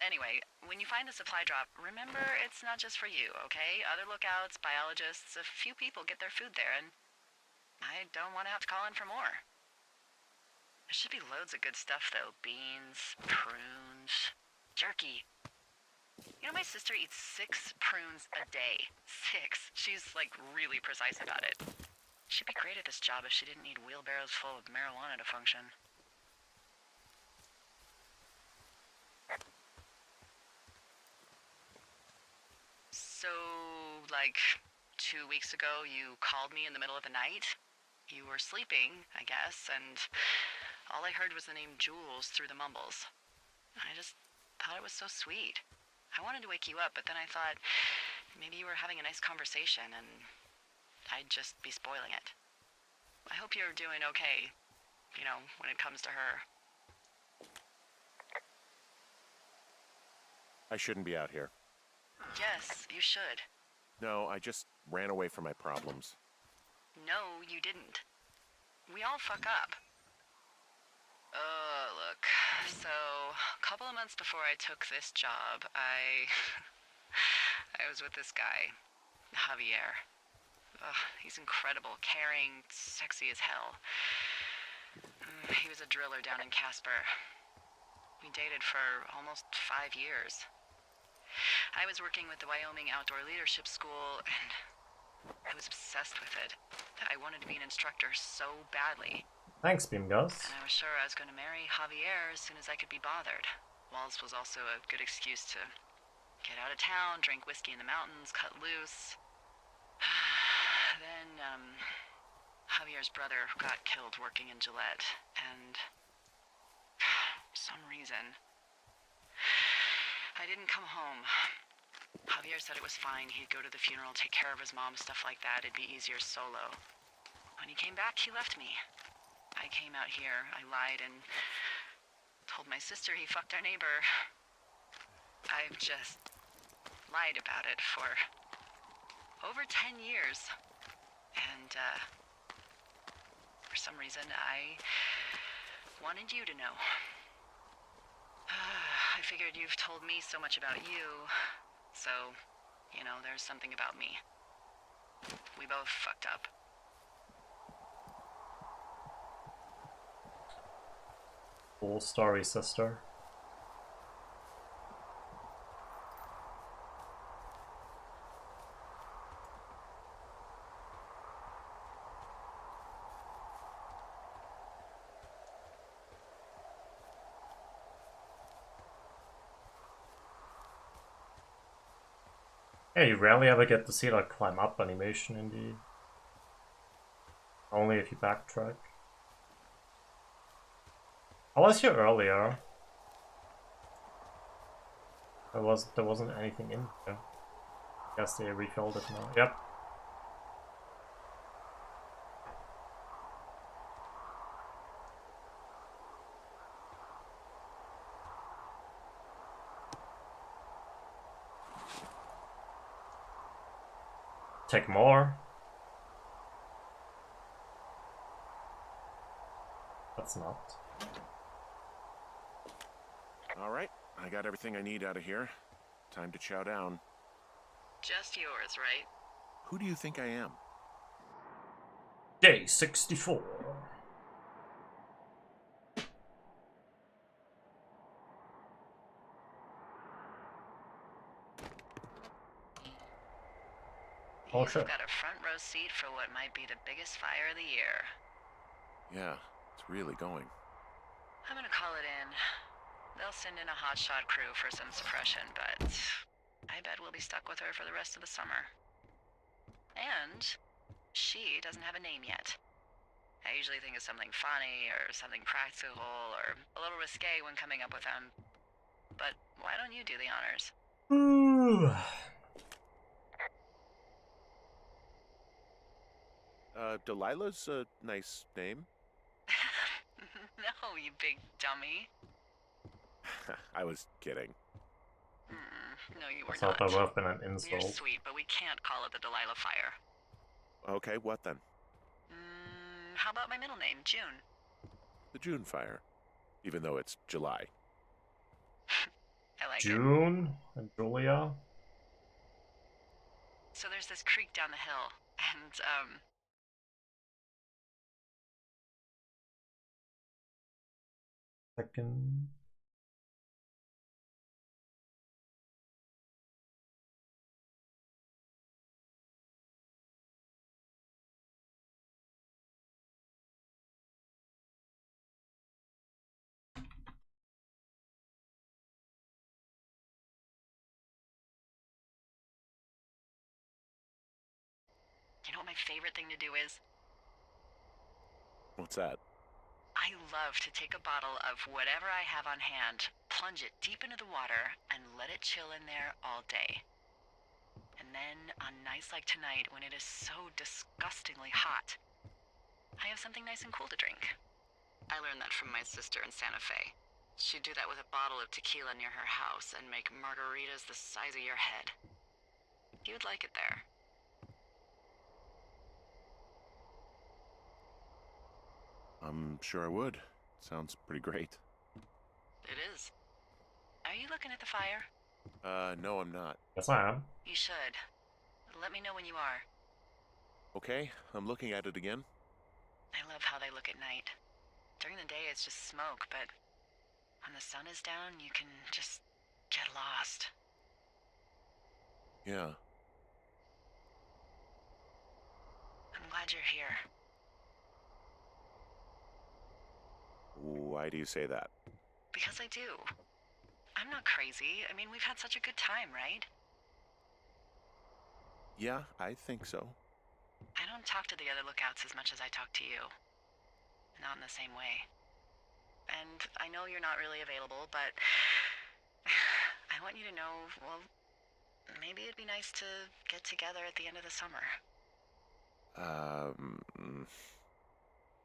Anyway, when you find a supply drop, remember it's not just for you, okay? Other lookouts, biologists, a few people get their food there, and I don't want to have to call in for more. There should be loads of good stuff, though. Beans, prunes, jerky. You know, my sister eats 6 prunes a day. 6. She's, like, really precise about it. She'd be great at this job if she didn't need wheelbarrows full of marijuana to function. So, like, 2 weeks ago, you called me in the middle of the night? You were sleeping, I guess, and all I heard was the name Jules through the mumbles. I just thought it was so sweet. I wanted to wake you up, but then I thought maybe you were having a nice conversation and I'd just be spoiling it. I hope you're doing okay, you know, when it comes to her. I shouldn't be out here. Yes, you should. No, I just ran away from my problems. No, you didn't. We all fuck up. Look, so a couple of months before I took this job, I was with this guy, Javier. He's incredible, caring, sexy as hell. He was a driller down in Casper. We dated for almost 5 years. I was working with the Wyoming Outdoor Leadership School, and I was obsessed with it. I wanted to be an instructor so badly. Thanks, Beamgus. And I was sure I was going to marry Javier as soon as I could be bothered. Walls was also a good excuse to get out of town, drink whiskey in the mountains, cut loose. Then, Javier's brother got killed working in Gillette, and for some reason, I didn't come home. Javier said it was fine. He'd go to the funeral, take care of his mom, stuff like that. It'd be easier solo. When he came back, he left me. I came out here, I lied, and told my sister he fucked our neighbor. I've just lied about it for over 10 years. And, for some reason, I wanted you to know. I figured you've told me so much about you, so, you know, there's something about me. We both fucked up. Full story, sister. Yeah, you rarely ever get to see that climb up animation in the... Only if you backtrack. I was here earlier. There wasn't anything in there. Guess they refilled it now. Yep. Take more. That's not. All right, I got everything I need out of here. Time to chow down. Just yours, right? Who do you think I am? Day 64. Oh, You've sure. got a front row seat for what might be the biggest fire of the year. Yeah, it's really going. I'm gonna call it in. They'll send in a hotshot crew for some suppression, but I bet we'll be stuck with her for the rest of the summer. And she doesn't have a name yet. I usually think of something funny or something practical or a little risque when coming up with them. But why don't you do the honors? Delilah's a nice name. No, you big dummy. I was kidding. No, you were I thought not. that would have been an insult. You're sweet, but we can't call it the Delilah Fire. Okay, what then? How about my middle name, June? The June Fire. Even though it's July. I like it. June and Julia. So there's this creek down the hill, and Second. you know what my favorite thing to do is? What's that? I love to take a bottle of whatever I have on hand, plunge it deep into the water, and let it chill in there all day. And then, on nights like tonight, when it is so disgustingly hot, I have something nice and cool to drink. I learned that from my sister in Santa Fe. She'd do that with a bottle of tequila near her house and make margaritas the size of your head. You would like it there. I'm sure I would. Sounds pretty great. It is. Are you looking at the fire? No, I'm not. Yes, I am. You should. Let me know when you are. Okay, I'm looking at it again. I love how they look at night. During the day, it's just smoke, but when the sun is down, you can just get lost. Yeah. I'm glad you're here. Why do you say that? Because I do. I'm not crazy. I mean, we've had such a good time, right? Yeah, I think so. I don't talk to the other lookouts as much as I talk to you. Not in the same way. And I know you're not really available, but I want you to know, well, maybe it'd be nice to get together at the end of the summer.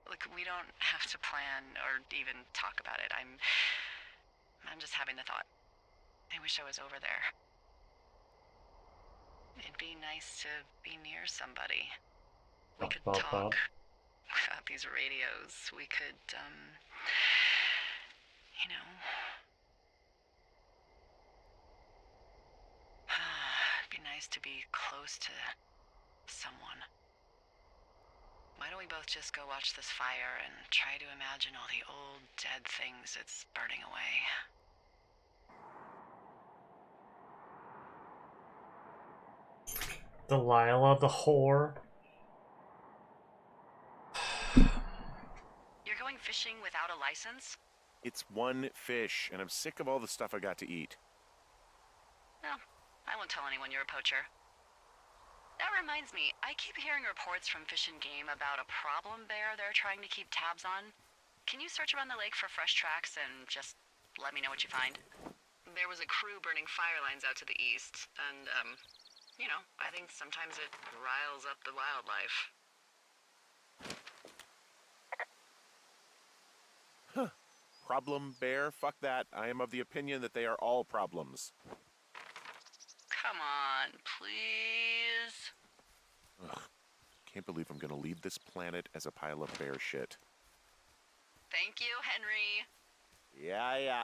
Look, we don't have to plan or even talk about it. I'm just having the thought. I wish I was over there. It'd be nice to be near somebody. We could talk about these radios. We could, you know. It'd be nice to be close to someone. Why don't we both just go watch this fire and try to imagine all the old, dead things it's burning away? Delilah the whore. You're going fishing without a license? It's one fish, and I'm sick of all the stuff I got to eat. Well, I won't tell anyone you're a poacher. That reminds me, I keep hearing reports from Fish and Game about a problem bear they're trying to keep tabs on. Can you search around the lake for fresh tracks and just let me know what you find? There was a crew burning fire lines out to the east, and, you know, I think sometimes it riles up the wildlife. Huh. Problem bear? Fuck that. I am of the opinion that they are all problems. Come on, please. Ugh. Can't believe I'm gonna leave this planet as a pile of bear shit. Thank you, Henry. Yeah.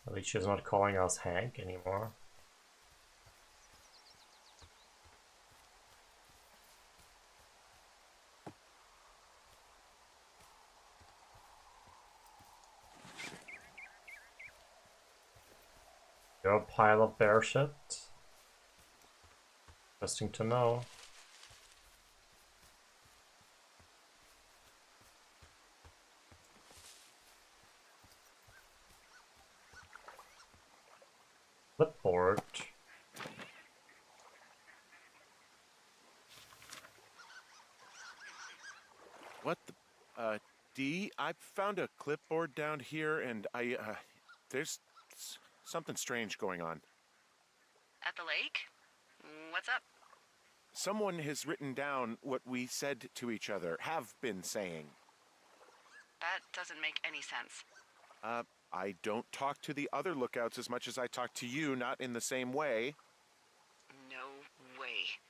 At least she's not calling us Hank anymore. You're a pile of bear shit? Interesting to know. Clipboard. What the? D, I found a clipboard down here, and there's something strange going on. At the lake? What's up? Someone has written down what we said to each other, have been saying. That doesn't make any sense. I don't talk to the other lookouts as much as I talk to you, not in the same way. No way.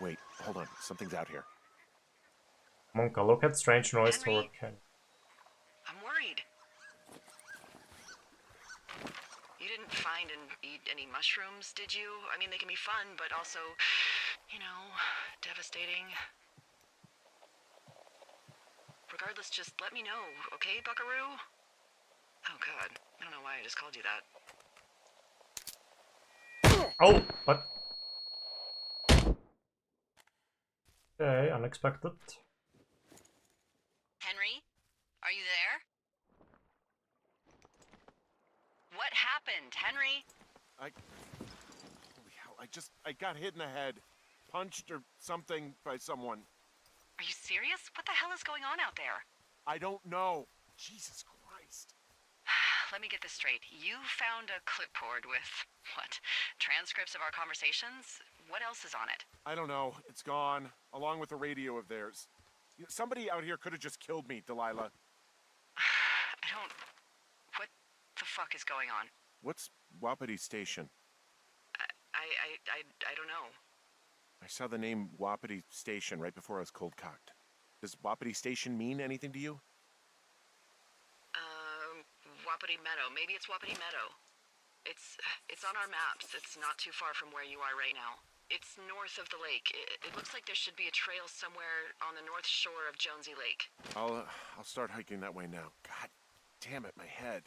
Wait, hold on. Something's out here. Monka, look at strange noise Henry? toward Ken. I'm worried. You didn't find and eat any mushrooms, did you? I mean, they can be fun, but also, you know, devastating. Regardless, just let me know, okay, buckaroo? Oh, God. I don't know why I just called you that. Oh, what? Okay, unexpected. Henry? Are you there? What happened, Henry? Holy hell, I got hit in the head. Punched or something by someone. Are you serious? What the hell is going on out there? I don't know. Jesus Christ. Let me get this straight. You found a clipboard with, what, transcripts of our conversations? What else is on it? I don't know. It's gone, along with the radio of theirs. Somebody out here could have just killed me, Delilah. What the fuck is going on? What's Wapiti Station? I don't know. I saw the name Wapiti Station right before I was cold-cocked. Does Wapiti Station mean anything to you? Wapiti Meadow. Maybe it's Wapiti Meadow. It's on our maps. It's not too far from where you are right now. It's north of the lake. It looks like there should be a trail somewhere on the north shore of Jonesy Lake. I'll start hiking that way now. God damn it, my head.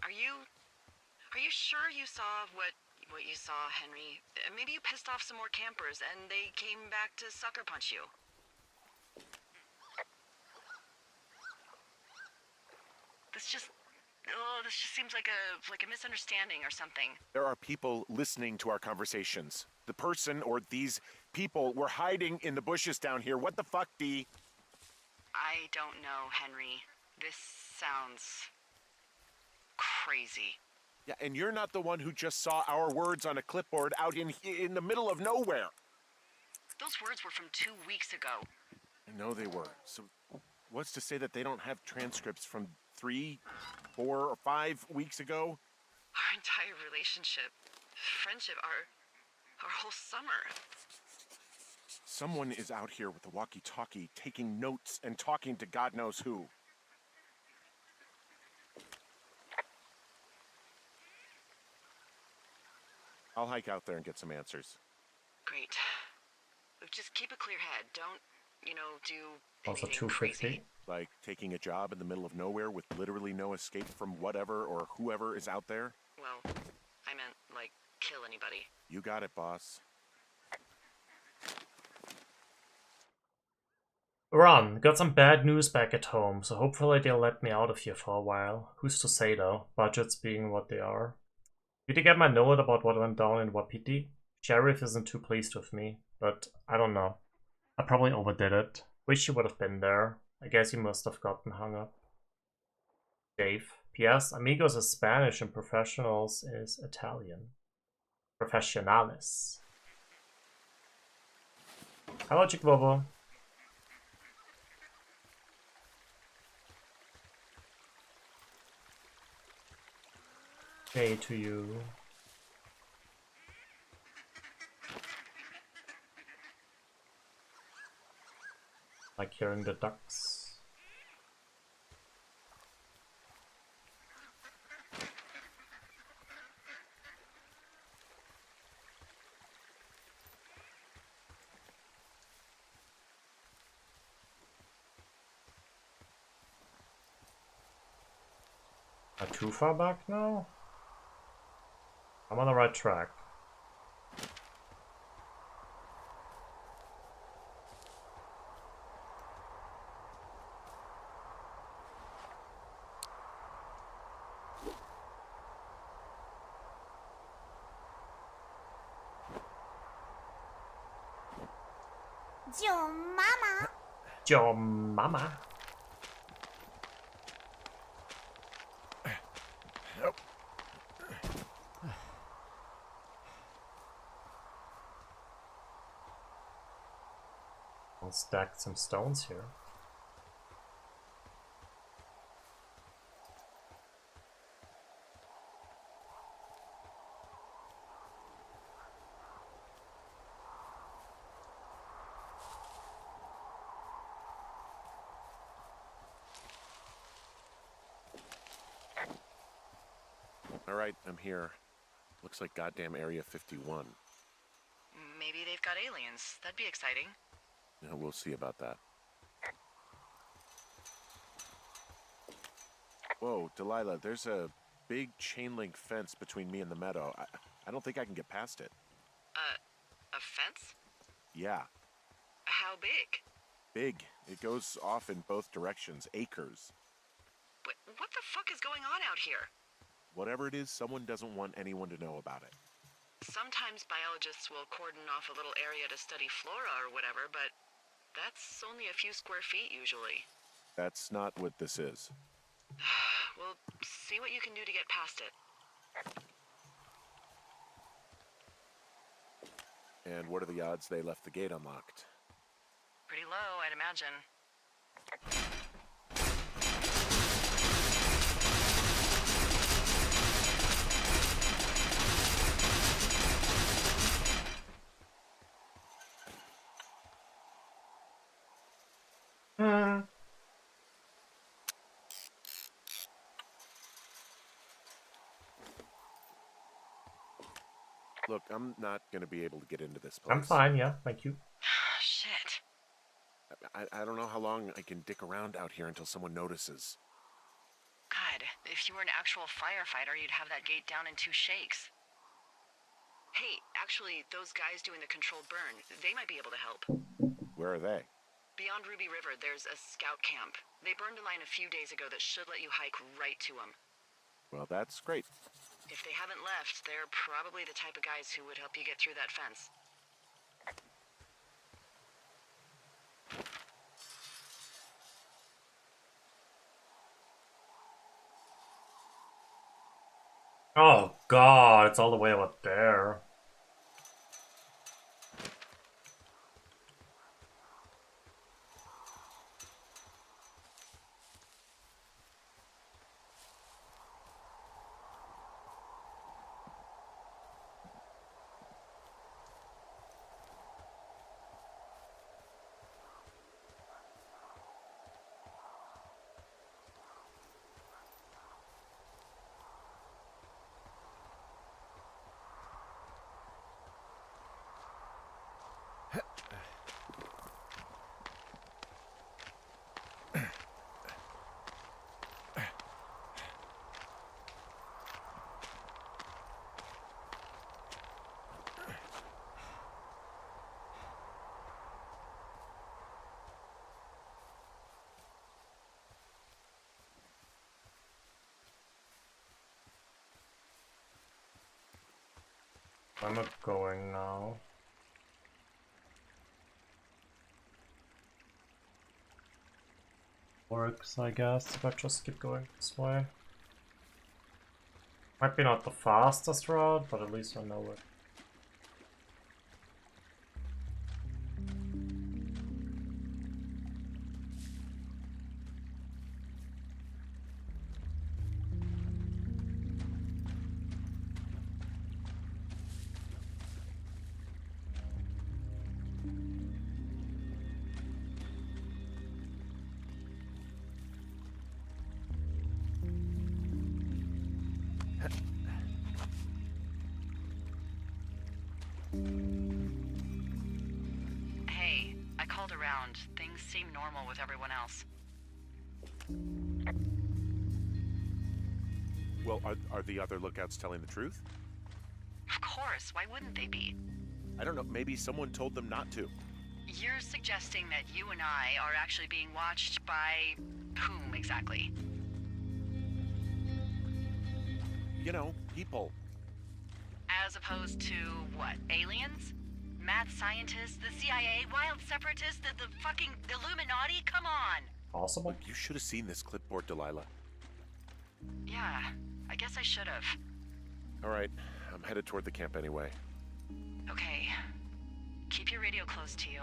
Are you sure you saw what you saw, Henry? Maybe you pissed off some more campers and they came back to sucker punch you. This just seems like a misunderstanding or something. There are people listening to our conversations. The person or these people were hiding in the bushes down here. What the fuck, D? I don't know, Henry. This sounds crazy. Yeah, and you're not the one who just saw our words on a clipboard out in the middle of nowhere. Those words were from 2 weeks ago. I know they were. So what's to say that they don't have transcripts from 3, 4, or 5 weeks ago? Our entire relationship, friendship, our whole summer. Someone is out here with a walkie-talkie taking notes and talking to God knows who. I'll hike out there and get some answers. Great. Just keep a clear head. Don't, do Also anything 250. crazy. Like taking a job in the middle of nowhere with literally no escape from whatever or whoever is out there? Well, I meant, kill anybody. You got it, boss. Run, got some bad news back at home, so hopefully they'll let me out of here for a while. Who's to say though, budgets being what they are. Did you get my note about what went down in Wapiti? Sheriff isn't too pleased with me, but I don't know. I probably overdid it. Wish you would have been there. I guess you must have gotten hung up. Dave. P.S. Amigos is Spanish and professionals is Italian. Professionales. Hello, Chickbobo. Hey to you. Like hearing the ducks. Am I too far back now? I'm on the right track. Your mama. Your mama. I'll stack some stones here. Alright, I'm here. Looks like goddamn Area 51. Maybe they've got aliens. That'd be exciting. Yeah, we'll see about that. Whoa, Delilah, there's a big chain link fence between me and the meadow. I don't think I can get past it. A fence? Yeah, How big? big. It goes off in both directions, acres. What the fuck is going on out here? Whatever it is, someone doesn't want anyone to know about it. Sometimes biologists will cordon off a little area to study flora or whatever, but that's only a few square feet usually. That's not what this is. Well, see what you can do to get past it. And what are the odds they left the gate unlocked? Pretty low, I'd imagine. Look, I'm not going to be able to get into this place. I'm fine, yeah, thank you. Shit. I don't know how long I can dick around out here until someone notices. God, if you were an actual firefighter, you'd have that gate down in 2 shakes. Hey, actually, those guys doing the controlled burn, they might be able to help. Where are they? Beyond Ruby River, there's a scout camp. They burned a line a few days ago that should let you hike right to them. Well, that's great. If they haven't left, they're probably the type of guys who would help you get through that fence. Oh god, it's all the way up there. I'm not going now. Works, I guess, if I just keep going this way. Might be not the fastest route, but at least I know it. Hey, I called around. Things seem normal with everyone else. Well, are the other lookouts telling the truth? Of course, why wouldn't they be? I don't know, maybe someone told them not to. You're suggesting that you and I are actually being watched by whom exactly? You know, people. As opposed to what, aliens? Mad scientists, the CIA, wild separatists, the fucking Illuminati? Come on! Possible? Look, you should have seen this clipboard, Delilah. Yeah, I guess I should have. Alright, I'm headed toward the camp anyway. Okay. Keep your radio close to you.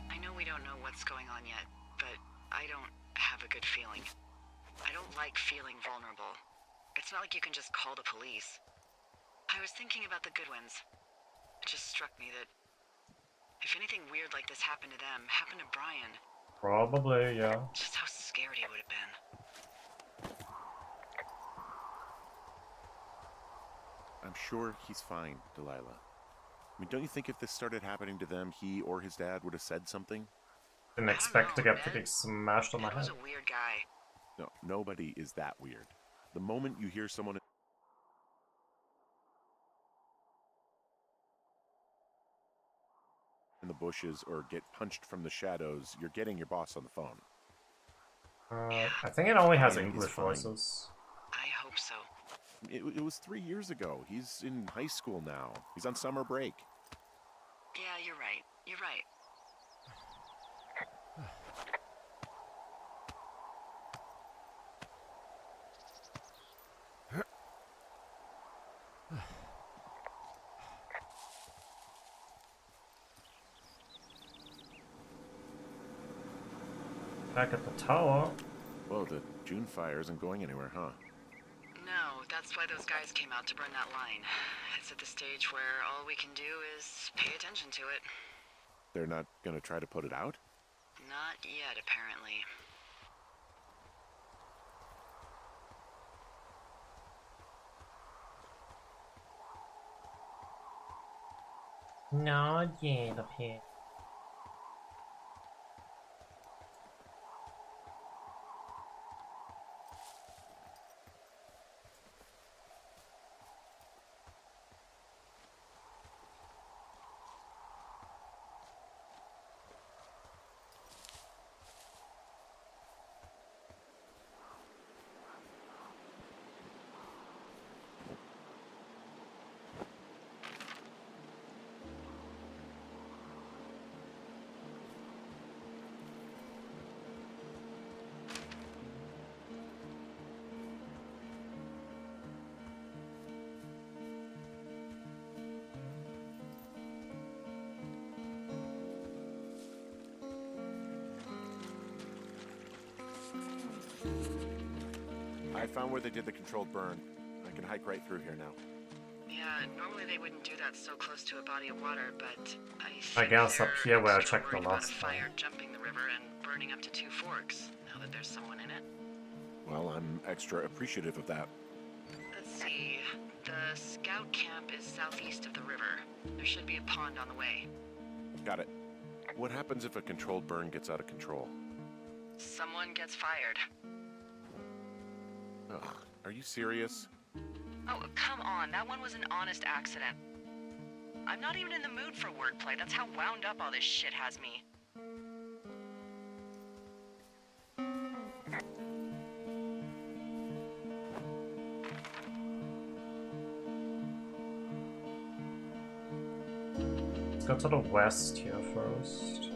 I know we don't know what's going on yet, but I don't have a good feeling. I don't like feeling vulnerable. It's not like you can just call the police. I was thinking about the Goodwins. It just struck me that if anything weird like this happened to them, happened to Brian, Probably, yeah. just how scared he would have been. I'm sure he's fine, Delilah. I mean, don't you think if this started happening to them, he or his dad would have said something? Didn't expect to get fucking smashed on my Dad was head. a weird guy. No, nobody is that weird. The moment you hear someone in the bushes or get punched from the shadows, you're getting your boss on the phone. I think it only has Yeah, he's English fine. voices. I hope so. It was 3 years ago. He's in high school now. He's on summer break. Yeah, you're right. You're right. Back at the tower. Whoa, the June fire isn't going anywhere, huh? No, that's why those guys came out to burn that line. It's at the stage where all we can do is pay attention to it. They're not gonna try to put it out? Not yet, apparently. Not yet, up here. I found where they did the controlled burn. I can hike right through here now. Yeah, normally they wouldn't do that so close to a body of water, but I guess up here where I extra checked the worried about last a time. fire jumping the river and burning up to 2 forks, now that there's someone in it. Well, I'm extra appreciative of that. Let's see. The scout camp is southeast of the river. There should be a pond on the way. Got it. What happens if a controlled burn gets out of control? Someone gets fired. Ugh, are you serious? Oh, come on. That one was an honest accident. I'm not even in the mood for wordplay. That's how wound up all this shit has me. Let's go to the west here first.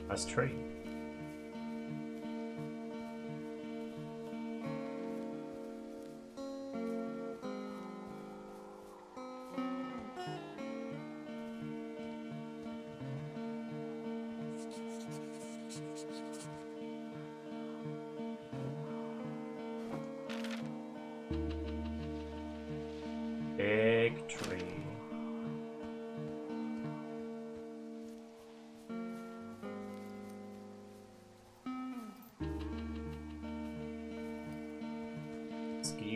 Nice tree. Big tree.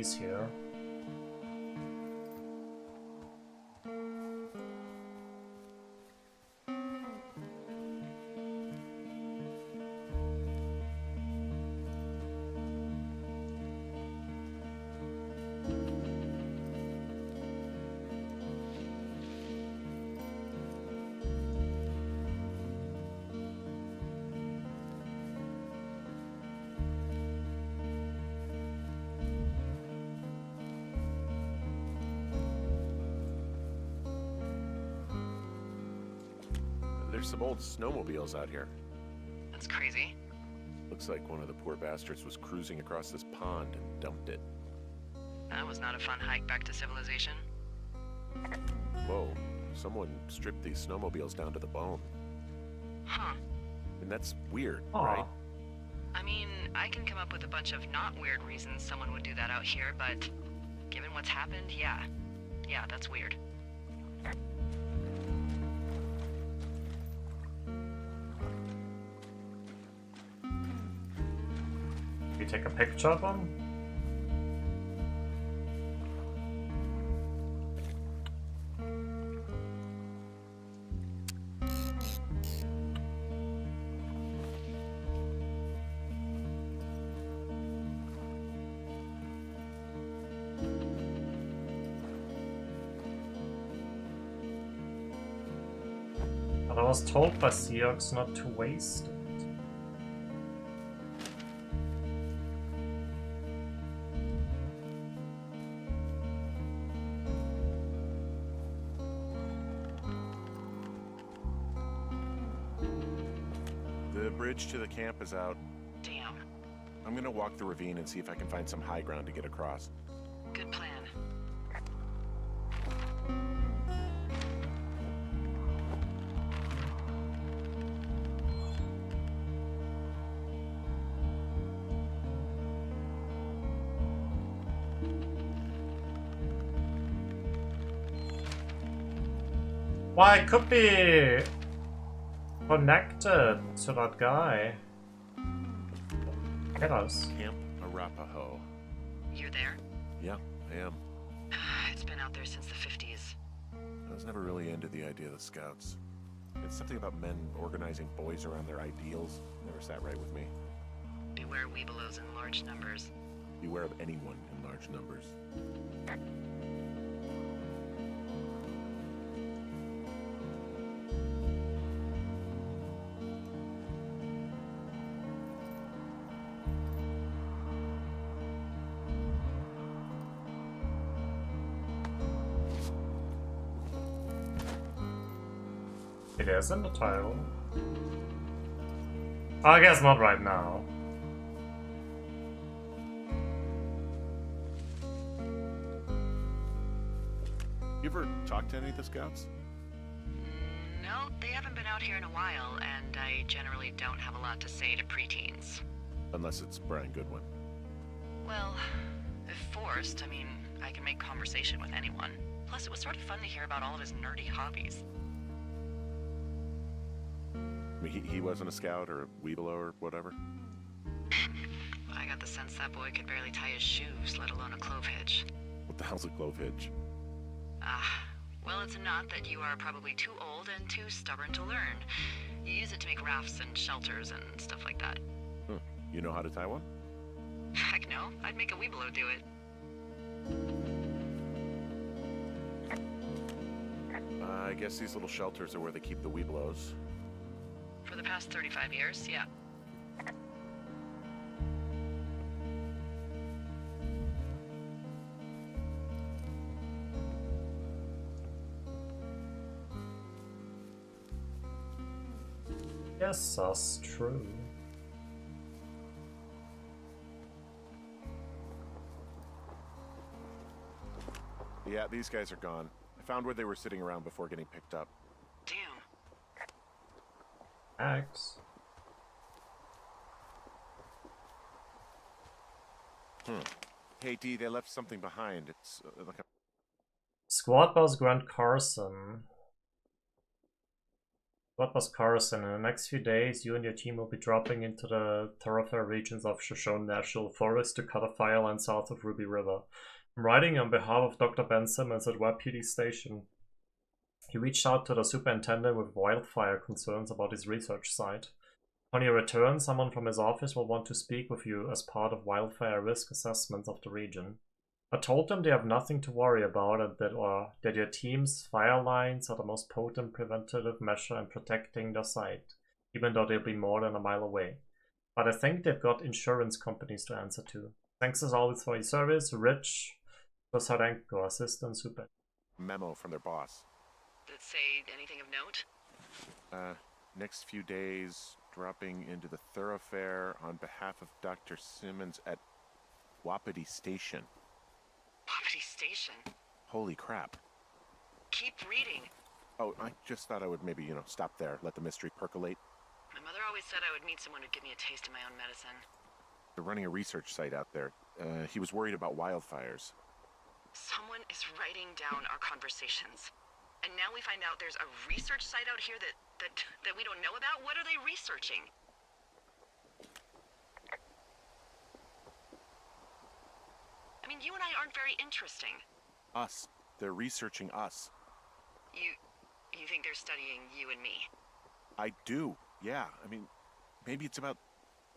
enemies here. There's some old snowmobiles out here. That's crazy. Looks like one of the poor bastards was cruising across this pond and dumped it. That was not a fun hike back to civilization. Whoa, someone stripped these snowmobiles down to the bone. Huh. And that's weird, Aw. right? I mean, I can come up with a bunch of not weird reasons someone would do that out here, but given what's happened, yeah. Yeah, that's weird. We take a picture of them? But I was told by Seox not to waste it. The bridge to the camp is out. Damn. I'm gonna walk the ravine and see if I can find some high ground to get across. Good plan. Why, it could be connected to that guy. Get us. Camp Arapaho. You're there? Yeah, I am. It's been out there since the 50s. I was never really into the idea of the Scouts. It's something about men organizing boys around their ideals. Never sat right with me. Beware weebelows in large numbers. Beware of anyone in large numbers. It is in the title. I guess not right now. You ever talk to any of the Scouts? No, they haven't been out here in a while, and I generally don't have a lot to say to preteens. Unless it's Brian Goodwin. Well, if forced, I mean, I can make conversation with anyone. Plus, it was sort of fun to hear about all of his nerdy hobbies. I mean, he wasn't a Scout or a Weebelo or whatever? I got the sense that boy could barely tie his shoes, let alone a clove hitch. What the hell's a clove hitch? Well, it's a knot that you are probably too old and too stubborn to learn. You use it to make rafts and shelters and stuff like that. You know how to tie one? Heck no, I'd make a weebelo do it. I guess these little shelters are where they keep the Weebelos. For the past 35 years, yeah. Yes, that's true. Yeah, these guys are gone. I found where they were sitting around before getting picked up. Damn. X. Hey, D, they left something behind. It's like a... Squad boss Grant Carson. What was Carson? In the next few days, you and your team will be dropping into the thoroughfare regions of Shoshone National Forest to cut a fire line south of Ruby River. I'm writing on behalf of Dr. Ben Simmons at Webb PD Station. He reached out to the superintendent with wildfire concerns about his research site. Upon your return, someone from his office will want to speak with you as part of wildfire risk assessments of the region. I told them they have nothing to worry about and that your team's fire lines are the most potent preventative measure in protecting their site, even though they'll be more than a mile away. But I think they've got insurance companies to answer to. Thanks as always for your service, Rich Kosarenko, Assistant Super. Memo from their boss. Did it say anything of note? Next few days, dropping into the thoroughfare on behalf of Dr. Simmons at Wapiti Station. Wapiti Station? Holy crap. Keep reading. Oh, I just thought I would maybe, stop there, let the mystery percolate. My mother always said I would meet someone who'd give me a taste of my own medicine. They're running a research site out there. He was worried about wildfires. Someone is writing down our conversations. And now we find out there's a research site out here that we don't know about? What are they researching? I mean, you and I aren't very interesting. Us. They're researching us. You think they're studying you and me? I do, yeah. I mean, maybe it's about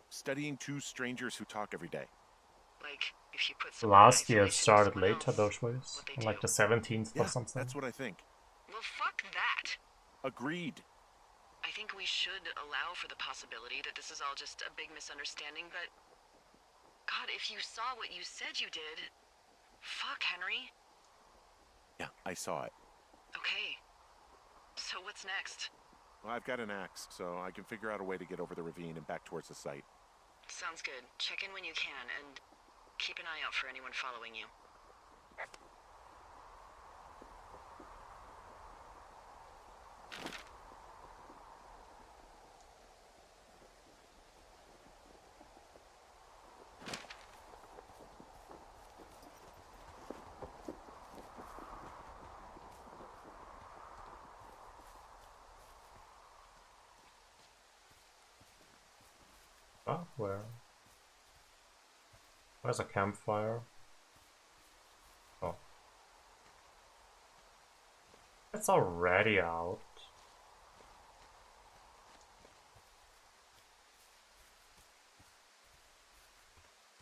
studying two strangers who talk every day. Like, if you put last year it started later, those ways. Like the 17th or something. That's what I think. Well, fuck that. Agreed. I think we should allow for the possibility that this is all just a big misunderstanding, but... God, if you saw what you said you did... Fuck, Henry. Yeah, I saw it. Okay. So what's next? Well, I've got an axe, so I can figure out a way to get over the ravine and back towards the site. Sounds good. Check in when you can, and keep an eye out for anyone following you. Oh, where? Where's a campfire? Oh. It's already out.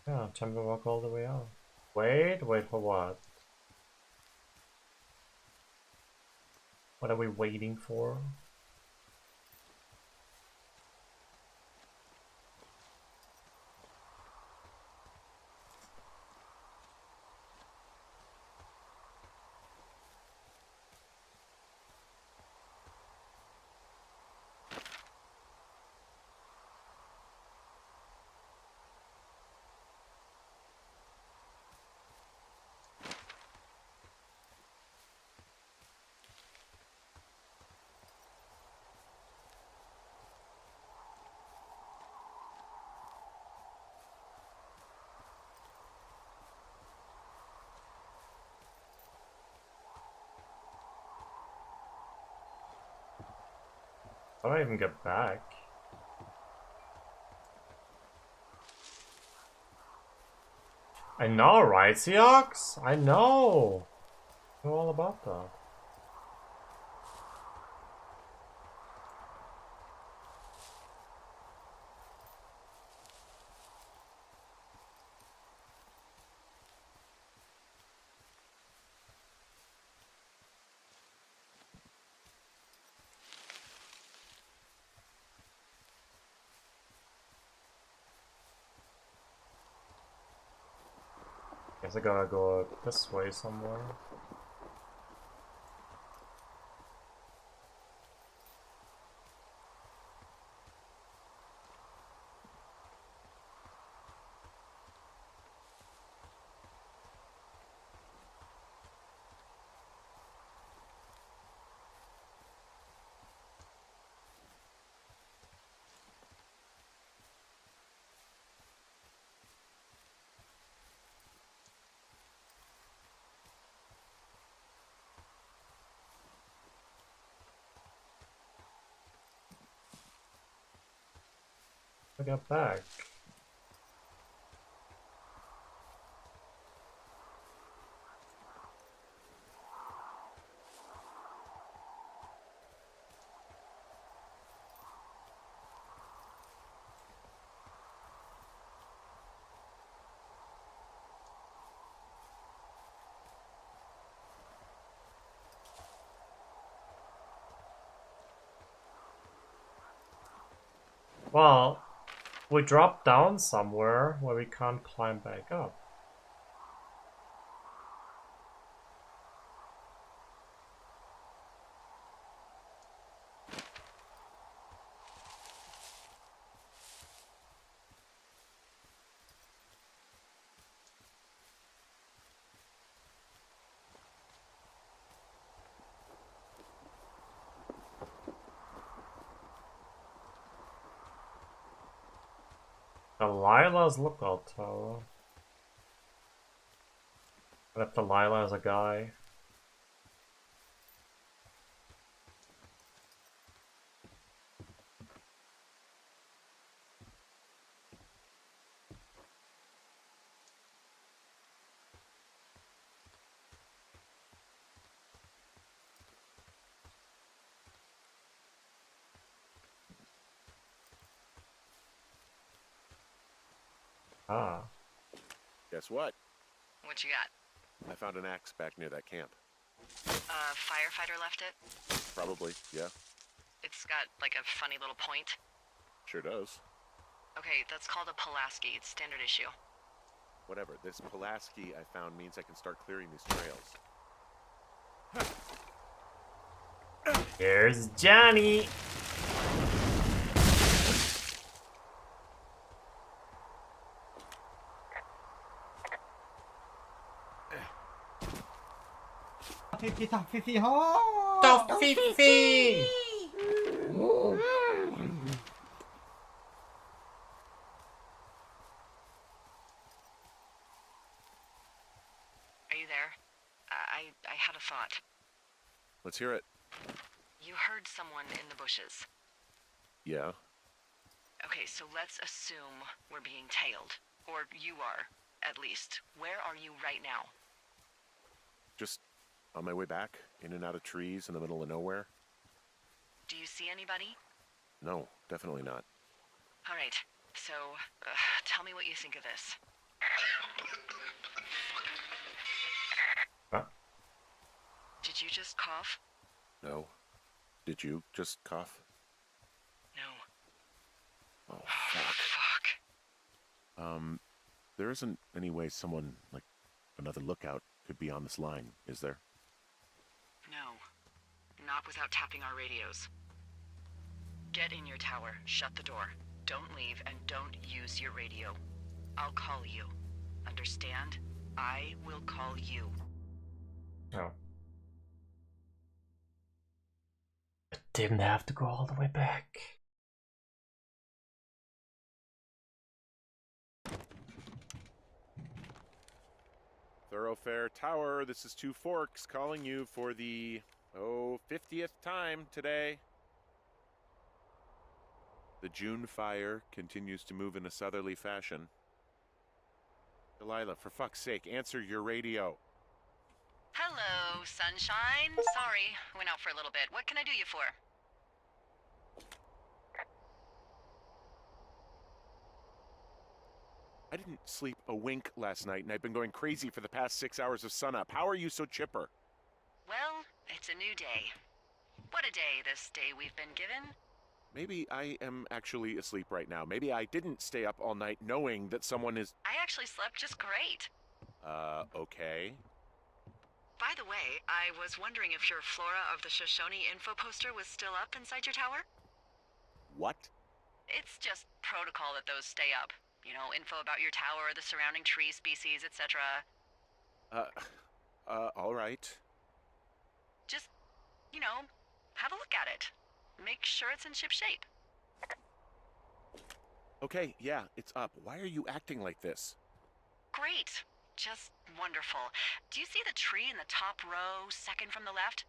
Yeah, time to walk all the way out. Wait for what? What are we waiting for? How do I even get back? I know, right, Seahawks? I know! I know all about that. Guess I gotta go this way somewhere. I got back. Well, we dropped down somewhere where we can't climb back up. Delilah's lookout tower. I bet Delilah is a guy. Ah. Guess what? What you got? I found an axe back near that camp. Firefighter left it? Probably, yeah. It's got, like, a funny little point. Sure does. Okay, that's called a Pulaski. It's standard issue. Whatever. This Pulaski I found means I can start clearing these trails. Here's Johnny! Toffifee! Are you there? I had a thought. Let's hear it. You heard someone in the bushes. Yeah? Okay, so let's assume we're being tailed. Or you are, at least. Where are you right now? Just on my way back, in and out of trees in the middle of nowhere. Do you see anybody? No, definitely not. All right, so tell me what you think of this. Huh? Did you just cough? No. Did you just cough? No. Oh, fuck. There isn't any way someone, like, another lookout could be on this line, is there? No. Not without tapping our radios. Get in your tower, shut the door. Don't leave, and don't use your radio. I'll call you. Understand? I will call you. Oh. I didn't have to go all the way back. Thoroughfare Tower, this is Two Forks calling you for the, 50th time today. The June fire continues to move in a southerly fashion. Delilah, for fuck's sake, answer your radio. Hello, sunshine. Sorry, went out for a little bit. What can I do you for? I didn't sleep a wink last night, and I've been going crazy for the past 6 hours of sunup. How are you so chipper? Well, it's a new day. What a day, this day we've been given. Maybe I am actually asleep right now. Maybe I didn't stay up all night knowing that someone is... I actually slept just great. Okay. By the way, I was wondering if your Flora of the Shoshone info poster was still up inside your tower? What? It's just protocol that those stay up. You know, info about your tower, the surrounding tree species, etc. All right. Just, you know, have a look at it. Make sure it's in ship shape. Okay, yeah, it's up. Why are you acting like this? Great. Just wonderful. Do you see the tree in the top row, second from the left?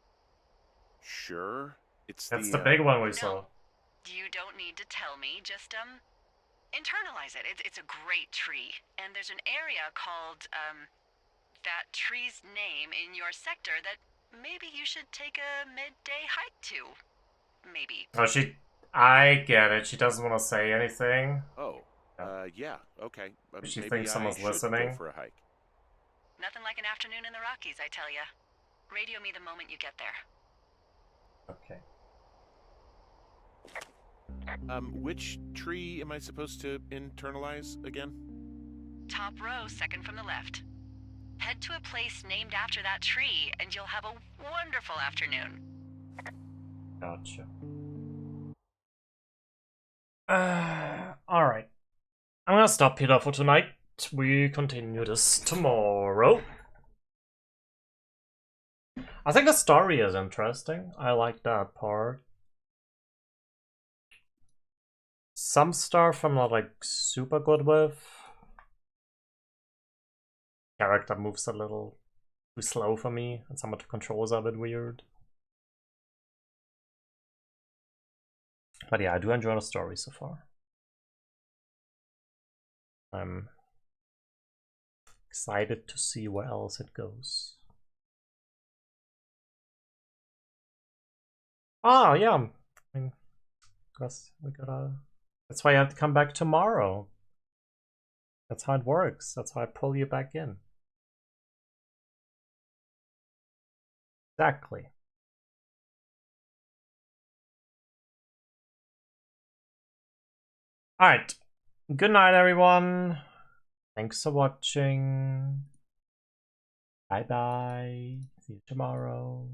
Sure. It's That's the big one we saw. You don't need to tell me, just, Internalize it. It's a great tree. And there's an area called, that tree's name in your sector that maybe you should take a midday hike to. Maybe. Oh, I get it. She doesn't want to say anything. Oh, yeah, okay. She Maybe thinks someone's I should listening. go for a hike. Nothing like an afternoon in the Rockies, I tell ya. Radio me the moment you get there. Okay. Which tree am I supposed to internalize again? Top row, second from the left. Head to a place named after that tree, and you'll have a wonderful afternoon. Gotcha. Alright. I'm gonna stop here for tonight. We continue this tomorrow. I think the story is interesting. I like that part. Some stuff I'm not like super good with. Character moves a little too slow for me, and some of the controls are a bit weird. But yeah, I do enjoy the story so far. I'm excited to see where else it goes. Oh yeah, I mean, guess we gotta. That's why you have to come back tomorrow. That's how it works. That's how I pull you back in. Exactly. Alright. Good night, everyone. Thanks for watching. Bye bye. See you tomorrow.